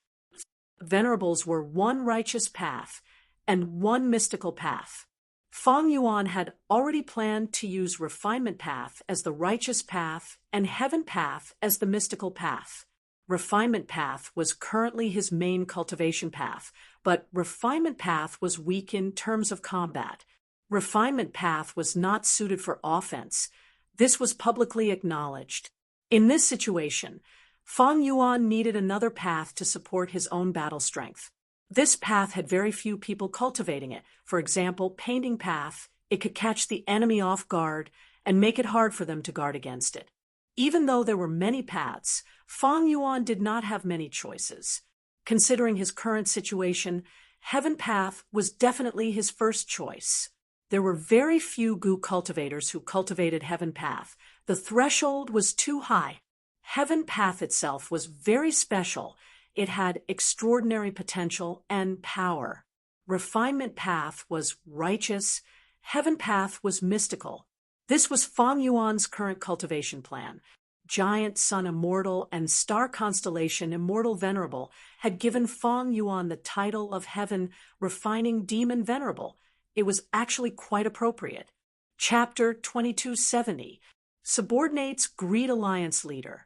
Venerables were one righteous path and one mystical path. Fang Yuan had already planned to use Refinement Path as the righteous path and Heaven Path as the mystical path. Refinement Path was currently his main cultivation path, but Refinement Path was weak in terms of combat. Refinement Path was not suited for offense. This was publicly acknowledged. In this situation, Fang Yuan needed another path to support his own battle strength. This path had very few people cultivating it. For example, Painting Path, it could catch the enemy off guard and make it hard for them to guard against it. Even though there were many paths, Fang Yuan did not have many choices. Considering his current situation, Heaven Path was definitely his first choice. There were very few Gu cultivators who cultivated Heaven Path. The threshold was too high. Heaven Path itself was very special. It had extraordinary potential and power. Refinement Path was righteous. Heaven Path was mystical. This was Fang Yuan's current cultivation plan. Giant Sun Immortal and Star Constellation Immortal Venerable had given Fang Yuan the title of Heaven Refining Demon Venerable. It was actually quite appropriate. Chapter 2270. Subordinates Greed Alliance Leader.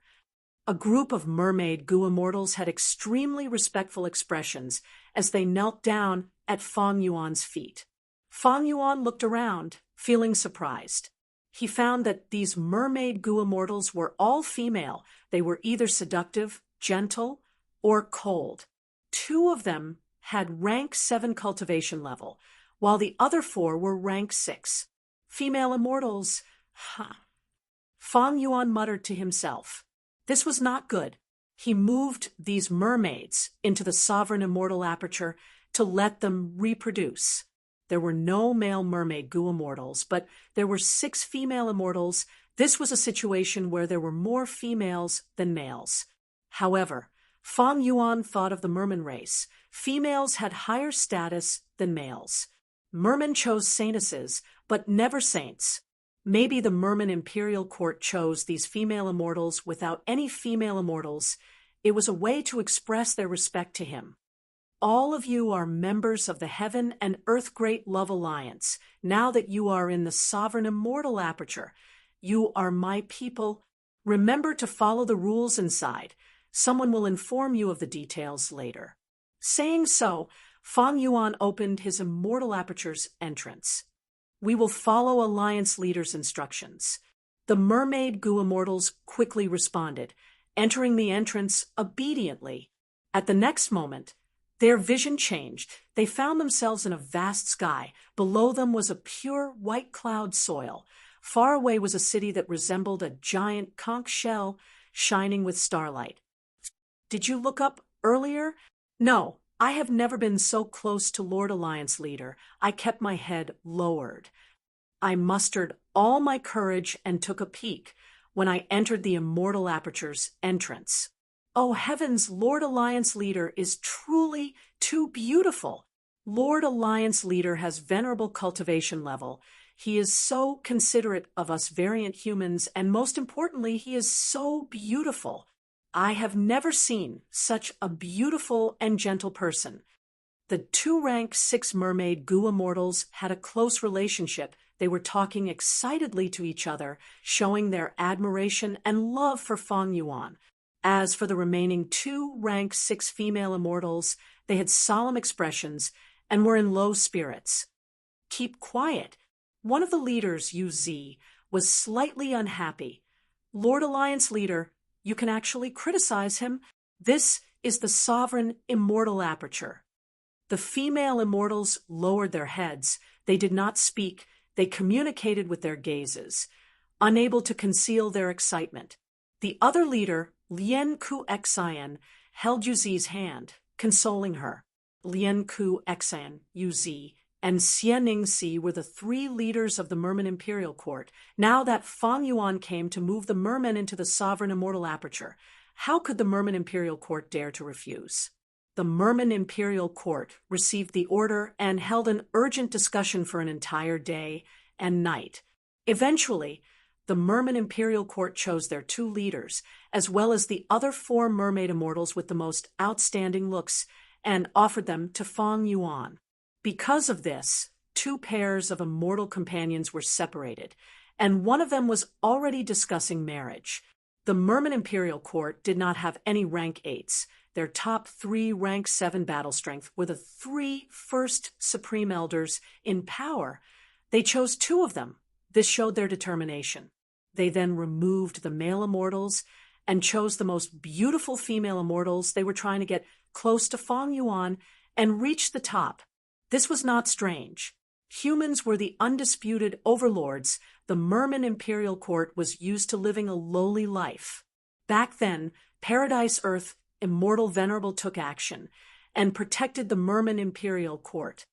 A group of mermaid Gu immortals had extremely respectful expressions as they knelt down at Fang Yuan's feet. Fang Yuan looked around, feeling surprised. He found that these mermaid Gu immortals were all female. They were either seductive, gentle, or cold. 2 of them had rank 7 cultivation level, while the other 4 were rank 6. Female immortals, Fang Yuan muttered to himself. This was not good. He moved these mermaids into the sovereign immortal aperture to let them reproduce. There were no male mermaid Gu immortals, but there were 6 female immortals. This was a situation where there were more females than males. However, Fang Yuan thought of the merman race. Females had higher status than males. Mermen chose saintesses, but never saints. Maybe the Merman Imperial Court chose these female immortals without any female immortals. It was a way to express their respect to him. All of you are members of the Heaven and Earth Great Love Alliance. Now that you are in the Sovereign Immortal Aperture, you are my people. Remember to follow the rules inside. Someone will inform you of the details later. Saying so, Fang Yuan opened his Immortal Aperture's entrance. We will follow Alliance leader's instructions. The mermaid Gu immortals quickly responded, entering the entrance obediently. At the next moment, their vision changed. They found themselves in a vast sky. Below them was a pure white cloud soil. Far away was a city that resembled a giant conch shell shining with starlight. Did you look up earlier? No. I have never been so close to Lord Alliance Leader. I kept my head lowered. I mustered all my courage and took a peek when I entered the Immortal Aperture's entrance. Oh heavens, Lord Alliance Leader is truly too beautiful. Lord Alliance Leader has venerable cultivation level. He is so considerate of us variant humans, and most importantly, he is so beautiful. I have never seen such a beautiful and gentle person. The 2 rank 6 mermaid Gu immortals had a close relationship. They were talking excitedly to each other, showing their admiration and love for Fang Yuan. As for the remaining 2 rank 6 female immortals, they had solemn expressions and were in low spirits. Keep quiet. One of the leaders, Yu Zi, was slightly unhappy. Lord Alliance Leader, you can actually criticize him. This is the sovereign immortal aperture. The female immortals lowered their heads. They did not speak. They communicated with their gazes, unable to conceal their excitement. The other leader, Lian Ku Xian, held Yu Zi's hand, consoling her. Lian Ku Xian, Yu Zi, and Xianing Si were the 3 leaders of the Merman Imperial Court. Now that Fang Yuan came to move the mermen into the sovereign immortal aperture, how could the Merman Imperial Court dare to refuse? The Merman Imperial Court received the order and held an urgent discussion for an entire day and night. Eventually, the Merman Imperial Court chose their 2 leaders, as well as the other 4 mermaid immortals with the most outstanding looks, and offered them to Fang Yuan. Because of this, two pairs of immortal companions were separated, and one of them was already discussing marriage. The Merman Imperial Court did not have any rank 8s. Their top 3 rank 7 battle strength were the 3 first Supreme Elders in power. They chose 2 of them. This showed their determination. They then removed the male immortals and chose the most beautiful female immortals. They were trying to get close to Feng Yuan and reach the top. This was not strange. Humans were the undisputed overlords. The Merman Imperial Court was used to living a lowly life. Back then, Paradise Earth Immortal Venerable took action and protected the Merman Imperial Court.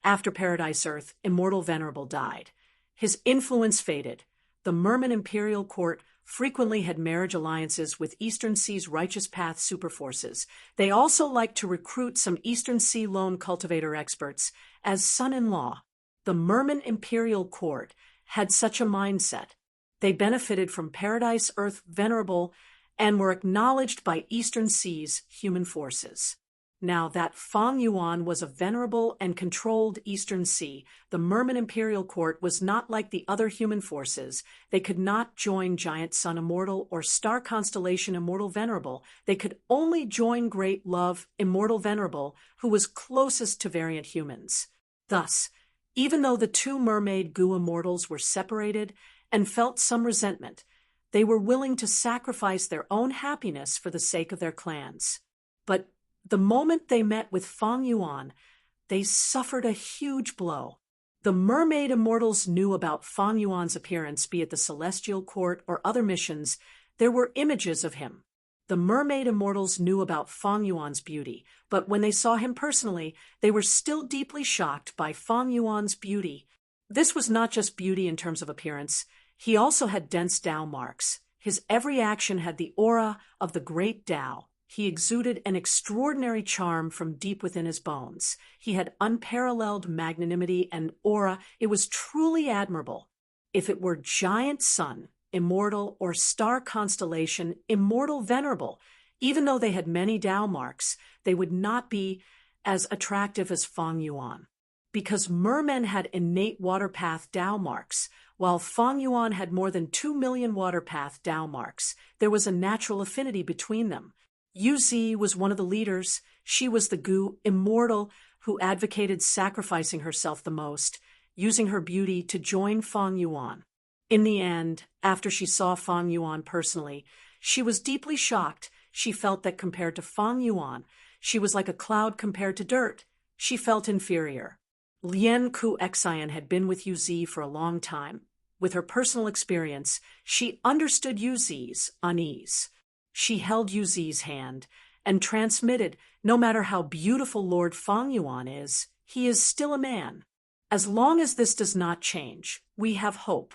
After Paradise Earth, Immortal Venerable died. His influence faded. The Merman Imperial Court frequently had marriage alliances with Eastern Sea's Righteous Path superforces. They also liked to recruit some Eastern Sea lone cultivator experts as son-in-law. The Merman Imperial Court had such a mindset. They benefited from Paradise Earth Venerable and were acknowledged by Eastern Sea's human forces. Now that Feng Yuan was a venerable and controlled Eastern Sea, the Merman Imperial Court was not like the other human forces. They could not join Giant Sun Immortal or Star Constellation Immortal Venerable. They could only join Great Love Immortal Venerable, who was closest to variant humans. Thus, even though the 2 mermaid goo immortals were separated and felt some resentment, they were willing to sacrifice their own happiness for the sake of their clans. But the moment they met with Feng Yuan, they suffered a huge blow. The mermaid immortals knew about Feng Yuan's appearance, be it the Celestial Court or other missions. There were images of him. The mermaid immortals knew about Feng Yuan's beauty, but when they saw him personally, they were still deeply shocked by Feng Yuan's beauty. This was not just beauty in terms of appearance. He also had dense Tao marks. His every action had the aura of the great Tao. He exuded an extraordinary charm from deep within his bones. He had unparalleled magnanimity and aura. It was truly admirable. If it were Giant Sun, Immortal, or Star Constellation, Immortal Venerable, even though they had many Tao marks, they would not be as attractive as Feng Yuan. Because mermen had innate waterpath Tao marks, while Feng Yuan had more than 2 million waterpath Tao marks, there was a natural affinity between them. Yuzi was one of the leaders. She was the goo immortal who advocated sacrificing herself the most, using her beauty to join Feng Yuan. In the end, after she saw Feng Yuan personally, she was deeply shocked. She felt that compared to Feng Yuan, she was like a cloud compared to dirt. She felt inferior. Lian Ku Xian had been with Yuzi for a long time. With her personal experience, she understood Yuzi's unease. She held Yuzi's hand and transmitted, no matter how beautiful Lord Feng Yuan is, he is still a man. As long as this does not change, we have hope.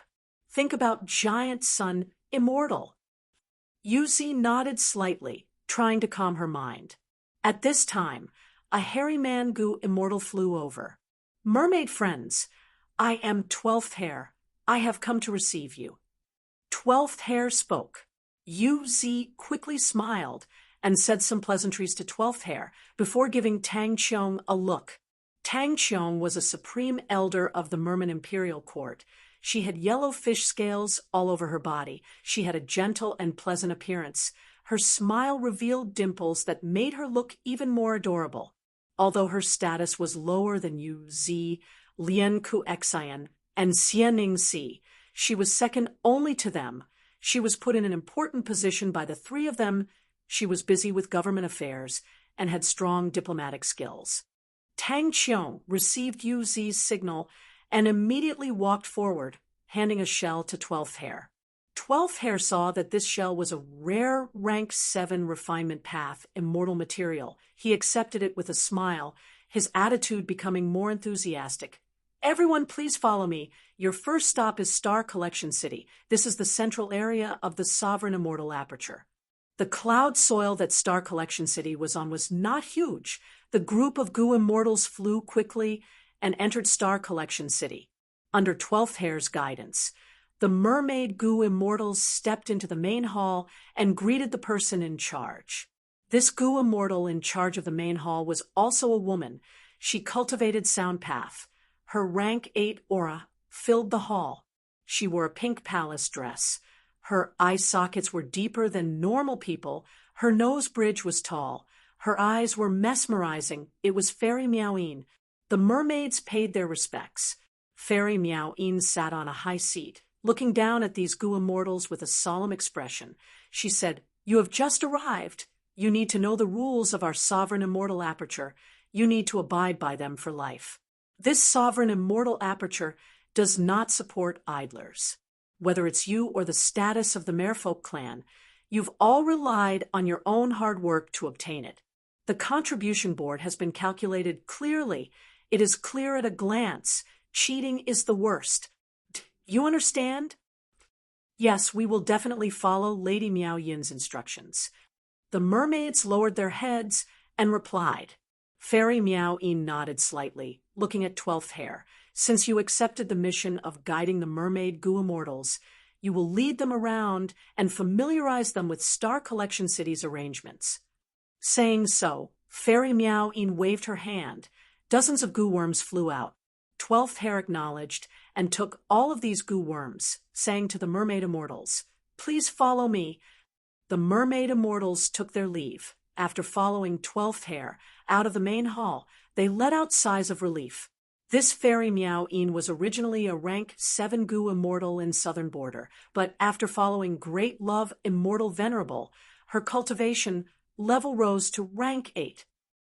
Think about Giant Sun Immortal. Yuzi nodded slightly, trying to calm her mind. At this time, a hairy man goo immortal flew over. Mermaid friends, I am 12th Hair. I have come to receive you. 12th Hair spoke. Yuzi quickly smiled and said some pleasantries to 12th Hair before giving Tang Qiong a look. Tang Qiong was a supreme elder of the Merman Imperial Court. She had yellow fish scales all over her body. She had a gentle and pleasant appearance. Her smile revealed dimples that made her look even more adorable. Although her status was lower than Yuzi, Lian Ku Xian, and Xianing Si, she was second only to them. She was put in an important position by the 3 of them. She was busy with government affairs and had strong diplomatic skills. Tang Qiong received Yuzi's signal and immediately walked forward, handing a shell to 12th Hair. 12th Hair saw that this shell was a rare rank 7 refinement path, immortal material. He accepted it with a smile, his attitude becoming more enthusiastic. Everyone, please follow me. Your first stop is Star Collection City. This is the central area of the Sovereign Immortal Aperture. The cloud soil that Star Collection City was on was not huge. The group of goo immortals flew quickly and entered Star Collection City. Under 12th Hair's guidance, the mermaid goo immortals stepped into the main hall and greeted the person in charge. This goo immortal in charge of the main hall was also a woman. She cultivated sound path. Her rank 8 aura filled the hall. She wore a pink palace dress. Her eye sockets were deeper than normal people. Her nose bridge was tall. Her eyes were mesmerizing. It was Fairy Meoween. The mermaids paid their respects. Fairy Meoween sat on a high seat, looking down at these goo immortals with a solemn expression. She said, "You have just arrived. You need to know the rules of our sovereign immortal aperture. You need to abide by them for life. This sovereign immortal aperture does not support idlers. Whether it's you or the status of the Merfolk clan, you've all relied on your own hard work to obtain it. The contribution board has been calculated clearly. It is clear at a glance. Cheating is the worst. You understand?" "Yes, we will definitely follow Lady Miao Yin's instructions." The mermaids lowered their heads and replied. Fairy Meow Yin nodded slightly, looking at 12th Hair. "Since you accepted the mission of guiding the mermaid goo immortals, you will lead them around and familiarize them with Star Collection City's arrangements." Saying so, Fairy Meow Yin waved her hand. Dozens of goo worms flew out. 12th Hair acknowledged and took all of these goo worms, saying to the mermaid immortals, "Please follow me." The mermaid immortals took their leave. After following 12th Hair out of the main hall, they let out sighs of relief. This Fairy Meow Yin was originally a rank 7 goo immortal in Southern Border, but after following Great Love Immortal Venerable, her cultivation level rose to rank 8.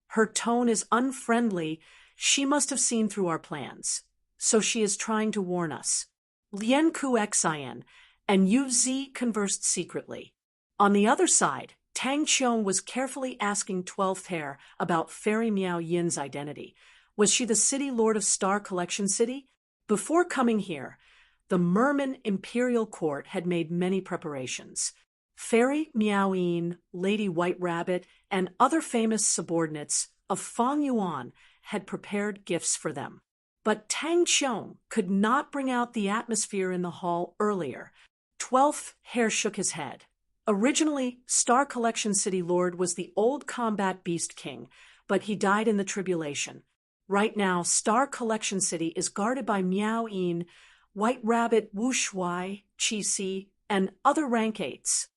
Her tone is unfriendly. She must have seen through our plans. So she is trying to warn us. Lien Ku Xin and Yu Zi conversed secretly. On the other side, Tang Qiong was carefully asking 12th Hair about Fairy Meow Yin's identity. Was she the city lord of Star Collection City? Before coming here, the Merman Imperial Court had made many preparations. Fairy Meow Yin, Lady White Rabbit, and other famous subordinates of Fang Yuan had prepared gifts for them. But Tang Qiong could not bring out the atmosphere in the hall earlier. 12th Hair shook his head. Originally, Star Collection City Lord was the old combat beast king, but he died in the tribulation. Right now, Star Collection City is guarded by Meow Yin, White Rabbit Wu Shuai, Chi Si, and other rank 8s.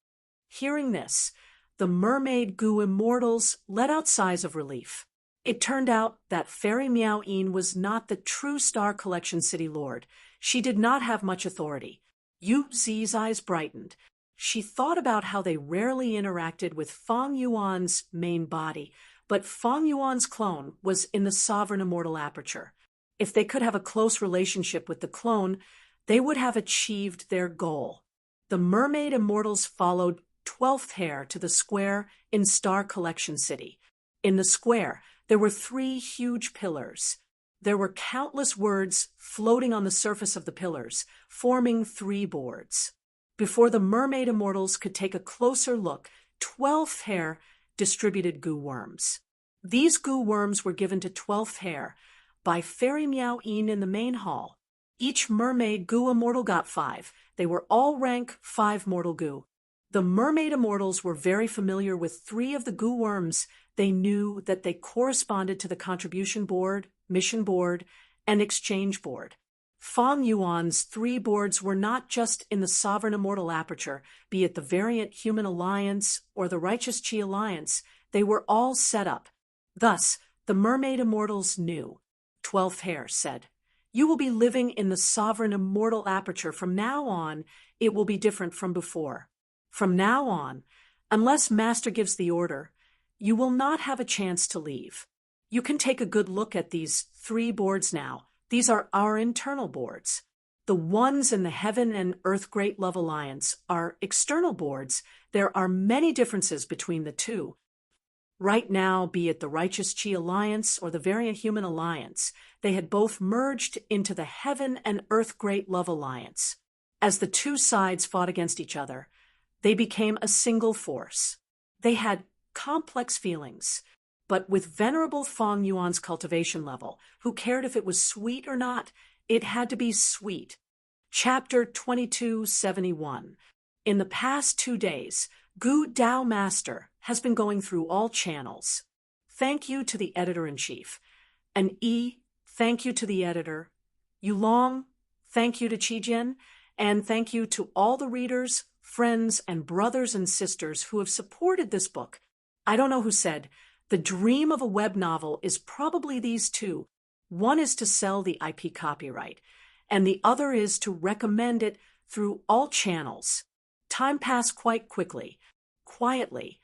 Hearing this, the mermaid goo immortals let out sighs of relief. It turned out that Fairy Meow Yin was not the true Star Collection City Lord. She did not have much authority. Yu Zi's eyes brightened. She thought about how they rarely interacted with Fang Yuan's main body, but Fang Yuan's clone was in the sovereign immortal aperture. If they could have a close relationship with the clone, they would have achieved their goal. The mermaid immortals followed 12th Hair to the square in Star Collection City. In the square, there were 3 huge pillars. There were countless words floating on the surface of the pillars, forming 3 boards. Before the mermaid immortals could take a closer look, 12th Hair distributed goo worms. These goo worms were given to 12th Hair by Fairy Meow Yin in the main hall. Each mermaid goo immortal got 5. They were all rank 5 mortal goo. The mermaid immortals were very familiar with 3 of the goo worms. They knew that they corresponded to the contribution board, mission board, and exchange board. Fang Yuan's 3 boards were not just in the Sovereign Immortal Aperture, be it the Variant Human Alliance or the Righteous Chi Alliance, they were all set up. Thus, the Mermaid Immortals knew. 12th Hair said, "You will be living in the Sovereign Immortal Aperture. From now on, it will be different from before. From now on, unless Master gives the order, you will not have a chance to leave. You can take a good look at these 3 boards now. These are our internal boards. The ones in the Heaven and Earth Great Love Alliance are external boards. There are many differences between the 2. Right now, be it the Righteous Chi Alliance or the Variant Human Alliance, they had both merged into the Heaven and Earth Great Love Alliance. As the 2 sides fought against each other, they became a single force. They had complex feelings. But with Venerable Fang Yuan's cultivation level, who cared if it was sweet or not? It had to be sweet. Chapter 2271. In the past 2 days, Gu Dao Master has been going through all channels. Thank you to the Editor-in-Chief. And thank you to the editor. Yulong, thank you to Chijin, and thank you to all the readers, friends, and brothers and sisters who have supported this book. I don't know who said, the dream of a web novel is probably these two. One is to sell the IP copyright, and the other is to recommend it through all channels. Time passed quite quickly. Quietly,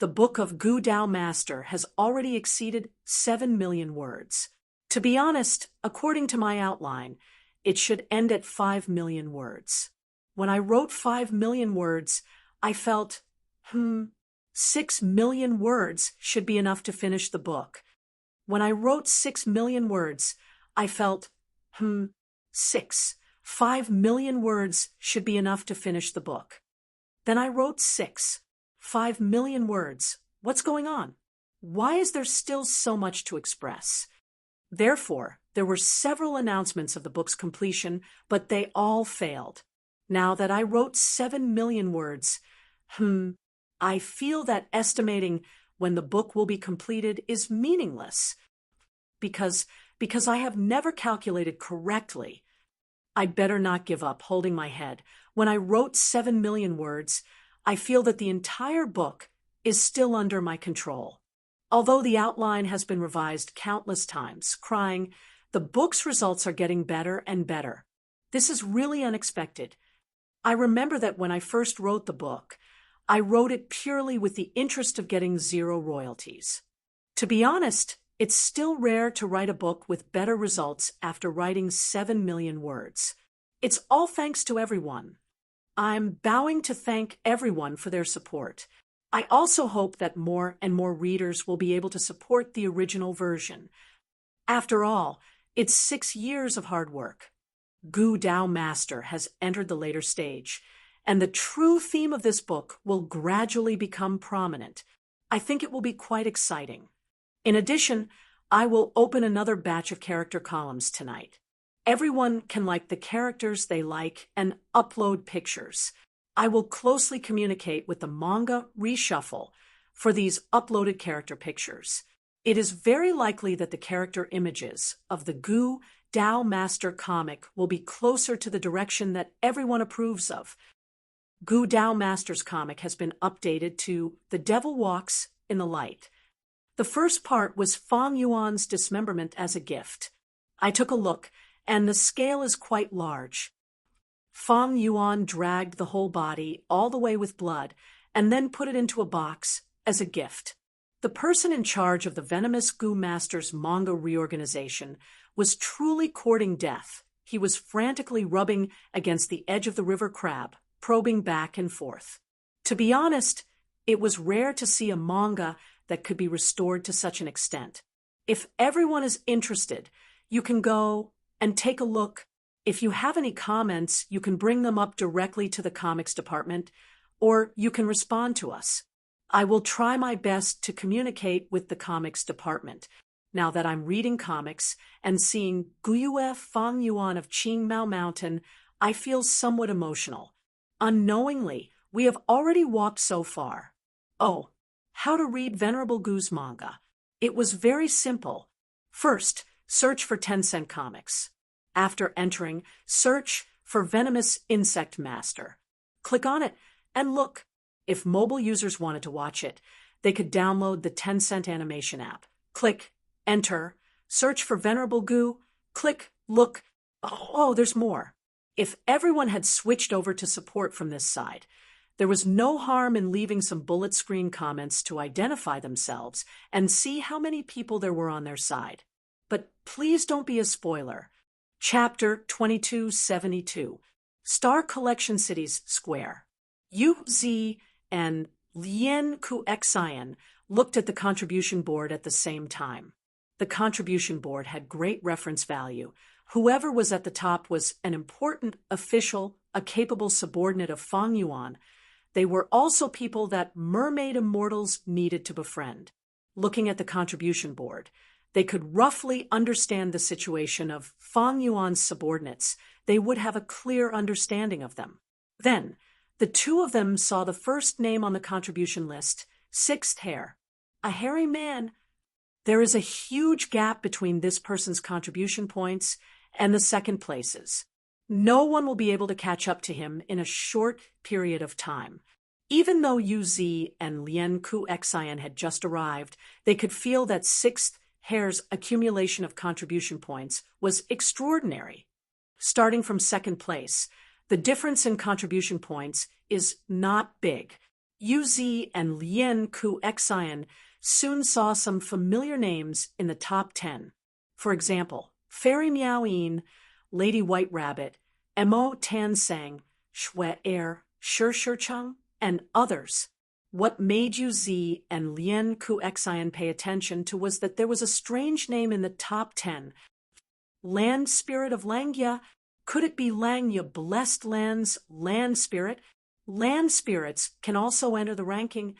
the book of Gu Dao Master has already exceeded 7 million words. To be honest, according to my outline, it should end at 5 million words. When I wrote 5 million words, I felt, 6 million words should be enough to finish the book. When I wrote 6 million words, I felt, 5 million words should be enough to finish the book. Then I wrote 5 million words. What's going on? Why is there still so much to express? Therefore, there were several announcements of the book's completion, but they all failed. Now that I wrote 7 million words, I feel that estimating when the book will be completed is meaningless. Because I have never calculated correctly. I'd better not give up holding my head. When I wrote 7 million words, I feel that the entire book is still under my control. Although the outline has been revised countless times, crying, the book's results are getting better and better. This is really unexpected. I remember that when I first wrote the book, I wrote it purely with the interest of getting 0 royalties. To be honest, it's still rare to write a book with better results after writing 7 million words. It's all thanks to everyone. I'm bowing to thank everyone for their support. I also hope that more and more readers will be able to support the original version. After all, it's 6 years of hard work. Gu Dao Master has entered the later stage, and the true theme of this book will gradually become prominent. I think it will be quite exciting. In addition, I will open another batch of character columns tonight. Everyone can like the characters they like and upload pictures. I will closely communicate with the manga reshuffle for these uploaded character pictures. It is very likely that the character images of the Gu Dao Master comic will be closer to the direction that everyone approves of. Gu Dao Master's comic has been updated to The Devil Walks in the Light. The first part was Fang Yuan's dismemberment as a gift. I took a look, and the scale is quite large. Fang Yuan dragged the whole body all the way with blood and then put it into a box as a gift. The person in charge of the venomous Gu Master's manga reorganization was truly courting death. He was frantically rubbing against the edge of the river crab, probing back and forth. To be honest, it was rare to see a manga that could be restored to such an extent. If everyone is interested, you can go and take a look. If you have any comments, you can bring them up directly to the comics department, or you can respond to us. I will try my best to communicate with the comics department. Now that I'm reading comics and seeing Guyue Fang Yuan of Qingmao Mountain, I feel somewhat emotional. Unknowingly, we have already walked so far. Oh, how to read Venerable Gu's manga. It was very simple. First, search for 10-cent comics. After entering, search for Venomous Insect Master. Click on it and look. If mobile users wanted to watch it, they could download the 10-cent animation app. Click, enter, search for Venerable Gu, click, look. Oh, there's more. If everyone had switched over to support from this side, there was no harm in leaving some bullet screen comments to identify themselves and see how many people there were on their side. But please don't be a spoiler. Chapter 2272, Star Collection Cities Square. Yu Zi and Lien Kuexian looked at the contribution board at the same time. The contribution board had great reference value. Whoever was at the top was an important official, a capable subordinate of Fang Yuan. They were also people that mermaid immortals needed to befriend. Looking at the contribution board, they could roughly understand the situation of Fang Yuan's subordinates. They would have a clear understanding of them. Then, the two of them saw the first name on the contribution list, Sixth Hair. A hairy man. There is a huge gap between this person's contribution points and the second places. No one will be able to catch up to him in a short period of time. Even though Yu Zi and Lien Kuxian had just arrived, they could feel that sixth hair's accumulation of contribution points was extraordinary. Starting from second place, the difference in contribution points is not big. Yu Zi and Lien Kuxian soon saw some familiar names in the top 10. For example, Fairy Miaoyin, Lady White Rabbit, Mo Tansang, Shui Er, Shi Cheng, and others. What made Yu Zi and Lien Kuxian pay attention to was that there was a strange name in the top 10. Land Spirit of Langya. Could it be Langya Blessed Land's land spirit? Land spirits can also enter the ranking.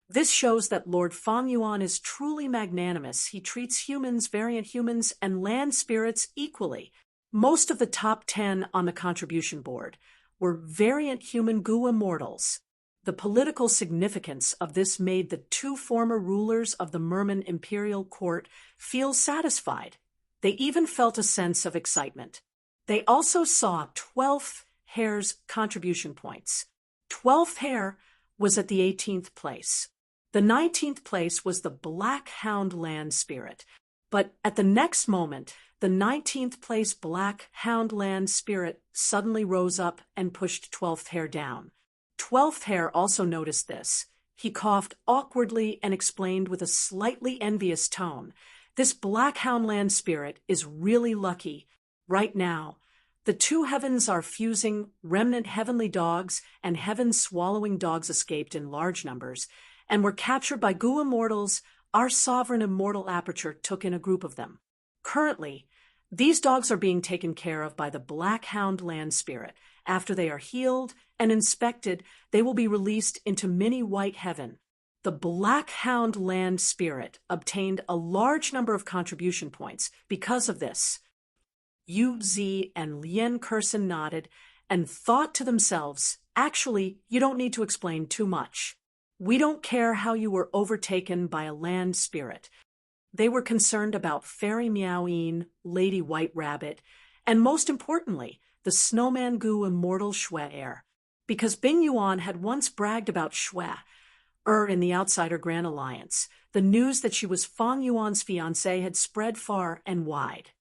This shows that Lord Fang Yuan is truly magnanimous. He treats humans, variant humans, and land spirits equally. Most of the top 10 on the contribution board were variant human Gu immortals. The political significance of this made the two former rulers of the Merman imperial court feel satisfied. They even felt a sense of excitement. They also saw 12th hair's contribution points. 12th hair was at the 18th place. The 19th place was the Black Hound Land Spirit. But at the next moment, the 19th place Black Hound Land Spirit suddenly rose up and pushed 12th hair down. 12th hair also noticed this. He coughed awkwardly and explained with a slightly envious tone, "This Black Hound Land Spirit is really lucky. Right now, the two heavens are fusing. Remnant heavenly dogs and heaven-swallowing dogs escaped in large numbers and were captured by Gu immortals. Our sovereign immortal aperture took in a group of them. Currently, these dogs are being taken care of by the Black Hound Land Spirit. After they are healed and inspected, they will be released into mini white heaven." The Black Hound Land Spirit obtained a large number of contribution points because of this. Yu Zi and Lien Kursen nodded and thought to themselves, "Actually, you don't need to explain too much. We don't care how you were overtaken by a land spirit." They were concerned about Fairy Miaoyin, Lady White Rabbit, and most importantly, the Snowman Gu immortal Shui Er, because Bing Yuan had once bragged about Shui Er in the Outsider Grand Alliance. The news that she was Fang Yuan's fiancée had spread far and wide.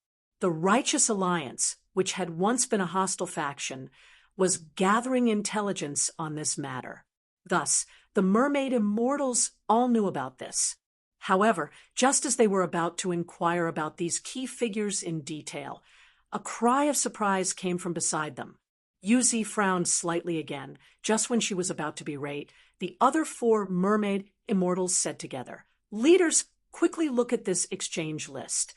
The Righteous Alliance, which had once been a hostile faction, was gathering intelligence on this matter. Thus, the Mermaid Immortals all knew about this. However, just as they were about to inquire about these key figures in detail, a cry of surprise came from beside them. Yu Zi frowned slightly again, just when she was about to berate. The other four Mermaid Immortals said together, "Leaders, quickly look at this exchange list."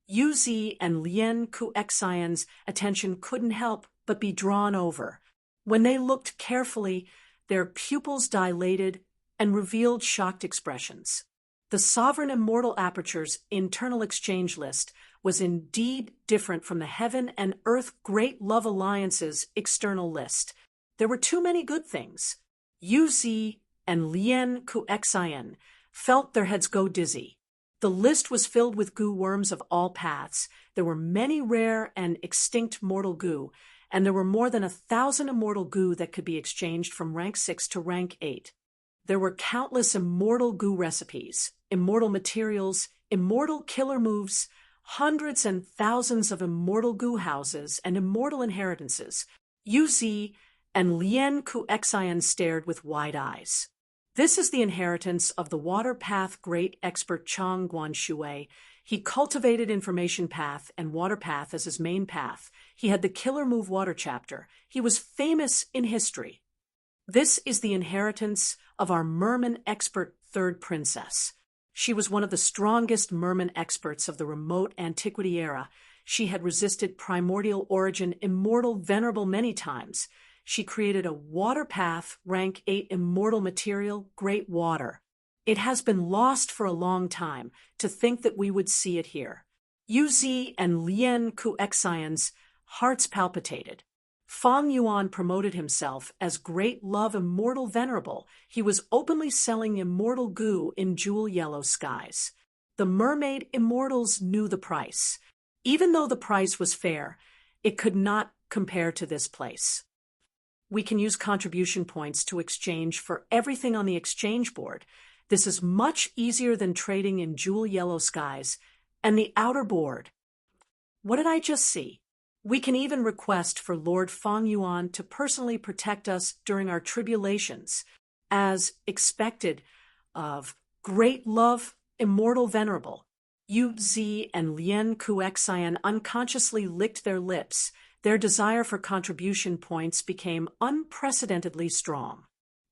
Yu Zi and Lien Kuxian's attention couldn't help but be drawn over. When they looked carefully, their pupils dilated and revealed shocked expressions. The Sovereign Immortal Aperture's internal exchange list was indeed different from the Heaven and Earth Great Love Alliance's external list. There were too many good things. Yu Zi and Lien Kuxian felt their heads go dizzy. The list was filled with Gu worms of all paths. There were many rare and extinct mortal Gu, and there were more than 1,000 immortal Gu that could be exchanged from rank 6 to rank 8. There were countless immortal Gu recipes, immortal materials, immortal killer moves, hundreds and thousands of immortal Gu houses, and immortal inheritances. Yu Zi and Lien Kuxian stared with wide eyes. This is the inheritance of the Water Path great expert Chang Guanshui. He cultivated Information Path and Water Path as his main path. He had the Killer Move Water chapter. He was famous in history. This is the inheritance of our Merman expert third princess. She was one of the strongest Merman experts of the remote antiquity era. She had resisted primordial origin immortal venerable many times. She created a Water Path rank 8 immortal material, Great Water. It has been lost for a long time. To think that we would see it here. Yu Zi and Lien Kuxian's hearts palpitated. Fang Yuan promoted himself as Great Love Immortal Venerable. He was openly selling immortal Gu in jewel yellow skies. The mermaid immortals knew the price. Even though the price was fair, it could not compare to this place. We can use contribution points to exchange for everything on the exchange board. This is much easier than trading in jewel yellow skies and the outer board. What did I just see? We can even request for Lord Feng Yuan to personally protect us during our tribulations, as expected of great love, immortal venerable. Yu Zi and Lien Kuexian unconsciously licked their lips. Their desire for contribution points became unprecedentedly strong.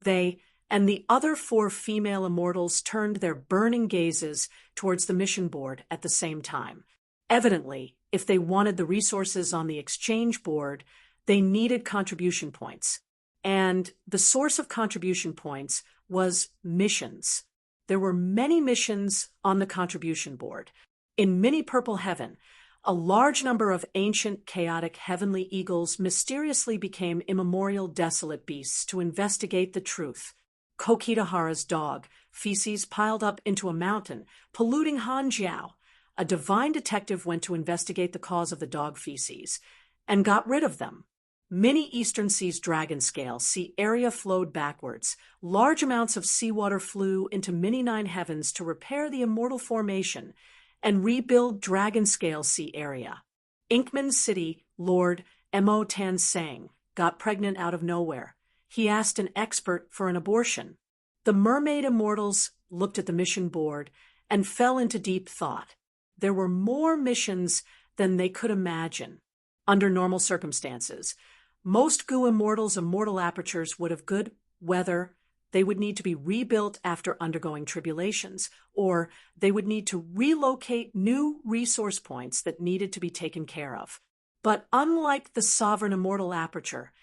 They and the other 4 female immortals turned their burning gazes towards the mission board at the same time. Evidently, if they wanted the resources on the exchange board, they needed contribution points. And the source of contribution points was missions. There were many missions on the contribution board. In mini purple heaven, a large number of ancient, chaotic heavenly eagles mysteriously became immemorial desolate beasts to investigate the truth. Kokitahara's dog, feces piled up into a mountain, polluting Hanjiao. A divine detective went to investigate the cause of the dog feces and got rid of them. Many Eastern Sea's dragon scale sea area flowed backwards. Large amounts of seawater flew into mini 9 heavens to repair the immortal formation and rebuild dragon scale sea area. Inkman City Lord Mo Tan Sang got pregnant out of nowhere. He asked an expert for an abortion. The mermaid immortals looked at the mission board and fell into deep thought. There were more missions than they could imagine. Under normal circumstances, most Gu immortals' immortal apertures would have good weather. They would need to be rebuilt after undergoing tribulations, or they would need to relocate new resource points that needed to be taken care of. But unlike the sovereign immortal aperture,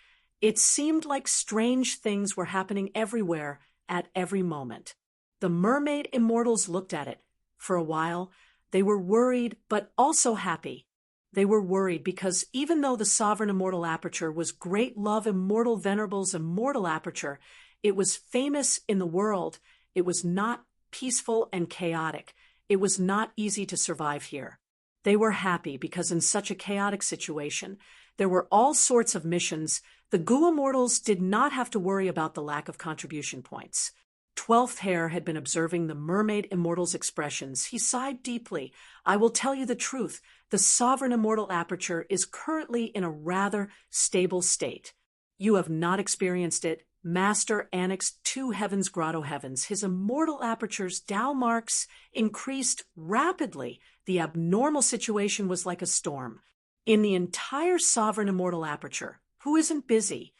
it seemed like strange things were happening everywhere at every moment. The mermaid immortals looked at it. For a while, they were worried but also happy. They were worried because even though the sovereign immortal aperture was great love immortal venerable's immortal aperture, it was famous in the world. It was not peaceful and chaotic. It was not easy to survive here. They were happy because in such a chaotic situation, there were all sorts of missions. The Gu immortals did not have to worry about the lack of contribution points. 12th Hair had been observing the mermaid immortal's expressions. He sighed deeply. I will tell you the truth. The sovereign immortal aperture is currently in a rather stable state. You have not experienced it. Master annexed 2 heavens grotto heavens. His immortal aperture's Tao marks increased rapidly. The abnormal situation was like a storm. In the entire sovereign immortal aperture, who isn't busy?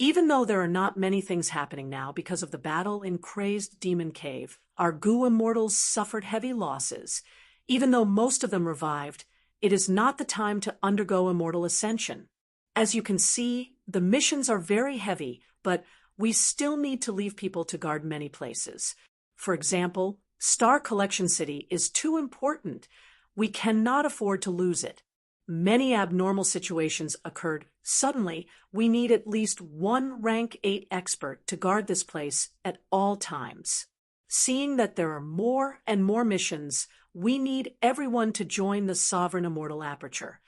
Even though there are not many things happening now because of the battle in Crazed Demon Cave, our Gu immortals suffered heavy losses. Even though most of them revived, it is not the time to undergo immortal ascension. As you can see, the missions are very heavy, but we still need to leave people to guard many places. For example, Star Collection City is too important. We cannot afford to lose it. Many abnormal situations occurred. Suddenly, we need at least 1 rank 8 expert to guard this place at all times. Seeing that there are more and more missions, we need everyone to join the Sovereign Immortal Aperture.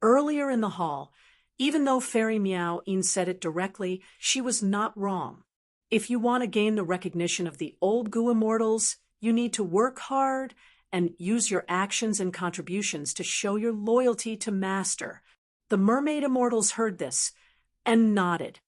Earlier in the hall, even though Fairy Meow In said it directly, she was not wrong. If you want to gain the recognition of the old Gu Immortals, you need to work hard and use your actions and contributions to show your loyalty to Master. The Mermaid Immortals heard this and nodded.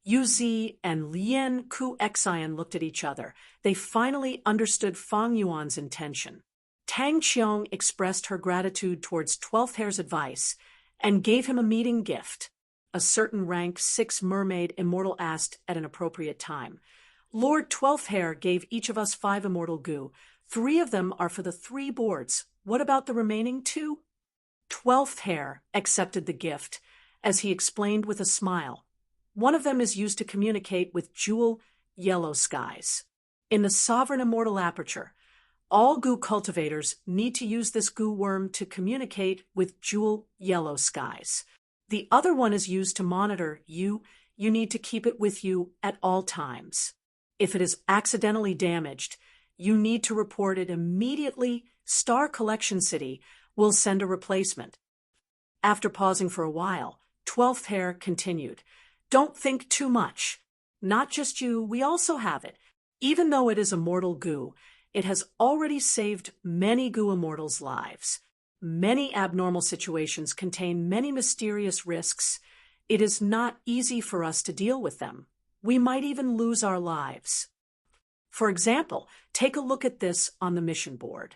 Yuzi and Lien Kuexian looked at each other. They finally understood Feng Yuan's intention. Tang Qiong expressed her gratitude towards 12th Hair's advice and gave him a meeting gift. A certain rank 6 mermaid immortal asked at an appropriate time. Lord 12th Hair gave each of us 5 immortal Gu. 3 of them are for the 3 boards. What about the remaining 2? 12th Hair accepted the gift, as he explained with a smile. One of them is used to communicate with jewel yellow skies. In the Sovereign Immortal Aperture, all Gu cultivators need to use this Gu worm to communicate with jewel yellow skies. The other one is used to monitor you. You need to keep it with you at all times. If it is accidentally damaged, You need to report it immediately. Star Collection City will send a replacement." After pausing for a while, 12th Hair continued, "Don't think too much. Not just you, we also have it. Even though it is immortal goo, it has already saved many goo immortals' lives. Many abnormal situations contain many mysterious risks. It is not easy for us to deal with them. We might even lose our lives. For example, take a look at this on the mission board."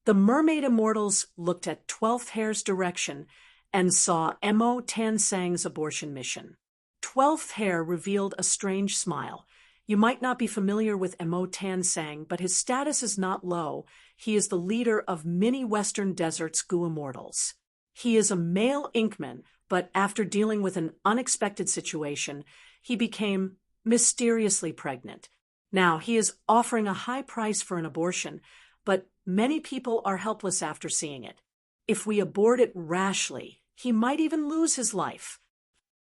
The mermaid immortals looked at 12th Hair's direction and saw Mo Tansang's abortion mission. 12th Hair revealed a strange smile. "You might not be familiar with Mo Tansang, but his status is not low. He is the leader of many Western Desert's goo immortals. He is a male Inkman, but after dealing with an unexpected situation, he became mysteriously pregnant. Now, he is offering a high price for an abortion, but many people are helpless after seeing it. If we abort it rashly, he might even lose his life."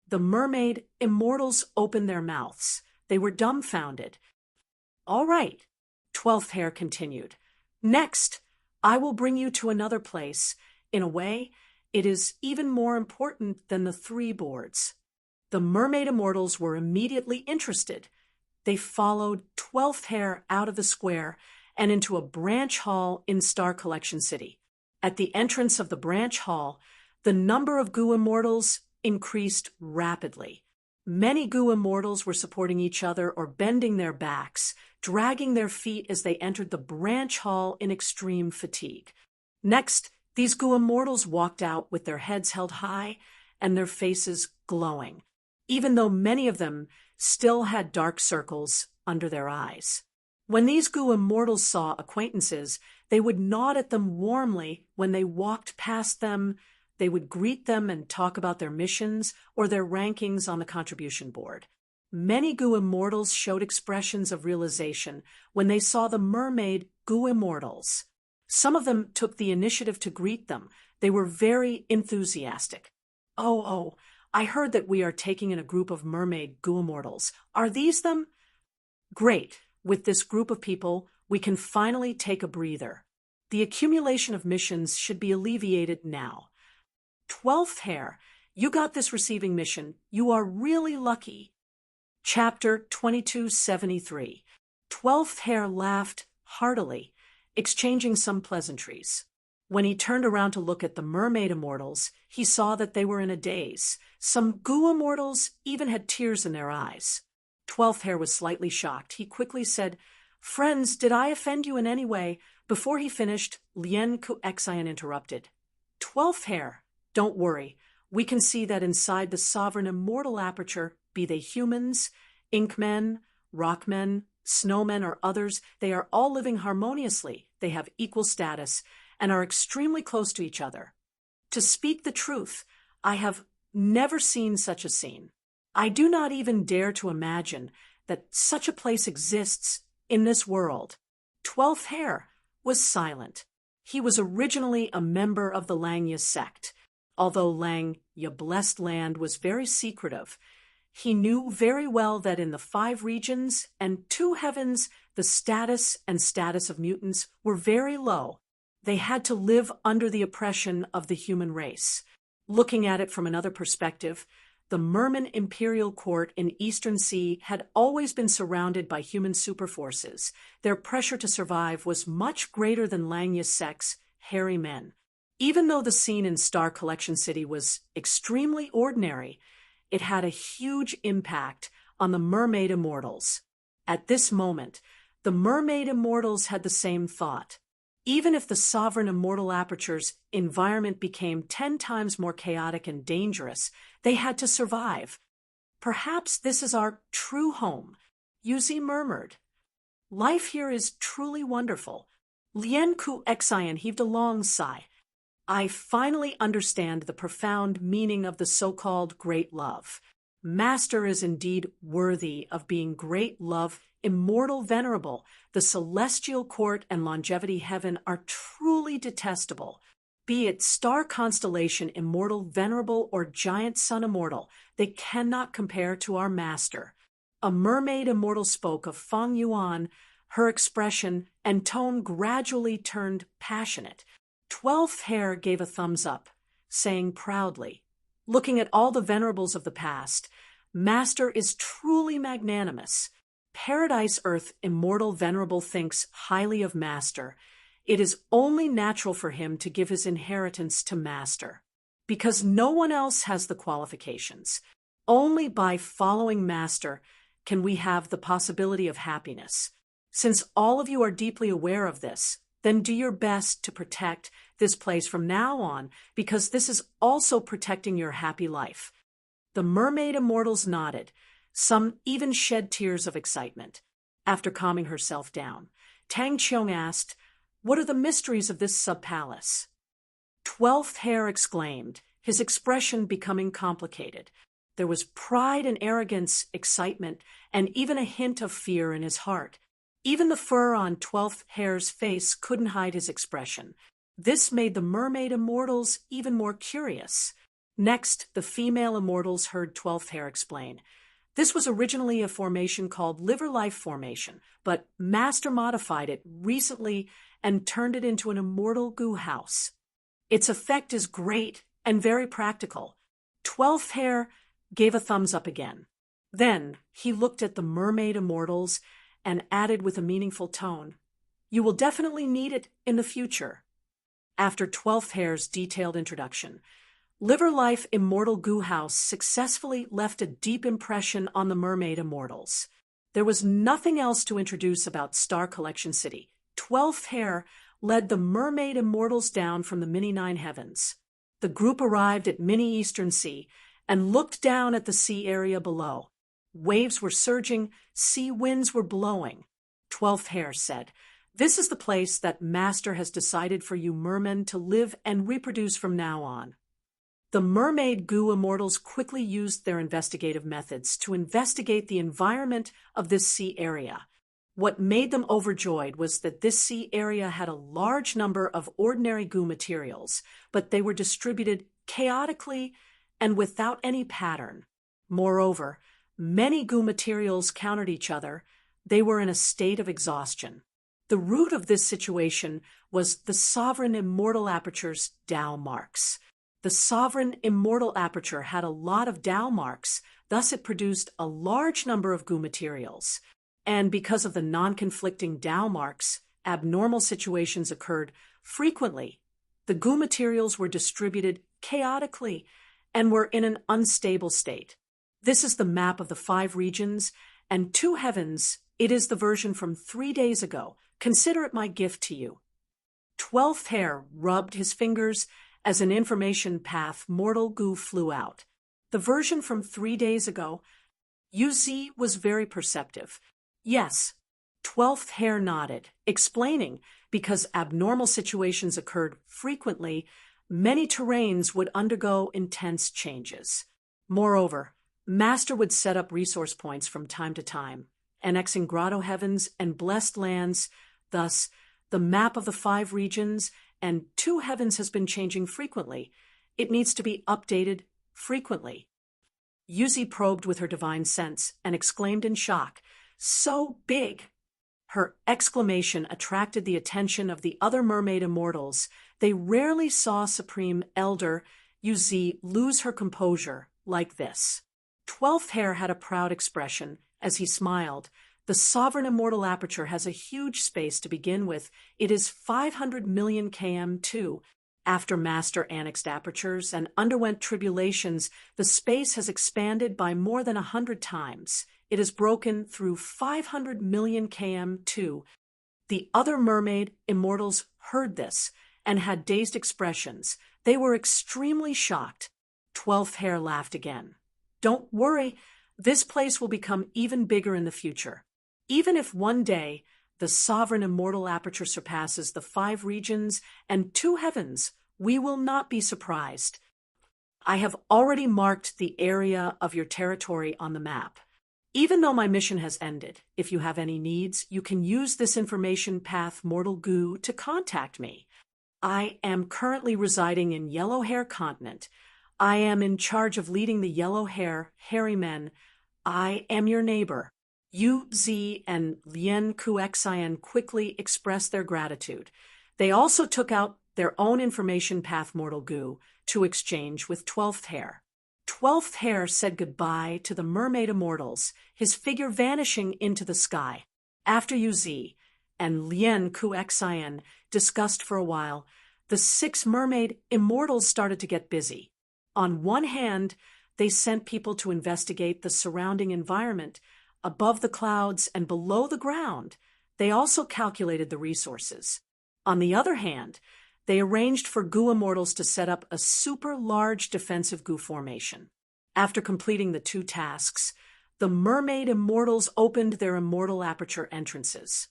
The mermaid immortals opened their mouths. They were dumbfounded. "All right," 12th Hair continued. "Next, I will bring you to another place. In a way, it is even more important than the 3 boards." The mermaid immortals were immediately interested. They followed 12th Hair out of the square and into a branch hall in Star Collection City. At the entrance of the branch hall, the number of goo immortals increased rapidly. Many goo immortals were supporting each other or bending their backs, dragging their feet as they entered the branch hall in extreme fatigue. Next, these goo immortals walked out with their heads held high and their faces glowing, even though many of them still had dark circles under their eyes. When these goo immortals saw acquaintances, they would nod at them warmly when they walked past them. They would greet them and talk about their missions or their rankings on the contribution board. Many goo immortals showed expressions of realization when they saw the mermaid goo immortals. Some of them took the initiative to greet them. They were very enthusiastic. Oh, I heard that we are taking in a group of mermaid goo immortals. Are these them? Great. With this group of people, we can finally take a breather. The accumulation of missions should be alleviated now. 12th Hair, you got this receiving mission. You are really lucky." Chapter 2273. 12th Hair laughed heartily, exchanging some pleasantries. When he turned around to look at the mermaid immortals, he saw that they were in a daze. Some goo immortals even had tears in their eyes. 12th Hair was slightly shocked. He quickly said, "Friends, did I offend you in any way?" Before he finished, Lien Kuexian interrupted. 12th Hair, don't worry. We can see that inside the sovereign immortal aperture, be they humans, Inkmen, Rockmen, Snowmen, or others, they are all living harmoniously. They have equal status and are extremely close to each other. To speak the truth, I have never seen such a scene. I do not even dare to imagine that such a place exists in this world." 12th Hair was silent. He was originally a member of the Langya sect. Although Langya Blessed Land was very secretive, he knew very well that in the 5 regions and 2 heavens, the status of mutants were very low. They had to live under the oppression of the human race. Looking at it from another perspective, the Merman imperial court in Eastern Sea had always been surrounded by human superforces. Their pressure to survive was much greater than Langya sect's hairy men. Even though the scene in Star Collection City was extremely ordinary, it had a huge impact on the mermaid immortals. At this moment, the mermaid immortals had the same thought. Even if the sovereign immortal aperture's environment became 10 times more chaotic and dangerous, they had to survive. "Perhaps this is our true home," Yuzi murmured. "Life here is truly wonderful." Lien Kuexian heaved a long sigh. "I finally understand the profound meaning of the so-called great love. Master is indeed worthy of being great love, immortal, venerable. The celestial court and longevity heaven are truly detestable. Be it star constellation immortal, venerable, or giant sun immortal, they cannot compare to our master." A mermaid immortal spoke of Feng Yuan, Her expression and tone gradually turned passionate. 12th Hair gave a thumbs up, saying proudly, "Looking at all the venerables of the past, Master is truly magnanimous. Paradise Earth Immortal Venerable thinks highly of Master. It is only natural for him to give his inheritance to Master, because no one else has the qualifications. Only by following Master can we have the possibility of happiness. Since all of you are deeply aware of this, then do your best to protect this place from now on, because this is also protecting your happy life." The mermaid immortals nodded. Some even shed tears of excitement. After calming herself down, Tang Qiong asked, "What are the mysteries of this sub-palace?" 12th Hair exclaimed, his expression becoming complicated. There was pride and arrogance, excitement, and even a hint of fear in his heart. Even the fur on 12th Hair's face couldn't hide his expression. This made the mermaid immortals even more curious. Next, the female immortals heard 12th Hair explain. This was originally a formation called Liver Life Formation, but Master modified it recently and turned it into an immortal goo house. Its effect is great and very practical. 12th Hair gave a thumbs up again. Then he looked at the mermaid immortals and added with a meaningful tone, "You will definitely need it in the future." After 12th Hair's detailed introduction, Liver Life Immortal Goo House successfully left a deep impression on the mermaid immortals. There was nothing else to introduce about Star Collection City. 12th Hair led the mermaid immortals down from the mini nine heavens. The group arrived at mini Eastern Sea and looked down at the sea area below. Waves were surging, sea winds were blowing. 12th Hair said, "This is the place that Master has decided for you mermen to live and reproduce from now on." The mermaid goo immortals quickly used their investigative methods to investigate the environment of this sea area. What made them overjoyed was that this sea area had a large number of ordinary goo materials, but they were distributed chaotically and without any pattern. Moreover, many goo materials countered each other. They were in a state of exhaustion. The root of this situation was the Sovereign Immortal Aperture's Tao marks. The Sovereign Immortal Aperture had a lot of Tao marks, thus it produced a large number of goo materials. And because of the non-conflicting Tao marks, abnormal situations occurred frequently. The goo materials were distributed chaotically and were in an unstable state. This is the map of the 5 regions and 2 heavens. It is the version from 3 days ago. Consider it my gift to you. 12th Hair rubbed his fingers as an information path mortal goo flew out. The version from 3 days ago. Yuzi was very perceptive. Yes. 12th Hair nodded, explaining, because abnormal situations occurred frequently, many terrains would undergo intense changes. Moreover, Master would set up resource points from time to time, annexing grotto heavens and blessed lands. Thus, the map of the 5 regions and 2 heavens has been changing frequently. It needs to be updated frequently. Yuzi probed with her divine sense and exclaimed in shock, "So big!" Her exclamation attracted the attention of the other mermaid immortals. They rarely saw Supreme Elder Yuzi lose her composure like this. 12th Hair had a proud expression as he smiled. The Sovereign Immortal Aperture has a huge space to begin with. It is 500 million km too. After Master annexed apertures and underwent tribulations, the space has expanded by more than 100 times. It is broken through 500 million km too. The other mermaid immortals heard this and had dazed expressions. They were extremely shocked. 12th Hair laughed again. "Don't worry, this place will become even bigger in the future. Even if one day the Sovereign Immortal Aperture surpasses the 5 regions and 2 heavens, we will not be surprised. I have already marked the area of your territory on the map. Even though my mission has ended, if you have any needs, you can use this information path Mortal Goo to contact me. I am currently residing in Yellow Hair Continent. I am in charge of leading the Yellow Hair Hairy Men. I am your neighbor. Yu Zi and Lien Kuexian quickly expressed their gratitude. They also took out their own information path Mortal Gu to exchange with 12th Hair. 12th Hair said goodbye to the mermaid immortals, his figure vanishing into the sky. After Yu Zi and Lien Kuexian discussed for a while, the 6 mermaid immortals started to get busy. On one hand, they sent people to investigate the surrounding environment above the clouds and below the ground. They also calculated the resources. On the other hand, they arranged for Gu immortals to set up a super large defensive Gu formation. After completing the 2 tasks, the mermaid immortals opened their immortal aperture entrances.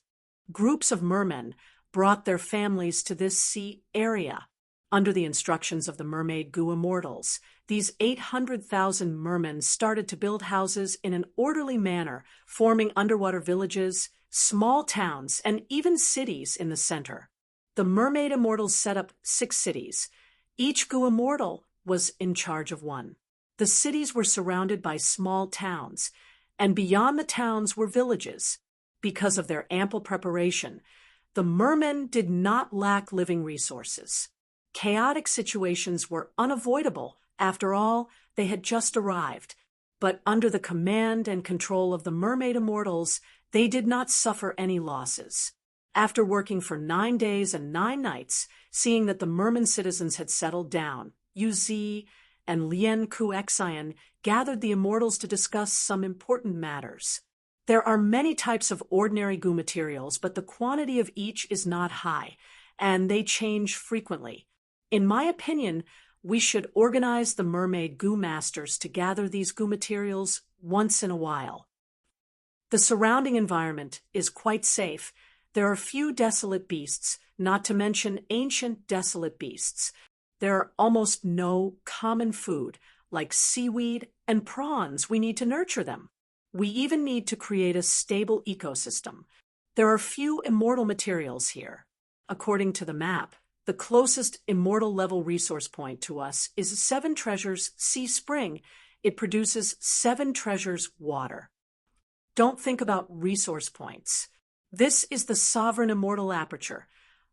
Groups of mermen brought their families to this sea area. Under the instructions of the mermaid Gu immortals, these 800,000 mermen started to build houses in an orderly manner, forming underwater villages, small towns, and even cities in the center. The mermaid immortals set up 6 cities. Each Gu immortal was in charge of one. The cities were surrounded by small towns, and beyond the towns were villages. Because of their ample preparation, the mermen did not lack living resources. Chaotic situations were unavoidable. After all, they had just arrived. But under the command and control of the mermaid immortals, they did not suffer any losses. After working for 9 days and 9 nights, seeing that the merman citizens had settled down, Yu Zi and Lien Kuexian gathered the immortals to discuss some important matters. There are many types of ordinary Gu materials, but the quantity of each is not high, and they change frequently. In my opinion, we should organize the mermaid Gu masters to gather these Gu materials once in a while. The surrounding environment is quite safe. There are few desolate beasts, not to mention ancient desolate beasts. There are almost no common food, like seaweed and prawns. We need to nurture them. We even need to create a stable ecosystem. There are few immortal materials here. According to the map, the closest immortal level resource point to us is 7 Treasures Sea Spring. It produces 7 treasures water. Don't think about resource points. This is the sovereign immortal aperture.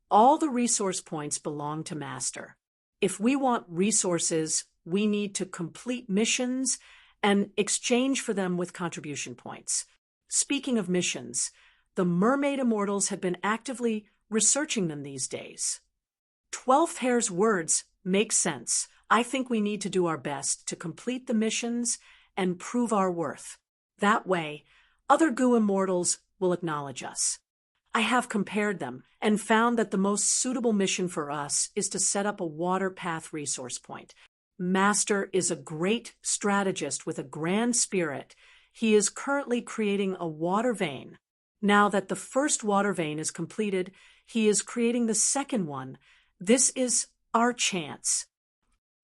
All the resource points belong to Master. If we want resources, we need to complete missions and exchange for them with contribution points. Speaking of missions, the mermaid immortals had been actively researching them these days. 12th Hair's words make sense. I think we need to do our best to complete the missions and prove our worth. That way, other Gu immortals will acknowledge us. I have compared them and found that the most suitable mission for us is to set up a water path resource point. Master is a great strategist with a grand spirit. He is currently creating a water vein. Now that the first water vein is completed, he is creating the second one. This is our chance.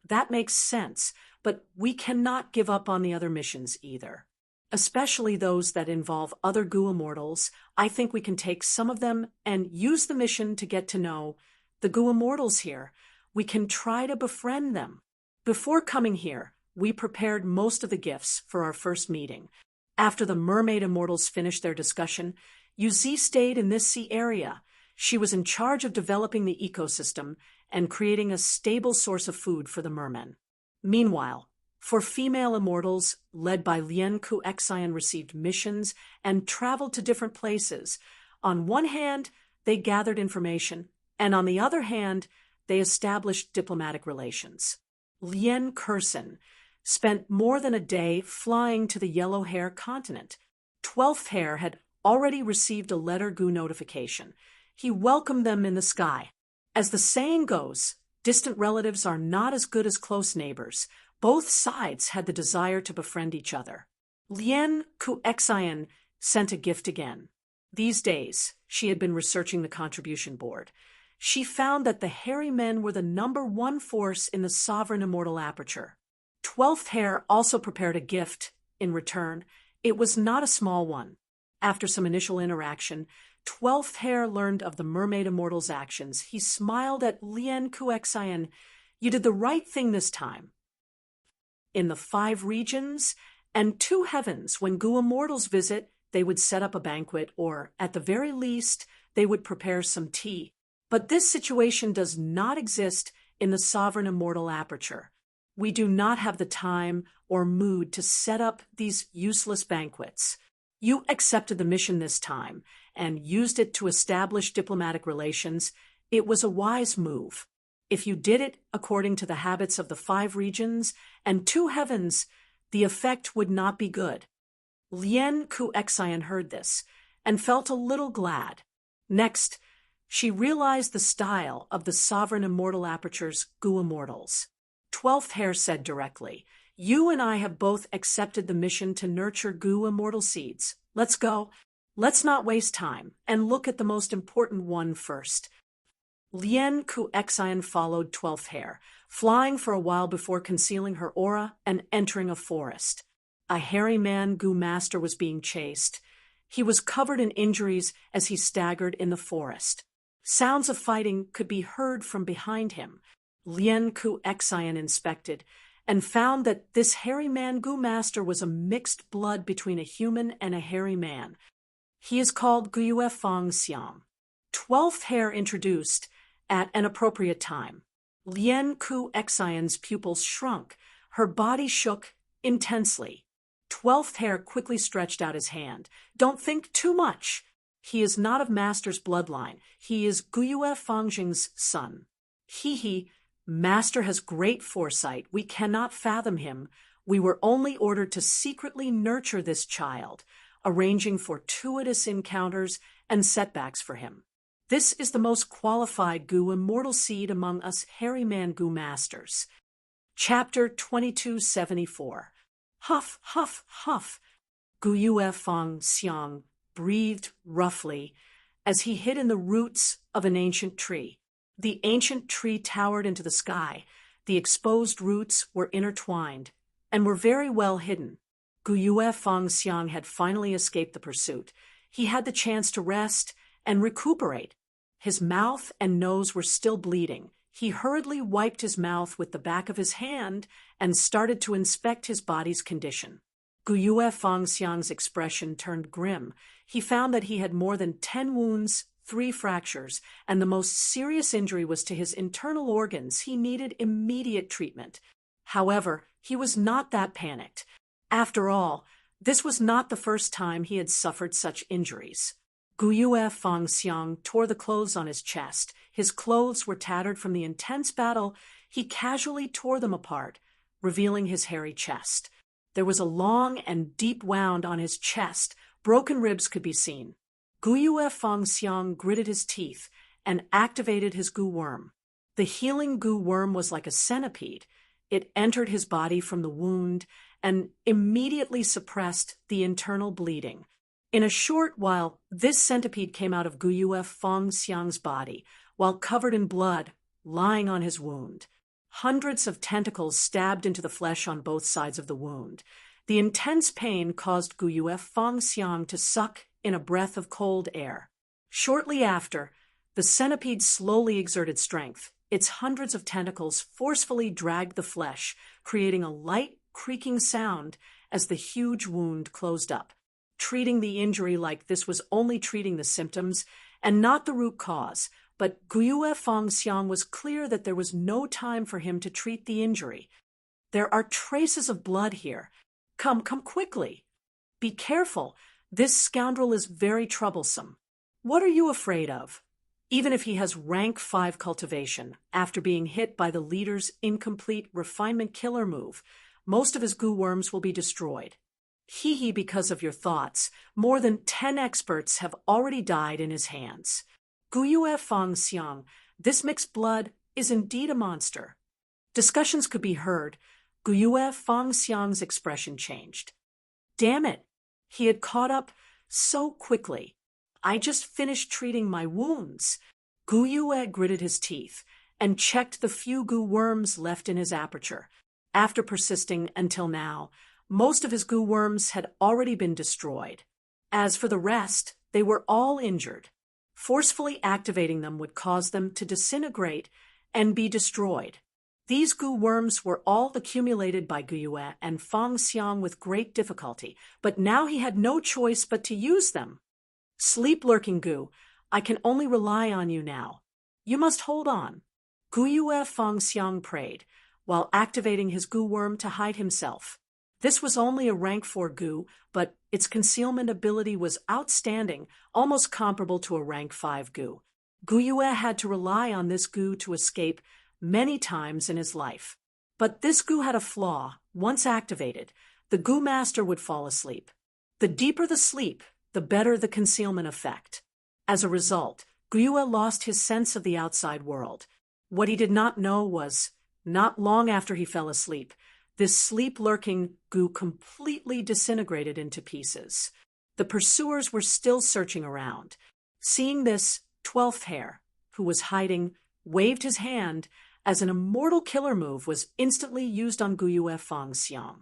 That makes sense, but we cannot give up on the other missions either. Especially those that involve other Gu immortals. I think we can take some of them and use the mission to get to know the Gu immortals here. We can try to befriend them. Before coming here, we prepared most of the gifts for our first meeting. After the mermaid immortals finished their discussion, Yu Zi stayed in this sea area. She was in charge of developing the ecosystem and creating a stable source of food for the mermen. Meanwhile, for female immortals, led by Lien Kuexian, received missions and traveled to different places. On one hand, they gathered information, and on the other hand, they established diplomatic relations. Lien Kursen spent more than a day flying to the Yellow Hair continent. 12th Hair had already received a letter Gu notification. He welcomed them in the sky. As the saying goes, distant relatives are not as good as close neighbors. Both sides had the desire to befriend each other. Lien Kuexian sent a gift again. These days, she had been researching the contribution board. She found that the hairy men were the #1 force in the sovereign immortal aperture. 12th Hair also prepared a gift in return. It was not a small one. After some initial interaction, 12th Hair learned of the mermaid immortal's actions. He smiled at Lien Kuexian. You did the right thing this time. In the 5 regions and 2 heavens, when Gu immortals visit, they would set up a banquet, or, at the very least, they would prepare some tea. But this situation does not exist in the sovereign immortal aperture. We do not have the time or mood to set up these useless banquets. You accepted the mission this time and used it to establish diplomatic relations. It was a wise move. If you did it according to the habits of the 5 regions and 2 heavens, the effect would not be good. Lien Kuexian heard this and felt a little glad. Next, she realized the style of the sovereign immortal aperture's Gu Immortals. 12th Hair said directly, "You and I have both accepted the mission to nurture Gu Immortal seeds. Let's go. Let's not waste time and look at the most important one first." Lien Kuexian followed 12th Hair, flying for a while before concealing her aura and entering a forest. A hairy man Gu Master was being chased. He was covered in injuries as he staggered in the forest. Sounds of fighting could be heard from behind him. Lien Kuexian inspected and found that this hairy man Gu Master was a mixed blood between a human and a hairy man. He is called Guyue Fong Xiang. 12th Hair introduced at an appropriate time. Lien Kuexian's pupils shrunk. Her body shook intensely. 12th Hair quickly stretched out his hand. "Don't think too much. He is not of Master's bloodline. He is Guyue Fangjing's son." "He, Master has great foresight. We cannot fathom him. We were only ordered to secretly nurture this child, arranging fortuitous encounters and setbacks for him. This is the most qualified Gu Immortal seed among us hairy man Gu Masters." Chapter 2274. Huff, huff, huff. Guyue Fong Xiang breathed roughly as he hid in the roots of an ancient tree. The ancient tree towered into the sky. The exposed roots were intertwined and were very well hidden. Guyue Fong Xiang had finally escaped the pursuit. He had the chance to rest and recuperate. His mouth and nose were still bleeding. He hurriedly wiped his mouth with the back of his hand and started to inspect his body's condition. Guyue Fong Xiang's expression turned grim. He found that he had more than 10 wounds, 3 fractures, and the most serious injury was to his internal organs. He needed immediate treatment. However, he was not that panicked. After all, this was not the first time he had suffered such injuries. Guyue Fong Xiang tore the clothes on his chest. His clothes were tattered from the intense battle. He casually tore them apart, revealing his hairy chest. There was a long and deep wound on his chest. Broken ribs could be seen. Guyue Fong Xiang gritted his teeth and activated his Gu worm. The healing Gu worm was like a centipede. It entered his body from the wound and immediately suppressed the internal bleeding. In a short while, this centipede came out of Guyue Fong Xiang's body, while covered in blood, lying on his wound. Hundreds of tentacles stabbed into the flesh on both sides of the wound. The intense pain caused Guyue Fong Xiang to suck in a breath of cold air. Shortly after, the centipede slowly exerted strength. Its hundreds of tentacles forcefully dragged the flesh, creating a light, creaking sound as the huge wound closed up. Treating the injury like this was only treating the symptoms and not the root cause, but Guyue Fong Xiang was clear that there was no time for him to treat the injury. "There are traces of blood here. Come quickly. Be careful. This scoundrel is very troublesome." "What are you afraid of?" Even if he has rank 5 cultivation, after being hit by the leader's incomplete refinement killer move, most of his Gu worms will be destroyed. Because of your thoughts, more than 10 experts have already died in his hands. Guyue Fong Xiang, this mixed blood is indeed a monster. Discussions could be heard. Guyue Fong Xiang's expression changed. Damn it! He had caught up so quickly. I just finished treating my wounds. Guyue gritted his teeth and checked the few Gu worms left in his aperture. After persisting until now, most of his Gu worms had already been destroyed. As for the rest, they were all injured. Forcefully activating them would cause them to disintegrate and be destroyed. These goo worms were all accumulated by Guyue and Feng Xiang with great difficulty, but now he had no choice but to use them. Sleep-lurking goo, I can only rely on you now. You must hold on. Guyue Feng Xiang prayed, while activating his goo worm to hide himself. This was only a rank 4 goo, but its concealment ability was outstanding, almost comparable to a rank 5 goo. Guyue had to rely on this goo to escape many times in his life. But this goo had a flaw. Once activated, the goo master would fall asleep. The deeper the sleep, the better the concealment effect. As a result, Guyue lost his sense of the outside world. What he did not know was, not long after he fell asleep, this sleep-lurking goo completely disintegrated into pieces. The pursuers were still searching around. Seeing this, 12th Hair, who was hiding, waved his hand as an immortal killer move was instantly used on Guyue Feng Xiang.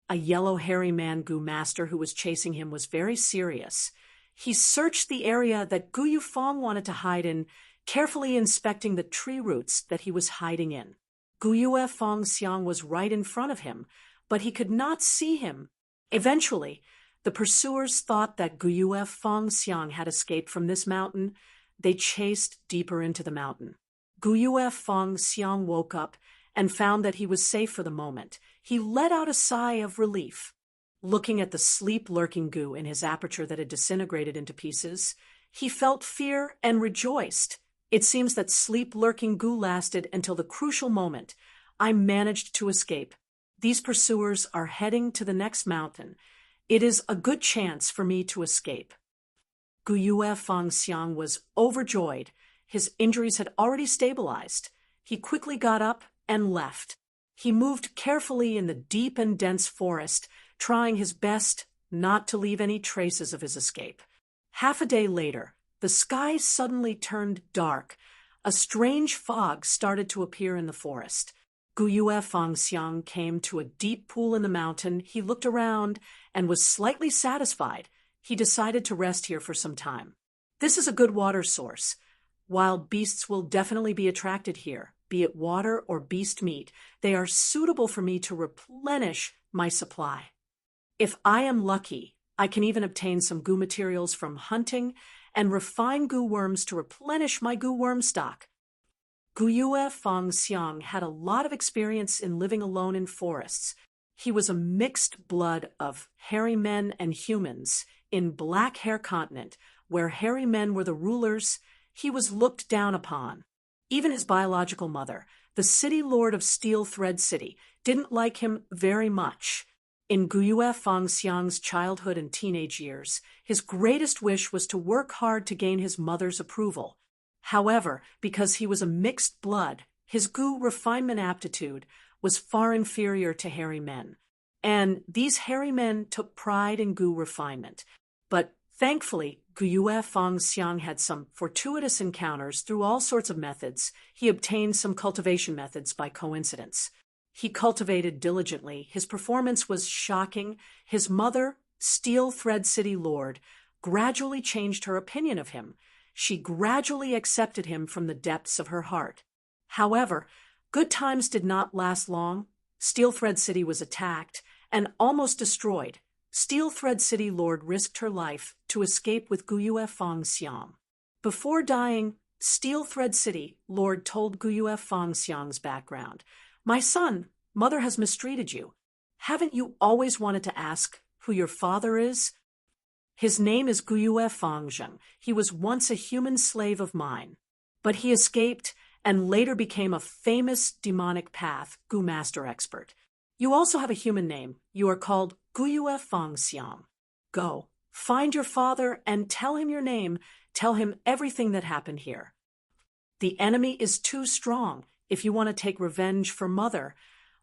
A yellow hairy man goo master who was chasing him was very serious. He searched the area that Guyue Feng wanted to hide in, carefully inspecting the tree roots that he was hiding in. Guyue Feng Xiang was right in front of him, but he could not see him. Eventually, the pursuers thought that Guyue Feng Xiang had escaped from this mountain. They chased deeper into the mountain. Guyue Feng Xiang woke up and found that he was safe for the moment. He let out a sigh of relief. Looking at the sleep-lurking goo in his aperture that had disintegrated into pieces, he felt fear and rejoiced. It seems that sleep-lurking goo lasted until the crucial moment. I managed to escape. These pursuers are heading to the next mountain. It is a good chance for me to escape. Guyue Feng Xiang was overjoyed. His injuries had already stabilized. He quickly got up and left. He moved carefully in the deep and dense forest, trying his best not to leave any traces of his escape. Half a day later, the sky suddenly turned dark. A strange fog started to appear in the forest. Guyue Feng Xiang came to a deep pool in the mountain. He looked around and was slightly satisfied. He decided to rest here for some time. This is a good water source. Wild beasts will definitely be attracted here, be it water or beast meat. They are suitable for me to replenish my supply. If I am lucky, I can even obtain some goo materials from hunting and refine goo worms to replenish my goo worm stock. Guyue Feng Xiang had a lot of experience in living alone in forests. He was a mixed blood of hairy men and humans in Black Hair Continent, where hairy men were the rulers. He was looked down upon. Even his biological mother, the city lord of Steel Thread City, didn't like him very much. In Guyue Feng Xiang's childhood and teenage years, his greatest wish was to work hard to gain his mother's approval. However, because he was a mixed blood, his goo refinement aptitude was far inferior to hairy men. And these hairy men took pride in goo refinement. But thankfully, Guyue Feng Xiang had some fortuitous encounters through all sorts of methods. He obtained some cultivation methods by coincidence. He cultivated diligently. His performance was shocking. His mother, Steel Thread City Lord, gradually changed her opinion of him. She gradually accepted him from the depths of her heart. However, good times did not last long. Steel Thread City was attacked and almost destroyed. Steel Thread City Lord risked her life to escape with Guyue Feng Xiang. Before dying, Steel Thread City Lord told Guyue Feng Xiang's background. "My son, mother has mistreated you. Haven't you always wanted to ask who your father is? His name is Guyue Feng Xiang. He was once a human slave of mine, but he escaped and later became a famous demonic path goo master expert. You also have a human name. You are called Guyue Feng Xiang. Go, find your father and tell him your name. Tell him everything that happened here. The enemy is too strong. If you want to take revenge for mother,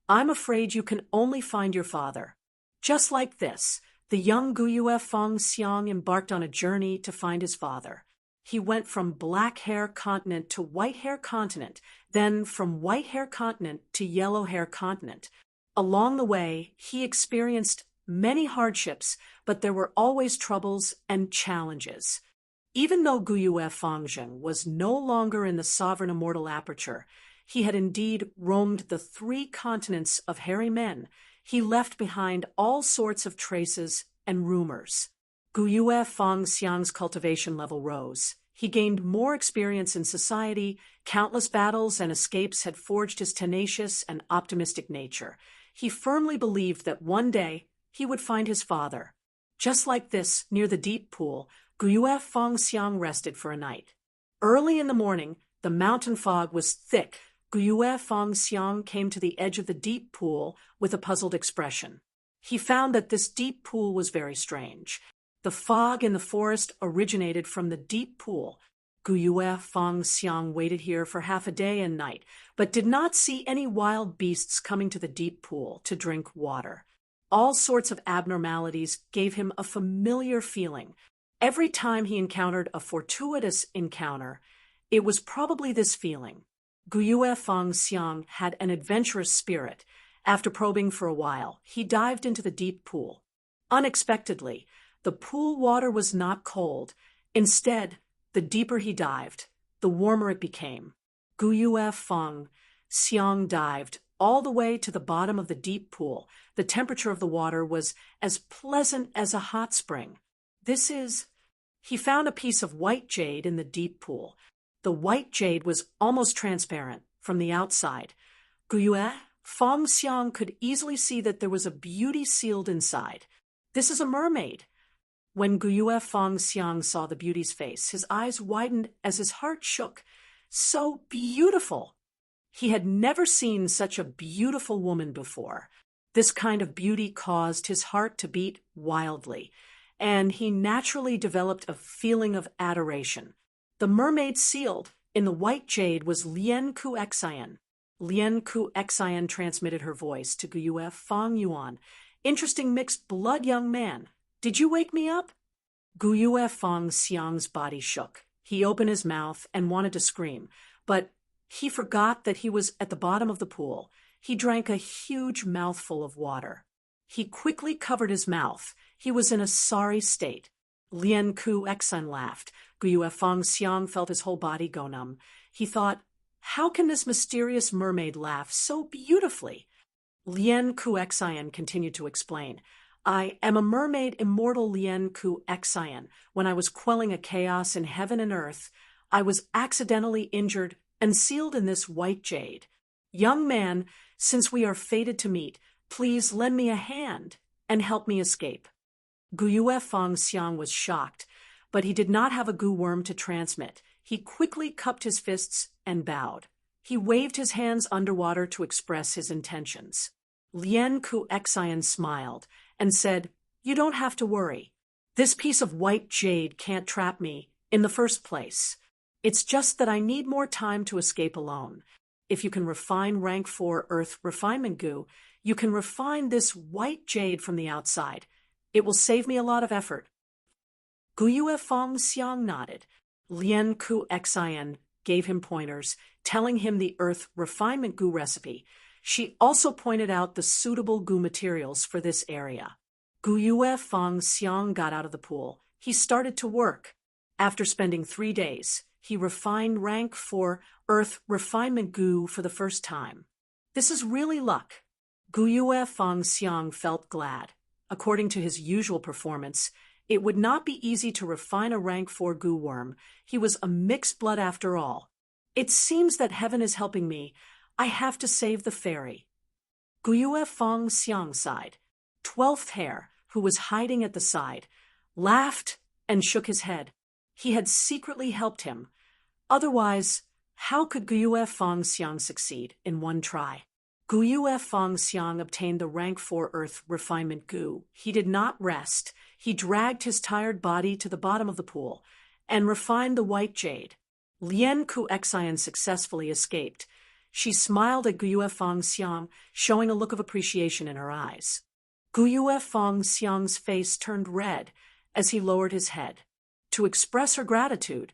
I'm afraid you can only find your father." Just like this, the young Guyue Feng Xiang embarked on a journey to find his father. He went from Black Hair Continent to White Hair Continent, then from White Hair Continent to Yellow Hair Continent. Along the way, he experienced many hardships, but there were always troubles and challenges. Even though Guyue Feng Xiang was no longer in the sovereign immortal aperture, he had indeed roamed the 3 continents of hairy men, he left behind all sorts of traces and rumors. Guyue Fengxiang's cultivation level rose. He gained more experience in society, countless battles and escapes had forged his tenacious and optimistic nature. He firmly believed that one day he would find his father. Just like this, near the deep pool, Guyue Fengxiang rested for a night. Early in the morning, the mountain fog was thick. Guyue Fengxiang came to the edge of the deep pool with a puzzled expression. He found that this deep pool was very strange. The fog in the forest originated from the deep pool. Guyue Fengxiang waited here for half a day and night, but did not see any wild beasts coming to the deep pool to drink water. All sorts of abnormalities gave him a familiar feeling. Every time he encountered a fortuitous encounter, it was probably this feeling. Guyue Fengxiang had an adventurous spirit. After probing for a while, he dived into the deep pool. Unexpectedly, the pool water was not cold. Instead, the deeper he dived, the warmer it became. Guyue Fengxiang dived all the way to the bottom of the deep pool. The temperature of the water was as pleasant as a hot spring. He found a piece of white jade in the deep pool. The white jade was almost transparent from the outside. Guyue Fengxiang could easily see that there was a beauty sealed inside. This is a mermaid. When Guyue Fengxiang saw the beauty's face, his eyes widened as his heart shook. So beautiful! He had never seen such a beautiful woman before. This kind of beauty caused his heart to beat wildly, and he naturally developed a feeling of adoration. The mermaid sealed in the white jade was Lian Kuexian. Lian Kuexian transmitted her voice to Guyue Fengyuan. Interesting mixed blood young man. Did you wake me up? Guyue Fengxiang's body shook. He opened his mouth and wanted to scream, but he forgot that he was at the bottom of the pool. He drank a huge mouthful of water. He quickly covered his mouth. He was in a sorry state. Lian Kuexian laughed. Guyue Fengxiang felt his whole body go numb. He thought, how can this mysterious mermaid laugh so beautifully? Lian Kuexian continued to explain. I am a mermaid immortal Lian Kuexian. When I was quelling a chaos in heaven and earth, I was accidentally injured and sealed in this white jade. Young man, since we are fated to meet, please lend me a hand and help me escape. Guyue Fengxiang was shocked, but he did not have a goo worm to transmit. He quickly cupped his fists and bowed. He waved his hands underwater to express his intentions. Lian Kuexian smiled and said, you don't have to worry. This piece of white jade can't trap me in the first place. It's just that I need more time to escape alone. If you can refine rank 4 earth refinement goo, you can refine this white jade from the outside. It will save me a lot of effort. Guyue Fengxiang nodded. Lian Kuexian gave him pointers, telling him the earth refinement goo recipe. She also pointed out the suitable goo materials for this area. Guyue Fengxiang got out of the pool. He started to work. After spending 3 days, he refined rank 4 earth refinement goo for the first time. This is really luck. Guyue Fengxiang felt glad. According to his usual performance, it would not be easy to refine a rank 4 goo worm. He was a mixed blood after all. It seems that heaven is helping me. I have to save the fairy. Guyue Fengxiang sighed. 12th Hare, who was hiding at the side, laughed and shook his head. He had secretly helped him. Otherwise, how could Guyue Fengxiang succeed in one try? Guyue Fengxiang obtained the rank 4 earth refinement goo. He did not rest. He dragged his tired body to the bottom of the pool and refined the white jade. Lian Kuexian successfully escaped. She smiled at Guyue Fengxiang, showing a look of appreciation in her eyes. Guyue Fengxiang's face turned red as he lowered his head. To express her gratitude,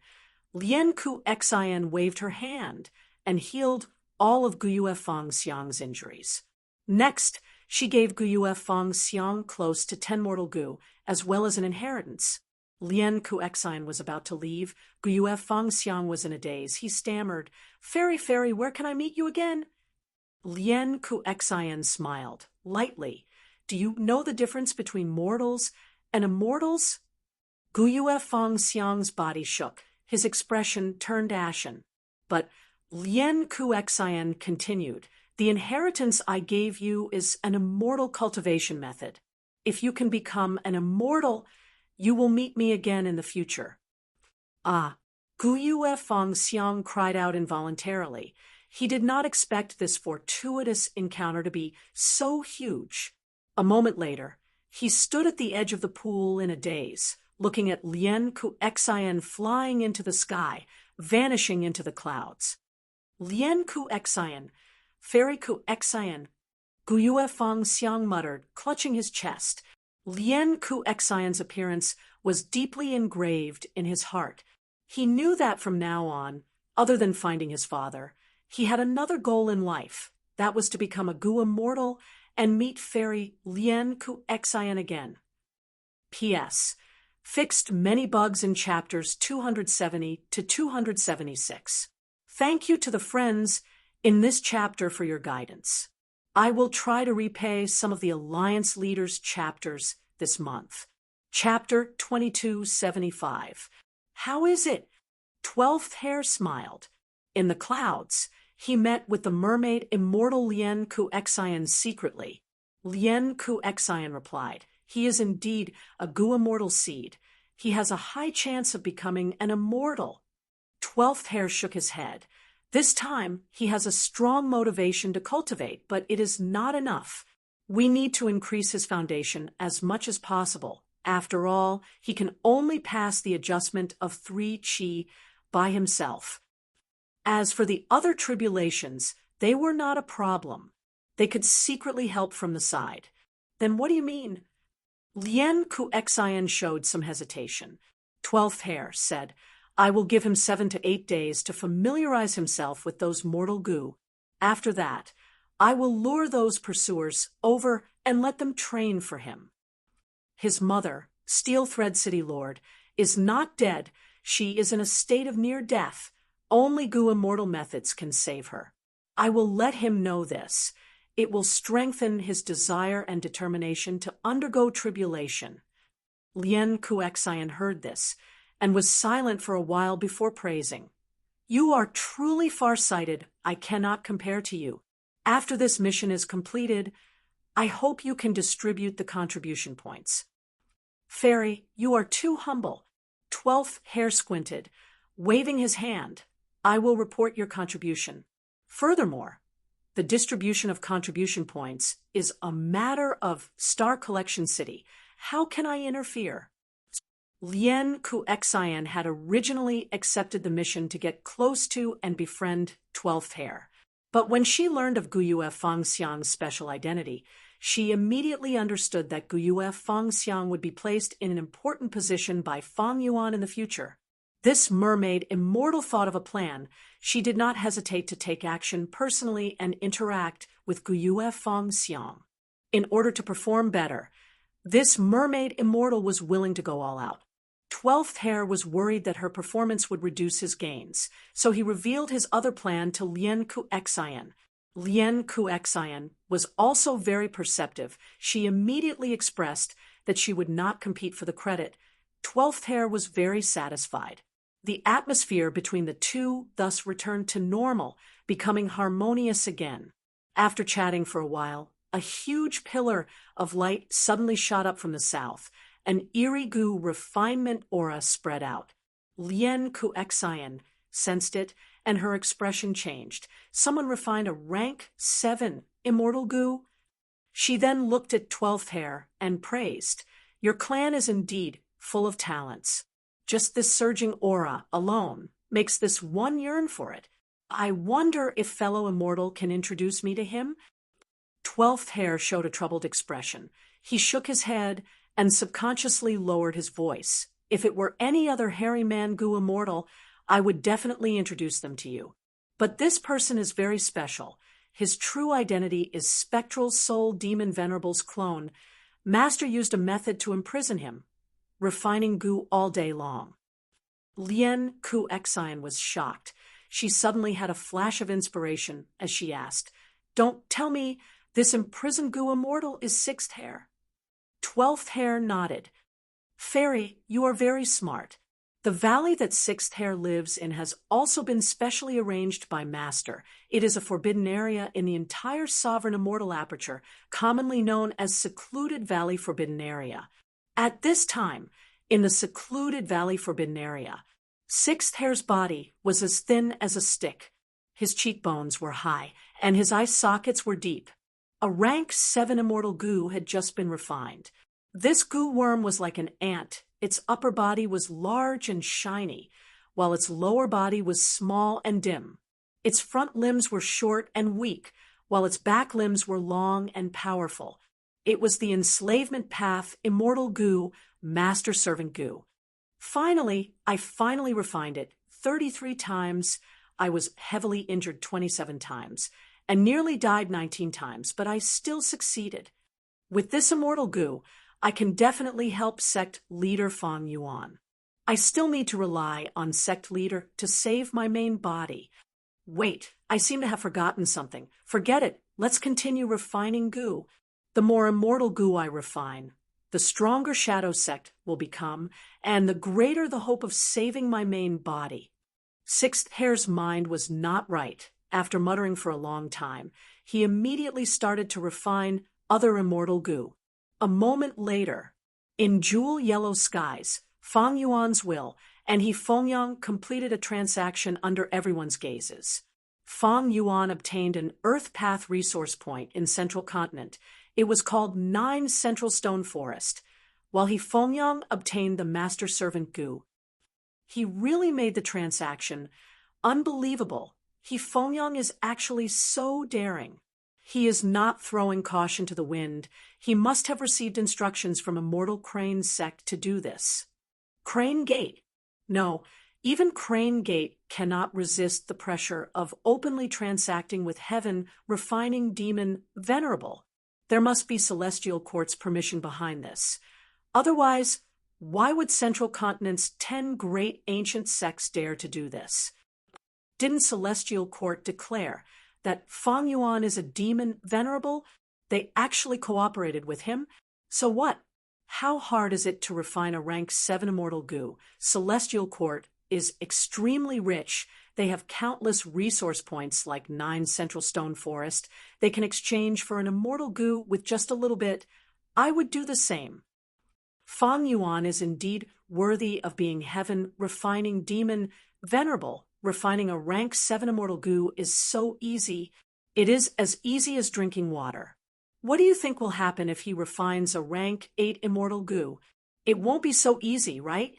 Lian Kuexian waved her hand and healed all of Guyue Fengxiang's injuries. Next, she gave Guyue Fengxiang close to 10 mortal goo, as well as an inheritance. Lien Kuexine was about to leave. Guyue Fangxiang was in a daze. He stammered, Fairy, where can I meet you again? Lien Kuexine smiled, lightly. Do you know the difference between mortals and immortals? Guyue Fangxiang's body shook. His expression turned ashen. But Lien Kuexine continued, the inheritance I gave you is an immortal cultivation method. If you can become an immortal, you will meet me again in the future. Ah, Guyue Fangxiang cried out involuntarily. He did not expect this fortuitous encounter to be so huge. A moment later, he stood at the edge of the pool in a daze, looking at Lien Kuexine flying into the sky, vanishing into the clouds. Lien Kuexine, Fairy Kuexine, Guyue Fangxiang muttered, clutching his chest. Lien Kuexine's appearance was deeply engraved in his heart. He knew that from now on, other than finding his father, he had another goal in life. That was to become a Gu immortal and meet Fairy Lien Kuexine again. P.S. Fixed many bugs in chapters 270 to 276. Thank you to the friends in this chapter for your guidance. I will try to repay some of the Alliance Leaders chapters this month. Chapter 2275. How is it? 12th Hair smiled. In the clouds, he met with the mermaid immortal Lien Kuexine secretly. Lien Kuexine replied, he is indeed a Gu immortal seed. He has a high chance of becoming an immortal. 12th Hair shook his head. This time, he has a strong motivation to cultivate, but it is not enough. We need to increase his foundation as much as possible. After all, he can only pass the adjustment of 3 qi by himself. As for the other tribulations, they were not a problem. They could secretly help from the side. Then what do you mean? Lien Kuexine showed some hesitation. 12th Hair said, I will give him 7 to 8 days to familiarize himself with those mortal Gu. After that, I will lure those pursuers over and let them train for him. His mother, Steel Thread City Lord, is not dead. She is in a state of near death. Only Gu immortal methods can save her. I will let him know this. It will strengthen his desire and determination to undergo tribulation. Lien Kuexine heard this and was silent for a while before praising. You are truly far-sighted. I cannot compare to you. After this mission is completed, I hope you can distribute the contribution points. Fairy, you are too humble. 12th Hair squinted, waving his hand. I will report your contribution. Furthermore, the distribution of contribution points is a matter of Star Collection City. How can I interfere? Lien Kuexine had originally accepted the mission to get close to and befriend 12th Hair. But when she learned of Guyue Fangxiang's special identity, she immediately understood that Guyue Fangxiang would be placed in an important position by Fang Yuan in the future. This mermaid immortal thought of a plan. She did not hesitate to take action personally and interact with Guyue Fangxiang. In order to perform better, this mermaid immortal was willing to go all out. 12th Hair was worried that her performance would reduce his gains, so he revealed his other plan to Lien Kuexine. Lien Kuexine was also very perceptive. She immediately expressed that she would not compete for the credit. 12th Hair was very satisfied. The atmosphere between the two thus returned to normal, becoming harmonious again. After chatting for a while, a huge pillar of light suddenly shot up from the south. An eerie Gu refinement aura spread out. Lien Kuexine sensed it, and her expression changed. Someone refined a rank 7 immortal Gu. She then looked at 12th Hair and praised. Your clan is indeed full of talents. Just this surging aura alone makes this one yearn for it. I wonder if fellow immortal can introduce me to him? 12th Hair showed a troubled expression. He shook his head and subconsciously lowered his voice. If it were any other hairy man Gu immortal, I would definitely introduce them to you. But this person is very special. His true identity is Spectral Soul Demon Venerable's clone. Master used a method to imprison him. refining goo all day long. Lien Ku Xian was shocked. She suddenly had a flash of inspiration as she asked, "Don't tell me this imprisoned goo immortal is sixth hair." 12th hair nodded. "Fairy, you are very smart. The valley that sixth hair lives in has also been specially arranged by Master. It is a forbidden area in the entire sovereign immortal aperture, commonly known as Secluded Valley Forbidden Area. At this time, in the Secluded Valley Forbidden Area, sixth hair's body was as thin as a stick. His cheekbones were high, and his eye sockets were deep. A rank 7 immortal goo had just been refined. This goo worm was like an ant. Its upper body was large and shiny, while its lower body was small and dim. Its front limbs were short and weak, while its back limbs were long and powerful. It was the enslavement path, immortal goo, master servant goo. I finally refined it 33 times. I was heavily injured 27 times, and nearly died 19 times, but I still succeeded. With this immortal goo, I can definitely help sect leader Fang Yuan. I still need to rely on sect leader to save my main body. Wait, I seem to have forgotten something. Forget it. Let's continue refining goo. The more immortal goo I refine, the stronger Shadow Sect will become, and the greater the hope of saving my main body." Sixth Hair's mind was not right. After muttering for a long time, he immediately started to refine other immortal goo. A moment later, in jewel-yellow skies, Fang Yuan's will, and he Fengyang completed a transaction under everyone's gazes. Fang Yuan obtained an Earth Path resource point in Central Continent. It was called 9 Central Stone Forest, while he Fengyang obtained the Master Servant Goo. He really made the transaction unbelievable. He Fengyang is actually so daring. He is not throwing caution to the wind. He must have received instructions from Immortal Crane Sect to do this. Crane Gate. No, even Crane Gate cannot resist the pressure of openly transacting with Heaven, refining demon Venerable. There must be Celestial Court's permission behind this. Otherwise, why would Central Continent's 10 great ancient sects dare to do this? Didn't Celestial Court declare that Fang Yuan is a demon Venerable? They actually cooperated with him. So what? How hard is it to refine a rank 7 immortal goo? Celestial Court is extremely rich. They have countless resource points like 9 Central Stone Forest. They can exchange for an immortal goo with just a little bit. I would do the same. Fang Yuan is indeed worthy of being Heaven, refining demon Venerable. Refining a rank 7 immortal goo is so easy. It is as easy as drinking water. What do you think will happen if he refines a rank 8 immortal goo? It won't be so easy, right?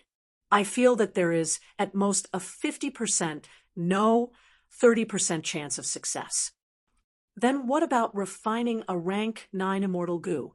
I feel that there is at most a 50%, no, 30% chance of success. Then what about refining a rank 9 immortal goo?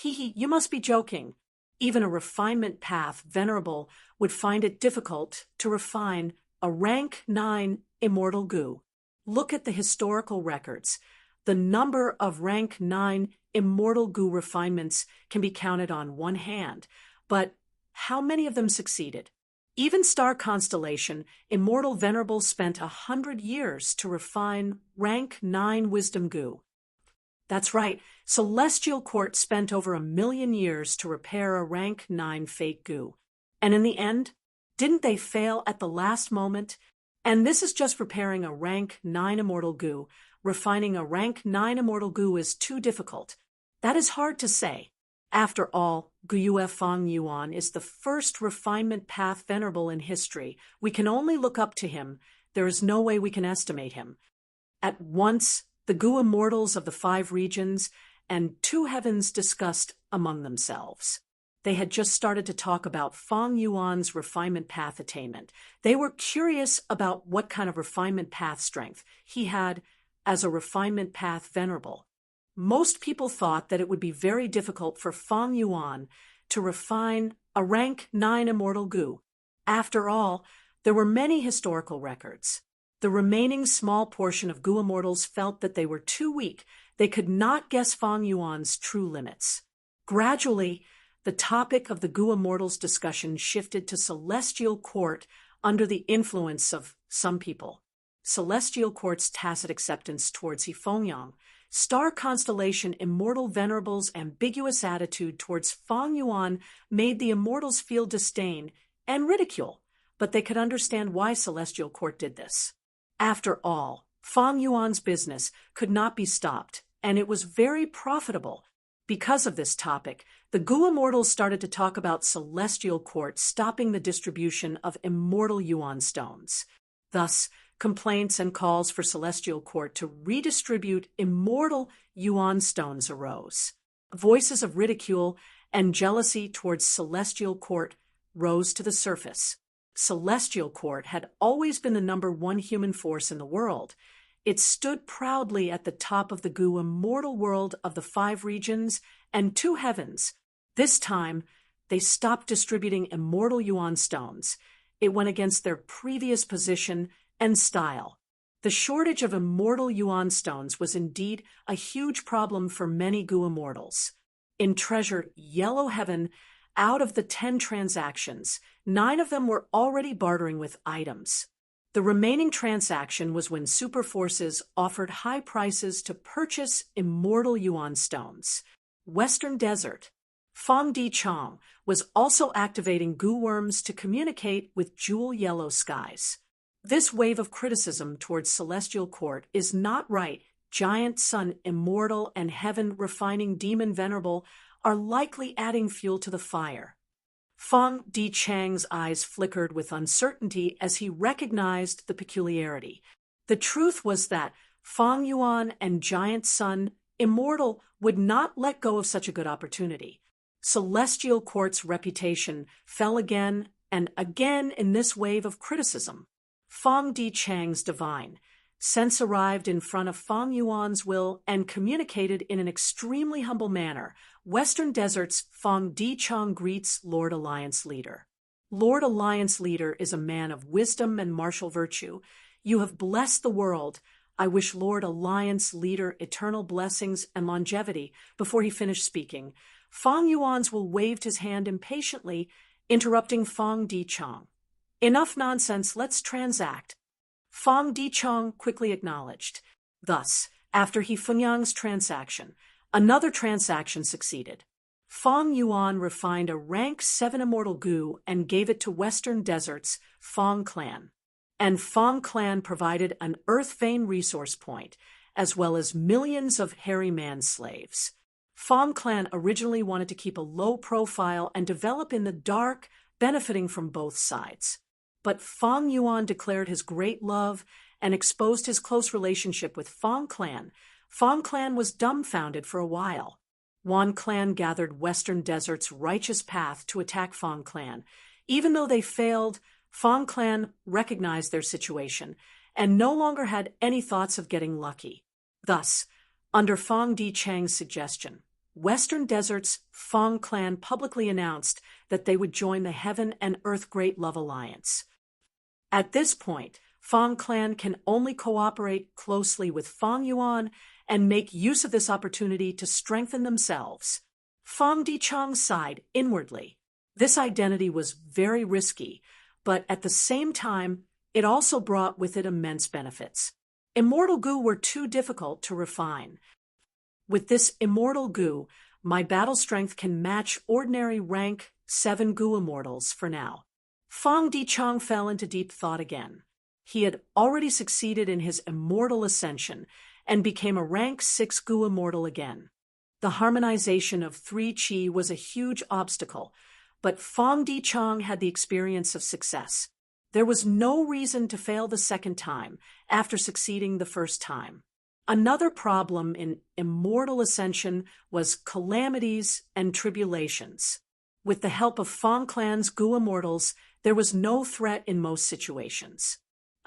You must be joking. Even a refinement path Venerable would find it difficult to refine a rank 9 immortal goo. Look at the historical records. The number of rank 9 immortal goo refinements can be counted on one hand, but how many of them succeeded? Even Star Constellation, Immortal Venerable spent 100 years to refine rank 9 wisdom goo. That's right, Celestial Court spent over 1,000,000 years to repair a rank 9 fake goo. And in the end, didn't they fail at the last moment? And this is just repairing a rank 9 immortal goo. Refining a rank 9 immortal goo is too difficult. That is hard to say. After all, Guyue Fang Yuan is the first refinement path Venerable in history. We can only look up to him. There is no way we can estimate him. At once, the goo immortals of the 5 regions and 2 heavens discussed among themselves. They had just started to talk about Fang Yuan's refinement path attainment. They were curious about what kind of refinement path strength he had as a refinement path Venerable. Most people thought that it would be very difficult for Fang Yuan to refine a rank 9 immortal goo. After all, there were many historical records. The remaining small portion of goo immortals felt that they were too weak. They could not guess Fang Yuan's true limits. Gradually, the topic of the Gu Immortals discussion shifted to celestial court under the influence of some people. Celestial court's tacit acceptance towards Hifengyang, star constellation immortal venerable's ambiguous attitude towards Feng Yuan made the immortals feel disdain and ridicule, but they could understand why celestial court did this. After all, Feng Yuan's business could not be stopped, and it was very profitable. Because of this topic, the Gu Immortals started to talk about celestial court stopping the distribution of immortal Yuan stones. Thus, complaints and calls for celestial court to redistribute immortal Yuan stones arose. Voices of ridicule and jealousy towards celestial court rose to the surface. Celestial court had always been the #1 human force in the world. It stood proudly at the top of the Gu immortal world of the 5 regions and 2 heavens. This time, they stopped distributing immortal Yuan stones. It went against their previous position and style. The shortage of immortal Yuan stones was indeed a huge problem for many Gu immortals. In Treasure Yellow Heaven, out of the 10 transactions, 9 of them were already bartering with items. The remaining transaction was when super forces offered high prices to purchase immortal Yuan stones. Western Desert. Feng Dichang was also activating Gu worms to communicate with jewel yellow skies. This wave of criticism towards celestial court is not right. Giant Sun Immortal and Heaven Refining Demon Venerable are likely adding fuel to the fire. Feng Dichang's eyes flickered with uncertainty as he recognized the peculiarity. The truth was that Feng Yuan and Giant Sun Immortal would not let go of such a good opportunity. Celestial Court's reputation fell again and again in this wave of criticism. Feng Dichang's divine sense arrived in front of Feng Yuan's will and communicated in an extremely humble manner. Western Desert's Feng Dichang greets Lord Alliance Leader. Lord Alliance Leader is a man of wisdom and martial virtue. You have blessed the world. I wish Lord Alliance Leader eternal blessings and longevity. Before he finished speaking, Feng Yuan's will waved his hand impatiently, interrupting Feng Dichang. Enough nonsense, let's transact. Feng Dichang quickly acknowledged. Thus, after Hifengyang's transaction, another transaction succeeded. Feng Yuan refined a rank 7 immortal Gu and gave it to Western Desert's Feng Clan. And Feng Clan provided an Earth Vein resource point, as well as millions of hairy man slaves. Feng Clan originally wanted to keep a low profile and develop in the dark, benefiting from both sides. But Feng Yuan declared his great love and exposed his close relationship with Feng Clan. Feng Clan was dumbfounded for a while. Wan Clan gathered Western Desert's righteous path to attack Feng Clan. Even though they failed, Feng Clan recognized their situation and no longer had any thoughts of getting lucky. Thus, under Feng Dichang's suggestion, Western Desert's Feng Clan publicly announced that they would join the Heaven and Earth Great Love Alliance. At this point, Feng Clan can only cooperate closely with Feng Yuan and make use of this opportunity to strengthen themselves. Feng Dichang sighed inwardly. This identity was very risky, but at the same time, it also brought with it immense benefits. Immortal Gu were too difficult to refine. With this immortal Gu, my battle strength can match ordinary rank 7 Gu immortals for now. Feng Dichang fell into deep thought again. He had already succeeded in his immortal ascension and became a rank 6 Gu immortal again. The harmonization of 3 Qi was a huge obstacle, but Feng Dichang had the experience of success. There was no reason to fail the second time after succeeding the first time. Another problem in immortal ascension was calamities and tribulations. With the help of Feng Clan's Gu immortals, there was no threat in most situations,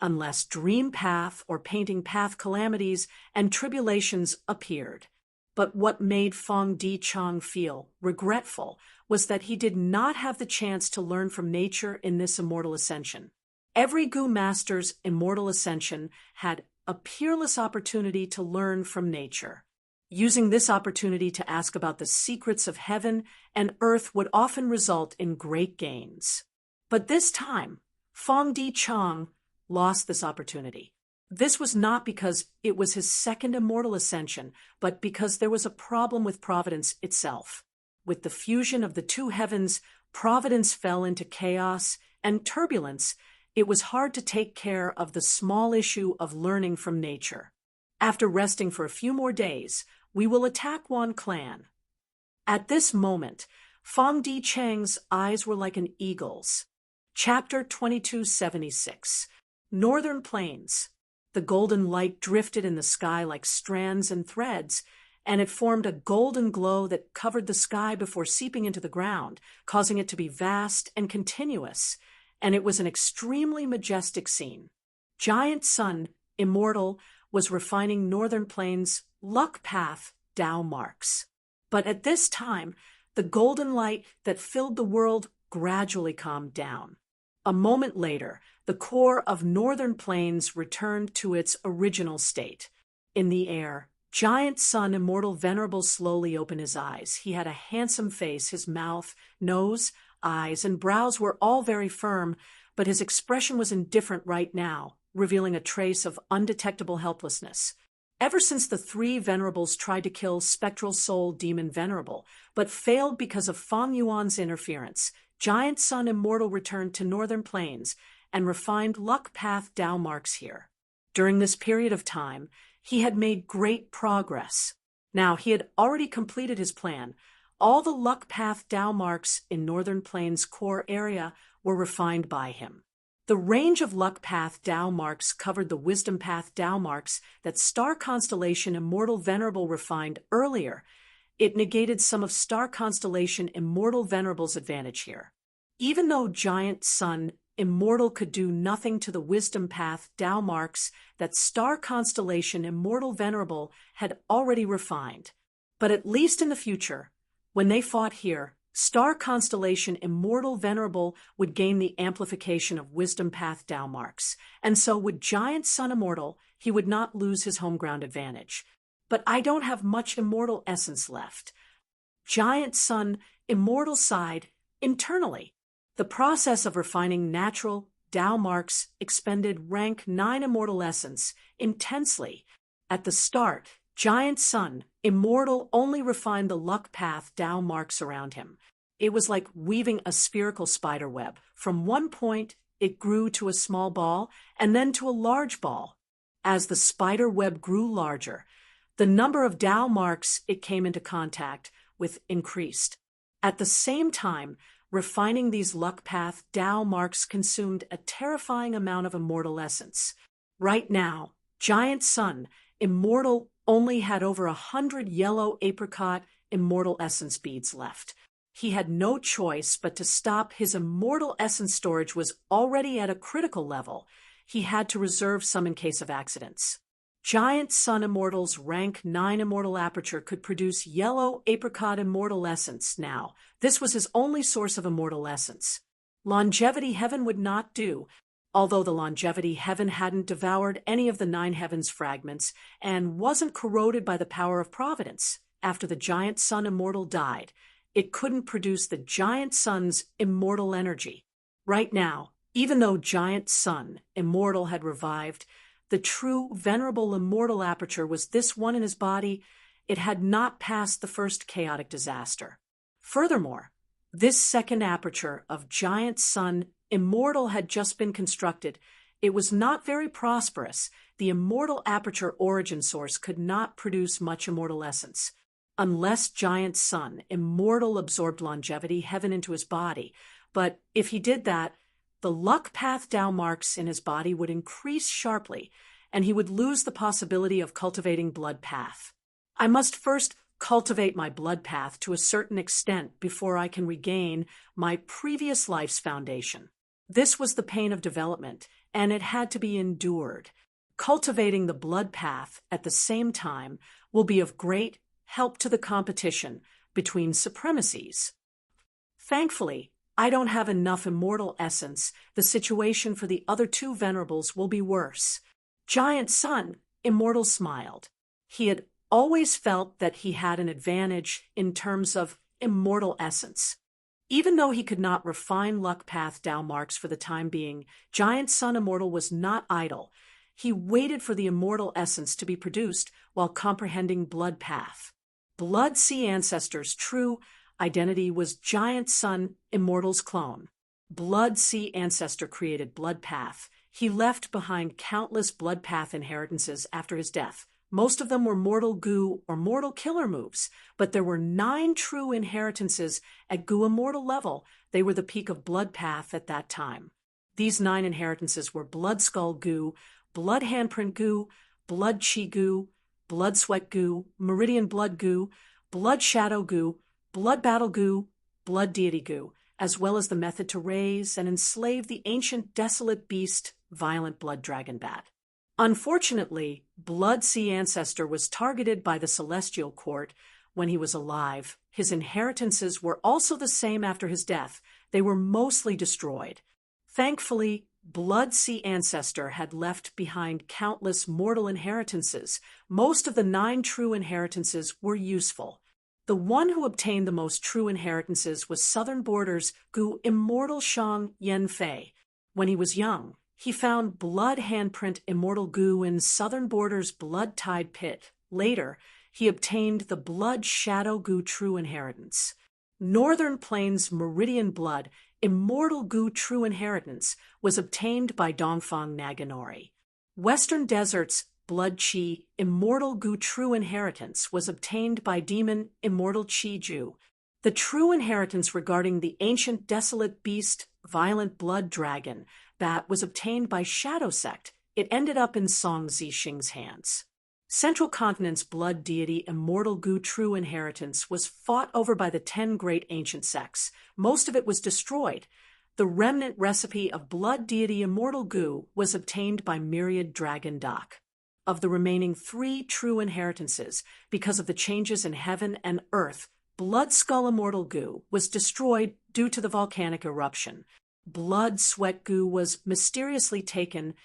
unless dream path or painting path calamities and tribulations appeared. But what made Feng Dichang feel regretful was that he did not have the chance to learn from nature in this immortal ascension. Every Gu master's immortal ascension had a peerless opportunity to learn from nature. Using this opportunity to ask about the secrets of heaven and earth would often result in great gains. But this time, Fong Di Chang lost this opportunity. This was not because it was his second immortal ascension, but because there was a problem with providence itself. With the fusion of the two heavens, providence fell into chaos and turbulence. It was hard to take care of the small issue of learning from nature. After resting for a few more days, we will attack Wan Clan. At this moment, Fong Di Chang's eyes were like an eagle's. Chapter 2276. Northern Plains. The golden light drifted in the sky like strands and threads, and it formed a golden glow that covered the sky before seeping into the ground, causing it to be vast and continuous, and it was an extremely majestic scene. Giant Sun, immortal, was refining Northern Plains' luck path Tao marks. But at this time, the golden light that filled the world gradually calmed down. A moment later, the core of Northern Plains returned to its original state. In the air, Giant Sun, immortal, venerable, slowly opened his eyes. He had a handsome face. His mouth, nose, eyes, and brows were all very firm, but his expression was indifferent right now, revealing a trace of undetectable helplessness. Ever since the three venerables tried to kill Spectral Soul Demon Venerable, but failed because of Fang Yuan's interference, Giant Sun, immortal, returned to Northern Plains and refined luck path Tao marks here. During this period of time, he had made great progress. Now he had already completed his plan. All the luck path Tao marks in Northern Plains' core area were refined by him. The range of luck path Tao marks covered the wisdom path Tao marks that Star Constellation Immortal Venerable refined earlier. It negated some of Star Constellation Immortal Venerable's advantage here. Even though Giant Sun Immortal could do nothing to the wisdom path Tao marks that Star Constellation Immortal Venerable had already refined. But at least in the future, when they fought here, Star Constellation Immortal Venerable would gain the amplification of wisdom path Tao marks, and so would Giant Sun Immortal. He would not lose his home ground advantage. But I don't have much immortal essence left. Giant Sun Immortal sighed internally. The process of refining natural Tao marks expended rank 9 immortal essence intensely. At the start, Giant Sun Immortal only refined the luck path Tao marks around him. It was like weaving a spherical spider web. From one point, it grew to a small ball, and then to a large ball. As the spider web grew larger, the number of Tao marks it came into contact with increased. At the same time, refining these luck path Tao marks consumed a terrifying amount of immortal essence. Right now, Giant Sun Immortal only had over 100 yellow apricot immortal essence beads left. He had no choice but to stop. His immortal essence storage was already at a critical level. He had to reserve some in case of accidents. Giant Sun Immortal's rank 9 immortal aperture could produce yellow apricot immortal essence now. This was his only source of immortal essence. Longevity Heaven would not do. Although the Longevity Heaven hadn't devoured any of the 9 heavens fragments and wasn't corroded by the power of providence, after the Giant Sun Immortal died, it couldn't produce the Giant Sun's immortal energy. Right now, even though Giant Sun Immortal had revived, the true venerable immortal aperture was this one in his body. It had not passed the first chaotic disaster. Furthermore, this second aperture of Giant Sun Immortal had just been constructed. It was not very prosperous. The immortal aperture origin source could not produce much immortal essence. Unless Giant Sun Immortal absorbed Longevity Heaven into his body. But if he did that, the luck path Tao marks in his body would increase sharply, and he would lose the possibility of cultivating blood path. I must first cultivate my blood path to a certain extent before I can regain my previous life's foundation. This was the pain of development, and it had to be endured. Cultivating the blood path at the same time will be of great help to the competition between supremacies. Thankfully, I don't have enough immortal essence. The situation for the other 2 venerables will be worse. Giant Sun Immortal smiled. He had always felt that he had an advantage in terms of immortal essence. Even though he could not refine Luck Path Tao marks for the time being, Giant Sun Immortal was not idle. He waited for the immortal essence to be produced while comprehending Blood Path. Blood Sea Ancestor's true identity was Giant Sun Immortal's clone. Blood Sea Ancestor created Blood Path. He left behind countless Blood Path inheritances after his death. Most of them were mortal goo or mortal killer moves, but there were 9 true inheritances at goo immortal level. They were the peak of Blood Path at that time. These 9 inheritances were Blood Skull Goo, Blood Handprint Goo, Blood Chi Goo, Blood Sweat Goo, Meridian Blood Goo, Blood Shadow Goo, Blood Battle Goo, Blood Deity Goo, as well as the method to raise and enslave the ancient desolate beast, Violent Blood Dragon Bat. Unfortunately, Blood Sea Ancestor was targeted by the Celestial Court when he was alive. His inheritances were also the same after his death. They were mostly destroyed. Thankfully, Blood Sea Ancestor had left behind countless mortal inheritances. Most of the 9 true inheritances were useful. The one who obtained the most true inheritances was Southern Border's Gu Immortal Shang Yanfei. When he was young, he found Blood Handprint Immortal Goo in Southern Border's Blood Tide Pit. Later, he obtained the Blood Shadow Goo True Inheritance. Northern Plains Meridian Blood Immortal Goo True Inheritance was obtained by Dongfang Naganori. Western Desert's Blood Chi Immortal Goo True Inheritance was obtained by Demon Immortal Chi Ju. The true inheritance regarding the ancient desolate beast, Violent Blood Dragon Bat was obtained by Shadow Sect. It ended up in Song Zixing's hands. Central Continent's Blood Deity Immortal Goo True Inheritance was fought over by the 10 great ancient sects. Most of it was destroyed. The remnant recipe of Blood Deity Immortal Goo was obtained by Myriad Dragon Doc. Of the remaining 3 true inheritances, because of the changes in heaven and earth, Blood Skull Immortal Goo was destroyed due to the volcanic eruption. Blood Sweat Goo was mysteriously taken.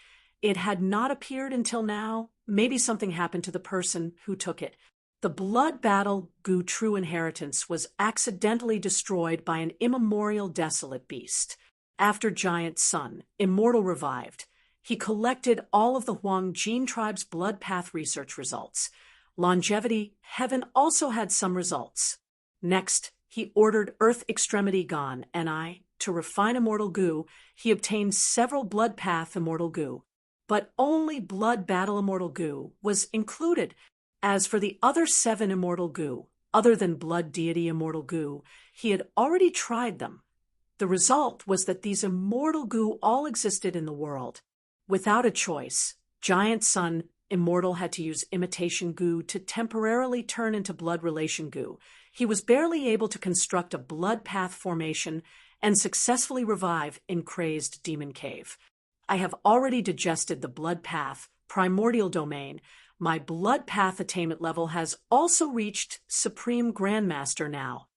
It had not appeared until now. Maybe something happened to the person who took it. The Blood Battle Goo True Inheritance was accidentally destroyed by an immemorial desolate beast. After Giant Sun, Immortal revived. He collected all of the Huang Jin tribe's blood path research results. Longevity, Heaven also had some results. Next, he ordered Earth Extremity Gon, Ni, to refine Immortal Goo. He obtained several Blood Path Immortal Goo, but only Blood Battle Immortal Goo was included. As for the other 7 Immortal Goo, other than Blood Deity Immortal Goo, he had already tried them. The result was that these Immortal Goo all existed in the world. Without a choice, Giant Sun Immortal had to use Imitation Goo to temporarily turn into Blood Relation Goo. He was barely able to construct a Blood Path formation and successfully revive in Crazed Demon Cave. I have already digested the Blood Path Primordial Domain. My Blood Path attainment level has also reached Supreme Grandmaster now.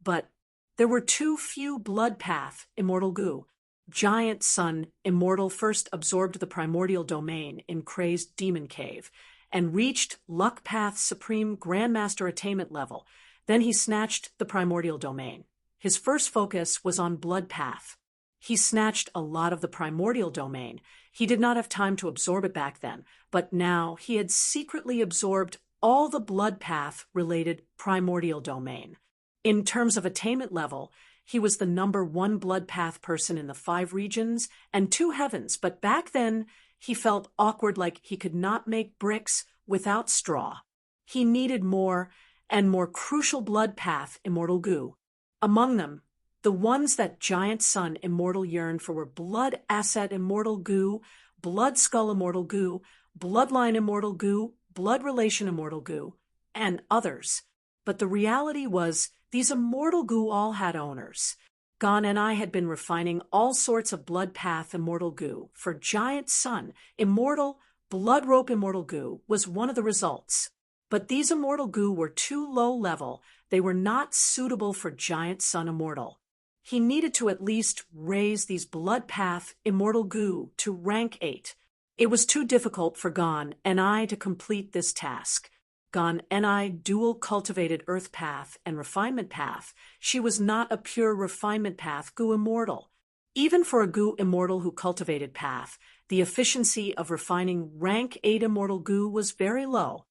But there were too few Blood Path Immortal Goo. Giant Sun Immortal first absorbed the Primordial Domain in Crazed Demon Cave and reached Luck Path Supreme Grandmaster attainment level. Then he snatched the Primordial Domain. His first focus was on Blood Path. He snatched a lot of the Primordial Domain. He did not have time to absorb it back then, but now he had secretly absorbed all the Blood Path-related Primordial Domain. In terms of attainment level, he was the number 1 Blood Path person in the 5 regions and 2 heavens, but back then he felt awkward, like he could not make bricks without straw. He needed more and more crucial Blood Path Immortal Goo. Among them, the ones that Giant Sun Immortal yearned for were Blood Asset Immortal Goo, Blood Skull Immortal Goo, Bloodline Immortal Goo, Blood Relation Immortal Goo, and others. But the reality was, these Immortal Goo all had owners. Gon and I had been refining all sorts of Blood Path Immortal Goo. For Giant Sun, Immortal Blood Rope Immortal Goo was one of the results. But these Immortal Goo were too low level. They were not suitable for Giant Sun Immortal. He needed to at least raise these Blood Path Immortal Goo to rank 8. It was too difficult for Gon and I to complete this task. Gone Ni dual cultivated earth path and refinement path, she was not a pure refinement path gu immortal. Even for a gu immortal who cultivated path, the efficiency of refining rank 8 immortal gu was very low.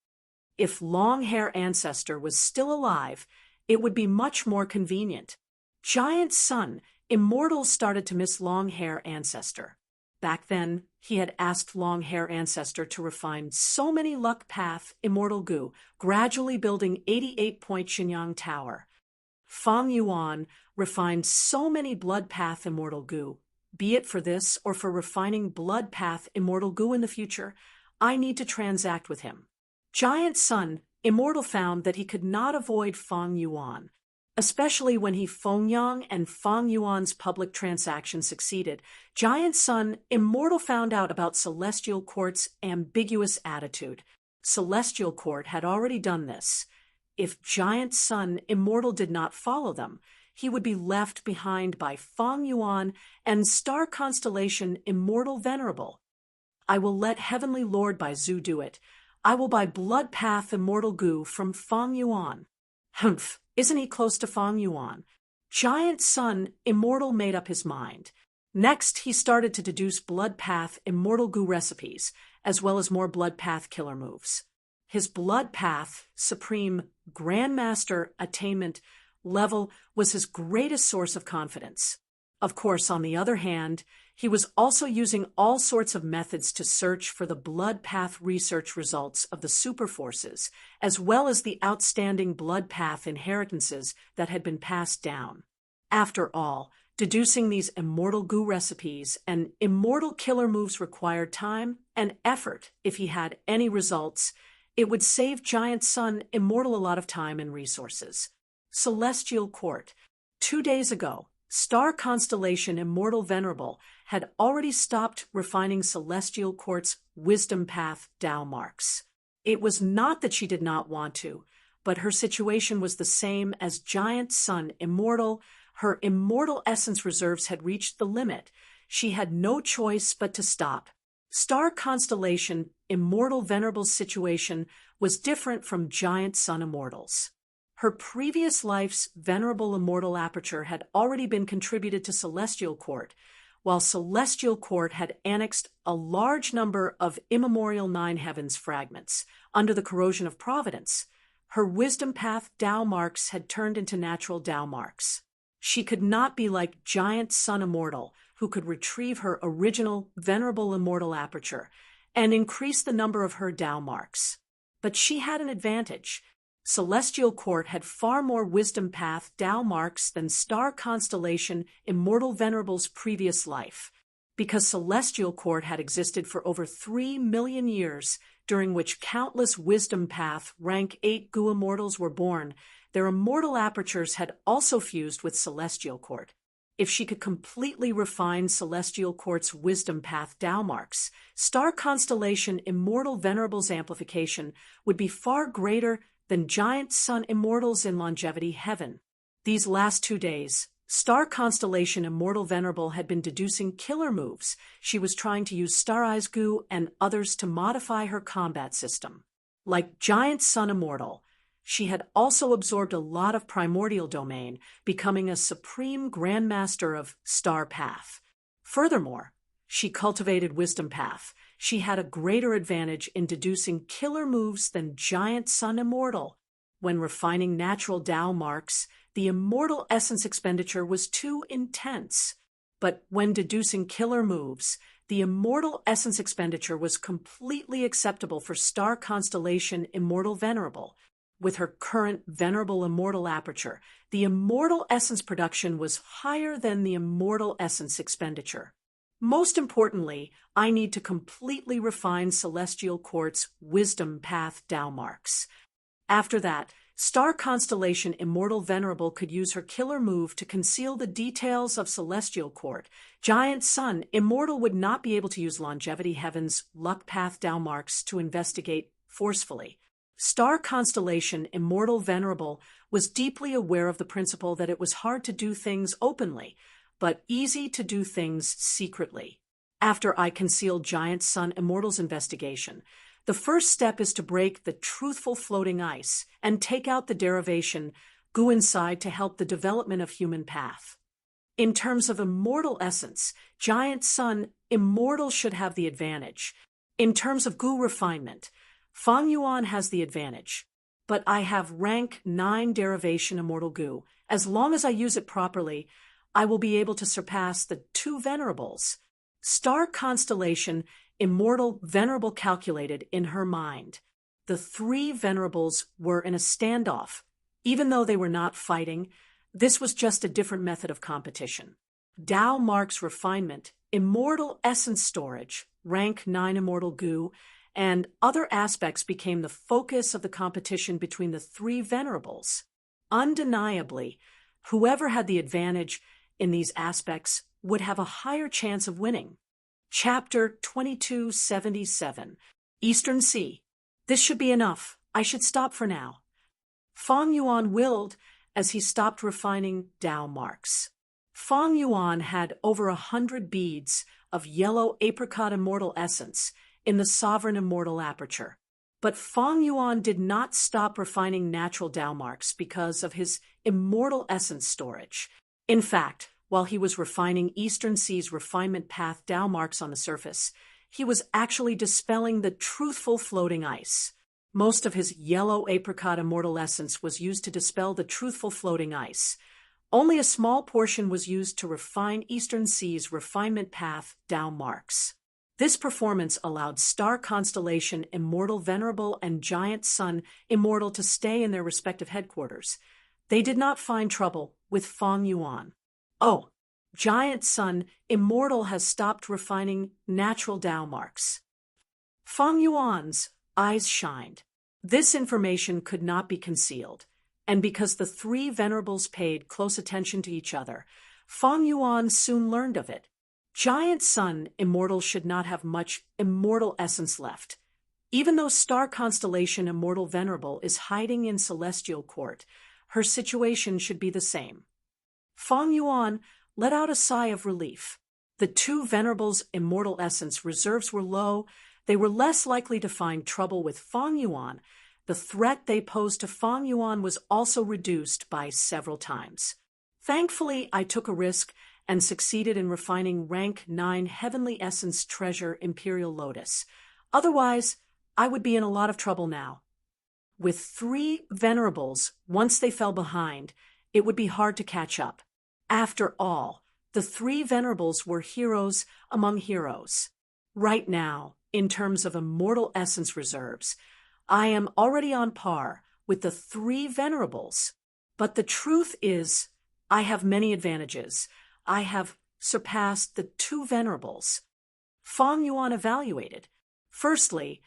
If long hair ancestor was still alive, it would be much more convenient. Giant Sun, immortal, started to miss long hair ancestor. Back then, he had asked long hair ancestor to refine so many luck path immortal gu, gradually building 88-point Xinyang Tower. Fang Yuan refined so many blood path immortal gu, be it for this or for refining blood path immortal gu in the future. I need to transact with him. Giant Sun, immortal, found that he could not avoid Fang Yuan, especially when he Fengyang and Fang Yuan's public transaction succeeded. Giant Sun, immortal, found out about Celestial Court's ambiguous attitude. Celestial Court had already done this. If Giant Sun, immortal, did not follow them, he would be left behind by Fang Yuan and Star Constellation Immortal Venerable. I will let Heavenly Lord Bai Zhu do it. I will buy blood path immortal gu from Fang Yuan. Humph, isn't he close to Fang Yuan? Giant Sun, immortal, made up his mind. Next, he started to deduce blood path immortal gu recipes, as well as more blood path killer moves. His blood path supreme grandmaster attainment level was his greatest source of confidence. Of course, on the other hand, he was also using all sorts of methods to search for the blood path research results of the superforces, as well as the outstanding blood path inheritances that had been passed down. After all, deducing these immortal gu recipes and immortal killer moves required time and effort. If he had any results, it would save Giant Sun, immortal, a lot of time and resources. Celestial Court. 2 days ago, Star Constellation Immortal Venerable had already stopped refining Celestial Court's wisdom path Tao marks. It was not that she did not want to, but her situation was the same as Giant Sun, immortal. Her immortal essence reserves had reached the limit. She had no choice but to stop. Star Constellation Immortal Venerable's situation was different from Giant Sun Immortal's. Her previous life's venerable immortal aperture had already been contributed to Celestial Court, while Celestial Court had annexed a large number of immemorial Nine Heavens fragments under the corrosion of providence. Her wisdom path Tao marks had turned into natural Tao marks. She could not be like Giant Sun Immortal, who could retrieve her original venerable immortal aperture and increase the number of her Tao marks. But she had an advantage. Celestial Court had far more wisdom path Tao marks than Star Constellation Immortal Venerable's previous life. Because Celestial Court had existed for over 3 million years, during which countless wisdom path rank 8 gu immortals were born, their immortal apertures had also fused with Celestial Court. If she could completely refine Celestial Court's wisdom path Tao marks, Star Constellation Immortal Venerable's amplification would be far greater than Giant Sun Immortals in longevity heaven. These last 2 days, Star Constellation Immortal Venerable had been deducing killer moves. She was trying to use Star Eyes Gu and others to modify her combat system. Like Giant Sun Immortal, she had also absorbed a lot of primordial domain, becoming a supreme grandmaster of Star Path. Furthermore, she cultivated Wisdom Path. She had a greater advantage in deducing killer moves than Giant Sun Immortal. When refining natural Tao marks, the immortal essence expenditure was too intense. But when deducing killer moves, the immortal essence expenditure was completely acceptable for Star Constellation Immortal Venerable. With her current venerable immortal aperture, the immortal essence production was higher than the immortal essence expenditure. Most importantly, I need to completely refine Celestial Court's wisdom path Tao marks. After that, Star Constellation Immortal Venerable could use her killer move to conceal the details of Celestial Court. Giant Sun Immortal would not be able to use Longevity Heaven's luck path Tao marks to investigate forcefully. Star Constellation Immortal Venerable was deeply aware of the principle that it was hard to do things openly, but easy to do things secretly. After I concealed Giant Sun Immortal's investigation, The first step is to break the truthful floating ice and take out the derivation goo inside to help the development of human path. In terms of immortal essence, giant sun immortal should have the advantage. In terms of goo refinement, Fang Yuan has the advantage. But I have rank 9 derivation immortal goo. As long as I use it properly, I will be able to surpass the 2 venerables. Star constellation immortal venerable calculated in her mind. The 3 venerables were in a standoff. Even though they were not fighting, this was just a different method of competition. Tao marks refinement, immortal essence storage, rank 9 immortal goo, and other aspects became the focus of the competition between the 3 venerables. Undeniably, whoever had the advantage in these aspects would have a higher chance of winning. Chapter 2277, Eastern Sea. This should be enough. I should stop for now. Fang Yuan willed as he stopped refining Tao marks. Fang Yuan had over 100 beads of yellow apricot immortal essence in the sovereign immortal aperture. But Fang Yuan did not stop refining natural Tao marks because of his immortal essence storage. In fact, while he was refining Eastern Sea's refinement path Tao marks on the surface, he was actually dispelling the truthful floating ice. Most of his yellow apricot immortal essence was used to dispel the truthful floating ice. Only a small portion was used to refine Eastern Sea's refinement path Tao marks. This performance allowed Star Constellation Immortal Venerable and Giant Sun Immortal to stay in their respective headquarters. They did not find trouble with Fang Yuan. Oh, Giant Sun Immortal has stopped refining natural Tao marks. Fang Yuan's eyes shined. This information could not be concealed, and because the 3 venerables paid close attention to each other, Fang Yuan soon learned of it. Giant Sun Immortal should not have much immortal essence left. Even though Star Constellation Immortal Venerable is hiding in Celestial Court, her situation should be the same. Fang Yuan let out a sigh of relief. The 2 venerables' immortal essence reserves were low. They were less likely to find trouble with Fang Yuan. The threat they posed to Fang Yuan was also reduced by several times. Thankfully, I took a risk and succeeded in refining rank 9 Heavenly Essence Treasure Imperial Lotus. Otherwise, I would be in a lot of trouble now. With 3 venerables, once they fell behind, it would be hard to catch up. After all, the 3 venerables were heroes among heroes. Right now, in terms of immortal essence reserves, I am already on par with the 3 venerables. But the truth is, I have many advantages. I have surpassed the 2 venerables. Fang Yuan evaluated. Firstly,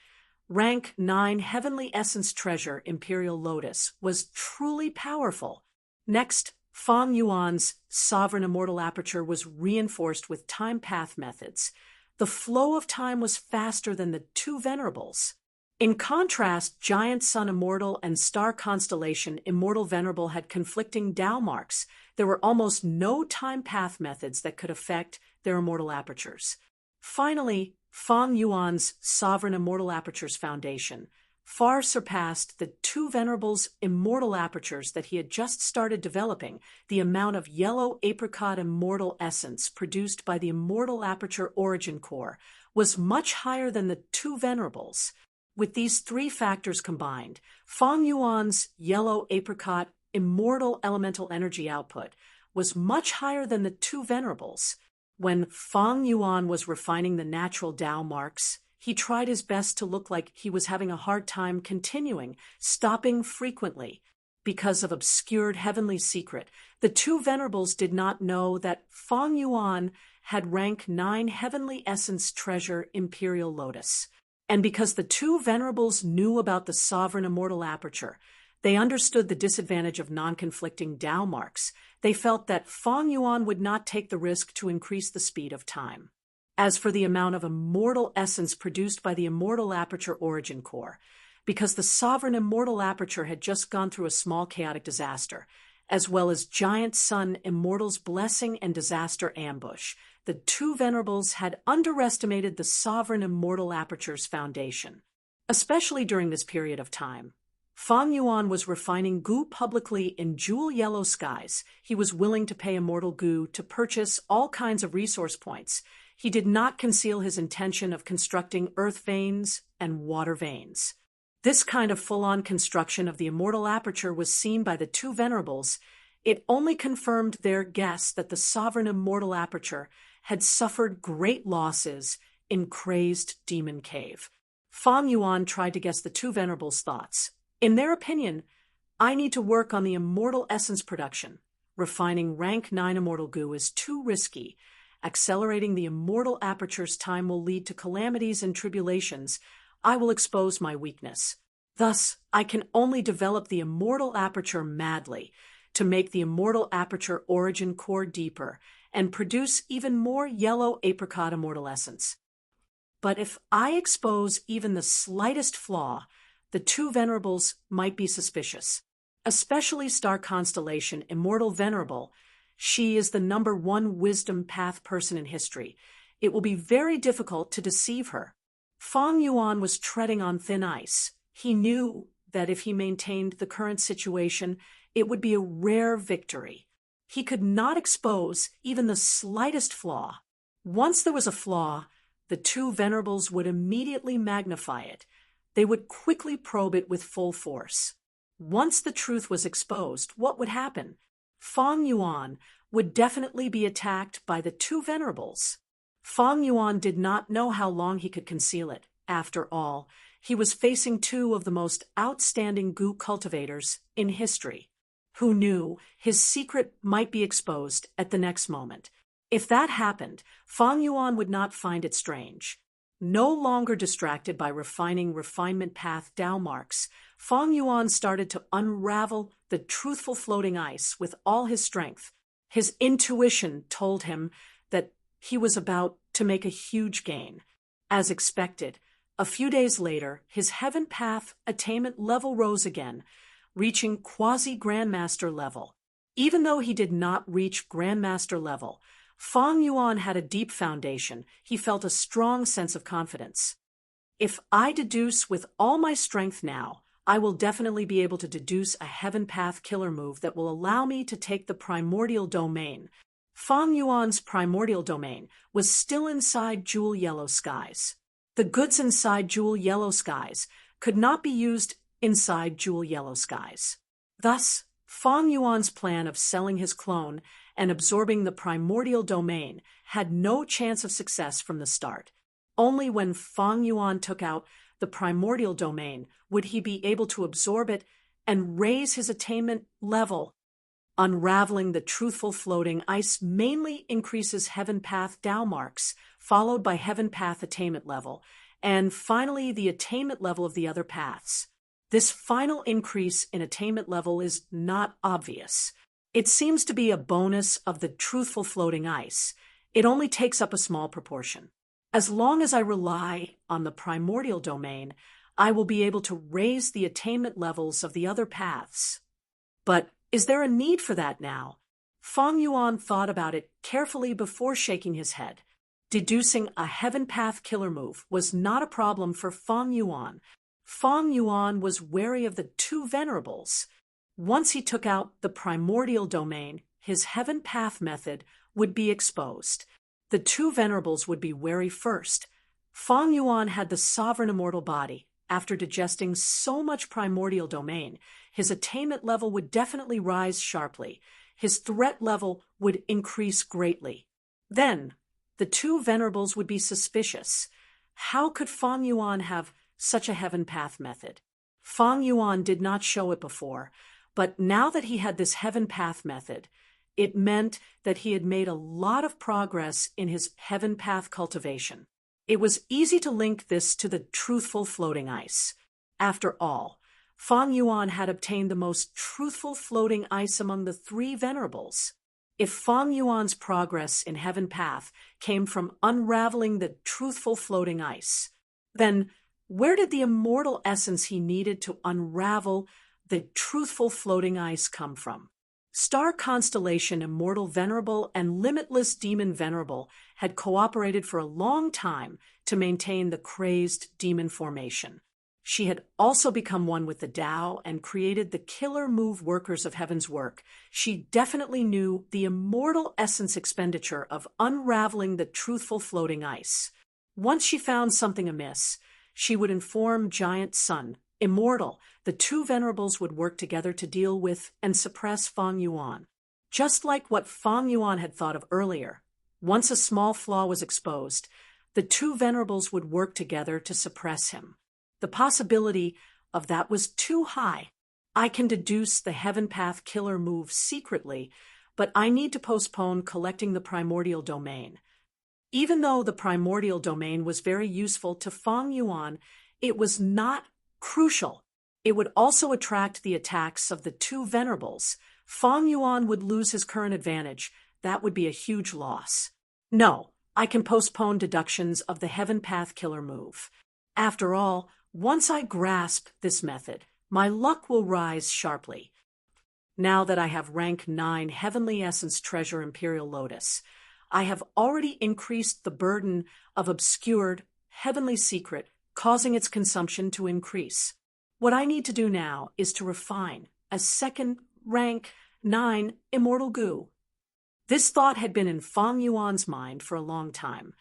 rank 9 Heavenly Essence Treasure Imperial Lotus was truly powerful. Next, Fang Yuan's sovereign immortal aperture was reinforced with time path methods. The flow of time was faster than the 2 venerables. In contrast, Giant Sun Immortal and Star Constellation Immortal Venerable had conflicting Tao marks. There were almost no time path methods that could affect their immortal apertures. Finally, Fang Yuan's Sovereign Immortal Apertures Foundation far surpassed the 2 venerables' immortal apertures that he had just started developing. The amount of yellow apricot immortal essence produced by the Immortal Aperture Origin Core was much higher than the 2 venerables. With these 3 factors combined, Fang Yuan's yellow apricot immortal elemental energy output was much higher than the 2 venerables. When Fang Yuan was refining the natural Tao marks, he tried his best to look like he was having a hard time continuing, stopping frequently. Because of obscured heavenly secret, the 2 venerables did not know that Fang Yuan had rank 9 Heavenly Essence Treasure Imperial Lotus. And because the 2 venerables knew about the sovereign immortal aperture, they understood the disadvantage of non-conflicting Tao marks. They felt that Fang Yuan would not take the risk to increase the speed of time. As for the amount of immortal essence produced by the Immortal Aperture Origin Core, because the sovereign immortal aperture had just gone through a small chaotic disaster, as well as Giant Sun Immortal's blessing and disaster ambush, the 2 venerables had underestimated the sovereign immortal aperture's foundation. especially during this period of time. Fang Yuan was refining goo publicly in jewel yellow skies. He was willing to pay immortal goo to purchase all kinds of resource points. He did not conceal his intention of constructing earth veins and water veins. This kind of full-on construction of the immortal aperture was seen by the two venerables. It only confirmed their guess that the sovereign immortal aperture had suffered great losses in crazed demon cave. Fang Yuan tried to guess the two venerables' thoughts. In their opinion, I need to work on the immortal essence production. Refining rank 9 immortal goo is too risky. Accelerating the immortal aperture's time will lead to calamities and tribulations. I will expose my weakness. Thus, I can only develop the immortal aperture madly to make the immortal aperture origin core deeper and produce even more yellow apricot immortal essence. But if I expose even the slightest flaw, the two venerables might be suspicious. Especially star constellation Immortal Venerable. She is the #1 wisdom path person in history. It will be very difficult to deceive her. Fang Yuan was treading on thin ice. He knew that if he maintained the current situation, it would be a rare victory. He could not expose even the slightest flaw. Once there was a flaw, the two venerables would immediately magnify it. They would quickly probe it with full force. Once the truth was exposed, what would happen? Fang Yuan would definitely be attacked by the two venerables. Fang Yuan did not know how long he could conceal it. After all, he was facing two of the most outstanding goo cultivators in history. Who knew his secret might be exposed at the next moment? If that happened, Fang Yuan would not find it strange. No longer distracted by refining refinement path Tao marks, Fang Yuan started to unravel the truthful floating ice with all his strength. His intuition told him that he was about to make a huge gain. As expected, a few days later, his heaven path attainment level rose again, reaching quasi-grandmaster level. Even though he did not reach grandmaster level, Fang Yuan had a deep foundation. He felt a strong sense of confidence. If I deduce with all my strength now, I will definitely be able to deduce a heaven path killer move that will allow me to take the primordial domain. Fang Yuan's primordial domain was still inside jewel yellow skies. The goods inside jewel yellow skies could not be used inside jewel yellow skies. Thus, Fang Yuan's plan of selling his clone and absorbing the primordial domain had no chance of success from the start. Only when Fang Yuan took out the primordial domain would he be able to absorb it and raise his attainment level. Unraveling the truthful floating ice mainly increases heaven path Tao marks, followed by heaven path attainment level, and finally the attainment level of the other paths. This final increase in attainment level is not obvious. It seems to be a bonus of the truthful floating ice. It only takes up a small proportion. As long as I rely on the primordial domain, I will be able to raise the attainment levels of the other paths. But is there a need for that now? Fang Yuan thought about it carefully before shaking his head. Deducing a heaven path killer move was not a problem for Fang Yuan. Fang Yuan was wary of the two venerables. Once he took out the primordial domain, his heaven path method would be exposed. The two venerables would be wary first. Fang Yuan had the sovereign immortal body. After digesting so much primordial domain, his attainment level would definitely rise sharply. His threat level would increase greatly. Then, the two venerables would be suspicious. How could Fang Yuan have such a heaven path method? Fang Yuan did not show it before, but now that he had this heaven path method, it meant that he had made a lot of progress in his heaven path cultivation. It was easy to link this to the truthful floating ice. After all, Fang Yuan had obtained the most truthful floating ice among the three venerables. If Fang Yuan's progress in heaven path came from unraveling the truthful floating ice, then where did the immortal essence he needed to unravel the truthful floating ice come from? Star constellation Immortal Venerable and Limitless Demon Venerable had cooperated for a long time to maintain the crazed demon formation. She had also become one with the Tao and created the killer move workers of heaven's work. She definitely knew the immortal essence expenditure of unraveling the truthful floating ice. Once she found something amiss, she would inform Giant Sun, immortal. The two venerables would work together to deal with and suppress Fang Yuan. Just like what Fang Yuan had thought of earlier, once a small flaw was exposed, the two venerables would work together to suppress him. The possibility of that was too high. I can deduce the Heaven Path killer move secretly, but I need to postpone collecting the primordial domain. Even though the primordial domain was very useful to Fang Yuan, it was not crucial. It would also attract the attacks of the two venerables. Fang Yuan would lose his current advantage. That would be a huge loss. No, I can postpone deductions of the Heaven Path killer move. After all, once I grasp this method, my luck will rise sharply. Now that I have rank 9 Heavenly Essence Treasure Imperial Lotus, I have already increased the burden of obscured heavenly secret, causing its consumption to increase. What I need to do now is to refine a second rank 9 Immortal Goo. This thought had been in Fang Yuan's mind for a long time.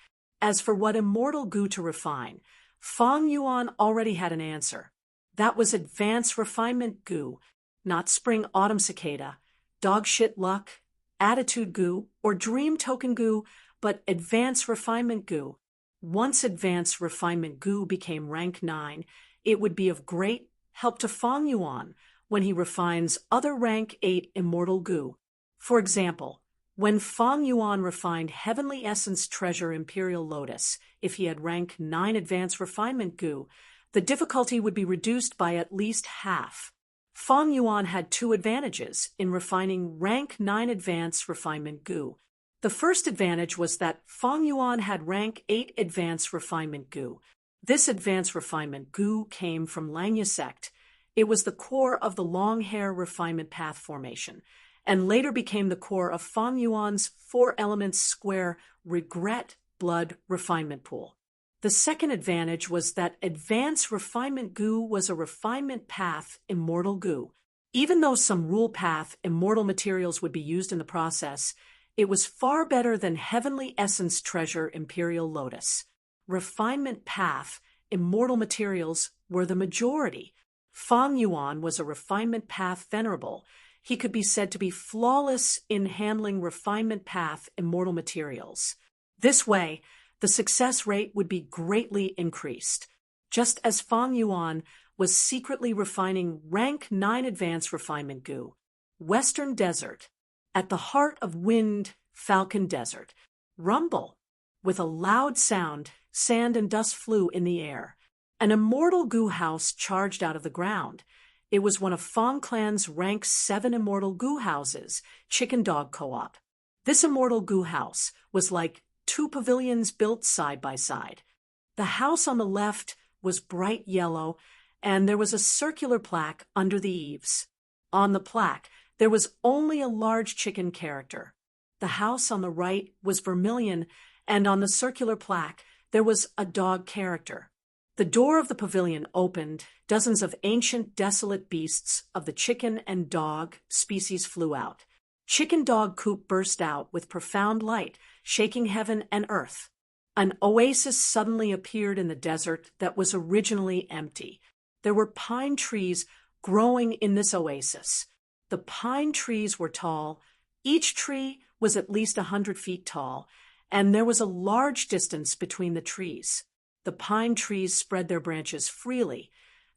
As for what Immortal Goo to refine, Fang Yuan already had an answer. That was Advanced Refinement Goo, not Spring Autumn Cicada, Dogshit Luck, Attitude Goo, or Dream Token Goo, but Advanced Refinement Goo. Once Advanced Refinement Goo became rank 9, it would be of great help to Fang Yuan when he refines other rank 8 Immortal Goo. For example, when Fang Yuan refined Heavenly Essence Treasure Imperial Lotus, if he had rank 9 Advanced Refinement Goo, the difficulty would be reduced by at least half. Fang Yuan had two advantages in refining rank 9 Advanced Refinement Goo. The first advantage was that Fang Yuan had rank 8 Advanced Refinement Goo. This Advanced Refinement Goo came from Langya Sect. It was the core of the Long Hair Refinement Path formation, and later became the core of Fang Yuan's 4-element square Regret Blood Refinement Pool. The second advantage was that Advanced Refinement Goo was a refinement path Immortal Goo. Even though some rule path immortal materials would be used in the process, it was far better than Heavenly Essence Treasure Imperial Lotus. Refinement path immortal materials were the majority. Fang Yuan was a refinement path venerable. He could be said to be flawless in handling refinement path immortal materials. This way, the success rate would be greatly increased. Just as Fang Yuan was secretly refining rank 9 Advanced Refinement Goo. Western Desert, at the heart of Wind Falcon Desert, rumble. With a loud sound, sand and dust flew in the air. An immortal Goo house charged out of the ground. It was one of Fang Clan's rank 7 immortal Goo houses, Chicken Dog Co-op. This immortal Goo house was like 2 pavilions built side by side. The house on the left was bright yellow, and there was a circular plaque under the eaves. On the plaque, there was only a large chicken character. The house on the right was vermilion, and on the circular plaque, there was a dog character. The door of the pavilion opened. Dozens of ancient, desolate beasts of the chicken and dog species flew out. Chicken Dog Coop burst out with profound light, shaking heaven and earth. An oasis suddenly appeared in the desert that was originally empty. There were pine trees growing in this oasis. The pine trees were tall. Each tree was at least 100 feet tall, and there was a large distance between the trees. The pine trees spread their branches freely.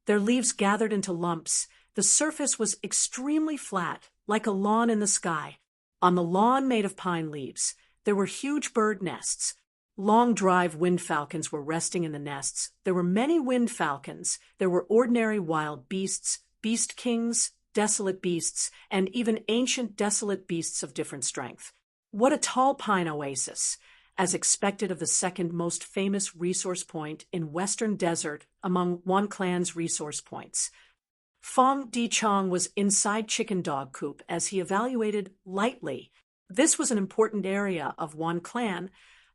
Their leaves gathered into lumps. The surface was extremely flat, like a lawn in the sky. On the lawn made of pine leaves, there were huge bird nests. Long drive wind falcons were resting in the nests. There were many wind falcons. There were ordinary wild beasts, beast kings, desolate beasts, and even ancient desolate beasts of different strength. What a tall pine oasis! As expected of the second most famous resource point in Western Desert among Wan Clan's resource points. Fang Dichong was inside Chicken Dog Coop as he evaluated lightly. This was an important area of Wan Clan.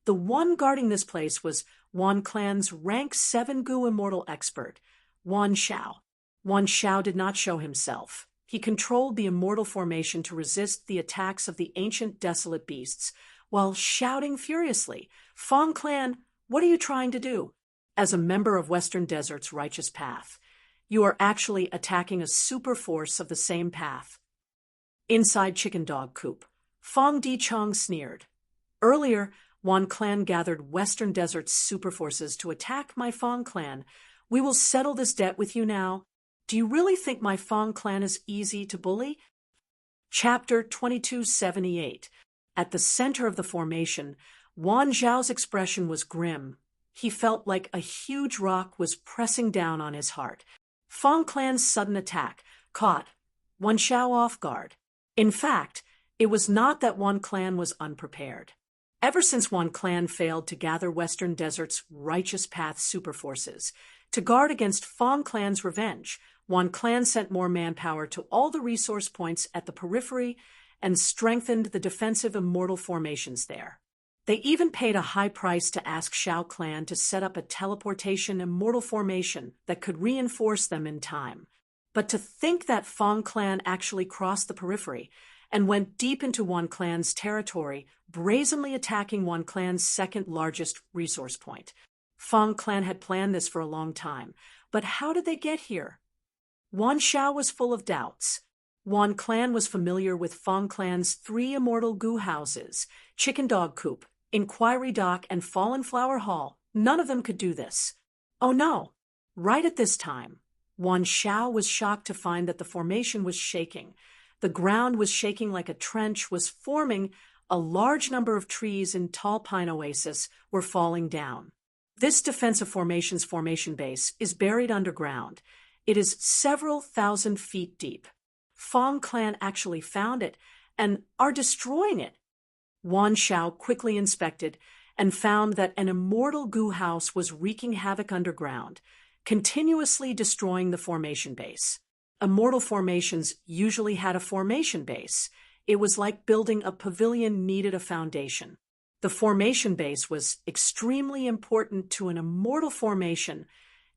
The one guarding this place was Wan Clan's rank 7 Goo Immortal expert, Wan Xiao. Wan Xiao did not show himself. He controlled the immortal formation to resist the attacks of the ancient desolate beasts, while shouting furiously, "Fong Clan, what are you trying to do?" As a member of Western Desert's righteous path, you are actually attacking a super force of the same path. Inside Chicken Dog Coop, Fong Dichong sneered. Earlier, Wan Clan gathered Western Desert's super forces to attack my Fong Clan. We will settle this debt with you now. Do you really think my Fong Clan is easy to bully? Chapter 2278. At the center of the formation, Wan Zhao's expression was grim. He felt like a huge rock was pressing down on his heart. Fong Clan's sudden attack caught Wan Zhao off guard. In fact, it was not that Wan Clan was unprepared. Ever since Wan Clan failed to gather Western Desert's righteous path superforces to guard against Fong Clan's revenge, Wan Clan sent more manpower to all the resource points at the periphery and strengthened the defensive immortal formations there. They even paid a high price to ask Xiao Clan to set up a teleportation immortal formation that could reinforce them in time. But to think that Fong Clan actually crossed the periphery and went deep into Wan Clan's territory, brazenly attacking Wan Clan's second largest resource point. Fong Clan had planned this for a long time, but how did they get here? Wan Xiao was full of doubts. Wan Clan was familiar with Fong Clan's 3 immortal goo houses, Chicken Dog Coop, Inquiry Dock, and Fallen Flower Hall. None of them could do this. Oh no! Right at this time, Wan Xiao was shocked to find that the formation was shaking. The ground was shaking like a trench was forming. A large number of trees in Tall Pine Oasis were falling down. This defensive formation's formation base is buried underground. It is several thousand feet deep. Fong Clan actually found it and are destroying it. Wan Xiao quickly inspected and found that an immortal goo house was wreaking havoc underground, continuously destroying the formation base. Immortal formations usually had a formation base. It was like building a pavilion needed a foundation. The formation base was extremely important to an immortal formation.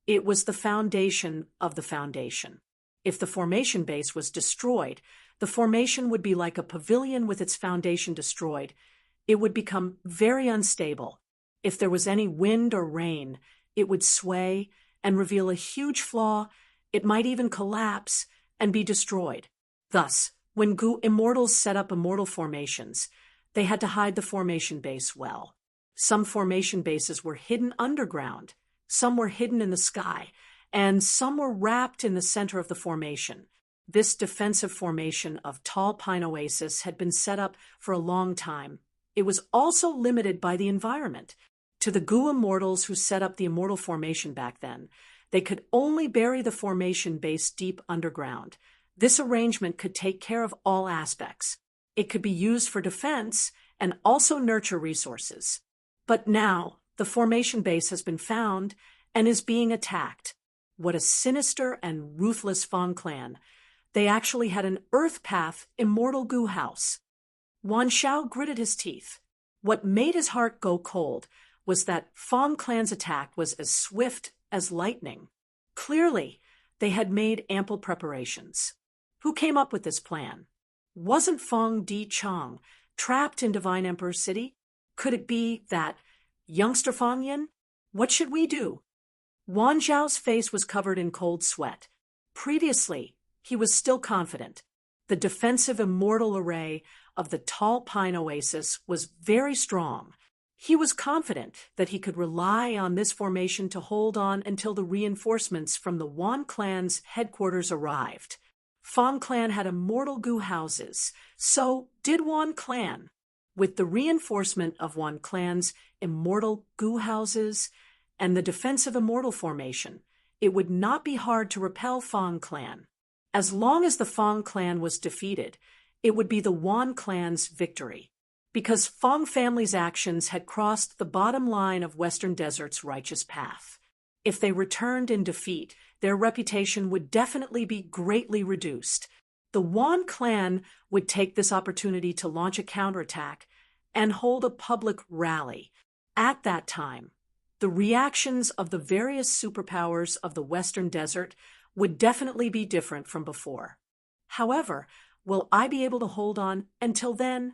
It was the foundation of the foundation. If the formation base was destroyed, the formation would be like a pavilion with its foundation destroyed. It would become very unstable. If there was any wind or rain, it would sway and reveal a huge flaw. It might even collapse and be destroyed. Thus, when goo immortals set up immortal formations, they had to hide the formation base well. Some formation bases were hidden underground, some were hidden in the sky, and some were wrapped in the center of the formation. This defensive formation of Tall Pine Oasis had been set up for a long time. It was also limited by the environment. To the goo immortals who set up the immortal formation back then, they could only bury the formation base deep underground. This arrangement could take care of all aspects. It could be used for defense and also nurture resources. But now, the formation base has been found and is being attacked. What a sinister and ruthless Fong Clan. They actually had an Earth Path immortal goo house. Wan Xiao gritted his teeth. What made his heart go cold was that Fong Clan's attack was as swift as lightning. Clearly, they had made ample preparations. Who came up with this plan? Wasn't Fong Dichong trapped in Divine Emperor City? Could it be that youngster Fong Yin? What should we do? Wan Zhao's face was covered in cold sweat. Previously, he was still confident. The defensive immortal array of the Tall Pine Oasis was very strong. He was confident that he could rely on this formation to hold on until the reinforcements from the Wan Clan's headquarters arrived. Fong Clan had immortal goo houses, so did Wan Clan. With the reinforcement of Wan Clan's immortal goo houses and the defensive immortal formation, it would not be hard to repel Fong Clan. As long as the Fong Clan was defeated, it would be the Wan Clan's victory, because Fong family's actions had crossed the bottom line of Western Desert's righteous path. If they returned in defeat, their reputation would definitely be greatly reduced. The Wan Clan would take this opportunity to launch a counterattack and hold a public rally. At that time, The reactions of the various superpowers of the Western Desert would definitely be different from before. However, will I be able to hold on until then?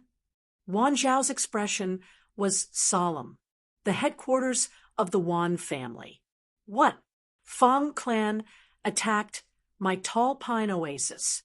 Wan Zhao's expression was solemn. The headquarters of the Wan family. What? Fang clan attacked my tall pine oasis.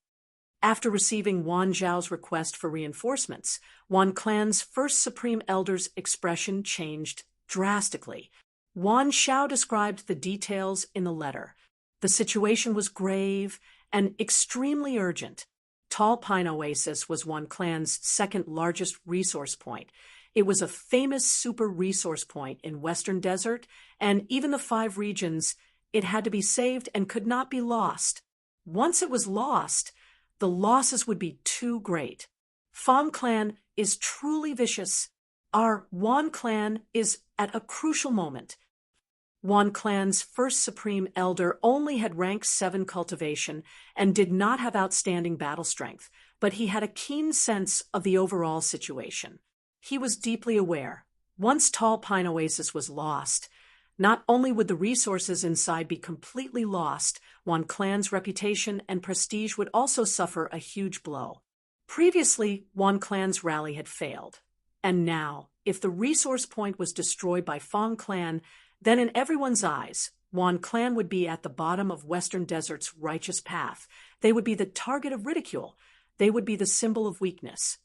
After receiving Wan Zhao's request for reinforcements, Wan clan's first supreme elder's expression changed drastically. Wan Zhao described the details in the letter. The situation was grave and extremely urgent. Tall Pine Oasis was Wan clan's second largest resource point. It was a famous super resource point in Western Desert, and even the 5 regions, it had to be saved and could not be lost. Once it was lost, the losses would be too great. Fang clan is truly vicious. Our Wan clan is at a crucial moment. Wan clan's first supreme elder only had rank 7 cultivation and did not have outstanding battle strength, but he had a keen sense of the overall situation. He was deeply aware. Once Tall Pine Oasis was lost, not only would the resources inside be completely lost, Wan clan's reputation and prestige would also suffer a huge blow. Previously, Wan clan's rally had failed. And now, if the resource point was destroyed by Fang clan, then in everyone's eyes, Wan clan would be at the bottom of Western Desert's righteous path. They would be the target of ridicule. They would be the symbol of weakness.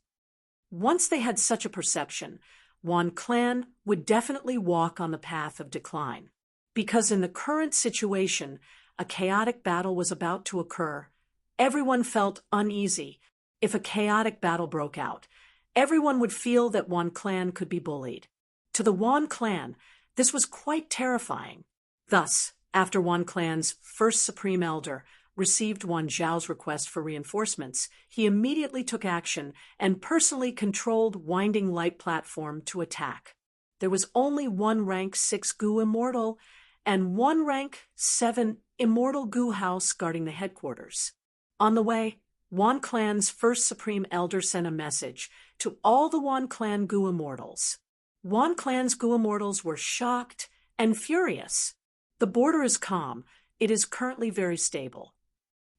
Once they had such a perception, Wan clan would definitely walk on the path of decline. Because in the current situation, a chaotic battle was about to occur. Everyone felt uneasy. If a chaotic battle broke out, everyone would feel that Wan clan could be bullied. To the Wan clan, this was quite terrifying. Thus, after Wan clan's first supreme elder received Wan Zhao's request for reinforcements, he immediately took action and personally controlled Winding Light platform to attack. There was only 1 rank 6 Gu immortal and 1 rank 7 immortal Gu house guarding the headquarters. On the way, Wan clan's first supreme elder sent a message to all the Wan clan Gu immortals. Wan clan's Gu immortals were shocked and furious. The border is calm. It is currently very stable.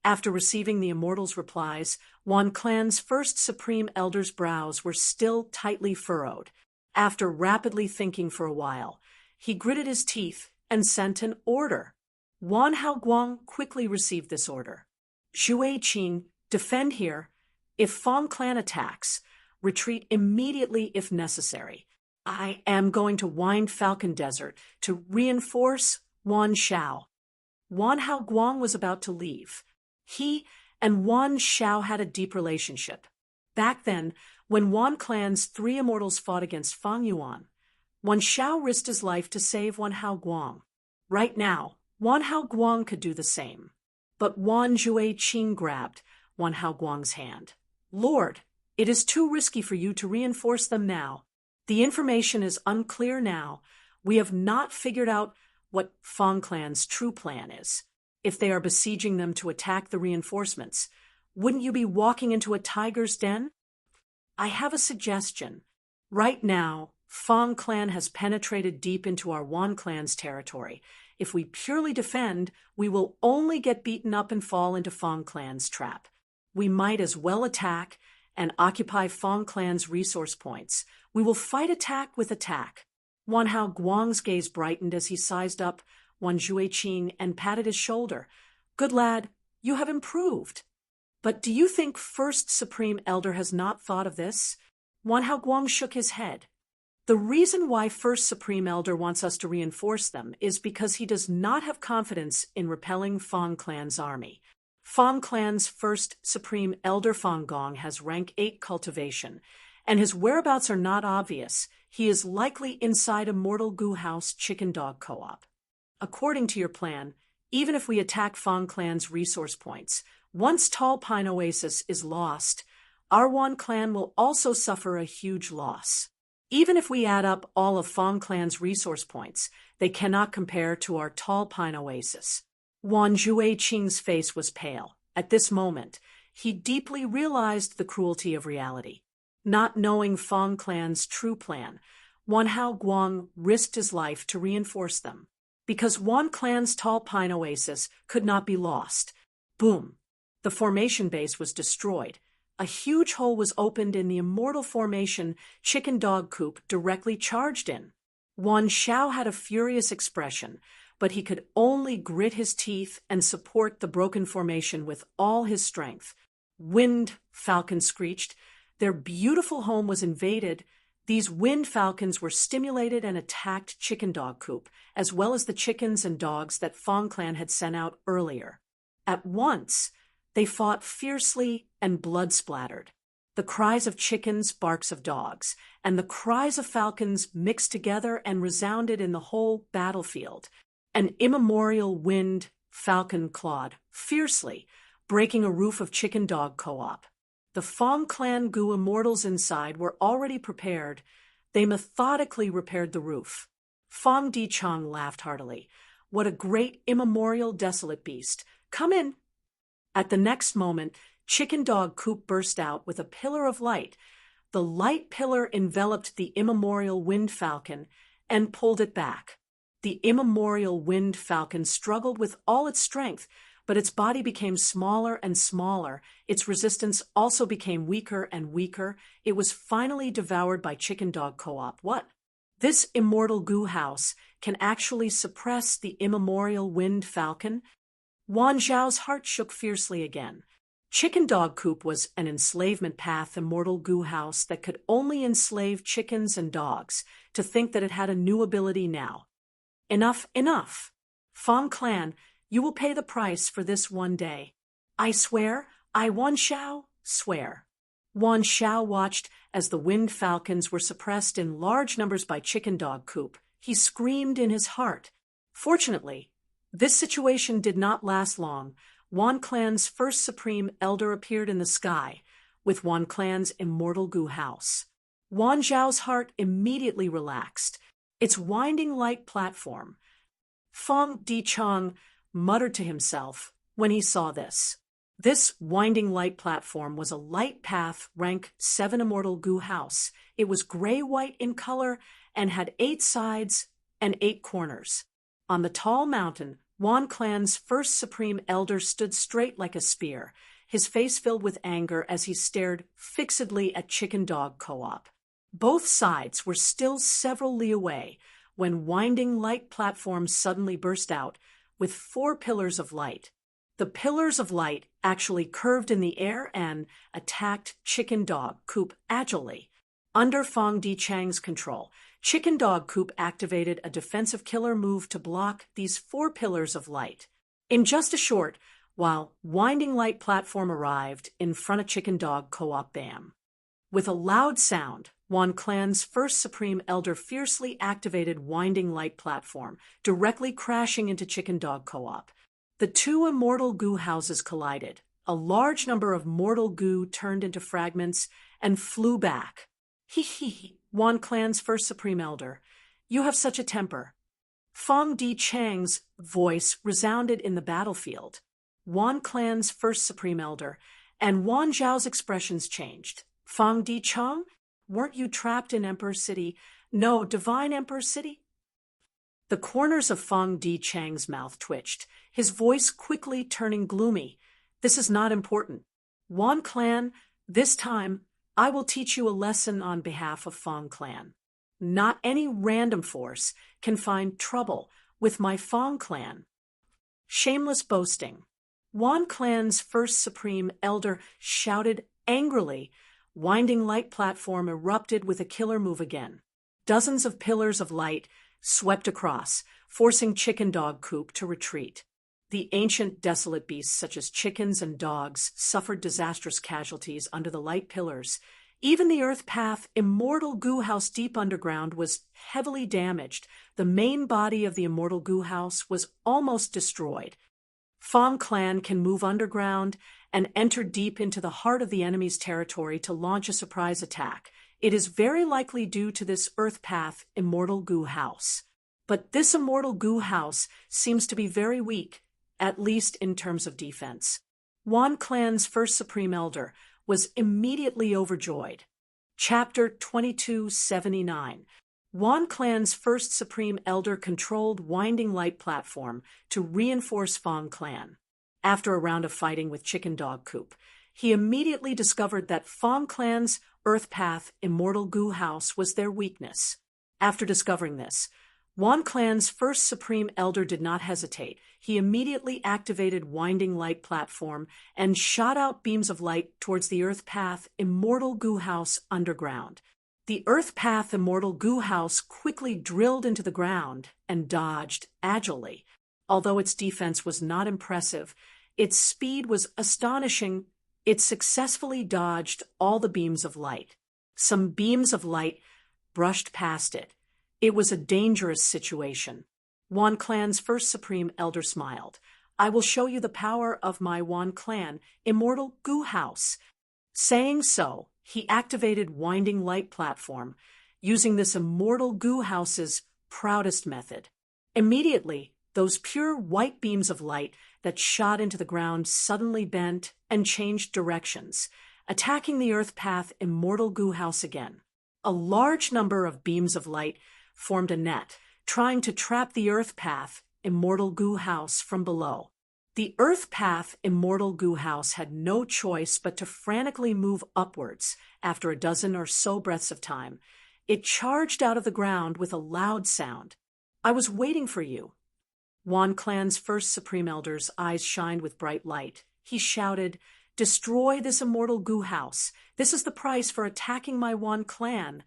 After receiving the immortals' replies, Wan clan's first supreme elder's brows were still tightly furrowed. After rapidly thinking for a while, he gritted his teeth and sent an order. Wan Haoguang quickly received this order. Xue Qing, defend here. If Fang clan attacks, retreat immediately if necessary. I am going to Wind Falcon Desert to reinforce Wan Zhao. Wan Haoguang was about to leave. He and Wan Zhao had a deep relationship. Back then, when Wan clan's 3 immortals fought against Fang Yuan, Wan Zhao risked his life to save Wan Haoguang. Right now, Wan Haoguang could do the same. But Wan Xue Qing grabbed Wan Haoguang's hand. Lord, it is too risky for you to reinforce them now. The information is unclear now. We have not figured out what Fang clan's true plan is. If they are besieging them to attack the reinforcements, wouldn't you be walking into a tiger's den? I have a suggestion. Right now, Fang clan has penetrated deep into our Wan clan's territory. If we purely defend, we will only get beaten up and fall into Fang clan's trap. We might as well attack and occupy Fang clan's resource points. We will fight attack with attack. Wan Haoguang's gaze brightened as he sized up Wan Xue Qing and patted his shoulder. Good lad, you have improved. But do you think First Supreme Elder has not thought of this? Wan Haoguang shook his head. The reason why First Supreme Elder wants us to reinforce them is because he does not have confidence in repelling Fang clan's army. Fang clan's First Supreme Elder Fang Gong has rank 8 cultivation, and his whereabouts are not obvious. He is likely inside a Mortal Gu House Chicken Dog Co-op. According to your plan, even if we attack Fang clan's resource points, once Tall Pine Oasis is lost, our Wan clan will also suffer a huge loss. Even if we add up all of Fang clan's resource points, they cannot compare to our Tall Pine Oasis. Wan Xue Qing's face was pale. At this moment, he deeply realized the cruelty of reality. Not knowing Fang clan's true plan, Wan Hao Guang risked his life to reinforce them. Because Wan Clan's tall pine oasis could not be lost. Boom! The formation base was destroyed. A huge hole was opened in the immortal formation chicken dog coop directly charged in. Wan Xiao had a furious expression, but he could only grit his teeth and support the broken formation with all his strength. Wind, falcons screeched. Their beautiful home was invaded. These wind falcons were stimulated and attacked chicken dog coop, as well as the chickens and dogs that Fong Clan had sent out earlier. At once, they fought fiercely and blood-splattered. The cries of chickens, barks of dogs, and the cries of falcons mixed together and resounded in the whole battlefield. An immemorial wind falcon clawed fiercely, breaking a roof of chicken dog co-op. The Fong Clan Gu immortals inside were already prepared. They methodically repaired the roof. Fong Dichang laughed heartily. What a great immemorial desolate beast. Come in. At the next moment, chicken dog coop burst out with a pillar of light. The light pillar enveloped the immemorial wind falcon and pulled it back. The immemorial wind falcon struggled with all its strength, but its body became smaller and smaller. Its resistance also became weaker and weaker. It was finally devoured by chicken dog co-op. What? This immortal goo house can actually suppress the immemorial wind falcon? Wan Zhao's heart shook fiercely again. Chicken dog coop was an enslavement path immortal goo house that could only enslave chickens and dogs. To think that it had a new ability now. Enough, enough. Fong Clan, you will pay the price for this one day. I swear, I Wan Xiao swear. Wan Xiao watched as the wind falcons were suppressed in large numbers by chicken dog coop. He screamed in his heart. Fortunately, this situation did not last long. Wan Clan's first supreme elder appeared in the sky with Wan Clan's immortal goo house. Wan Zhao's heart immediately relaxed. Its winding light platform. Fong Dichang muttered to himself when he saw this. This winding light platform was a light path rank 7 immortal goo house. It was gray-white in color and had 8 sides and 8 corners. On the tall mountain, Wan Clan's first supreme elder stood straight like a spear, his face filled with anger as he stared fixedly at chicken dog co-op. Both sides were still several li away when winding light platforms suddenly burst out with 4 pillars of light. The pillars of light actually curved in the air and attacked chicken dog coop agilely. Under Fong Dichang's control, chicken dog coop activated a defensive killer move to block these 4 pillars of light. In just a short while, winding light platform arrived in front of chicken dog co-op bam. With a loud sound, Wan Clan's first supreme elder fiercely activated winding light platform, directly crashing into chicken dog co-op. The 2 immortal goo houses collided. A large number of mortal goo turned into fragments and flew back. Hee, Wan Clan's first supreme elder. You have such a temper. Fong Dichang's voice resounded in the battlefield. Wan Clan's first supreme elder, and Wan Zhao's expressions changed. Fong Dichang? Weren't you trapped in Emperor City? No, Divine Emperor City? The corners of Fong Dichang's mouth twitched, his voice quickly turning gloomy. This is not important. Wan Clan, this time, I will teach you a lesson on behalf of Fong Clan. Not any random force can find trouble with my Fong Clan. Shameless boasting. Wan Clan's first supreme elder shouted angrily. Winding light platform erupted with a killer move again. Dozens of pillars of light swept across, forcing chicken dog coop to retreat. The ancient desolate beasts such as chickens and dogs suffered disastrous casualties under the light pillars. Even the earth path immortal goo house deep underground was heavily damaged. The main body of the immortal goo house was almost destroyed. Fong Clan can move underground and enter deep into the heart of the enemy's territory to launch a surprise attack. It is very likely due to this earth path immortal goo house. But this immortal goo house seems to be very weak, at least in terms of defense. Wan Clan's first supreme elder was immediately overjoyed. Chapter 2279. Wan Clan's first Supreme Elder controlled Winding Light platform to reinforce Fong Clan. After a round of fighting with Chicken Dog Coop, he immediately discovered that Fong Clan's Earth Path Immortal Goo House was their weakness. After discovering this, Wan Clan's first Supreme Elder did not hesitate. He immediately activated Winding Light platform and shot out beams of light towards the Earth Path Immortal Goo House underground. The Earth Path Immortal Goo House quickly drilled into the ground and dodged agilely. Although its defense was not impressive, its speed was astonishing. It successfully dodged all the beams of light. Some beams of light brushed past it. It was a dangerous situation. Wan Clan's first Supreme Elder smiled. "I will show you the power of my Wan Clan Immortal Goo House." Saying so, he activated Winding Light platform, using this Immortal Goo House's proudest method. Immediately, those pure white beams of light that shot into the ground suddenly bent and changed directions, attacking the Earth Path Immortal Goo House again. A large number of beams of light formed a net, trying to trap the Earth Path Immortal Goo House from below. The Earth Path Immortal Goo House had no choice but to frantically move upwards. After a dozen or so breaths of time, it charged out of the ground with a loud sound. "I was waiting for you." Wan Clan's first Supreme Elder's eyes shined with bright light. He shouted, "Destroy this Immortal Goo House. This is the price for attacking my Wan Clan.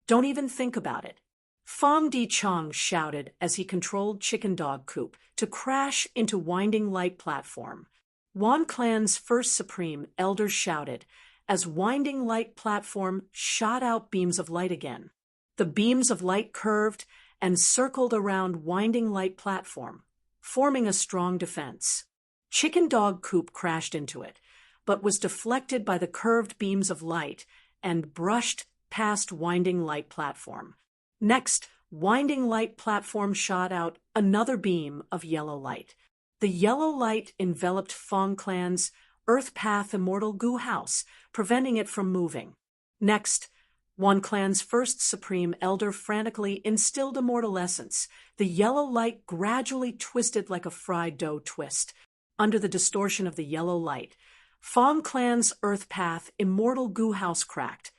Don't even think about it." Fong Di Chong shouted as he controlled Chicken Dog Coop to crash into Winding Light platform. Wan Clan's first Supreme Elder shouted as Winding Light platform shot out beams of light again. The beams of light curved and circled around Winding Light platform, forming a strong defense. Chicken Dog Coop crashed into it, but was deflected by the curved beams of light and brushed past Winding Light platform. Next, Winding Light platform shot out another beam of yellow light. The yellow light enveloped Fong Clan's Earth Path Immortal Goo House, preventing it from moving. Next, Wan Clan's first Supreme Elder frantically instilled Immortal Essence. The yellow light gradually twisted like a fried dough twist. Under the distortion of the yellow light, Fong Clan's Earth Path Immortal Goo House cracked.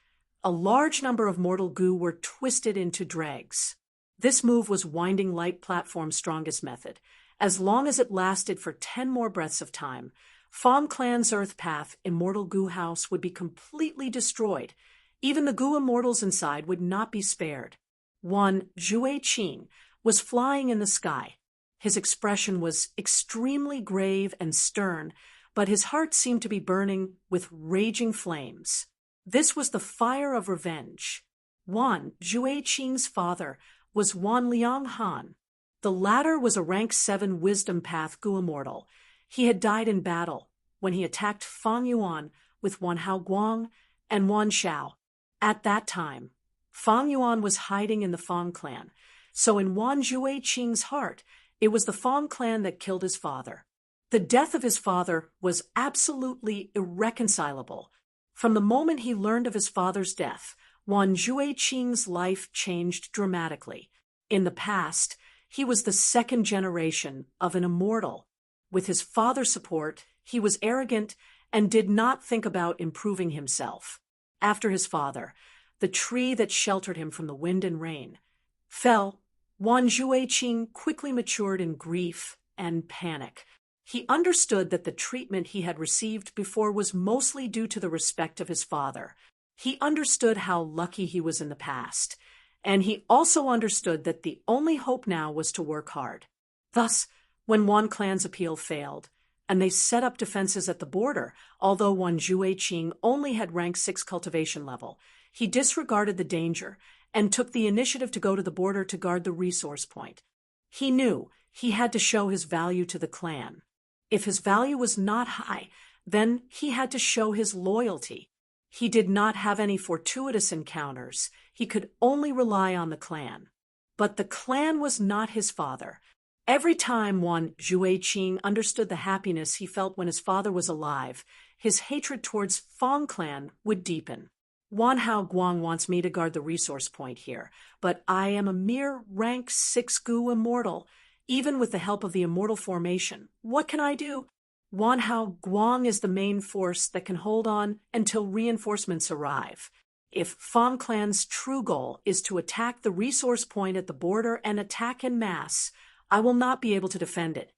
A large number of mortal goo were twisted into dregs. This move was Winding Light platform's strongest method. As long as it lasted for 10 more breaths of time, Fong Clan's Earth Path Immortal Goo House would be completely destroyed. Even the goo immortals inside would not be spared. One, Zhui Qing, was flying in the sky. His expression was extremely grave and stern, but his heart seemed to be burning with raging flames. This was the fire of revenge. Wan Zhui Qing's father was Wan Liang Han. The latter was a rank 7 Wisdom Path Goo Immortal. He had died in battle when he attacked Fang Yuan with Wan Hao Guang and Wan Xiao. At that time, Fang Yuan was hiding in the Fang clan, so in Wan Zhui Qing's heart, it was the Fang clan that killed his father. The death of his father was absolutely irreconcilable. From the moment he learned of his father's death, Wan Zhui Qing's life changed dramatically. In the past, he was the second generation of an immortal. With his father's support, he was arrogant and did not think about improving himself. After his father, the tree that sheltered him from the wind and rain, fell. Wan Zhui Qing quickly matured in grief and panic. He understood that the treatment he had received before was mostly due to the respect of his father. He understood how lucky he was in the past, and he also understood that the only hope now was to work hard. Thus, when Wan Clan's appeal failed, and they set up defenses at the border, although Wan Zhui Qing only had rank 6 cultivation level, he disregarded the danger and took the initiative to go to the border to guard the resource point. He knew he had to show his value to the clan. If his value was not high, then he had to show his loyalty. He did not have any fortuitous encounters. He could only rely on the clan. But the clan was not his father. Every time Wan Zhui Qing understood the happiness he felt when his father was alive, his hatred towards Fong clan would deepen. Wan Hao Guang wants me to guard the resource point here, but I am a mere rank 6 Gu immortal, even with the help of the immortal formation. What can I do? Wan Hao Guang is the main force that can hold on until reinforcements arrive. If Fang Clan's true goal is to attack the resource point at the border and attack en masse, I will not be able to defend it.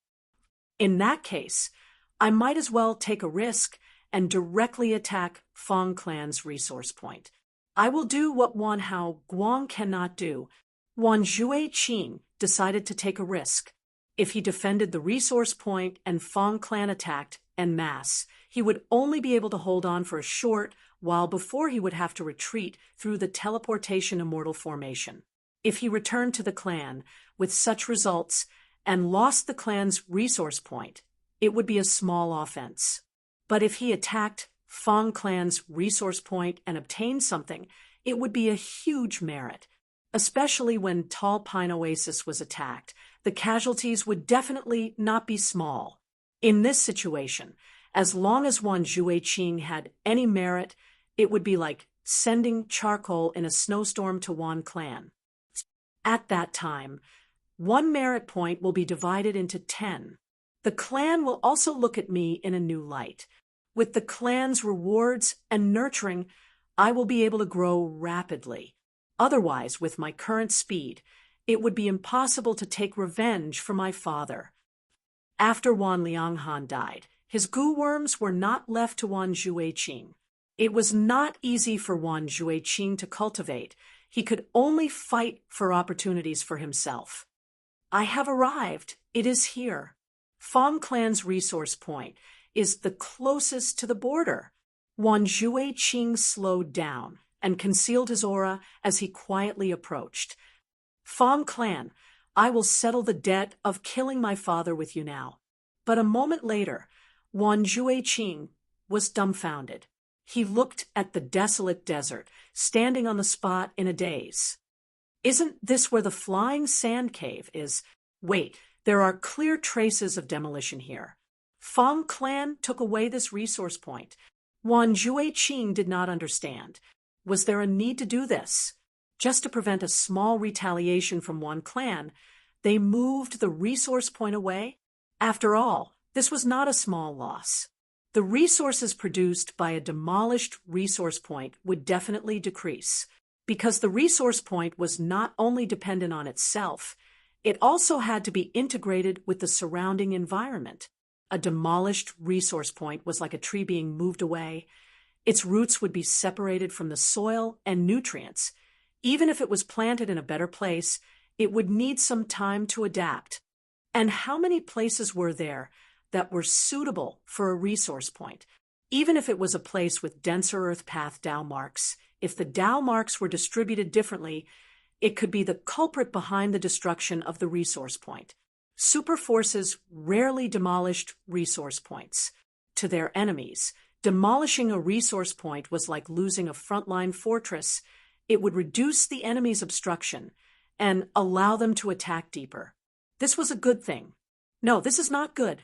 In that case, I might as well take a risk and directly attack Fang Clan's resource point. I will do what Wan Hao Guang cannot do. Wan Jueqing decided to take a risk. If he defended the resource point and Fang Clan attacked en masse, he would only be able to hold on for a short while before he would have to retreat through the teleportation immortal formation. If he returned to the clan with such results and lost the clan's resource point, it would be a small offense. But if he attacked Fang Clan's resource point and obtained something, it would be a huge merit. Especially when Tall Pine Oasis was attacked, the casualties would definitely not be small. In this situation, as long as Wan Jueqing had any merit, it would be like sending charcoal in a snowstorm to Wan Clan. At that time, one merit point will be divided into 10. The clan will also look at me in a new light. With the clan's rewards and nurturing, I will be able to grow rapidly. Otherwise, with my current speed, it would be impossible to take revenge for my father. After Wan Lianghan died, his gu worms were not left to Wan Jueqing. It was not easy for Wan Jueqing to cultivate. He could only fight for opportunities for himself. I have arrived. It is here. Fang Clan's resource point is the closest to the border. Wan Jueqing slowed down and concealed his aura as he quietly approached. Fang Clan, I will settle the debt of killing my father with you now. But a moment later, Wan Jueqing was dumbfounded. He looked at the desolate desert, standing on the spot in a daze. Isn't this where the flying sand cave is? Wait, there are clear traces of demolition here. Fang Clan took away this resource point. Wan Jueqing did not understand. Was there a need to do this? Just to prevent a small retaliation from Wan Clan, they moved the resource point away? After all, this was not a small loss. The resources produced by a demolished resource point would definitely decrease, because the resource point was not only dependent on itself, it also had to be integrated with the surrounding environment. A demolished resource point was like a tree being moved away. Its roots would be separated from the soil and nutrients. Even if it was planted in a better place, it would need some time to adapt. And how many places were there that were suitable for a resource point? Even if it was a place with denser earth path Dao marks, if the Dao marks were distributed differently, it could be the culprit behind the destruction of the resource point. Super forces rarely demolished resource points. To their enemies, demolishing a resource point was like losing a frontline fortress. It would reduce the enemy's obstruction and allow them to attack deeper. This was a good thing. No, this is not good.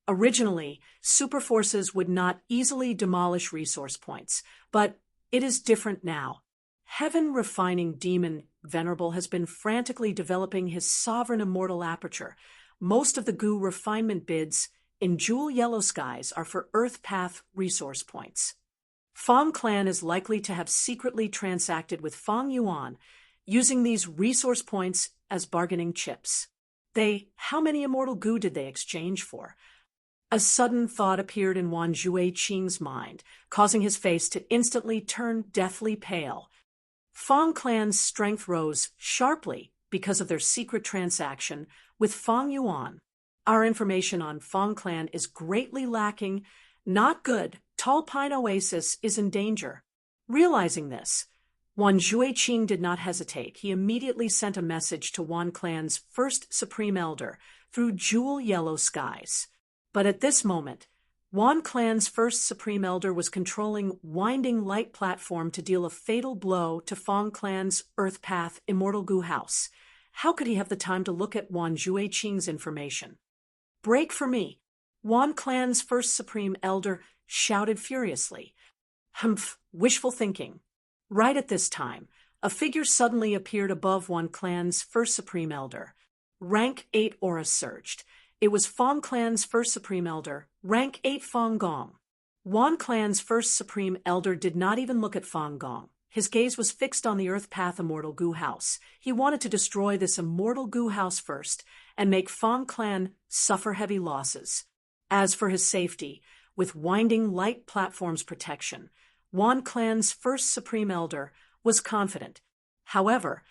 Originally, super forces would not easily demolish resource points, but it is different now. Heaven Refining Demon Venerable has been frantically developing his sovereign immortal aperture. Most of the Gu refinement bids in Jewel Yellow Skies are for Earth Path resource points. Fang Clan is likely to have secretly transacted with Fang Yuan, using these resource points as bargaining chips. How many immortal Gu did they exchange for? A sudden thought appeared in Wan Jueqing's mind, causing his face to instantly turn deathly pale. Fang Clan's strength rose sharply because of their secret transaction with Fang Yuan. Our information on Fang Clan is greatly lacking. Not good. Tall Pine Oasis is in danger. Realizing this, Wan Jueqing did not hesitate. He immediately sent a message to Wan Clan's first Supreme Elder through Jewel Yellow Skies. But at this moment, Wan Clan's first Supreme Elder was controlling Winding Light Platform to deal a fatal blow to Fang Clan's Earth Path Immortal Gu House. How could he have the time to look at Wan Jueqing's information? Break for me! Wan Clan's first Supreme Elder shouted furiously. Humph, wishful thinking. Right at this time, a figure suddenly appeared above Wan Clan's first Supreme Elder. Rank 8 aura surged. It was Fong Clan's first Supreme Elder, Rank 8 Fong Gong. Wan Clan's first Supreme Elder did not even look at Fong Gong. His gaze was fixed on the Earth Path Immortal Gu House. He wanted to destroy this immortal Gu House first and make Fong Clan suffer heavy losses. As for his safety, with winding light platforms protection, Wan Clan's first Supreme Elder was confident. However,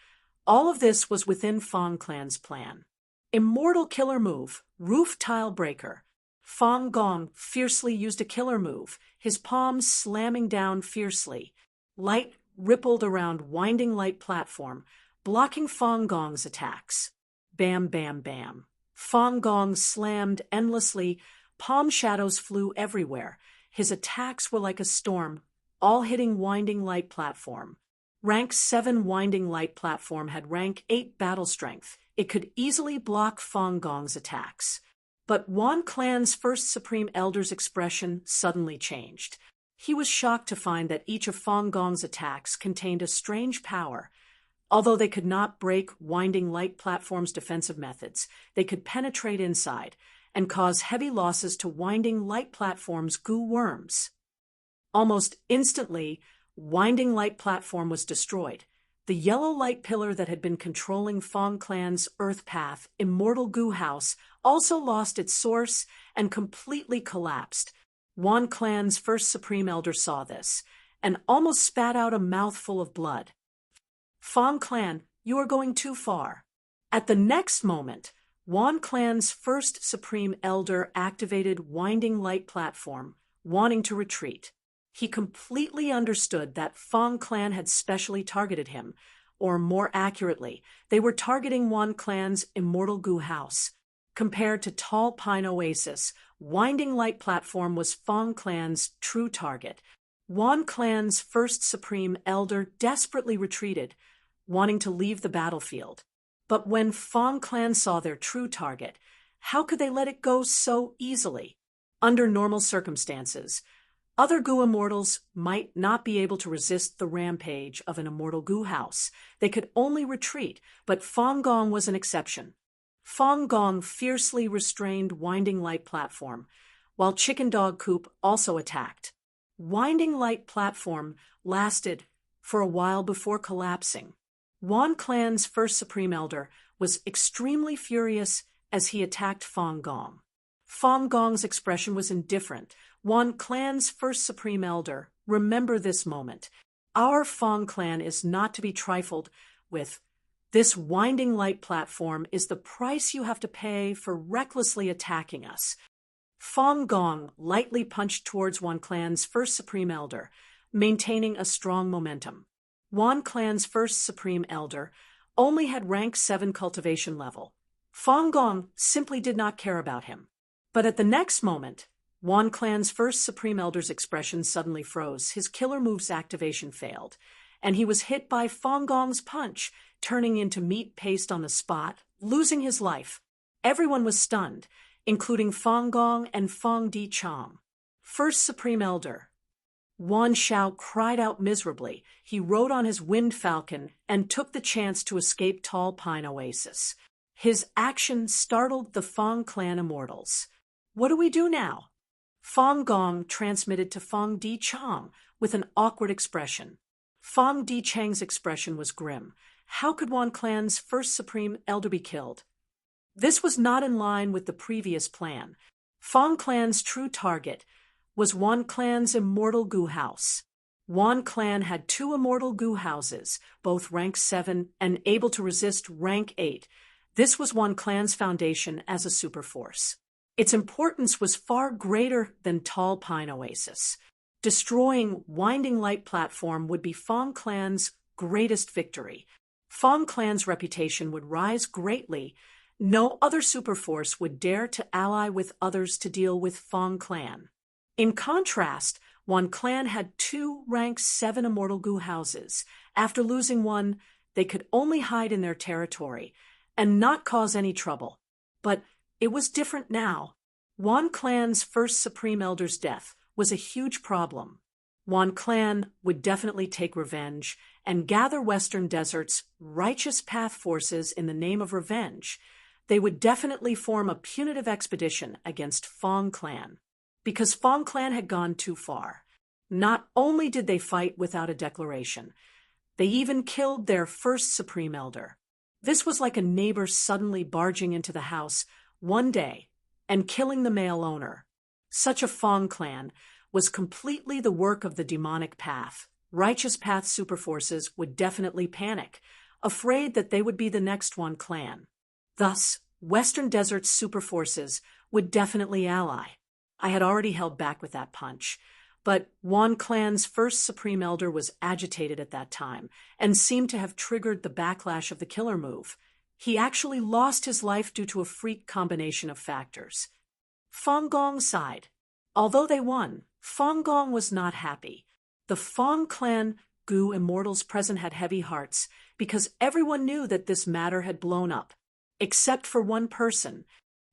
all of this was within Fong Clan's plan. Immortal killer move, Roof Tile Breaker. Fong Gong fiercely used a killer move, his palms slamming down fiercely. Light rippled around winding light platform, blocking Fong Gong's attacks. Bam, bam, bam. Fong Gong slammed endlessly, palm shadows flew everywhere. His attacks were like a storm, all hitting winding light platform. Rank 7 winding light platform had rank 8 battle strength. It could easily block Fong Gong's attacks. But Wan Clan's first Supreme Elder's expression suddenly changed. He was shocked to find that each of Fong Gong's attacks contained a strange power. Although they could not break winding light platform's defensive methods, they could penetrate inside and cause heavy losses to winding light platform's goo worms. Almost instantly, winding light platform was destroyed. The yellow light pillar that had been controlling Fong Clan's Earth Path Immortal Gu House also lost its source and completely collapsed. Wan Clan's first Supreme Elder saw this and almost spat out a mouthful of blood. Fong Clan, you are going too far. At the next moment, Wan Clan's first Supreme Elder activated Winding Light Platform, wanting to retreat. He completely understood that Fong Clan had specially targeted him, or more accurately, they were targeting Wan Clan's Immortal Gu House. Compared to Tall Pine Oasis, Winding Light Platform was Fong Clan's true target. Wan Clan's first Supreme Elder desperately retreated, wanting to leave the battlefield. But when Fong Clan saw their true target, how could they let it go so easily? Under normal circumstances, other Gu Immortals might not be able to resist the rampage of an Immortal Gu House. They could only retreat, but Fong Gong was an exception. Fong Gong fiercely restrained Winding Light Platform, while Chicken Dog Coop also attacked. Winding Light Platform lasted for a while before collapsing. Wan Clan's first Supreme Elder was extremely furious as he attacked Fong Gong. Fong Gong's expression was indifferent. Wan Clan's first Supreme Elder, remember this moment. Our Fong Clan is not to be trifled with. This Winding Light Platform is the price you have to pay for recklessly attacking us. Fong Gong lightly punched towards Wan Clan's first Supreme Elder, maintaining a strong momentum. Wan Clan's first Supreme Elder only had rank 7 cultivation level. Fong Gong simply did not care about him. But at the next moment, Wan Clan's first Supreme Elder's expression suddenly froze. His killer move's activation failed, and he was hit by Fong Gong's punch, turning into meat paste on the spot, losing his life. Everyone was stunned, including Fong Gong and Fong Di Chong. First Supreme Elder. Wan Shao cried out miserably. He rode on his Wind Falcon and took the chance to escape Tall Pine Oasis. His action startled the Fong Clan Immortals. What do we do now? Fong Gong transmitted to Fong Di Chong with an awkward expression. Fong Di Chang's expression was grim. How could Wan Clan's first Supreme Elder be killed? This was not in line with the previous plan. Fong Clan's true target was Wan Clan's Immortal Gu House. Wan Clan had 2 Immortal Gu Houses, both rank 7 and able to resist rank 8. This was Wan Clan's foundation as a superforce. Its importance was far greater than Tall Pine Oasis. Destroying Winding Light Platform would be Fong Clan's greatest victory. Fong Clan's reputation would rise greatly. No other superforce would dare to ally with others to deal with Fong Clan. In contrast, Wan Clan had 2 rank 7 Immortal Gu Houses. After losing one, they could only hide in their territory and not cause any trouble. But it was different now. Wan Clan's first Supreme Elder's death was a huge problem. Yuan clan would definitely take revenge and gather Western Desert's righteous path forces in the name of revenge. They would definitely form a punitive expedition against Fong clan. Because Fong clan had gone too far. Not only did they fight without a declaration, they even killed their first Supreme Elder. This was like a neighbor suddenly barging into the house one day and killing the male owner. Such a Fong clan was completely the work of the demonic path. Righteous path superforces would definitely panic, afraid that they would be the next Yuan clan. Thus, Western Desert's superforces would definitely ally. I had already held back with that punch, but Yuan clan's first Supreme Elder was agitated at that time and seemed to have triggered the backlash of the killer move. He actually lost his life due to a freak combination of factors. Fong Gong sighed. Although they won, Fong Gong was not happy. The Fong clan Gu immortals present had heavy hearts because everyone knew that this matter had blown up. Except for one person.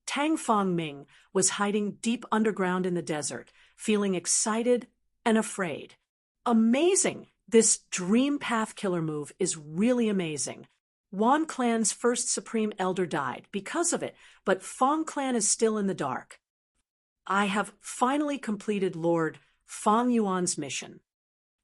Tang Fong Ming was hiding deep underground in the desert, feeling excited and afraid. Amazing! This dream path killer move is really amazing. Yuan clan's first Supreme Elder died because of it, but Fong clan is still in the dark. I have finally completed Lord Fong Yuan's mission.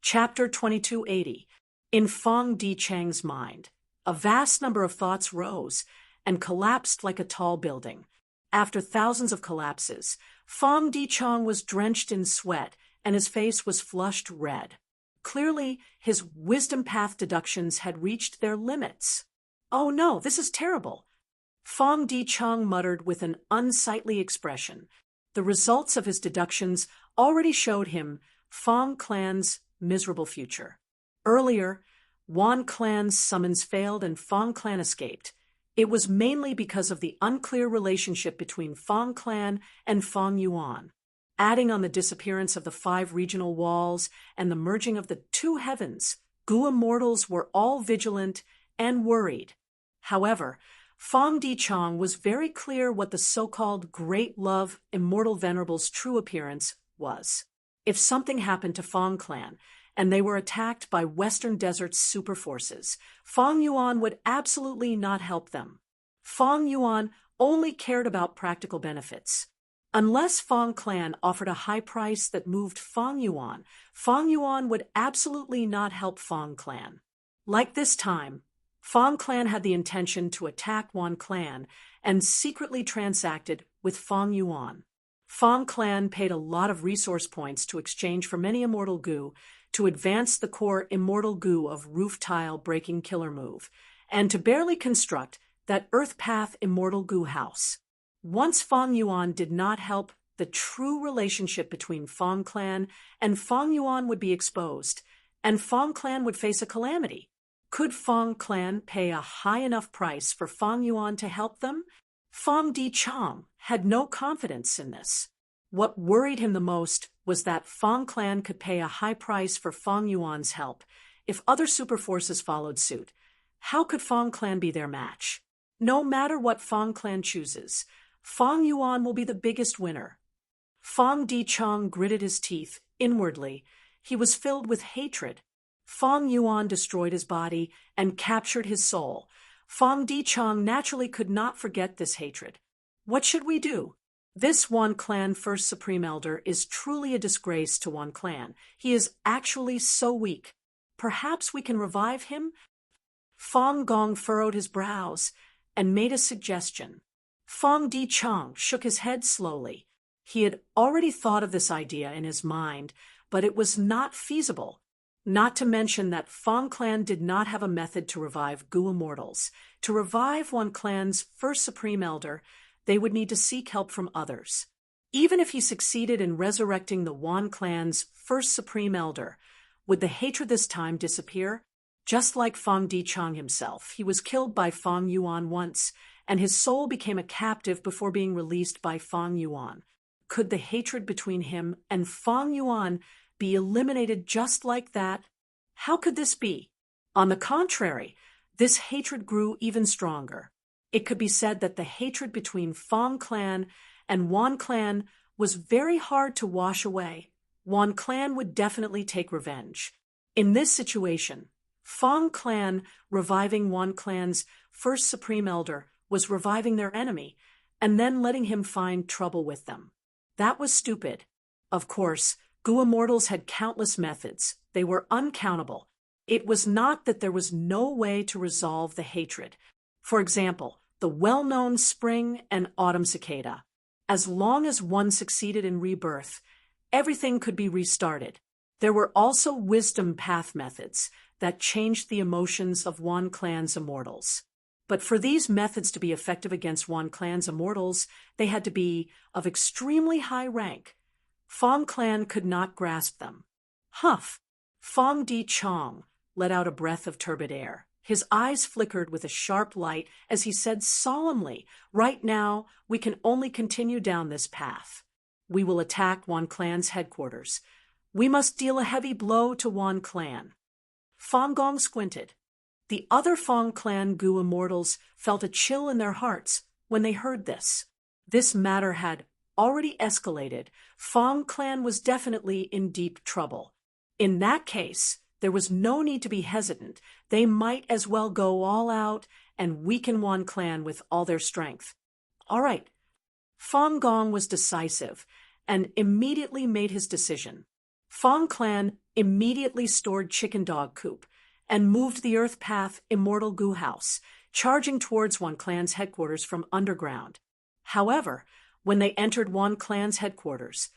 Chapter 2280. In Fong Di Chang's mind, a vast number of thoughts rose and collapsed like a tall building. After thousands of collapses, Fong Di Chang was drenched in sweat and his face was flushed red. Clearly, his wisdom path deductions had reached their limits. Oh no, this is terrible. Fong Di Chang muttered with an unsightly expression. The results of his deductions already showed him Fong clan's miserable future. Earlier, Yuan clan's summons failed and Fong clan escaped. It was mainly because of the unclear relationship between Fong clan and Fong Yuan. Adding on the disappearance of the 5 regional walls and the merging of the 2 heavens, Gu immortals were all vigilant and worried. However, Fong Di Chang was very clear what the so-called Great Love Immortal Venerable's true appearance was. If something happened to Fong clan, and they were attacked by Western Desert's superforces, Fong Yuan would absolutely not help them. Fong Yuan only cared about practical benefits. Unless Fong clan offered a high price that moved Fong Yuan would absolutely not help Fong clan. Like this time, Fong clan had the intention to attack Yuan clan and secretly transacted with Fong Yuan. Fong clan paid a lot of resource points to exchange for many immortal Gu to advance the core immortal Gu of roof tile breaking killer move, and to barely construct that Earth Path immortal Gu house. Once Fong Yuan did not help, the true relationship between Fong clan and Fong Yuan would be exposed, and Fong clan would face a calamity. Could Fong clan pay a high enough price for Fong Yuan to help them? Fong Di Chang had no confidence in this. What worried him the most was that Fong clan could pay a high price for Fong Yuan's help if other superforces followed suit. How could Fong clan be their match? No matter what Fong clan chooses, Fong Yuan will be the biggest winner. Fong Di Chang gritted his teeth inwardly. He was filled with hatred. Fong Yuan destroyed his body and captured his soul. Fong Di Chang naturally could not forget this hatred. What should we do? This Yuan clan first Supreme Elder is truly a disgrace to Yuan clan. He is actually so weak. Perhaps we can revive him? Fong Gong furrowed his brows and made a suggestion. Fong Di Chang shook his head slowly. He had already thought of this idea in his mind, but it was not feasible. Not to mention that Fong clan did not have a method to revive Gu immortals. To revive Yuan clan's first Supreme Elder, they would need to seek help from others. Even if he succeeded in resurrecting the Yuan clan's first Supreme Elder, would the hatred this time disappear? Just like Fong Di Chang himself, he was killed by Fong Yuan once, and his soul became a captive before being released by Fong Yuan. Could the hatred between him and Fong Yuan be eliminated just like that? How could this be? On the contrary, this hatred grew even stronger. It could be said that the hatred between Fong clan and Yuan clan was very hard to wash away. Wan Clan would definitely take revenge. In this situation, Fong Clan reviving Wan Clan's first Supreme Elder was reviving their enemy, and then letting him find trouble with them. That was stupid. Of course, Gu Immortals had countless methods. They were uncountable. It was not that there was no way to resolve the hatred. For example, the well-known spring and autumn cicada. As long as one succeeded in rebirth, everything could be restarted. There were also wisdom path methods that changed the emotions of Wan Clan's immortals. But for these methods to be effective against Wan Clan's immortals, they had to be of extremely high rank. Fong Clan could not grasp them. Huff! Fong Di Chong let out a breath of turbid air. His eyes flickered with a sharp light as he said solemnly, "Right now, we can only continue down this path. We will attack Wan Clan's headquarters. We must deal a heavy blow to Wan Clan." Fong Gong squinted. The other Fong Clan Gu Immortals felt a chill in their hearts when they heard this. This matter had already escalated. Fong Clan was definitely in deep trouble. In that case, there was no need to be hesitant. They might as well go all out and weaken Wan Clan with all their strength. All right. Fong Gong was decisive and immediately made his decision. Fong Clan immediately stored Chicken Dog Coop and moved the Earth Path Immortal Gu House, charging towards Wan Clan's headquarters from underground. However, when they entered Wan Clan's headquarters,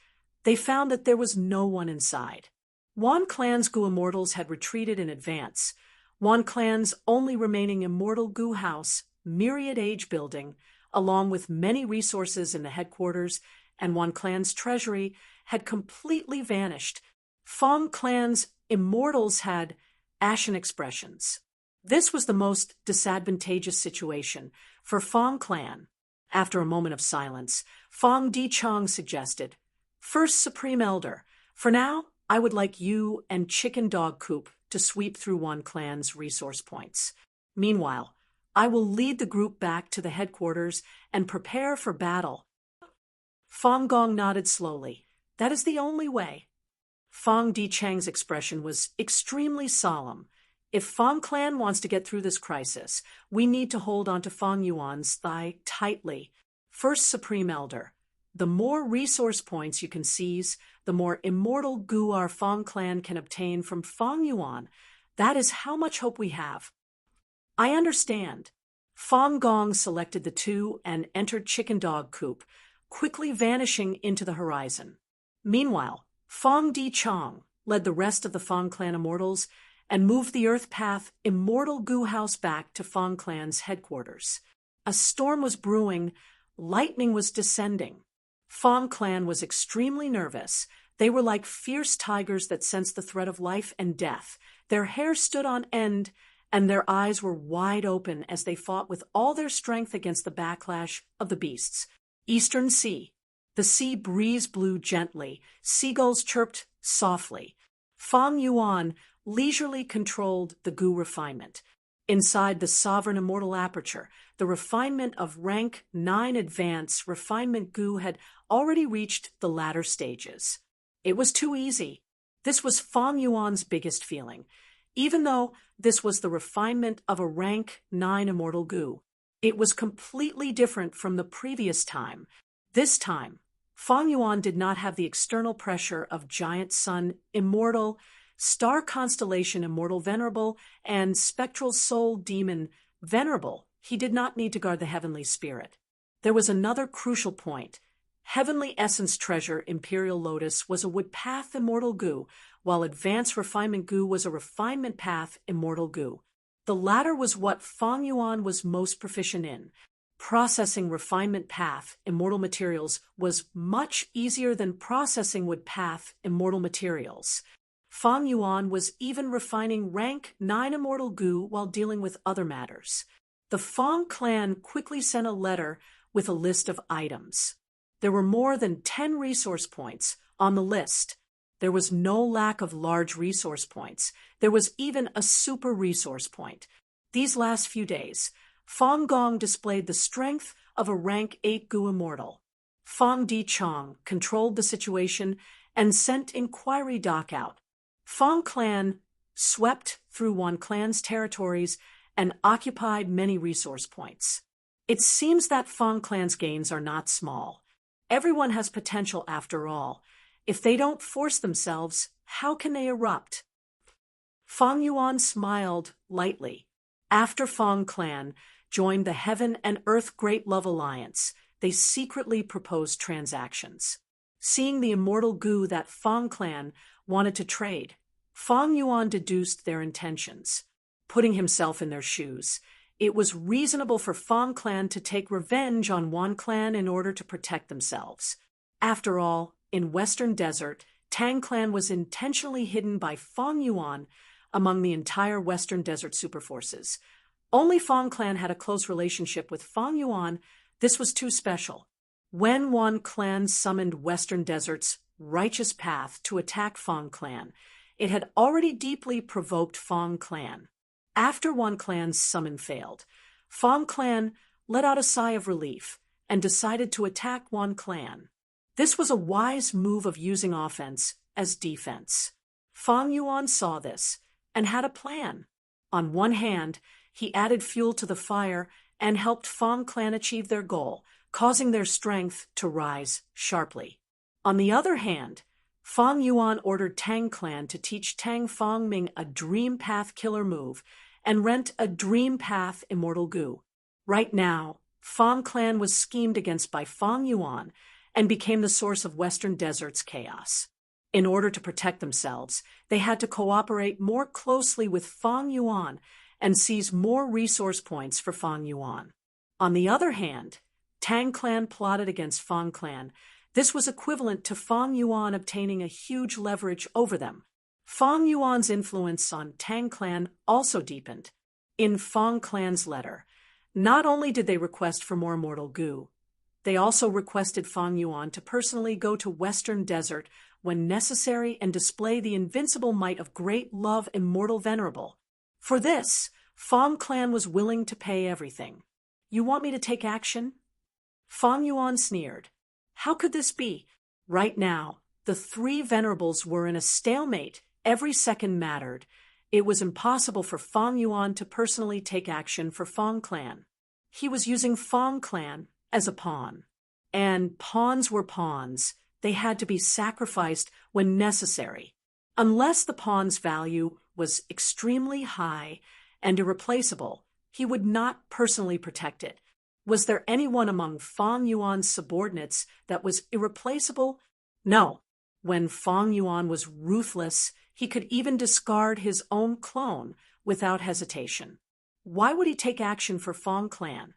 they found that there was no one inside. Wan Clan's Gu Immortals had retreated in advance. Wan Clan's only remaining Immortal Gu House, Myriad Age Building, along with many resources in the headquarters and Wan Clan's treasury, had completely vanished. Fong Clan's Immortals had ashen expressions. This was the most disadvantageous situation for Fong Clan. After a moment of silence, Fong Di Chong suggested, "First Supreme Elder, for now, I would like you and Chicken Dog Coop to sweep through Wan Clan's resource points. Meanwhile, I will lead the group back to the headquarters and prepare for battle." Fong Gong nodded slowly. "That is the only way." Fong Di Chang's expression was extremely solemn. "If Fong Clan wants to get through this crisis, we need to hold on to Fong Yuan's thigh tightly. First Supreme Elder, the more resource points you can seize, the more immortal Gu our Fong Clan can obtain from Fong Yuan. That is how much hope we have." "I understand." Fong Gong selected the two and entered Chicken Dog Coop, quickly vanishing into the horizon. Meanwhile, Fong Di Chong led the rest of the Fong Clan Immortals and moved the Earth Path Immortal Gu House back to Fong Clan's headquarters. A storm was brewing, lightning was descending. Fong Clan was extremely nervous. They were like fierce tigers that sensed the threat of life and death. Their hair stood on end, and their eyes were wide open as they fought with all their strength against the backlash of the beasts. Eastern Sea. The sea breeze blew gently. Seagulls chirped softly. Fong Yuan leisurely controlled the Gu refinement. Inside the sovereign immortal aperture, the refinement of rank 9 advance refinement Gu had already reached the latter stages. It was too easy. This was Fong Yuan's biggest feeling. Even though this was the refinement of a rank 9 immortal Gu, it was completely different from the previous time. This time, Fong Yuan did not have the external pressure of Giant Sun Immortal, Star Constellation Immortal Venerable, and Spectral Soul Demon Venerable. He did not need to guard the Heavenly Spirit. There was another crucial point. Heavenly Essence Treasure Imperial Lotus was a Wood Path Immortal Gu, while Advanced Refinement Gu was a Refinement Path Immortal Gu. The latter was what Fong Yuan was most proficient in. Processing Refinement Path Immortal Materials was much easier than processing Wood Path Immortal Materials. Fong Yuan was even refining rank 9 Immortal Gu while dealing with other matters. The Fong clan quickly sent a letter with a list of items. There were more than 10 resource points on the list. There was no lack of large resource points. There was even a super resource point. These last few days, Fong Gong displayed the strength of a rank 8 Gu Immortal. Fong Di Chong controlled the situation and sent inquiry dock out. Fong Clan swept through Wan Clan's territories and occupied many resource points. It seems that Fong Clan's gains are not small. Everyone has potential after all. If they don't force themselves, how can they erupt? Fong Yuan smiled lightly. After Fong Clan joined the Heaven and Earth Great Love Alliance, they secretly proposed transactions. Seeing the immortal goo that Fong Clan wanted to trade, Fong Yuan deduced their intentions. Putting himself in their shoes, it was reasonable for Fong Clan to take revenge on Wan Clan in order to protect themselves. After all, in Western Desert, Tang Clan was intentionally hidden by Fong Yuan among the entire Western Desert superforces. Only Fong Clan had a close relationship with Fong Yuan. This was too special. When Wan Clan summoned Western Desert's righteous path to attack Fong Clan, it had already deeply provoked Fong Clan. After Wan Clan's summon failed, Fong Clan let out a sigh of relief and decided to attack Wan Clan. This was a wise move of using offense as defense. Fong Yuan saw this and had a plan. On one hand, he added fuel to the fire and helped Fong Clan achieve their goal, causing their strength to rise sharply. On the other hand, Fong Yuan ordered Tang Clan to teach Tang Fong Ming a Dream Path killer move and rent a Dream Path immortal goo. Right now, Fong Clan was schemed against by Fong Yuan and became the source of Western Desert's chaos. In order to protect themselves, they had to cooperate more closely with Fong Yuan and seize more resource points for Fong Yuan. On the other hand, Tang Clan plotted against Fong Clan. This was equivalent to Fong Yuan obtaining a huge leverage over them. Fong Yuan's influence on Tang Clan also deepened. In Fong Clan's letter, not only did they request for more immortal goo, they also requested Fong Yuan to personally go to Western Desert when necessary and display the invincible might of Great Love Immortal Venerable. For this, Fong Clan was willing to pay everything. You want me to take action? Fong Yuan sneered. How could this be? Right now, the three venerables were in a stalemate. Every second mattered. It was impossible for Fong Yuan to personally take action for Fong Clan. He was using Fong Clan as a pawn. And pawns were pawns. They had to be sacrificed when necessary. Unless the pawn's value was extremely high and irreplaceable, he would not personally protect it. Was there anyone among Fong Yuan's subordinates that was irreplaceable? No. When Fong Yuan was ruthless, he could even discard his own clone without hesitation. Why would he take action for Fong Clan?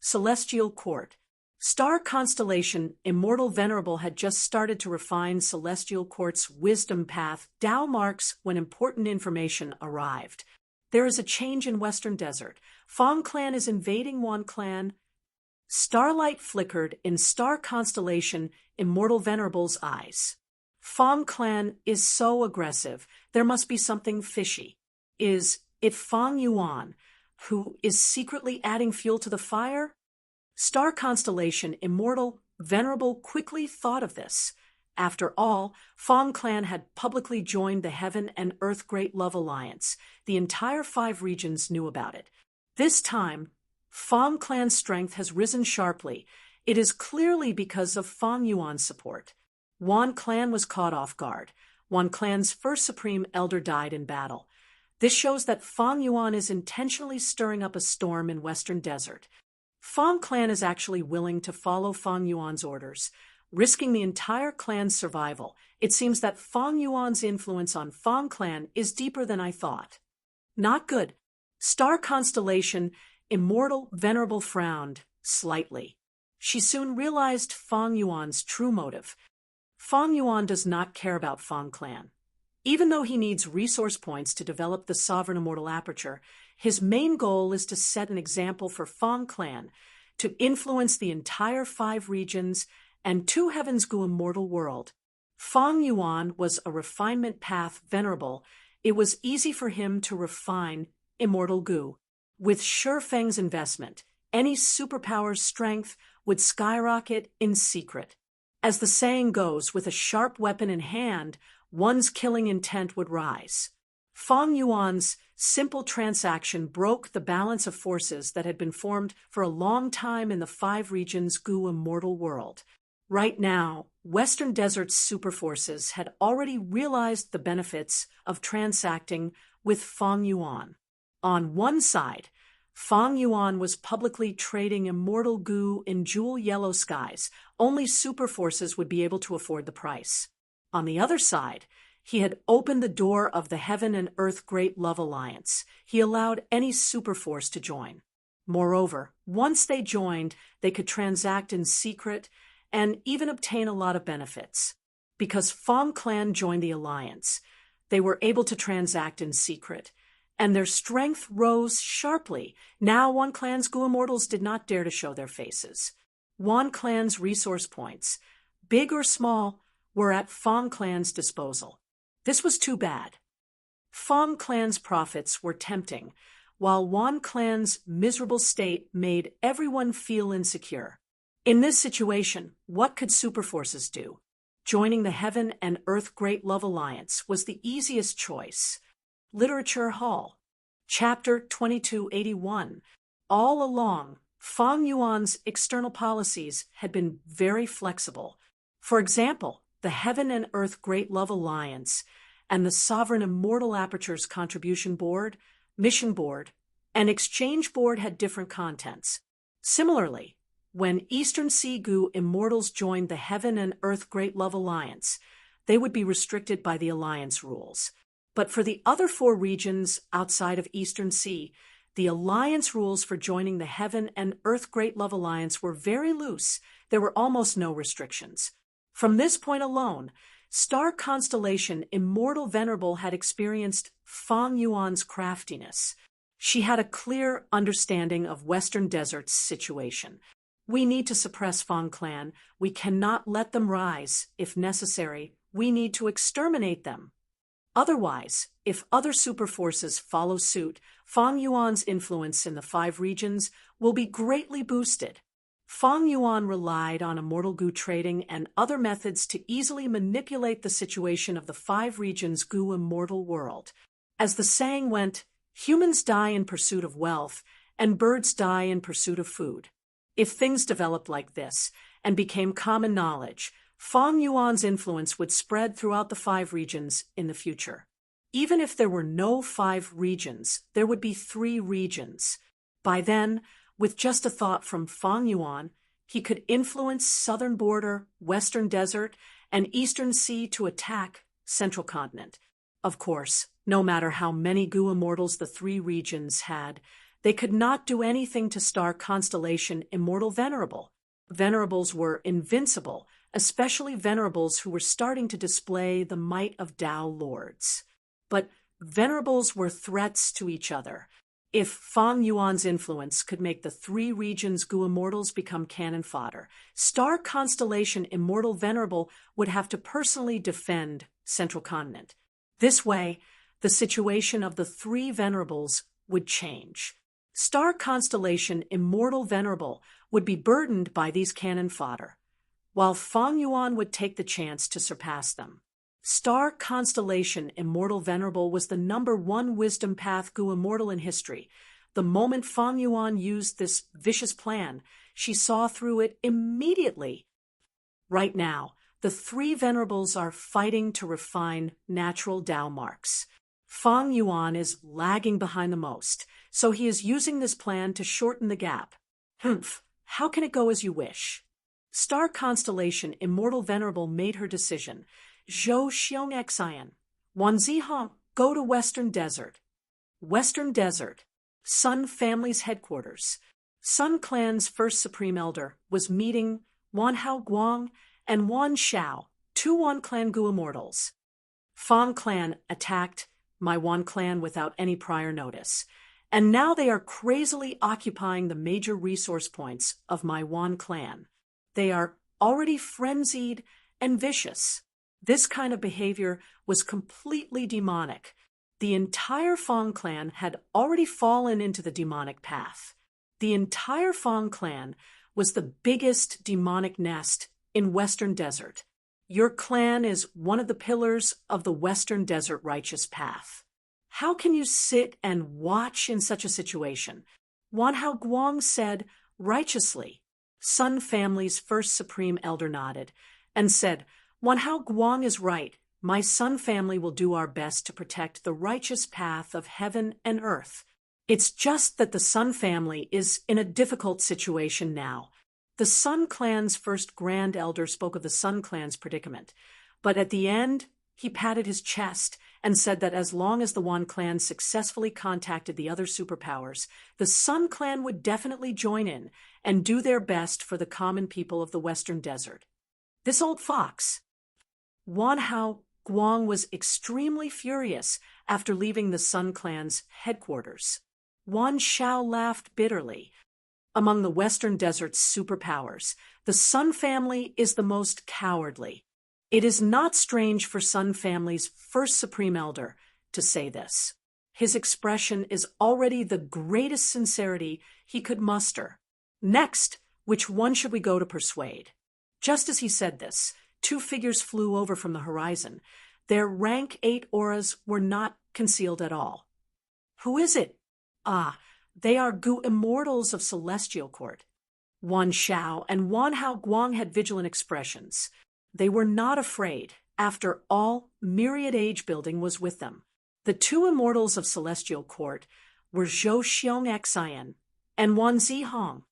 Celestial Court. Star Constellation Immortal Venerable had just started to refine Celestial Court's wisdom path. Tao marks when important information arrived. There is a change in Western Desert. Fong Clan is invading Wan Clan. Starlight flickered in Star Constellation Immortal Venerable's eyes. Fong Clan is so aggressive. There must be something fishy. Is it Fong Yuan, who is secretly adding fuel to the fire? Star Constellation Immortal Venerable quickly thought of this. After all, Fong Clan had publicly joined the Heaven and Earth Great Love Alliance. The entire 5 regions knew about it. This time, Fong Clan's strength has risen sharply. It is clearly because of Fong Yuan's support. Wan Clan was caught off guard. Wan Clan's first Supreme Elder died in battle. This shows that Fong Yuan is intentionally stirring up a storm in Western Desert. Fong Clan is actually willing to follow Fong Yuan's orders, risking the entire clan's survival. It seems that Fong Yuan's influence on Fong Clan is deeper than I thought. Not good. Star Constellation Immortal Venerable frowned slightly. She soon realized Fong Yuan's true motive. Fong Yuan does not care about Fong Clan. Even though he needs resource points to develop the Sovereign Immortal Aperture, his main goal is to set an example for Fong Clan, to influence the entire 5 regions and 2 Heaven's Goo Immortal World. Fong Yuan was a refinement path venerable. It was easy for him to refine Immortal Goo. With Shifeng's investment, any superpower's strength would skyrocket in secret. As the saying goes, with a sharp weapon in hand, one's killing intent would rise. Fang Yuan's simple transaction broke the balance of forces that had been formed for a long time in the five regions' Gu immortal world. Right now, Western Desert's superforces had already realized the benefits of transacting with Fang Yuan. On one side, Fang Yuan was publicly trading immortal Gu in jewel yellow skies. Only superforces would be able to afford the price. On the other side, he had opened the door of the Heaven and Earth Great Love Alliance. He allowed any superforce to join. Moreover, once they joined, they could transact in secret and even obtain a lot of benefits. Because Fang Clan joined the alliance, they were able to transact in secret, and their strength rose sharply. Now Wan Clan's Gu Immortals did not dare to show their faces. Wan Clan's resource points, big or small, were at Fang Clan's disposal. This was too bad. Fang Clan's profits were tempting, while Wan Clan's miserable state made everyone feel insecure. In this situation, what could superforces do? Joining the Heaven and Earth Great Love Alliance was the easiest choice. Literature Hall. Chapter 2281. All along, Fang Yuan's external policies had been very flexible. For example, the Heaven and Earth Great Love Alliance and the Sovereign Immortal Aperture's Contribution Board, Mission Board, and Exchange Board had different contents. Similarly, when Eastern Sea Gu Immortals joined the Heaven and Earth Great Love Alliance, they would be restricted by the Alliance rules. But for the other four regions outside of Eastern Sea, the Alliance rules for joining the Heaven and Earth Great Love Alliance were very loose. There were almost no restrictions. From this point alone, Star Constellation Immortal Venerable had experienced Fang Yuan's craftiness. She had a clear understanding of Western Desert's situation. We need to suppress Fang Clan. We cannot let them rise. If necessary, we need to exterminate them. Otherwise, if other superforces follow suit, Fang Yuan's influence in the five regions will be greatly boosted. Fang Yuan relied on immortal Gu trading and other methods to easily manipulate the situation of the five regions' Gu immortal world. As the saying went, humans die in pursuit of wealth, and birds die in pursuit of food. If things developed like this and became common knowledge, Fang Yuan's influence would spread throughout the five regions in the future. Even if there were no five regions, there would be 3 regions. By then, with just a thought from Fang Yuan, he could influence Southern Border, Western Desert, and Eastern Sea to attack Central Continent. Of course, no matter how many Gu Immortals the 3 regions had, they could not do anything to Star Constellation Immortal Venerable. Venerables were invincible, especially venerables who were starting to display the might of Tao Lords. But venerables were threats to each other. If Fang Yuan's influence could make the 3 regions' Gu Immortals become cannon fodder, Star Constellation Immortal Venerable would have to personally defend Central Continent. This way, the situation of the 3 venerables would change. Star Constellation Immortal Venerable would be burdened by these cannon fodder, while Fang Yuan would take the chance to surpass them. Star Constellation Immortal Venerable was the #1 wisdom path Gu Immortal in history. The moment Fang Yuan used this vicious plan, she saw through it immediately. Right now, the 3 venerables are fighting to refine natural Tao marks. Fang Yuan is lagging behind the most, so he is using this plan to shorten the gap. How can it go as you wish? Star Constellation Immortal Venerable made her decision. Zhou Xiong Xian, Wan Zihong, go to Western Desert. Western Desert, Sun Family's headquarters. Sun Clan's first Supreme Elder was meeting Wan Hao Guang and Wan Xiao, 2 Wan Clan Gu Immortals. Fang Clan attacked my Wan Clan without any prior notice, and now they are crazily occupying the major resource points of my Wan Clan. They are already frenzied and vicious. This kind of behavior was completely demonic. The entire Fang Clan had already fallen into the demonic path. The entire Fang Clan was the biggest demonic nest in Western Desert. Your clan is one of the pillars of the Western Desert righteous path. How can you sit and watch in such a situation? Wanhao Guang said, righteously. Sun family's first supreme elder nodded and said, Wanhao Guang is right. My Sun family will do our best to protect the righteous path of heaven and earth. It's just that the Sun family is in a difficult situation now. The Sun clan's first grand elder spoke of the Sun clan's predicament, but at the end, he patted his chest and said that as long as the Wan clan successfully contacted the other superpowers, the Sun clan would definitely join in and do their best for the common people of the Western Desert. This old fox. Wanhao Guang was extremely furious after leaving the Sun clan's headquarters. Wan Shao laughed bitterly. Among the Western Desert's superpowers, the Sun family is the most cowardly. It is not strange for Sun family's first supreme elder to say this. His expression is already the greatest sincerity he could muster. Next, which one should we go to persuade? Just as he said this, two figures flew over from the horizon. Their rank 8 auras were not concealed at all. Who is it? Ah, they are Gu immortals of Celestial Court. Wan Shao and Wanhao Guang had vigilant expressions. They were not afraid. After all, myriad age building was with them. The two immortals of Celestial Court were Zhou Xiong Xian and Wan Zihong.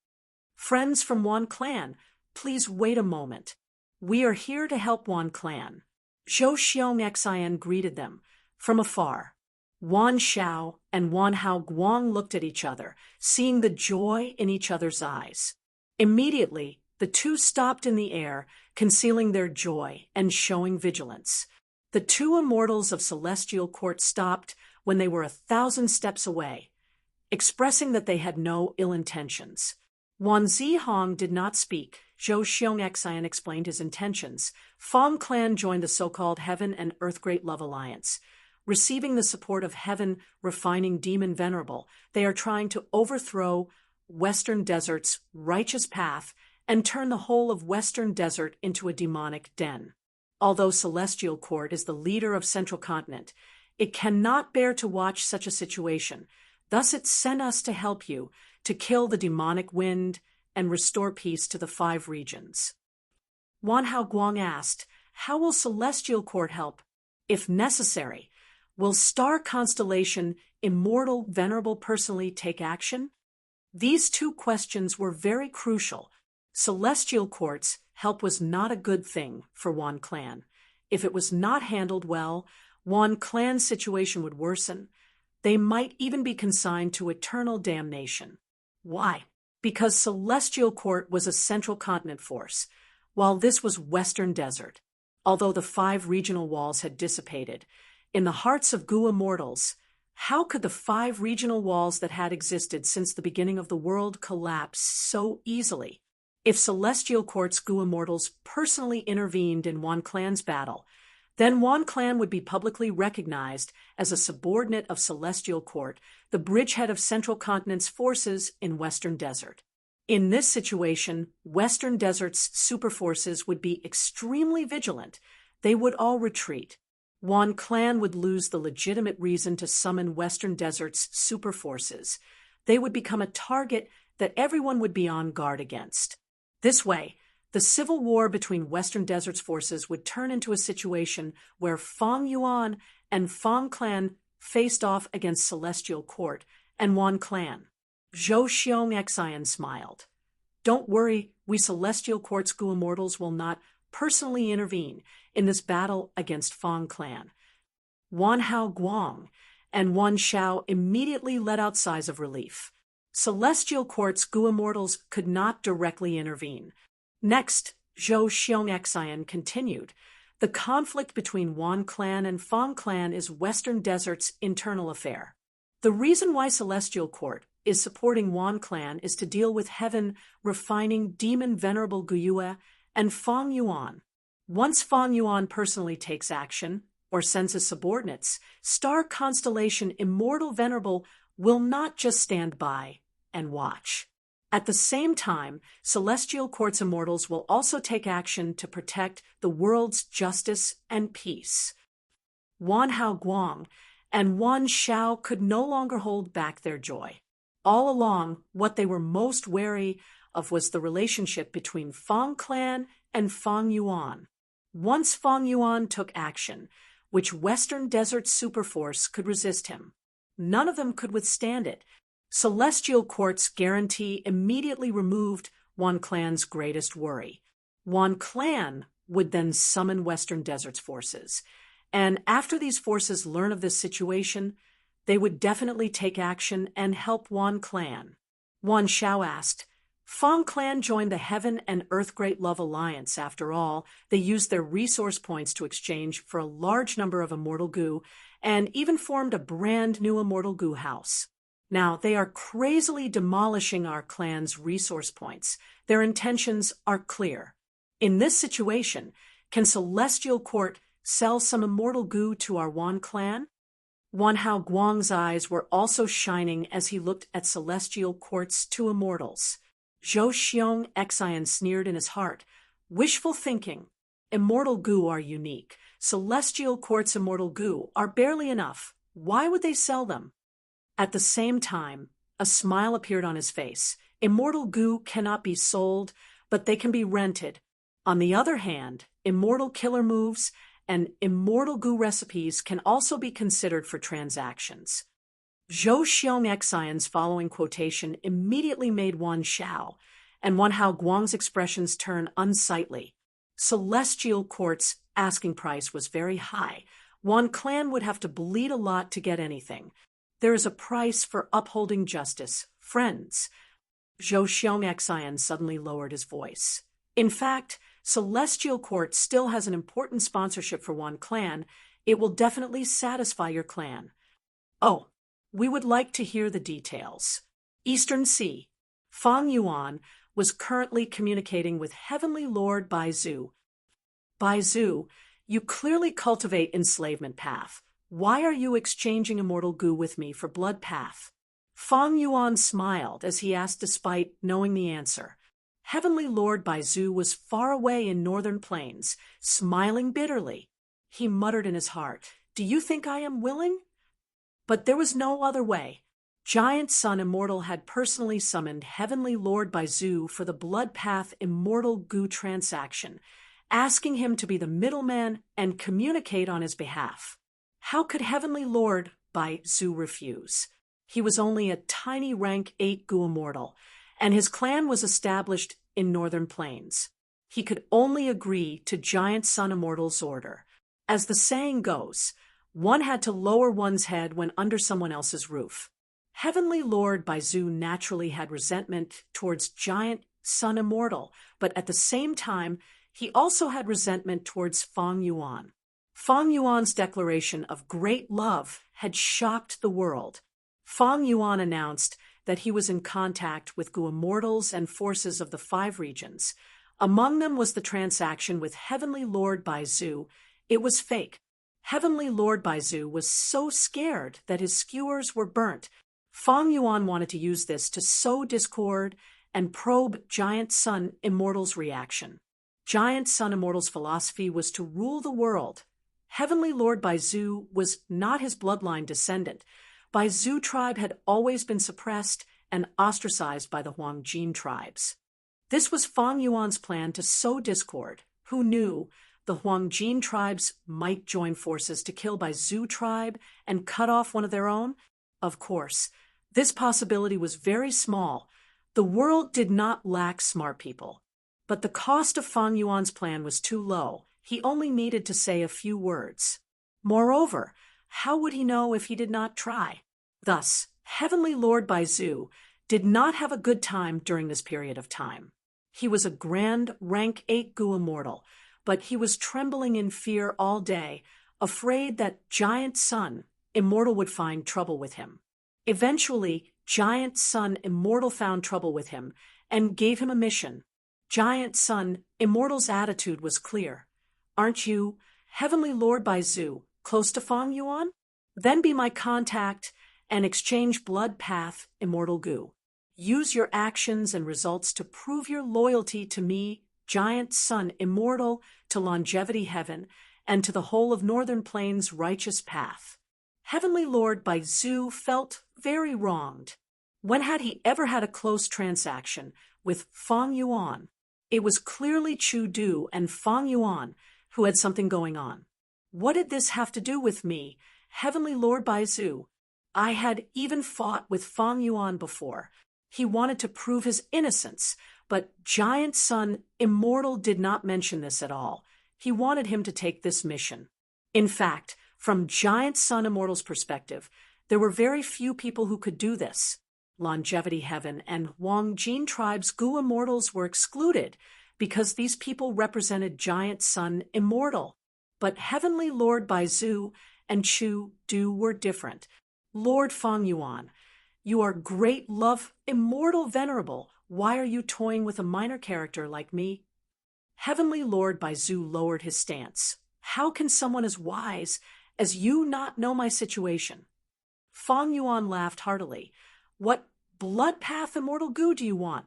Friends from Wan clan, please wait a moment. We are here to help Wan clan. Zhou Xiong Xian greeted them from afar. Wan Shao and Wanhao Guang looked at each other, seeing the joy in each other's eyes. Immediately, the two stopped in the air, concealing their joy and showing vigilance. The two immortals of Celestial Court stopped when they were 1,000 steps away, expressing that they had no ill intentions. Wan Zihong did not speak. Zhou Xiong Xian explained his intentions. Fong clan joined the so-called Heaven and Earth Great Love Alliance. Receiving the support of Heaven Refining Demon Venerable, they are trying to overthrow Western Desert's righteous path and turn the whole of Western Desert into a demonic den. Although Celestial Court is the leader of Central Continent, it cannot bear to watch such a situation. Thus it sent us to help you, to kill the demonic wind and restore peace to the 5 regions. Wanhao Guang asked, how will Celestial Court help? If necessary, will Star Constellation Immortal Venerable personally take action? These two questions were very crucial. Celestial Court's help was not a good thing for Wan clan. If it was not handled well, Wan clan's situation would worsen. They might even be consigned to eternal damnation. Why? Because Celestial Court was a Central Continent force, while this was Western Desert. Although the 5 regional walls had dissipated, in the hearts of Gu immortals, how could the 5 regional walls that had existed since the beginning of the world collapse so easily? If Celestial Court's Gu immortals personally intervened in Wan clan's battle, then Wan clan would be publicly recognized as a subordinate of Celestial Court, the bridgehead of Central Continent's forces in Western Desert. In this situation, Western Desert's superforces would be extremely vigilant. They would all retreat. Wan clan would lose the legitimate reason to summon Western Desert's superforces. They would become a target that everyone would be on guard against. This way, the civil war between Western Desert's forces would turn into a situation where Fong Yuan and Fong clan faced off against Celestial Court and Wan clan. Zhou Xiong Xian smiled. Don't worry, we Celestial Court's Gu immortals will not personally intervene in this battle against Fong clan. Wanhao Guang and Wan Shao immediately let out sighs of relief. Celestial Court's Gu immortals could not directly intervene. Next, Zhou Xiong Xian continued. The conflict between Wan clan and Fong clan is Western Desert's internal affair. The reason why Celestial Court is supporting Wan clan is to deal with Heaven Refining Demon Venerable Guyue and Fong Yuan. Once Fong Yuan personally takes action or sends his subordinates, Star Constellation Immortal Venerable will not just stand by and watch. At the same time, celestial court's immortals will also take action to protect the world's justice and peace. Wan Hao Guang and Wan Xiao could no longer hold back their joy. All along, what they were most wary of was the relationship between Fang Clan and Fang Yuan. Once Fang Yuan took action, which Western Desert superforce could resist him? None of them could withstand it. Celestial Court's guarantee immediately removed Wan Clan's greatest worry. Wan Clan would then summon Western Desert's forces, and after these forces learn of this situation, they would definitely take action and help Wan Clan. Wan Xiao asked, Fang Clan joined the Heaven and Earth Great Love Alliance. After all, they used their resource points to exchange for a large number of immortal goo and even formed a brand new immortal goo house. Now, they are crazily demolishing our clan's resource points. Their intentions are clear. In this situation, can Celestial Court sell some immortal goo to our Wan Clan? Wan Hao Guang's eyes were also shining as he looked at Celestial Court's two immortals. Zhou Xiong Xian sneered in his heart. Wishful thinking. Immortal goo are unique. Celestial Court's immortal goo are barely enough. Why would they sell them? At the same time, a smile appeared on his face. Immortal goo cannot be sold, but they can be rented. On the other hand, immortal killer moves and immortal goo recipes can also be considered for transactions. Zhou Xiong Xian's following quotation immediately made Wan Xiao and Wan Hao Guang's expressions turn unsightly. Celestial Court's asking price was very high. Wan Clan would have to bleed a lot to get anything. There is a price for upholding justice, friends. Zhou Xiong Xian suddenly lowered his voice. In fact, Celestial Court still has an important sponsorship for Wan Clan. It will definitely satisfy your clan. Oh, we would like to hear the details. Eastern Sea. Fang Yuan was currently communicating with Heavenly Lord Baizu. Baizu, you clearly cultivate enslavement path. Why are you exchanging immortal goo with me for blood path? Fang Yuan smiled as he asked despite knowing the answer. Heavenly Lord Baizu was far away in northern plains, smiling bitterly. He muttered in his heart, Do you think I am willing? But there was no other way. Giant Sun Immortal had personally summoned Heavenly Lord Baizu for the blood path immortal goo transaction, asking him to be the middleman and communicate on his behalf. How could Heavenly Lord Baizu refuse? He was only a tiny rank 8 goo immortal, and his clan was established in northern plains. He could only agree to Giant Sun Immortal's order. As the saying goes, one had to lower one's head when under someone else's roof. Heavenly Lord Baizu naturally had resentment towards Giant Sun Immortal, but at the same time, he also had resentment towards Fang Yuan. Fang Yuan's declaration of great love had shocked the world. Fang Yuan announced that he was in contact with goo immortals and forces of the 5 regions. Among them was the transaction with Heavenly Lord Baizu. It was fake. Heavenly Lord Baizu was so scared that his skewers were burnt. Fang Yuan wanted to use this to sow discord and probe Giant Sun Immortal's reaction. Giant Sun Immortal's philosophy was to rule the world. Heavenly Lord Baizu was not his bloodline descendant. Baizu tribe had always been suppressed and ostracized by the Huangjin tribes. This was Fang Yuan's plan to sow discord. Who knew the Huangjin tribes might join forces to kill Baizu tribe and cut off one of their own? Of course, this possibility was very small. The world did not lack smart people. But the cost of Fang Yuan's plan was too low. He only needed to say a few words. Moreover, how would he know if he did not try? Thus, Heavenly Lord Baizu did not have a good time during this period of time. He was a grand rank 8 goo immortal, but he was trembling in fear all day, afraid that Giant Sun Immortal would find trouble with him. Eventually, Giant Sun Immortal found trouble with him and gave him a mission. Giant Sun Immortal's attitude was clear. Aren't you, Heavenly Lord Baizu, close to Fang Yuan? Then be my contact and exchange blood path immortal goo. Use your actions and results to prove your loyalty to me, Giant Sun Immortal, to Longevity Heaven, and to the whole of Northern Plains' righteous path. Heavenly Lord Baizu felt very wronged. When had he ever had a close transaction with Feng Yuan? It was clearly Chu Du and Feng Yuan who had something going on. What did this have to do with me, Heavenly Lord Baizu? I had even fought with Feng Yuan before. He wanted to prove his innocence, but Giant Sun Immortal did not mention this at all. He wanted him to take this mission. In fact, from Giant Sun Immortal's perspective, there were very few people who could do this. Longevity Heaven and Wang Jin tribe's Gu Immortals were excluded because these people represented Giant Sun Immortal. But Heavenly Lord Baizu and Chu Du were different. Lord Feng Yuan, you are great love, immortal venerable. Why are you toying with a minor character like me? Heavenly Lord Baizu lowered his stance. How can someone as wise as you not know my situation? Feng Yuan laughed heartily. What blood path immortal Gu do you want?